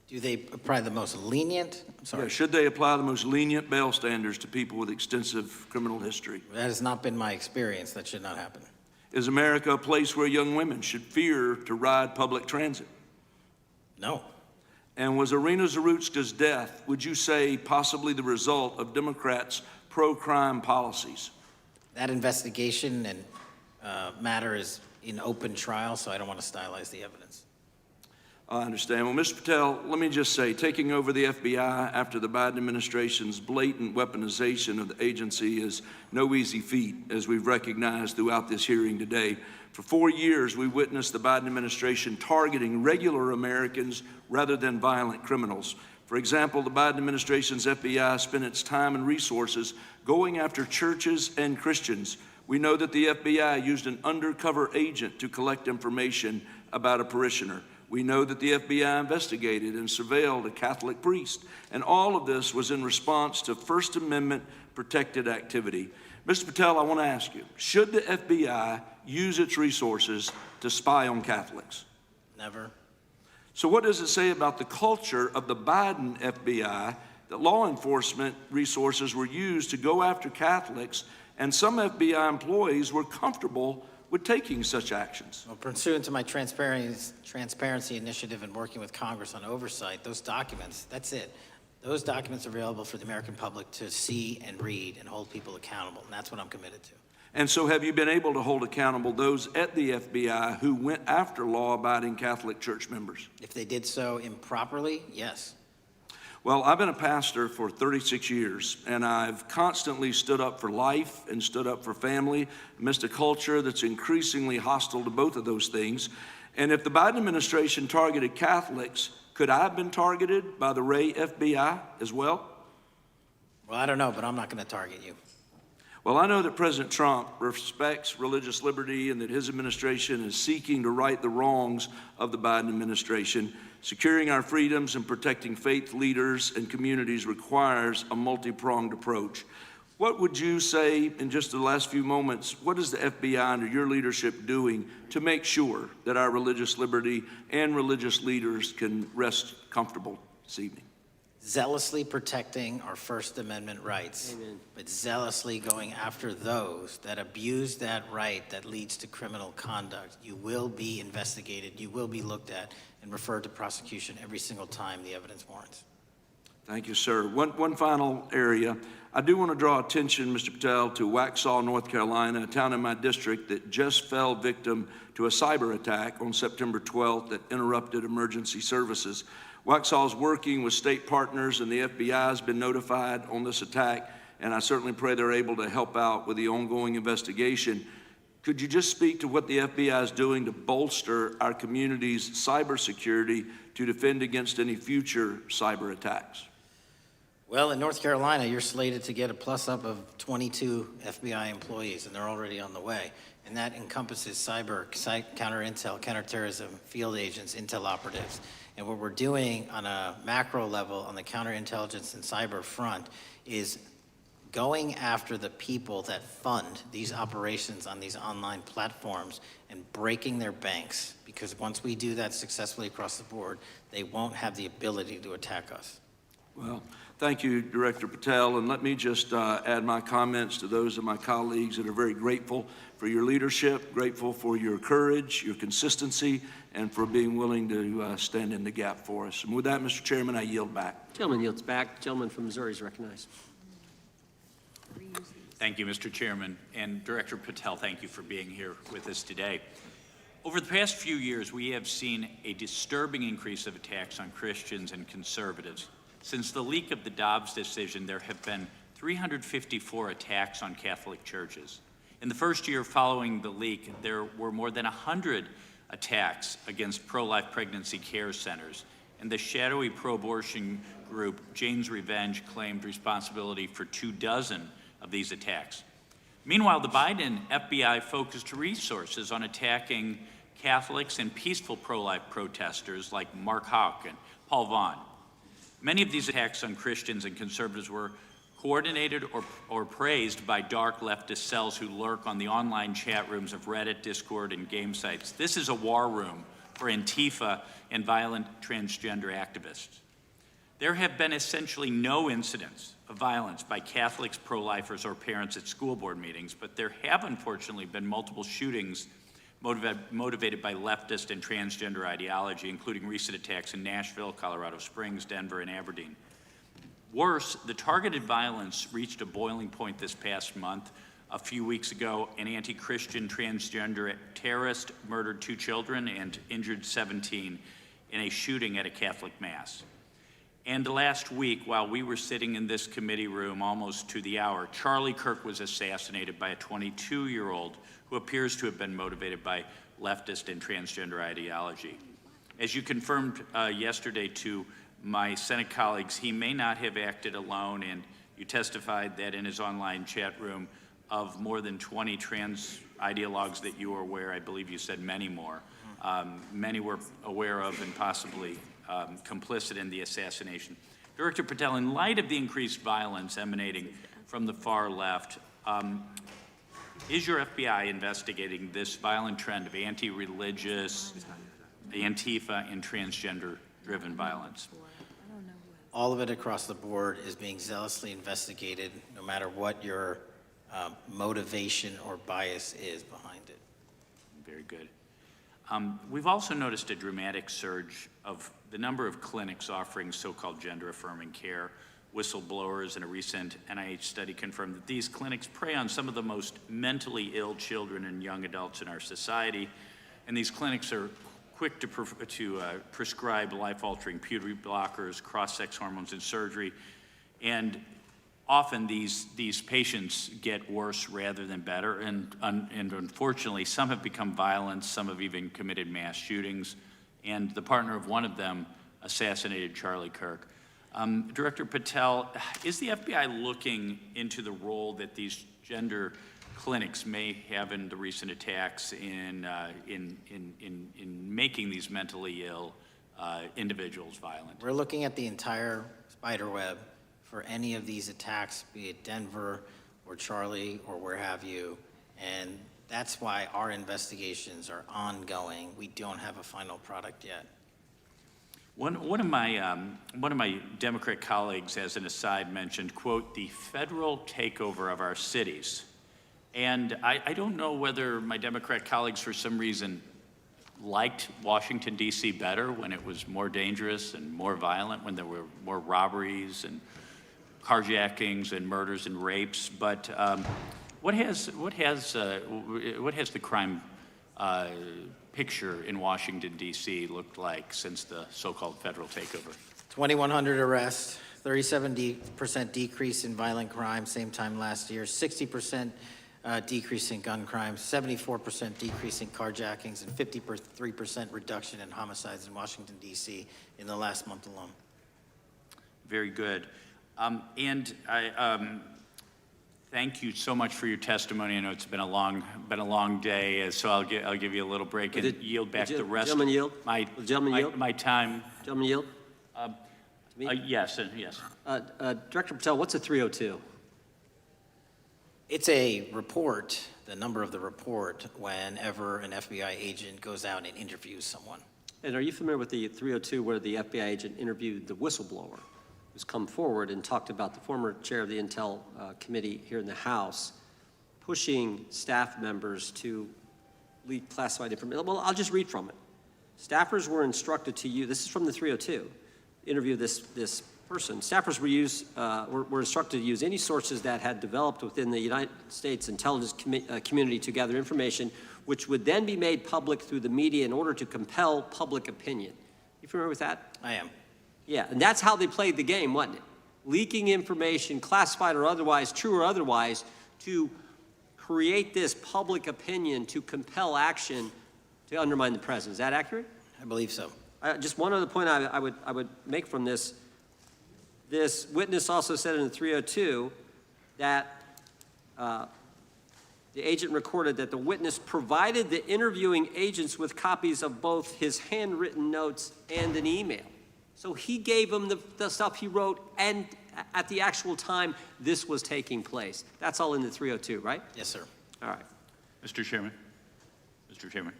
Do they apply the most lenient? I'm sorry. Yeah, should they apply the most lenient bail standards to people with extensive criminal history? That has not been my experience. That should not happen. Is America a place where young women should fear to ride public transit? No. And was Irina Zarutska's death, would you say, possibly the result of Democrats' pro-crime policies? That investigation and matter is in open trial, so I don't want to stylize the evidence. I understand. Well, Mr. Patel, let me just say, taking over the FBI after the Biden administration's blatant weaponization of the agency is no easy feat, as we've recognized throughout this hearing today. For 4 years, we witnessed the Biden administration targeting regular Americans rather than violent criminals. For example, the Biden administration's FBI spent its time and resources going after churches and Christians. We know that the FBI used an undercover agent to collect information about a parishioner. We know that the FBI investigated and surveilled a Catholic priest. And all of this was in response to First Amendment protected activity. Mr. Patel, I want to ask you, should the FBI use its resources to spy on Catholics? Never. So what does it say about the culture of the Biden FBI that law enforcement resources were used to go after Catholics, and some FBI employees were comfortable with taking such actions? Well, pursuant to my transparency initiative and working with Congress on oversight, those documents, that's it. Those documents are available for the American public to see and read and hold people accountable, and that's what I'm committed to. And so have you been able to hold accountable those at the FBI who went after law-abiding Catholic church members? If they did so improperly, yes. Well, I've been a pastor for 36 years, and I've constantly stood up for life and stood up for family amidst a culture that's increasingly hostile to both of those things. And if the Biden administration targeted Catholics, could I have been targeted by the Ray FBI as well? Well, I don't know, but I'm not going to target you. Well, I know that President Trump respects religious liberty and that his administration is seeking to right the wrongs of the Biden administration. Securing our freedoms and protecting faith leaders and communities requires a multi-pronged approach. What would you say in just the last few moments, what is the FBI under your leadership doing to make sure that our religious liberty and religious leaders can rest comfortable this evening? Zealously protecting our First Amendment rights, but zealously going after those that abuse that right that leads to criminal conduct. You will be investigated, you will be looked at, and referred to prosecution every single time the evidence warrants. Thank you, sir. One final area. I do want to draw attention, Mr. Patel, to Waxhaw, North Carolina, a town in my district that just fell victim to a cyber attack on September 12th that interrupted emergency services. Waxhaw is working with state partners, and the FBI has been notified on this attack. and I certainly pray they're able to help out with the ongoing investigation. Could you just speak to what the FBI is doing to bolster our community's cybersecurity to defend against any future cyber attacks? Well, in North Carolina, you're slated to get a plus-up of 22 FBI employees, and they're already on the way. And that encompasses cyber, counter-intel, counterterrorism, field agents, intel operatives. And what we're doing on a macro level on the counterintelligence and cyber front is going after the people that fund these operations on these online platforms and breaking their banks. Because once we do that successfully across the board, they won't have the ability to attack us. Well, thank you, Director Patel, and let me just add my comments to those of my colleagues that are very grateful for your leadership, grateful for your courage, your consistency, and for being willing to stand in the gap for us. And with that, Mr. Chairman, I yield back. Gentleman yields back. Gentleman from Missouri is recognized. Thank you, Mr. Chairman. And Director Patel, thank you for being here with us today. Over the past few years, we have seen a disturbing increase of attacks on Christians and conservatives. Since the leak of the Dobbs decision, there have been 354 attacks on Catholic churches. In the first year following the leak, there were more than 100 attacks against pro-life pregnancy care centers, and the shadowy pro-abortion group Jane's Revenge claimed responsibility for 24 of these attacks. Meanwhile, the Biden FBI focused resources on attacking Catholics and peaceful pro-life protesters like Mark Houck and Paul Vaughn. Many of these attacks on Christians and conservatives were coordinated or praised by dark leftist cells who lurk on the online chat rooms of Reddit, Discord, and game sites. This is a war room for Antifa and violent transgender activists. There have been essentially no incidents of violence by Catholics, pro-lifers, or parents at school board meetings, but there have unfortunately been multiple shootings motivated by leftist and transgender ideology, including recent attacks in Nashville, Colorado Springs, Denver, and Aberdeen. Worse, the targeted violence reached a boiling point this past month. A few weeks ago, an anti-Christian transgender terrorist murdered 2 children and injured 17 in a shooting at a Catholic mass. And last week, while we were sitting in this committee room almost to the hour, Charlie Kirk was assassinated by a 22-year-old who appears to have been motivated by leftist and transgender ideology. As you confirmed yesterday to my Senate colleagues, he may not have acted alone, and you testified that in his online chat room of more than 20 trans ideologues that you were aware, I believe you said many more, many were aware of and possibly complicit in the assassination. Director Patel, in light of the increased violence emanating from the far left, is your FBI investigating this violent trend of anti-religious, Antifa, and transgender-driven violence? All of it across the board is being zealously investigated, no matter what your motivation or bias is behind it. Very good. We've also noticed a dramatic surge of the number of clinics offering so-called gender-affirming care. Whistleblowers in a recent NIH study confirmed that these clinics prey on some of the most mentally ill children and young adults in our society, and these clinics are quick to prescribe life-altering puberty blockers, cross-sex hormones, and surgery, and often these patients get worse rather than better, and unfortunately, some have become violent, some have even committed mass shootings, and the partner of one of them assassinated Charlie Kirk. Director Patel, is the FBI looking into the role that these gender clinics may have in the recent attacks in making these mentally ill individuals violent? We're looking at the entire spider web for any of these attacks, be it Denver or Charlie or where have you, and that's why our investigations are ongoing. We don't have a final product yet. One of my Democrat colleagues, as an aside, mentioned, quote, the federal takeover of our cities. And I don't know whether my Democrat colleagues, for some reason, liked Washington, D.C. better when it was more dangerous and more violent, when there were more robberies and carjackings and murders and rapes. But what has the crime picture in Washington, D.C. looked like since the so-called federal takeover? 2,100 arrests, 37% decrease in violent crime, same time last year, 60% decrease in gun crimes, 74% decrease in carjackings, and 53% reduction in homicides in Washington, D.C. in the last month alone. Very good. And I thank you so much for your testimony. I know it's been a long day, so I'll give you a little break and yield back the rest. Gentleman yield? My time. Gentleman yield? Yes, yes. Director Patel, what's a 302? It's a report, the number of the report, whenever an FBI agent goes out and interviews someone. And are you familiar with the 302 where the FBI agent interviewed the whistleblower who's come forward and talked about the former chair of the Intel Committee here in the House pushing staff members to leak classified information? Well, I'll just read from it. Staffers were instructed to use, this is from the 302, interview this person. Staffers were instructed to use any sources that had developed within the United States intelligence community to gather information, which would then be made public through the media in order to compel public opinion. You familiar with that? I am. Yeah, and that's how they played the game, wasn't it? Leaking information, classified or otherwise, true or otherwise, to create this public opinion to compel action to undermine the president. Is that accurate? I believe so. Just one other point I would make from this. This witness also said in the 302 that the agent recorded that the witness provided the interviewing agents with copies of both his handwritten notes and an email. So he gave them the stuff he wrote, and at the actual time this was taking place. That's all in the 302, right? Yes, sir. All right. Mr. Chairman. Mr. Chairman.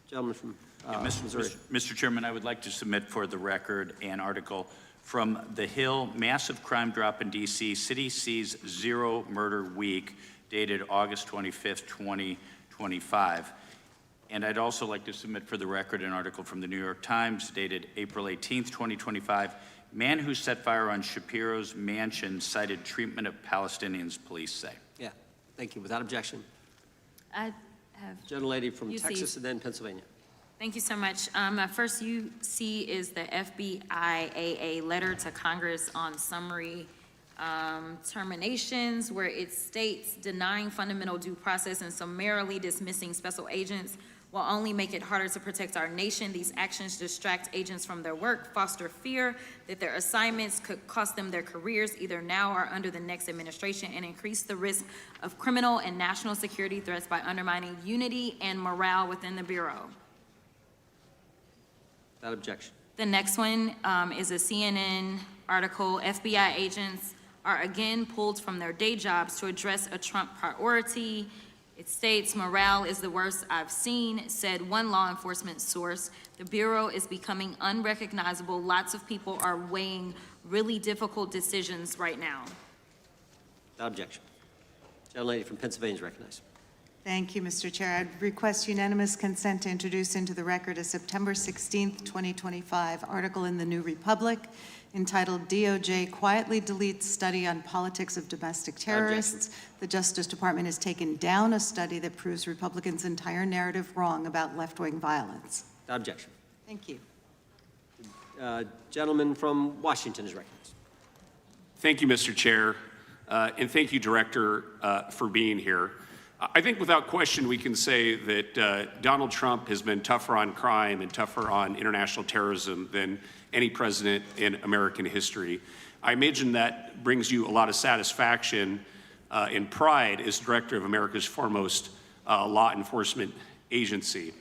Gentleman from Missouri. Mr. Chairman, I would like to submit for the record an article from The Hill, Massive Crime Drop in D.C., City Sees Zero Murder Week, dated August 25th, 2025. And I'd also like to submit for the record an article from the New York Times, dated April 18th, 2025. Man who set fire on Shapiro's mansion cited treatment of Palestinians, police say. Yeah, thank you. Without objection. I have. Gentlelady from UC. Texas and then Pennsylvania. Thank you so much. My first UC is the FBIAA letter to Congress on summary terminations, where it states denying fundamental due process and summarily dismissing special agents will only make it harder to protect our nation. These actions distract agents from their work, foster fear that their assignments could cost them their careers either now or under the next administration, and increase the risk of criminal and national security threats by undermining unity and morale within the Bureau. Without objection. The next one is a CNN article. FBI agents are again pulled from their day jobs to address a Trump priority. It states, morale is the worst I've seen, said one law enforcement source. The Bureau is becoming unrecognizable. Lots of people are weighing really difficult decisions right now. Without objection. Gentlelady from Pennsylvania is recognized. Thank you, Mr. Chair. I'd request unanimous consent to introduce into the record a September 16th, 2025 article in the New Republic entitled DOJ Quietly Deletes Study on Politics of Domestic Terrorists. The Justice Department has taken down a study that proves Republicans' entire narrative wrong about left-wing violence. Without objection. Thank you. Gentleman from Washington is recognized. Thank you, Mr. Chair, and thank you, Director, for being here. I think without question we can say that Donald Trump has been tougher on crime and tougher on international terrorism than any president in American history. I imagine that brings you a lot of satisfaction and pride as director of America's foremost law enforcement agency.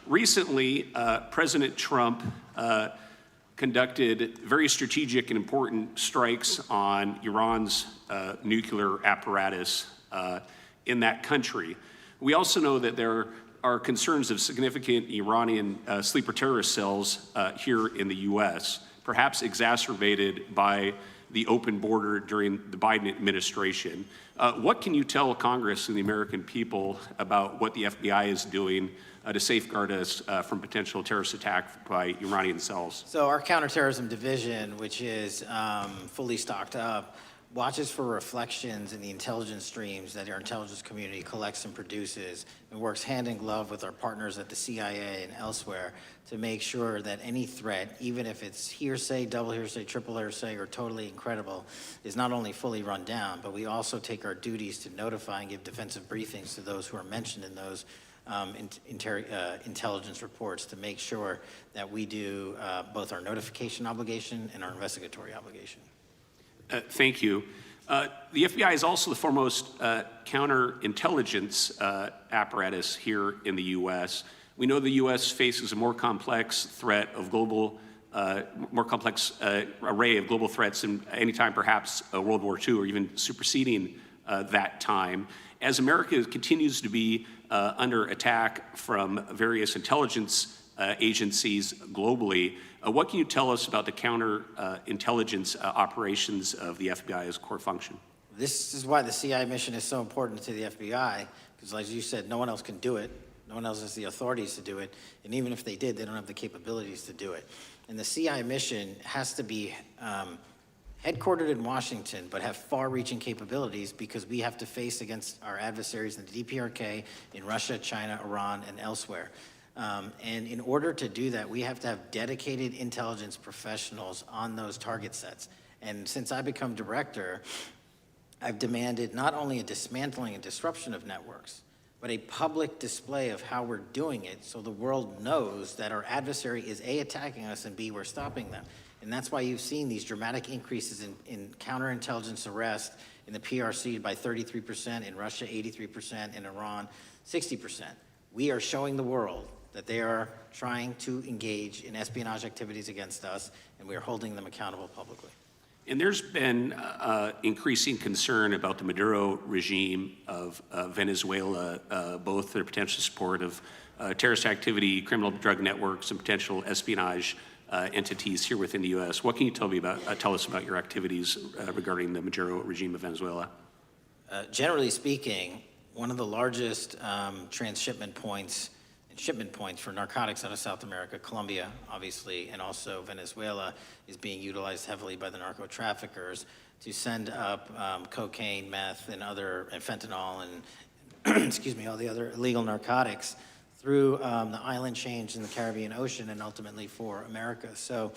Recently, President Trump conducted very strategic and important strikes on Iran's nuclear apparatus in that country. We also know that there are concerns of significant Iranian sleeper terrorist cells here in the U.S., perhaps exacerbated by the open border during the Biden administration. What can you tell Congress and the American people about what the FBI is doing to safeguard us from potential terrorist attack by Iranian cells? So our counterterrorism division, which is fully stocked up, watches for reflections in the intelligence streams that our intelligence community collects and produces, and works hand in glove with our partners at the CIA and elsewhere to make sure that any threat, even if it's hearsay, double hearsay, triple hearsay, or totally incredible, is not only fully run down, but we also take our duties to notify and give defensive briefings to those who are mentioned in those intelligence reports to make sure that we do both our notification obligation and our investigatory obligation. Thank you. The FBI is also the foremost counterintelligence apparatus here in the U.S. We know the U.S. faces a more complex threat of global, more complex array of global threats than any time perhaps World War II or even superseding that time. As America continues to be under attack from various intelligence agencies globally, what can you tell us about the counterintelligence operations of the FBI as a core function? This is why the CIA mission is so important to the FBI, because as you said, no one else can do it. No one else has the authorities to do it. And even if they did, they don't have the capabilities to do it. And the CIA mission has to be headquartered in Washington, but have far-reaching capabilities because we have to face against our adversaries in the DPRK, in Russia, China, Iran, and elsewhere. And in order to do that, we have to have dedicated intelligence professionals on those target sets. And since I become director, I've demanded not only a dismantling and disruption of networks, but a public display of how we're doing it so the world knows that our adversary is A, attacking us, and B, we're stopping them. And that's why you've seen these dramatic increases in counterintelligence arrest in the PRC by 33%, in Russia 83%, in Iran 60%. We are showing the world that they are trying to engage in espionage activities against us, and we are holding them accountable publicly. And there's been increasing concern about the Maduro regime of Venezuela, both their potential support of terrorist activity, criminal drug networks, and potential espionage entities here within the U.S. What can you tell us about your activities regarding the Maduro regime of Venezuela? Generally speaking, one of the largest transshipment points and shipment points for narcotics out of South America, Colombia, obviously, and also Venezuela, is being utilized heavily by the narco traffickers to send up cocaine, meth, and fentanyl, and excuse me, all the other illegal narcotics through the island chains in the Caribbean Ocean and ultimately for America. So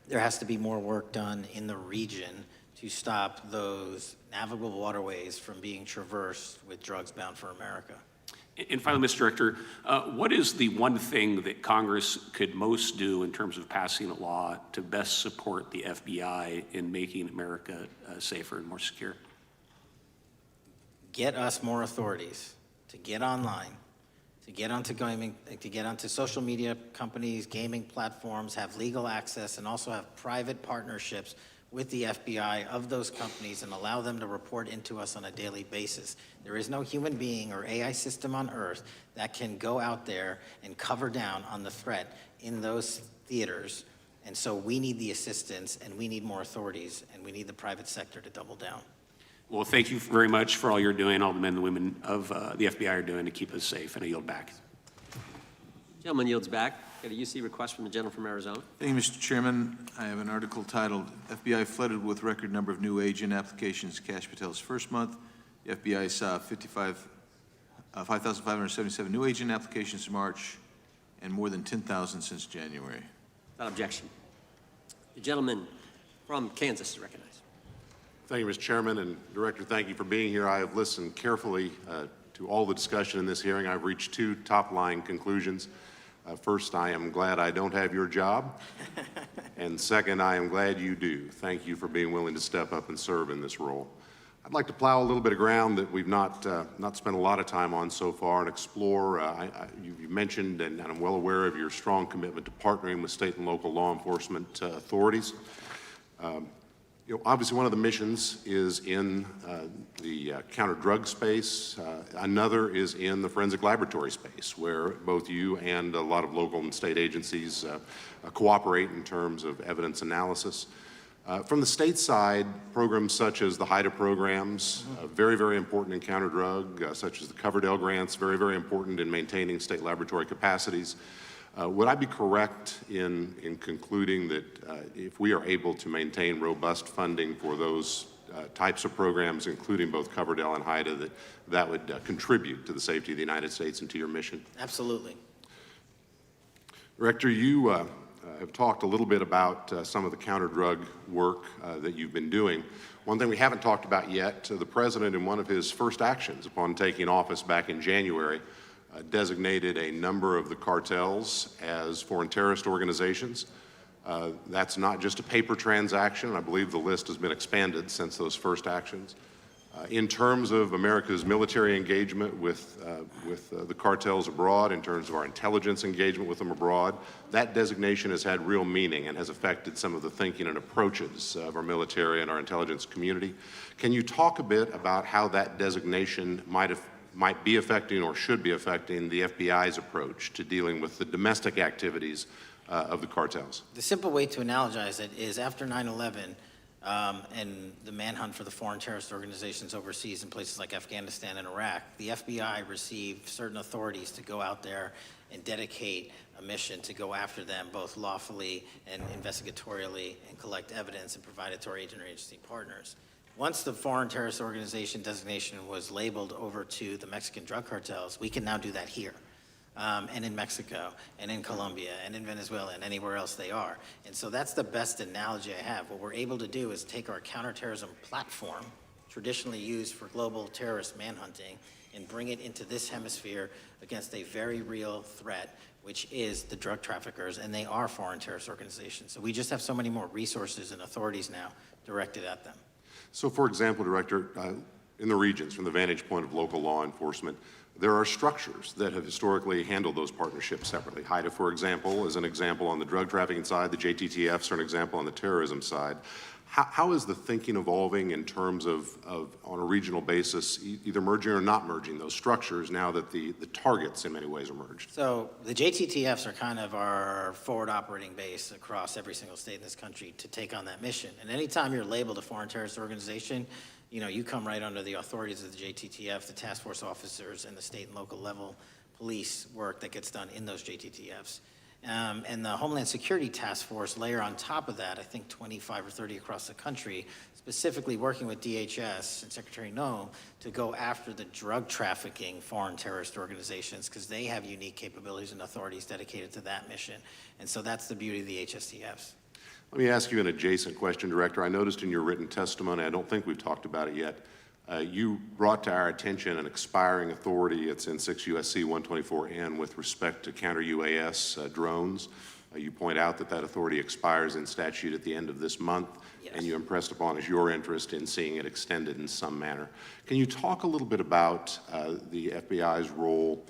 there has to be more work done in the region to stop those navigable waterways from being traversed with drugs bound for America. And finally, Mr. Director, what is the one thing that Congress could most do in terms of passing a law to best support the FBI in making America safer and more secure? Get us more authorities to get online, to get onto gaming, to get onto social media companies, gaming platforms, have legal access, and also have private partnerships with the FBI of those companies and allow them to report into us on a daily basis. There is no human being or AI system on earth that can go out there and cover down on the threat in those theaters. And so we need the assistance, and we need more authorities, and we need the private sector to double down. Well, thank you very much for all you're doing, all the men and women of the FBI are doing to keep us safe, and I yield back. Gentleman yields back. Got a UC request from the gentleman from Arizona. Thank you, Mr. Chairman. I have an article titled, FBI Flooded with Record Number of New Agent Applications, Kash Patel's First Month. The FBI saw 5,577 new agent applications in March and more than 10,000 since January. Without objection. The gentleman from Kansas is recognized. Thank you, Mr. Chairman, and Director, thank you for being here. I have listened carefully to all the discussion in this hearing. I've reached two top-line conclusions. First, I am glad I don't have your job. And second, I am glad you do. Thank you for being willing to step up and serve in this role. I'd like to plow a little bit of ground that we've not spent a lot of time on so far and explore. You mentioned, and I'm well aware of your strong commitment to partnering with state and local law enforcement authorities. Obviously, one of the missions is in the counter-drug space. Another is in the forensic laboratory space, where both you and a lot of local and state agencies cooperate in terms of evidence analysis. From the state side, programs such as the HIDA programs, very, very important in counter-drug, such as the Coverdell grants, very, very important in maintaining state laboratory capacities. Would I be correct in concluding that if we are able to maintain robust funding for those types of programs, including both Coverdell and HIDA, that would contribute to the safety of the United States and to your mission? Absolutely. Director, you have talked a little bit about some of the counter-drug work that you've been doing. One thing we haven't talked about yet, the President, in one of his first actions upon taking office back in January, designated a number of the cartels as foreign terrorist organizations. That's not just a paper transaction. I believe the list has been expanded since those first actions. In terms of America's military engagement with the cartels abroad, in terms of our intelligence engagement with them abroad, that designation has had real meaning and has affected some of the thinking and approaches of our military and our intelligence community. Can you talk a bit about how that designation might be affecting or should be affecting the FBI's approach to dealing with the domestic activities of the cartels? The simple way to analogize it is after 9/11, and the manhunt for the foreign terrorist organizations overseas in places like Afghanistan and Iraq, the FBI received certain authorities to go out there and dedicate a mission to go after them both lawfully and investigatorially and collect evidence and provide it to our agency partners. Once the foreign terrorist organization designation was labeled over to the Mexican drug cartels, we can now do that here. And in Mexico, and in Colombia, and in Venezuela, and anywhere else they are. And so that's the best analogy I have. What we're able to do is take our counterterrorism platform, traditionally used for global terrorist manhunting, and bring it into this hemisphere against a very real threat, which is the drug traffickers, and they are foreign terrorist organizations. So we just have so many more resources and authorities now directed at them. So, for example, Director, in the regions, from the vantage point of local law enforcement, there are structures that have historically handled those partnerships separately. HIDA, for example, is an example on the drug trafficking side. The JTTFs are an example on the terrorism side. How is the thinking evolving in terms of on a regional basis, either merging or not merging those structures now that the targets in many ways are merged? So the JTTFs are kind of our forward operating base across every single state in this country to take on that mission. And anytime you're labeled a foreign terrorist organization, you know, you come right under the authorities of the JTTF, the task force officers, and the state and local level police work that gets done in those JTTFs. And the Homeland Security Task Force layer on top of that, I think 25 or 30 across the country, specifically working with DHS and Secretary No to go after the drug trafficking foreign terrorist organizations because they have unique capabilities and authorities dedicated to that mission. And so that's the beauty of the HSTFs. Let me ask you an adjacent question, Director. I noticed in your written testimony, I don't think we've talked about it yet, you brought to our attention an expiring authority. It's in 6 U.S.C. 124N with respect to counter-UAS drones. You point out that that authority expires in statute at the end of this month, yes, and you impressed upon us your interest in seeing it extended in some manner. Can you talk a little bit about the FBI's role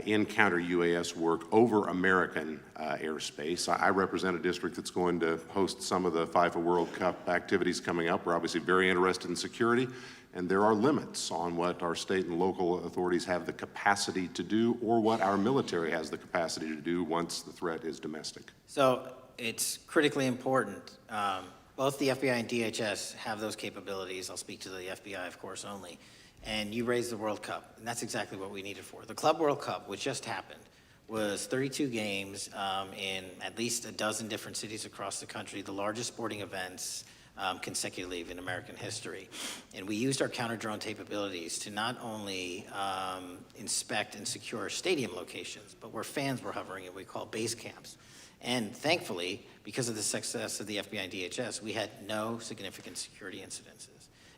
in counter-UAS work over American airspace? I represent a district that's going to host some of the FIFA World Cup activities coming up. We're obviously very interested in security, and there are limits on what our state and local authorities have the capacity to do or what our military has the capacity to do once the threat is domestic. So it's critically important. Both the FBI and DHS have those capabilities. I'll speak to the FBI, of course, only. And you raised the World Cup, and that's exactly what we need it for. The Club World Cup, which just happened, was 32 games in at least a dozen different cities across the country, the largest sporting events consecutively in American history. And we used our counter-drone capabilities to not only inspect and secure stadium locations, but where fans were hovering and we call base camps. And thankfully, because of the success of the FBI and DHS, we had no significant security incidences.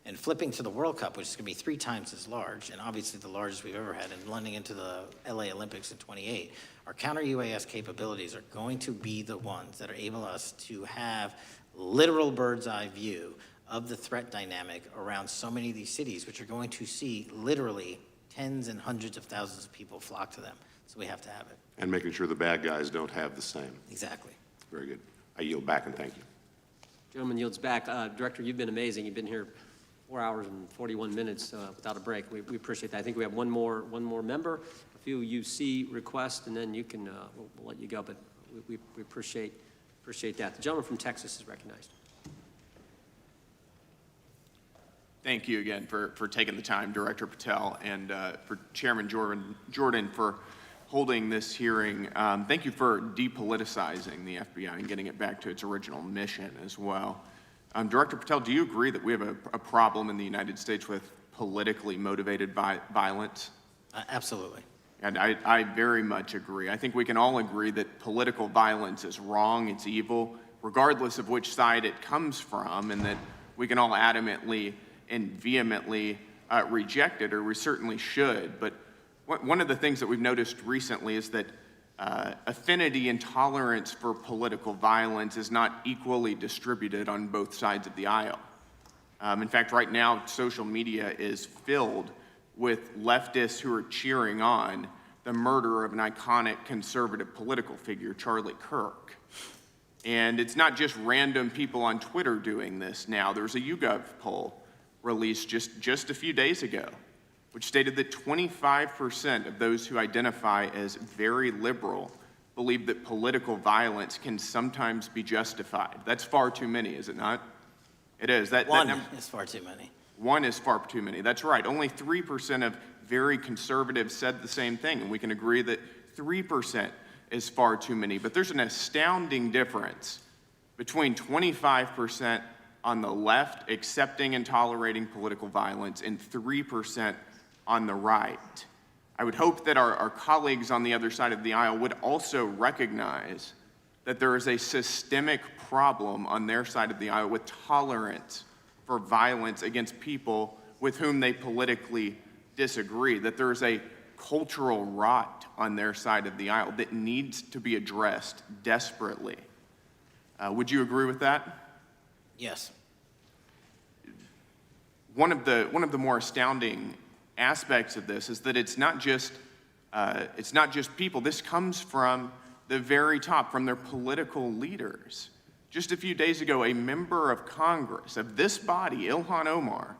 And flipping to the World Cup, which is going to be 3 times as large, and obviously the largest we've ever had, and blending into the LA Olympics in 28, our counter-UAS capabilities are going to be the ones that are able us to have literal bird's eye view of the threat dynamic around so many of these cities, which are going to see literally tens and hundreds of thousands of people flock to them. So we have to have it. And making sure the bad guys don't have the same. Exactly. Very good. I yield back and thank you. Gentleman yields back. Director, you've been amazing. You've been here 4 hours and 41 minutes without a break. We appreciate that. I think we have one more member, a few UC requests, and then you can we'll let you go. But we appreciate that. The gentleman from Texas is recognized. Thank you again for taking the time, Director Patel, and for Chairman Jordan for holding this hearing. Thank you for depoliticizing the FBI and getting it back to its original mission as well. Director Patel, do you agree that we have a problem in the United States with politically motivated violence? Absolutely. And I very much agree. I think we can all agree that political violence is wrong, it's evil, regardless of which side it comes from, and that we can all adamantly and vehemently reject it, or we certainly should. But one of the things that we've noticed recently is that affinity and tolerance for political violence is not equally distributed on both sides of the aisle. In fact, right now, social media is filled with leftists who are cheering on the murder of an iconic conservative political figure, Charlie Kirk. And it's not just random people on Twitter doing this now. There's a YouGov poll released just a few days ago, which stated that 25% of those who identify as very liberal believe that political violence can sometimes be justified. That's far too many, is it not? It is. One is far too many. One is far too many. That's right. Only 3% of very conservatives said the same thing, and we can agree that 3% is far too many. But there's an astounding difference between 25% on the left accepting and tolerating political violence and 3% on the right. I would hope that our colleagues on the other side of the aisle would also recognize that there is a systemic problem on their side of the aisle with tolerance for violence against people with whom they politically disagree, that there is a cultural rot on their side of the aisle that needs to be addressed desperately. Would you agree with that? Yes. One of the more astounding aspects of this is that it's not just people. This comes from the very top, from their political leaders. Just a few days ago, a member of Congress of this body, Ilhan Omar,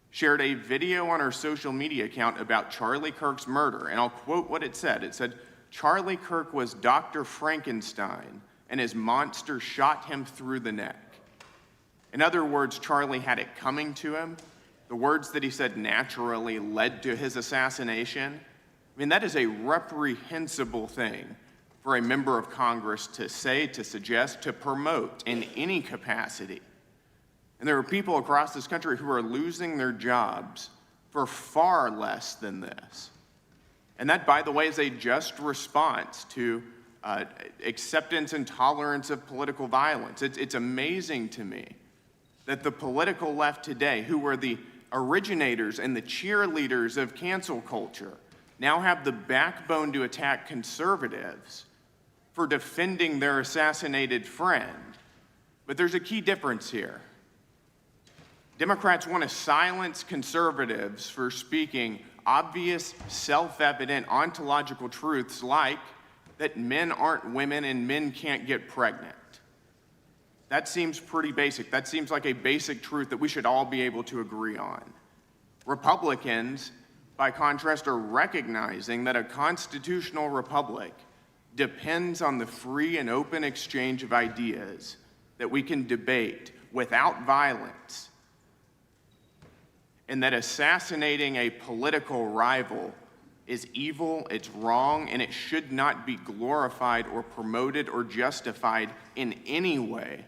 shared a video on her social media account about Charlie Kirk's murder, and I'll quote what it said. It said, "Charlie Kirk was Dr. Frankenstein, and his monster shot him through the neck." In other words, Charlie had it coming to him. The words that he said naturally led to his assassination. I mean, that is a reprehensible thing for a member of Congress to say, to suggest, to promote in any capacity. And there are people across this country who are losing their jobs for far less than this. And that, by the way, is a just response to acceptance and tolerance of political violence. It's amazing to me that the political left today, who were the originators and the cheerleaders of cancel culture, now have the backbone to attack conservatives for defending their assassinated friend. But there's a key difference here. Democrats want to silence conservatives for speaking obvious, self-evident, ontological truths like that men aren't women and men can't get pregnant. That seems pretty basic. That seems like a basic truth that we should all be able to agree on. Republicans, by contrast, are recognizing that a constitutional republic depends on the free and open exchange of ideas that we can debate without violence, and that assassinating a political rival is evil, it's wrong, and it should not be glorified or promoted or justified in any way,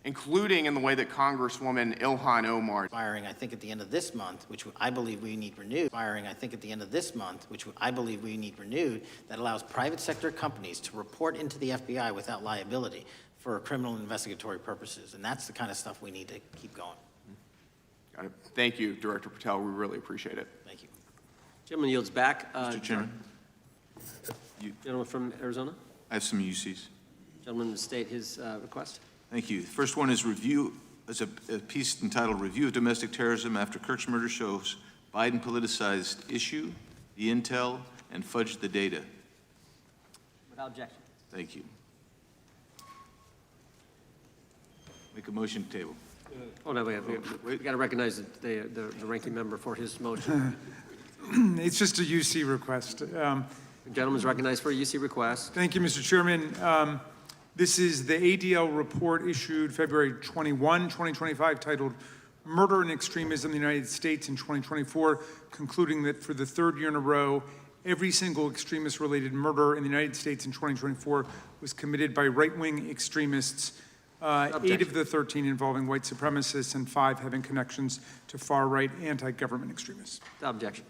including in the way that Congresswoman Ilhan Omar. Expiring, I think, at the end of this month, which I believe we need renewed. Expiring, I think, at the end of this month, which I believe we need renewed, that allows private sector companies to report into the FBI without liability for criminal investigatory purposes. And that's the kind of stuff we need to keep going. Got it. Thank you, Director Patel. We really appreciate it. Thank you. Gentleman yields back. Mr. Chairman. Gentleman from Arizona. I have some UCs. Gentleman state his request. Thank you. The first one is a piece entitled Review of Domestic Terrorism After Kirk's Murder Shows Biden Politicized Issue, the Intel, and Fudged the Data. Without objection. Thank you. Make a motion to table. Oh, no, we got to recognize the ranking member for his motion. It's just a UC request. The gentleman's recognized for a UC request. Thank you, Mr. Chairman. This is the ADL report issued February 21, 2025, titled Murder and Extremism in the United States in 2024, concluding that for the third year in a row, every single extremist-related murder in the United States in 2024 was committed by right-wing extremists 8 of the 13 involving white supremacists, and 5 having connections to far-right anti-government extremists. Without objection.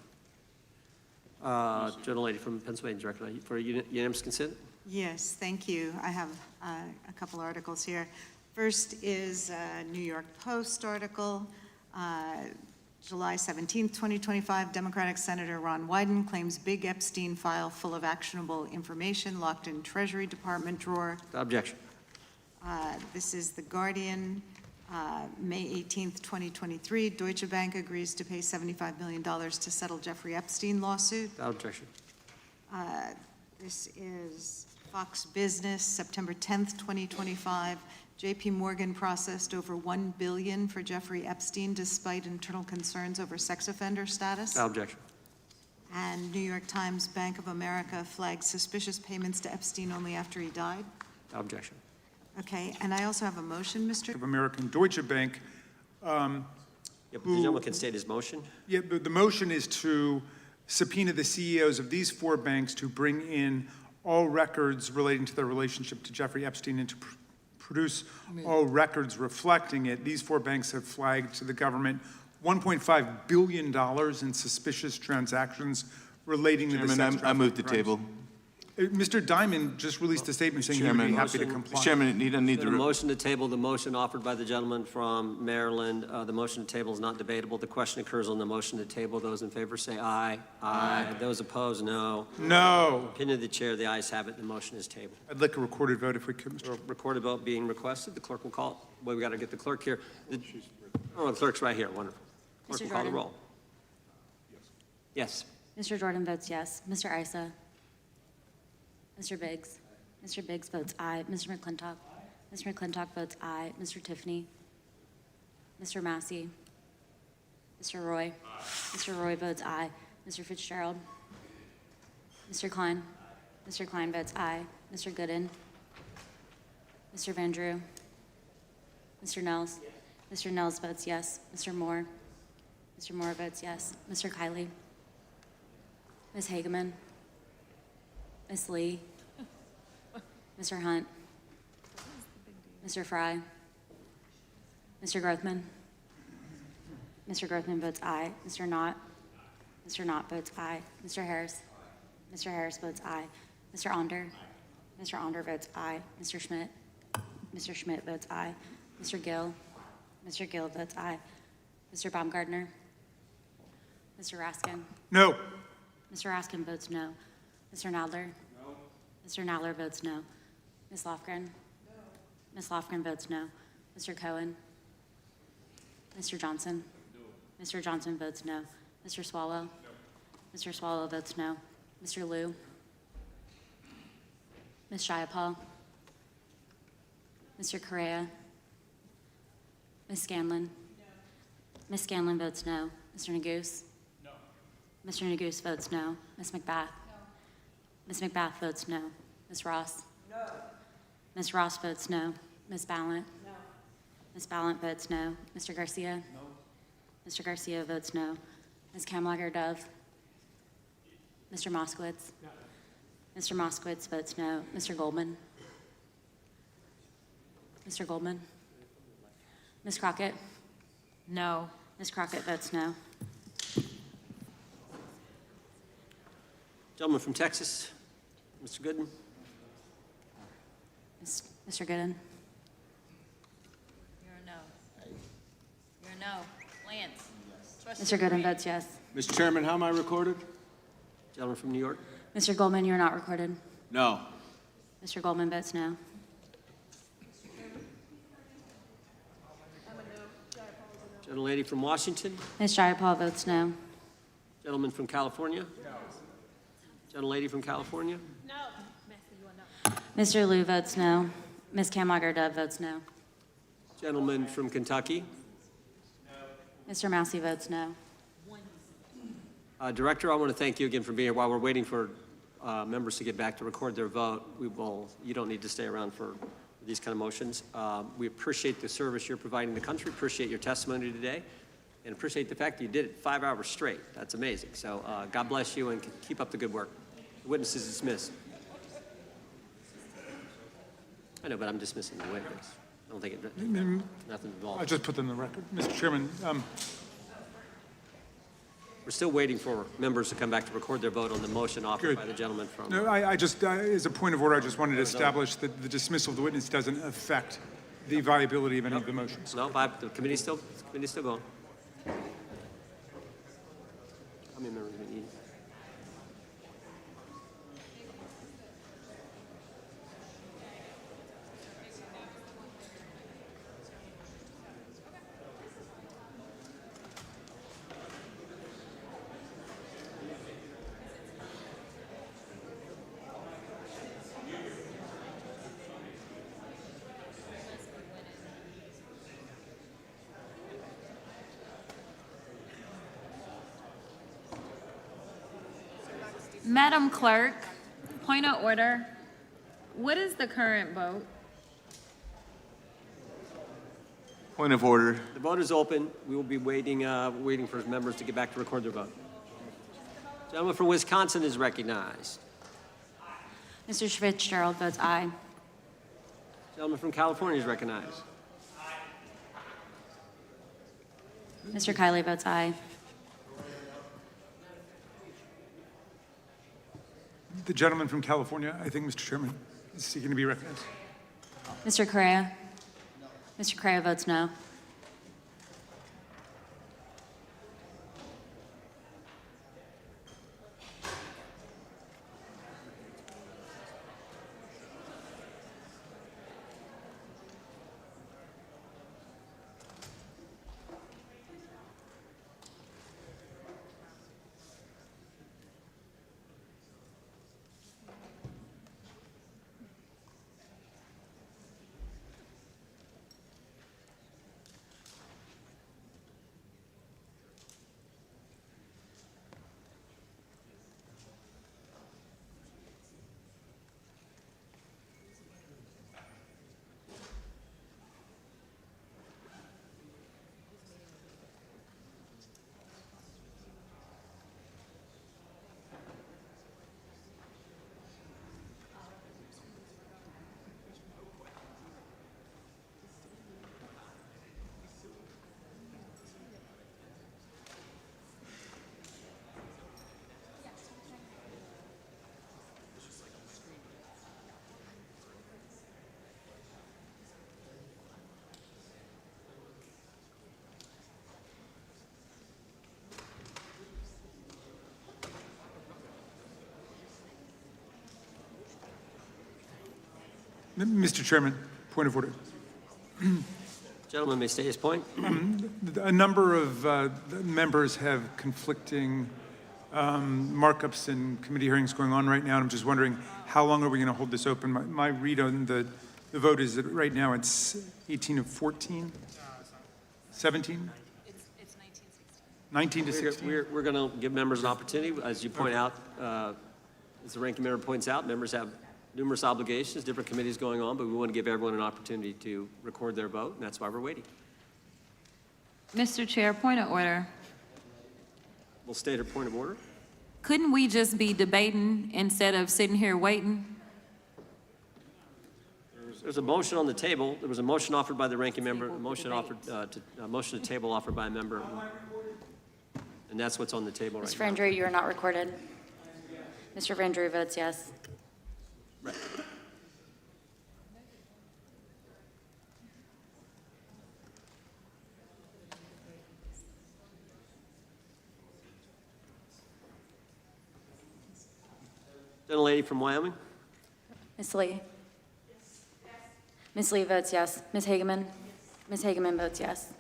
Gentlelady from Pennsylvania, Director, for unanimous consent? Yes, thank you. I have a couple articles here. First is a New York Post article, July 17th, 2025. Democratic Senator Ron Wyden claims big Epstein file full of actionable information locked in Treasury Department drawer. Without objection. This is The Guardian, May 18th, 2023. Deutsche Bank agrees to pay $75 million to settle Jeffrey Epstein lawsuit. Without objection. This is Fox Business, September 10th, 2025. JP Morgan processed over $1 billion for Jeffrey Epstein despite internal concerns over sex offender status. Without objection. And New York Times, Bank of America flagged suspicious payments to Epstein only after he died. Without objection. Okay, and I also have a motion, Mr. Of American Deutsche Bank. Yeah, but the gentleman can state his motion. Yeah, but the motion is to subpoena the CEOs of these 4 banks to bring in all records relating to their relationship to Jeffrey Epstein and to produce all records reflecting it. These 4 banks have flagged to the government $1.5 billion in suspicious transactions relating to the sex Chairman, I move the trafficking table. crimes. Mr. Diamond just released a statement saying he would be happy to comply. Mr. Chairman, he doesn't need The the... motion to table, the motion offered by the gentleman from Maryland. The motion to table is not debatable. The question occurs on the motion to table. Those in favor say aye. Aye. Those opposed, no. No. Opinion of the chair, the ayes have it. The motion is tabled. I'd like a recorded vote if we could, Mr. Recorded vote being requested. The clerk will call. Well, we got to get the clerk here. Oh, the clerk's right here. Wonderful. Clerk Mr. will call the Jordan. roll. Yes. Mr. Jordan votes yes. Mr. Isa? Mr. Biggs? Mr. Biggs votes aye. Mr. McClintock? Mr. McClintock votes aye. Mr. Tiffany? Mr. Massey? Mr. Roy? Mr. Roy votes aye. Mr. Fitzgerald? Mr. Klein? Mr. Klein votes aye. Mr. Gooden? Mr. Van Drew? Mr. Nels? Mr. Nels votes yes. Mr. Moore? Mr. Moore votes yes. Mr. Kiley? Ms. Hageman? Ms. Lee? Mr. Hunt? Mr. Fry? Mr. Grothman? Mr. Grothman votes aye. Mr. Knott? Mr. Knott votes aye. Mr. Harris? Mr. Harris votes aye. Mr. Onder? Mr. Onder votes aye. Mr. Schmidt? Mr. Schmidt votes aye. Mr. Gill? Mr. Gill votes aye. Mr. Baumgartner? Mr. Raskin? No. Mr. Raskin votes no. Mr. Nadler? No. Mr. Nadler votes no. Ms. Lofgren? No. Ms. Lofgren votes no. Mr. Cohen? Mr. Johnson? No. Mr. Johnson votes no. Mr. Swallow? No. Mr. Swallow votes no. Mr. Liu? Ms. Shiapal? Mr. Correa? Ms. Scanlon? No. Ms. Scanlon votes no. Mr. Neguse? No. Mr. Neguse votes no. Ms. McBath? No. Ms. McBath votes no. Ms. Ross? No. Ms. Ross votes no. Ms. Ballant? No. Ms. Ballant votes no. Mr. Garcia? No. Mr. Garcia votes no. Ms. Kamlager-Dove? Mr. Moskowitz? No. Mr. Moskowitz votes no. Mr. Goldman? Mr. Goldman? Ms. Crockett? No. Ms. Crockett votes no. Gentleman from Texas, Mr. Gooden. Mr. Gooden? You're a no. You're a no. Lance? Mr. Gooden votes yes. Mr. Chairman, how am I recorded? Gentleman from New York. Mr. Goldman, you're not recorded. No. Mr. Goldman votes no. Gentlelady from Washington. Ms. Jayapal votes no. Gentleman from California. Gentlelady from California. No. Mr. Liu votes no. Ms. Kamlager-Dove votes no. Gentleman from Kentucky. Mr. Massey votes no. Director, I want to thank you again for being here. While we're waiting for members to get back to record their vote, you don't need to stay around for these kind of motions. We appreciate the service you're providing the country, appreciate your testimony today, and appreciate the fact that you did it 5 hours straight. That's amazing. So God bless you and keep up the good work. The witness is dismissed. I know, but I'm dismissing the witness. I don't think it, nothing I'll involved. just put them in the record. Mr. Chairman, We're still waiting for members to come back to record their vote on the motion offered Good. by the gentleman from. no, I just, as a point of order, I just wanted to establish that the dismissal of the witness doesn't affect the viability of any of the motions. No, the committee's still going. How many members do we need? Madam Clerk, point of order. What is the current vote? Point of order. The vote is open. We will be waiting for members to get back to record their vote. Gentleman from Wisconsin is recognized. Mr. Fitzgerald votes aye. Gentleman from California is recognized. Mr. Kiley votes aye. The gentleman from California, I think, Mr. Chairman, is seeking to be recognized. Mr. Correa? Mr. Correa votes no. Mr. Chairman, point of order. Gentleman may state his point. A number of members have conflicting markups and committee hearings going on right now, and I'm just wondering, how long are we going to hold this open? My read on the vote is that right now it's 18 of 14? 17? It's 19 to 16? We're going to give members an opportunity. As you point out, as the ranking member points out, members have numerous obligations, different committees going on, but we want to give everyone an opportunity to record their vote, and that's why we're waiting. Mr. Chair, point of order. We'll state a point of order. Couldn't we just be debating instead of sitting here waiting? There's a motion on the table. There was a motion offered by the ranking member, a motion to table offered by a member, and that's what's on the table right Mr. now. Vendry, you are not recorded. Mr. Vendry votes yes. Right. Gentlelady from Wyoming. Ms. Lee? Ms. Lee votes yes. Ms. Hageman? Ms. Hageman votes yes.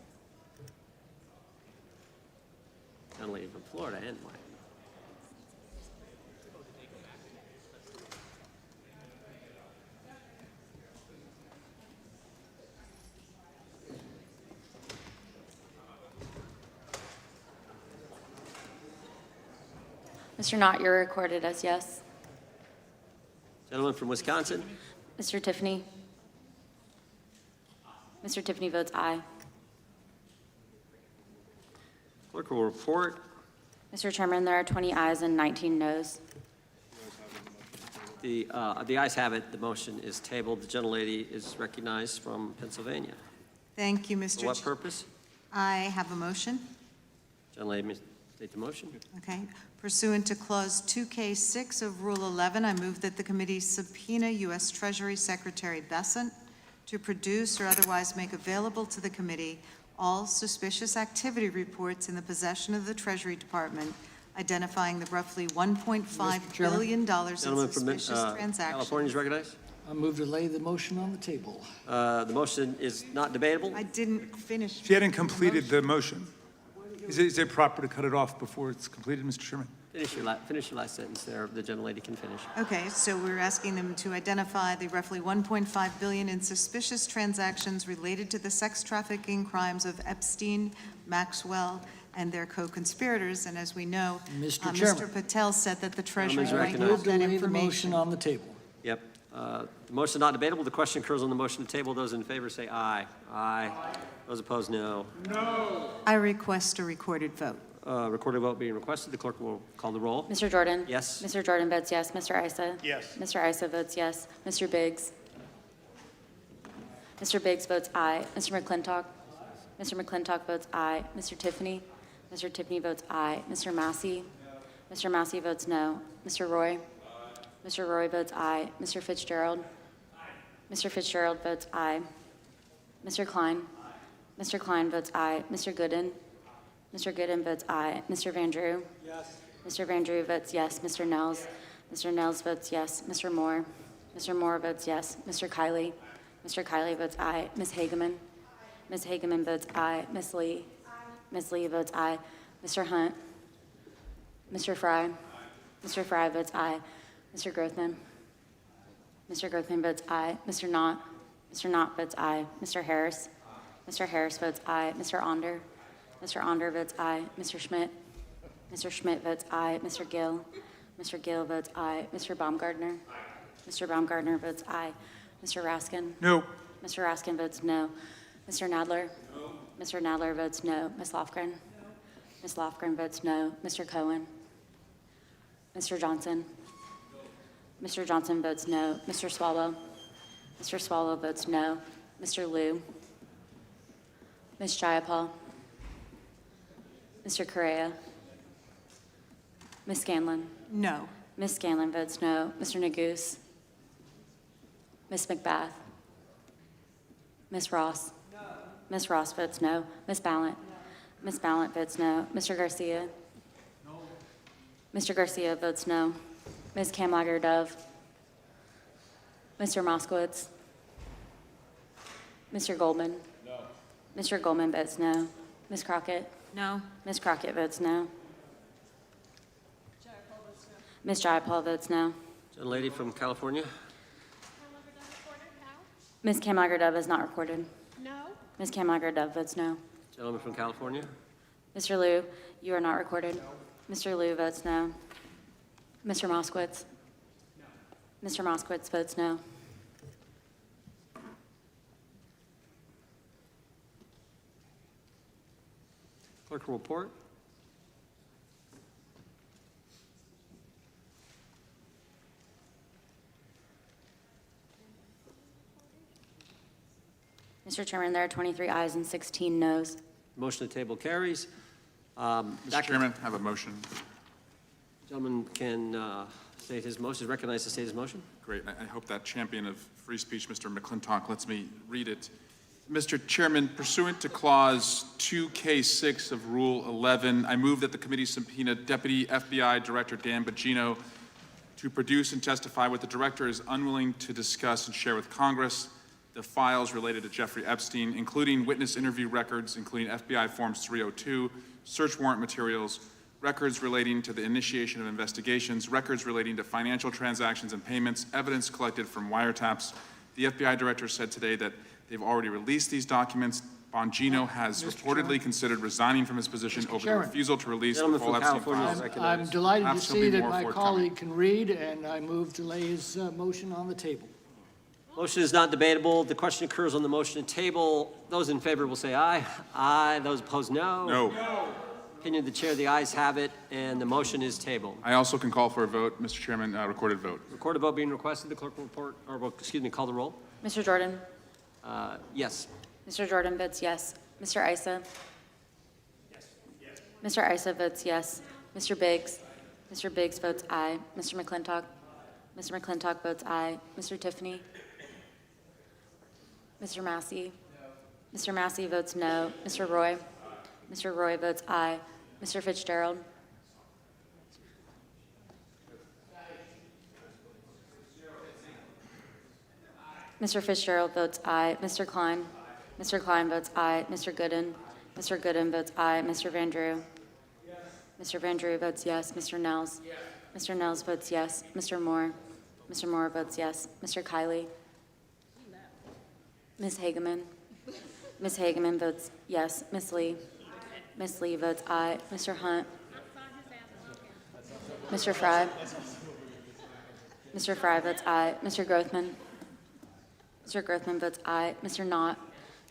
Gentlelady from Florida and Wyoming. Mr. Knott, you're recorded as yes. Gentleman from Wisconsin. Mr. Tiffany? Mr. Tiffany votes aye. Clerk will report. Mr. Chairman, there are 20 ayes and 19 noes. The ayes have it. The motion is tabled. The gentlelady is recognized from Pennsylvania. Thank you, Mr. For what Ch- purpose? I have a motion. Gentlelady, may state the motion. Okay. Pursuant to Clause 2K6 of Rule 11, I move that the committee subpoena U.S. Treasury Secretary Bessent to produce or otherwise make available to the committee all suspicious activity reports in the possession of the Treasury Department, identifying the roughly $1.5 billion in Gentleman from suspicious transactions. California is recognized. I move to lay the motion on the table. The motion is not debatable. I didn't finish. She hadn't completed the motion. Is it proper to cut it off before it's completed, Mr. Chairman? Finish your last sentence there. The gentlelady can finish. Okay, so we're asking them to identify the roughly $1.5 billion in suspicious transactions related to the sex trafficking crimes of Epstein, Maxwell, and their co-conspirators. And as we know, Mr. Chairman. Mr. Patel said that the Treasury Gentleman's might recognized. Move have to that lay the information. motion on the table. Yep. The motion is not debatable. The question occurs on the motion to table. Those in favor say aye. Aye. Those opposed, no. I request a recorded vote. Recorded vote being requested. The clerk will call the roll. Mr. Jordan? Yes. Mr. Jordan votes yes. Mr. Issa? Yes. Mr. Issa votes yes. Mr. Biggs? Mr. Biggs votes aye. Mr. McClintock? Mr. McClintock votes aye. Mr. Tiffany? Mr. Tiffany votes aye. Mr. Massey? Mr. Massey votes no. Mr. Roy? Mr. Roy votes aye. Mr. Fitzgerald? Mr. Fitzgerald votes aye. Mr. Klein? Mr. Klein votes aye. Mr. Gooden? Mr. Gooden votes aye. Mr. Van Drew? Yes. Mr. Van Drew votes yes. Mr. Nels? Mr. Nels votes yes. Mr. Moore? Mr. Moore votes yes. Mr. Kiley? Mr. Kiley votes aye. Ms. Hageman? Ms. Hageman votes aye. Ms. Lee? Ms. Lee votes aye. Mr. Hunt? Mr. Fry? Mr. Fry votes aye. Mr. Grothman? Mr. Grothman votes aye. Mr. Knott? Mr. Knott votes aye. Mr. Harris? Mr. Harris votes aye. Mr. Onder? Mr. Onder votes aye. Mr. Schmidt? Mr. Schmidt votes aye. Mr. Gill? Mr. Gill votes aye. Mr. Baumgartner? Mr. Baumgartner votes aye. Mr. Raskin? No. Mr. Raskin votes no. Mr. Nadler? No. Mr. Nadler votes no. Ms. Lofgren? No. Ms. Lofgren votes no. Mr. Cohen? Mr. Johnson? No. Mr. Johnson votes no. Mr. Swallow? Mr. Swallow votes no. Mr. Liu? Ms. Jayapal? Mr. Correa? Ms. Scanlon? No. Ms. Scanlon votes no. Mr. Neguse? Ms. McBath? Ms. Ross? No. Ms. Ross votes no. Ms. Ballant? No. Ms. Ballant votes no. Mr. Garcia? No. Mr. Garcia votes no. Ms. Kamlager-Dove? Mr. Moskowitz? Mr. Goldman? No. Mr. Goldman votes no. Ms. Crockett? No. Ms. Crockett votes no. Ms. Jayapal votes no. Gentlelady from California. Ms. Kamlager-Dove is not recorded. No. Ms. Kamlager-Dove votes no. Gentleman from California. Mr. Liu, you are not recorded. No. Mr. Liu votes no. Mr. Moskowitz? No. Mr. Moskowitz votes no. Clerk will report. Mr. Chairman, there are 23 ayes and 16 noes. Motion to table carries. Mr. Chairman, I have a motion. Gentleman can state his motion, is recognized to state his motion. Great. I hope that champion of free speech, Mr. McClintock, lets me read it. Mr. Chairman, pursuant to Clause 2K6 of Rule 11, I move that the committee subpoena Deputy FBI Director Dan Bongino to produce and testify what the director is unwilling to discuss and share with Congress, the files related to Jeffrey Epstein, including witness interview records, including FBI Forms 302, search warrant materials, records relating to the initiation of investigations, records relating to financial transactions and payments, evidence collected from wiretaps. The FBI director said today that they've already released these documents. Bongino has reportedly considered resigning from his position over the refusal to release the full Epstein files. I'm delighted to Perhaps there'll be see that more my forthcoming. colleague can read, and I move to lay his motion on the table. Motion is not debatable. The question occurs on the motion to table. Those in favor will say aye. Aye. Those opposed, no. No. Opinion of the chair, the ayes have it, and the motion is tabled. I also can call for a vote, Mr. Chairman, recorded vote. Recorded vote being requested, the clerk will report, or, well, excuse me, call the roll. Mr. Jordan? Yes. Mr. Jordan votes yes. Mr. Isa? Mr. Isa votes yes. Mr. Biggs? Mr. Biggs votes aye. Mr. McClintock? Mr. McClintock votes aye. Mr. Tiffany? Mr. Massey? Mr. Massey votes no. Mr. Roy? Mr. Roy votes aye. Mr. Fitzgerald? Mr. Fitzgerald votes aye. Mr. Klein? Mr. Klein votes aye. Mr. Gooden? Mr. Gooden votes aye. Mr. Van Drew? Mr. Van Drew votes yes. Mr. Nels? Mr. Nels votes yes. Mr. Moore? Mr. Moore votes yes. Mr. Kiley? Ms. Hageman? Ms. Hageman votes yes. Ms. Lee? Ms. Lee votes aye. Mr. Hunt? Mr. Fry? Mr. Fry votes aye. Mr. Grothman? Mr. Grothman votes aye. Mr. Knott?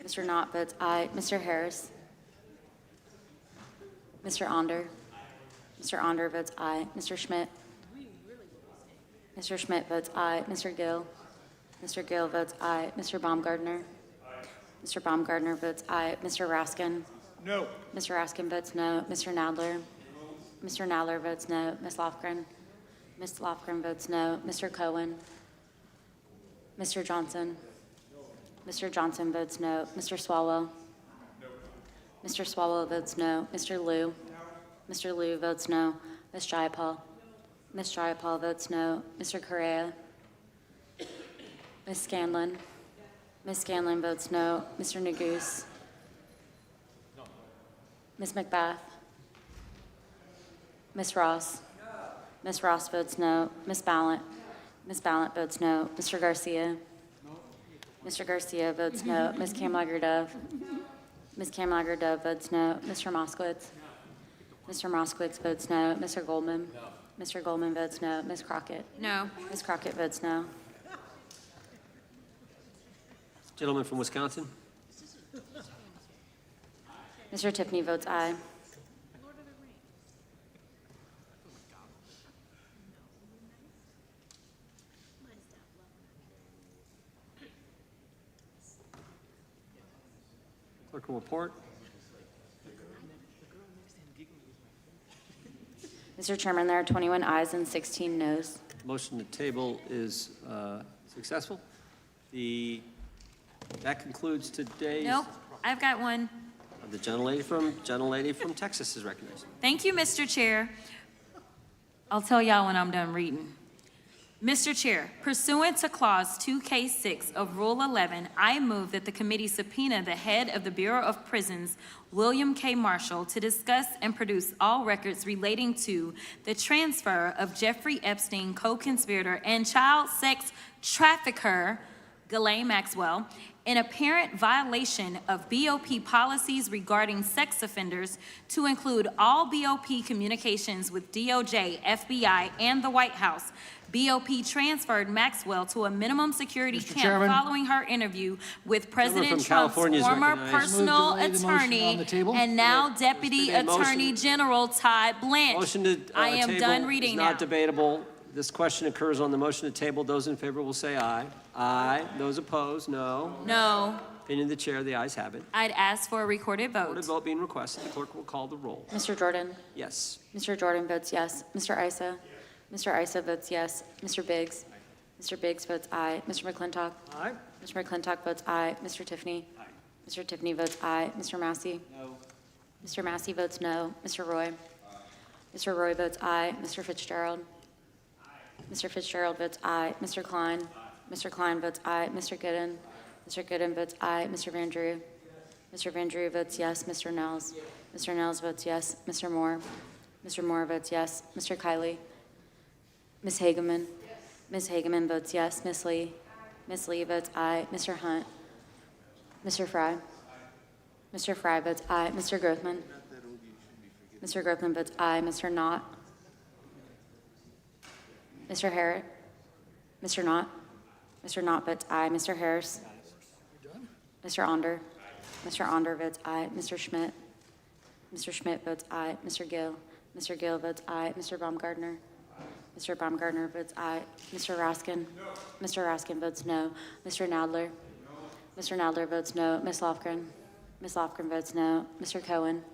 Mr. Knott votes aye. Mr. Harris? Mr. Onder? Mr. Onder votes aye. Mr. Schmidt? Mr. Schmidt votes aye. Mr. Gill? Mr. Gill votes aye. Mr. Baumgartner? Mr. Baumgartner votes aye. Mr. Raskin? No. Mr. Raskin votes no. Mr. Nadler? Mr. Nadler votes no. Ms. Lofgren? Ms. Lofgren votes no. Mr. Cohen? Mr. Johnson? Mr. Johnson votes no. Mr. Swalwell? Mr. Swalwell votes no. Mr. Liu? Mr. Liu votes no. Ms. Jayapal? Ms. Jayapal votes no. Mr. Correa? Ms. Scanlon? Ms. Scanlon votes no. Mr. Neguse? Ms. McBath? Ms. Ross? Ms. Ross votes no. Ms. Ballant? Ms. Ballant votes no. Mr. Garcia? Mr. Garcia votes no. Ms. Kamlager-Dove? Ms. Kamlager-Dove votes no. Mr. Moskowitz? Mr. Moskowitz votes no. Mr. Goldman? Mr. Goldman votes no. Ms. Crockett? No. Ms. Crockett votes no. Gentleman from Wisconsin. Mr. Tiffany votes aye. Clerk will report. Mr. Chairman, there are 21 ayes and 16 noes. Motion to table is successful. That concludes today's. Nope, I've got one. The gentlelady from Texas is recognized. Thank you, Mr. Chair. I'll tell y'all when I'm done reading. Mr. Chair, pursuant to Clause 2K6 of Rule 11, I move that the committee subpoena the head of the Bureau of Prisons, William K. Marshall, to discuss and produce all records relating to the transfer of Jeffrey Epstein, co-conspirator and child sex trafficker, Ghislaine Maxwell, in apparent violation of BOP policies regarding sex offenders, to include all BOP communications with DOJ, FBI, and the White House. BOP transferred Maxwell to a minimum security camp Chairman. Following her interview with President from Trump's California is former recognized. personal Move to lay the motion attorney on the table. and now Deputy There's been a motion. Attorney General Todd Blanche. Motion to I am table done is reading not now. debatable. This question occurs on the motion to table. Those in favor will say aye. Aye. Those opposed, no. No, Opinion of the chair, the ayes have it. I'd ask for a recorded Recorded vote. vote being requested. The clerk will call the roll. Mr. Jordan? Yes. Mr. Jordan votes yes. Mr. Isa? Mr. Isa votes yes. Mr. Biggs? Mr. Biggs votes aye. Mr. McClintock? Aye. Mr. McClintock votes aye. Mr. Tiffany? Mr. Tiffany votes aye. Mr. Massey? No. Mr. Massey votes no. Mr. Roy? Mr. Roy votes aye. Mr. Fitzgerald? Mr. Fitzgerald votes aye. Mr. Klein? Mr. Klein votes aye. Mr. Gooden? Mr. Gooden votes aye. Mr. Van Drew? Mr. Van Drew votes yes. Mr. Nels? Mr. Nels votes yes. Mr. Moore? Mr. Moore votes yes. Mr. Kiley? Ms. Hageman? Ms. Hageman votes yes. Ms. Lee? Ms. Lee votes aye. Mr. Hunt? Mr. Fry? Mr. Fry votes aye. Mr. Grothman? Mr. Grothman votes aye. Mr. Knott? Mr. Harris? Mr. Knott? Mr. Knott votes aye. Mr. Harris? Mr. Onder? Mr. Onder votes aye. Mr. Schmidt? Mr. Schmidt votes aye. Mr. Gill votes aye. Mr. Baumgartner votes aye. Mr. Raskin? Mr. Raskin votes no. Mr. Nadler votes no. Ms. Lofgren votes no. Mr. Cohen?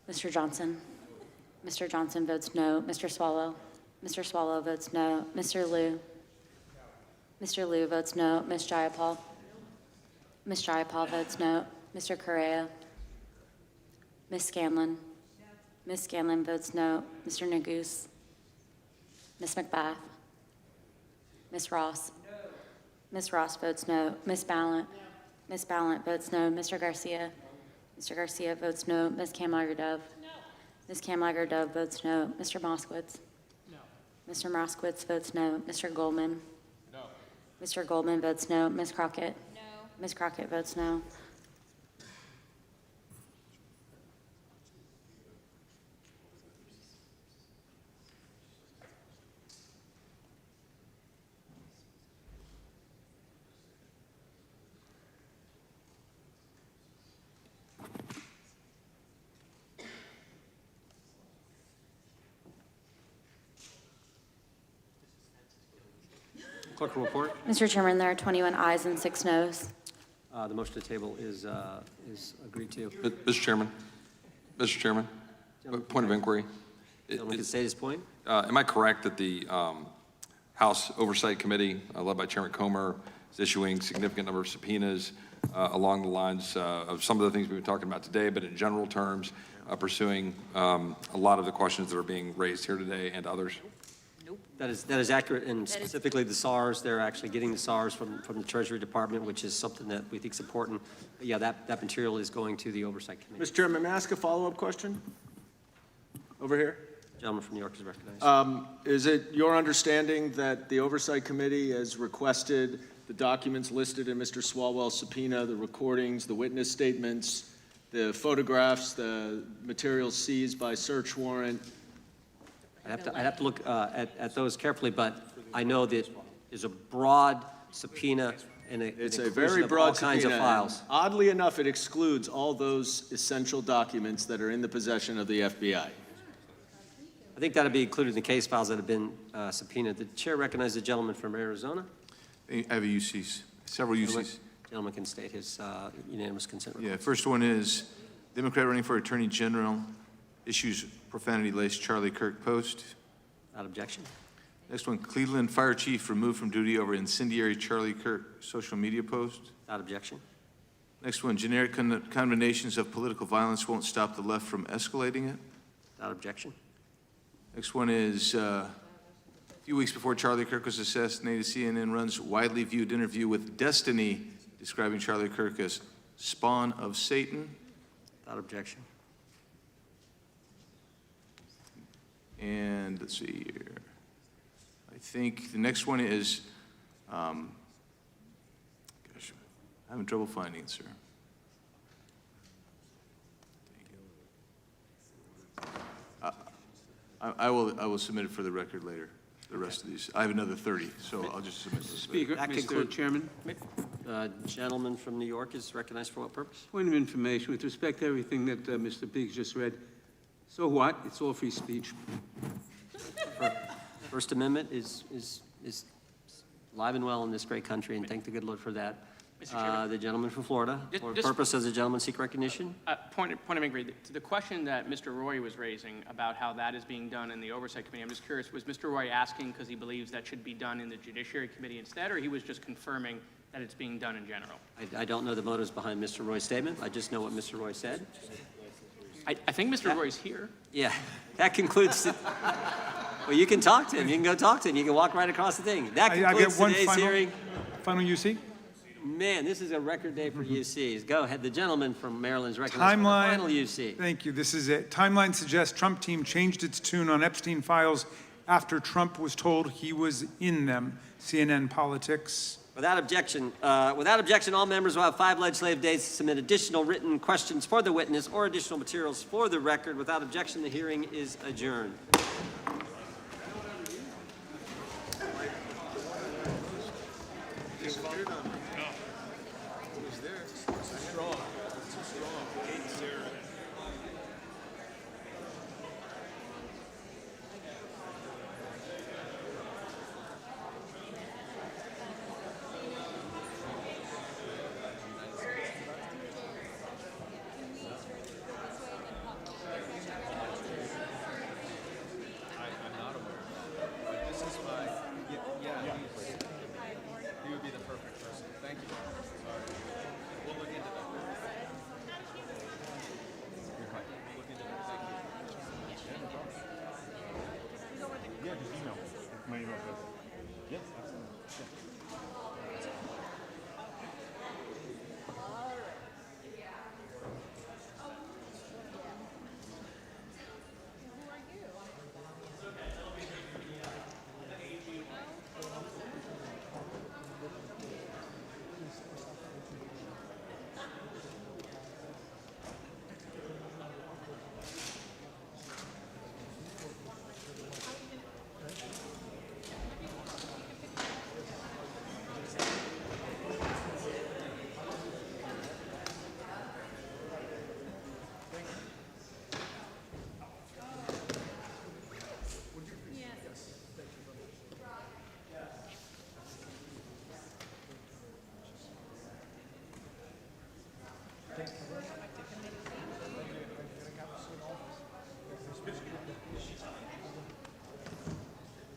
Mr. Johnson votes no. Mr. Swallow votes no. Mr. Liu votes no. Ms. Jayapal votes no. Mr. Correa? Ms. Scanlon votes no. Mr. Neguse? Ms. McBath? Ms. Ross votes no. Ms. Ballant votes no. Mr. Garcia votes no. Ms. Kamlager-Dove votes no. Mr. Moskowitz votes no. Mr. Goldman votes no. Ms. Crockett votes no. Clerk will report. Mr. Chairman, there are 21 ayes and 6 noes. The motion to table is agreed to. Mr. Chairman, point of inquiry. Gentleman can state his point. Am I correct that the House Oversight Committee, led by Chairman Comer, is issuing significant number of subpoenas along the lines of some of the things we've been talking about today, but in general terms, pursuing a lot of the questions that are being raised here today and others? That is accurate, and specifically the SARs, they're actually getting the SARs from the Treasury Department, which is something that we think is important. But yeah, that material is going to the Oversight Committee. Mr. Chairman, may I ask a follow-up question? Over here. Gentleman from New York is recognized. Is it your understanding that the Oversight Committee has requested the documents listed in Mr. Swalwell's subpoena, the recordings, the witness statements, the photographs, the materials seized by search warrant? I'd have to look at those carefully, but I know that there's a broad subpoena and It's a very broad all kinds subpoena. of files. Oddly enough, it excludes all those essential documents that are in the possession of the FBI. I think that'll be included in the case files that have been subpoenaed. The chair recognizes the gentleman from Arizona. I have a UCs, several UCs. Gentleman can state his unanimous consent Yeah, request. first one is Democrat running for Attorney General issues profanity-laced Charlie Kirk post. Without objection. Next one, Cleveland Fire Chief removed from duty over incendiary Charlie Kirk social media post. Without objection. Next one, generic condemnations of political violence won't stop the left from escalating it. Without objection. Next one is, a few weeks before Charlie Kirk was assassinated, CNN runs widely viewed interview with Destiny describing Charlie Kirk as spawn of Satan. Without objection. And let's see here. I think the next one is, gosh, I'm having trouble finding it, sir. I will submit it for the record later, the rest of these. I have another 30, so I'll just submit those later. Speaker, Mr. Chairman, Gentleman from New York is recognized for what purpose? point of information with respect to everything that Mr. Biggs just read. So what? It's all free speech. First Amendment is alive and well in this great country, and thank the good Lord for that. Mr. Chairman. The gentleman from Florida, for purpose, does the gentleman seek recognition? Point of inquiry. To the question that Mr. Roy was raising about how that is being done in the Oversight Committee, I'm just curious, was Mr. Roy asking because he believes that should be done in the Judiciary Committee instead, or he was just confirming that it's being done in general? I don't know the motives behind Mr. Roy's statement. I just know what Mr. Roy said. I think Mr. Roy's here. Yeah, that concludes. Well, you can talk to him. You can go talk to him. You can walk right across the thing. That I concludes get one today's hearing. Final UC? Man, this is a record day for UCs. Go ahead. The gentleman from Maryland is recognized for the final UC. Thank you. This is it. Timeline suggests Trump team changed its tune on Epstein files after Trump was told he was in them. CNN Politics. Without objection, all members will have 5 legislative days to submit additional written questions for the witness or additional materials for the record. Without objection, the hearing is adjourned.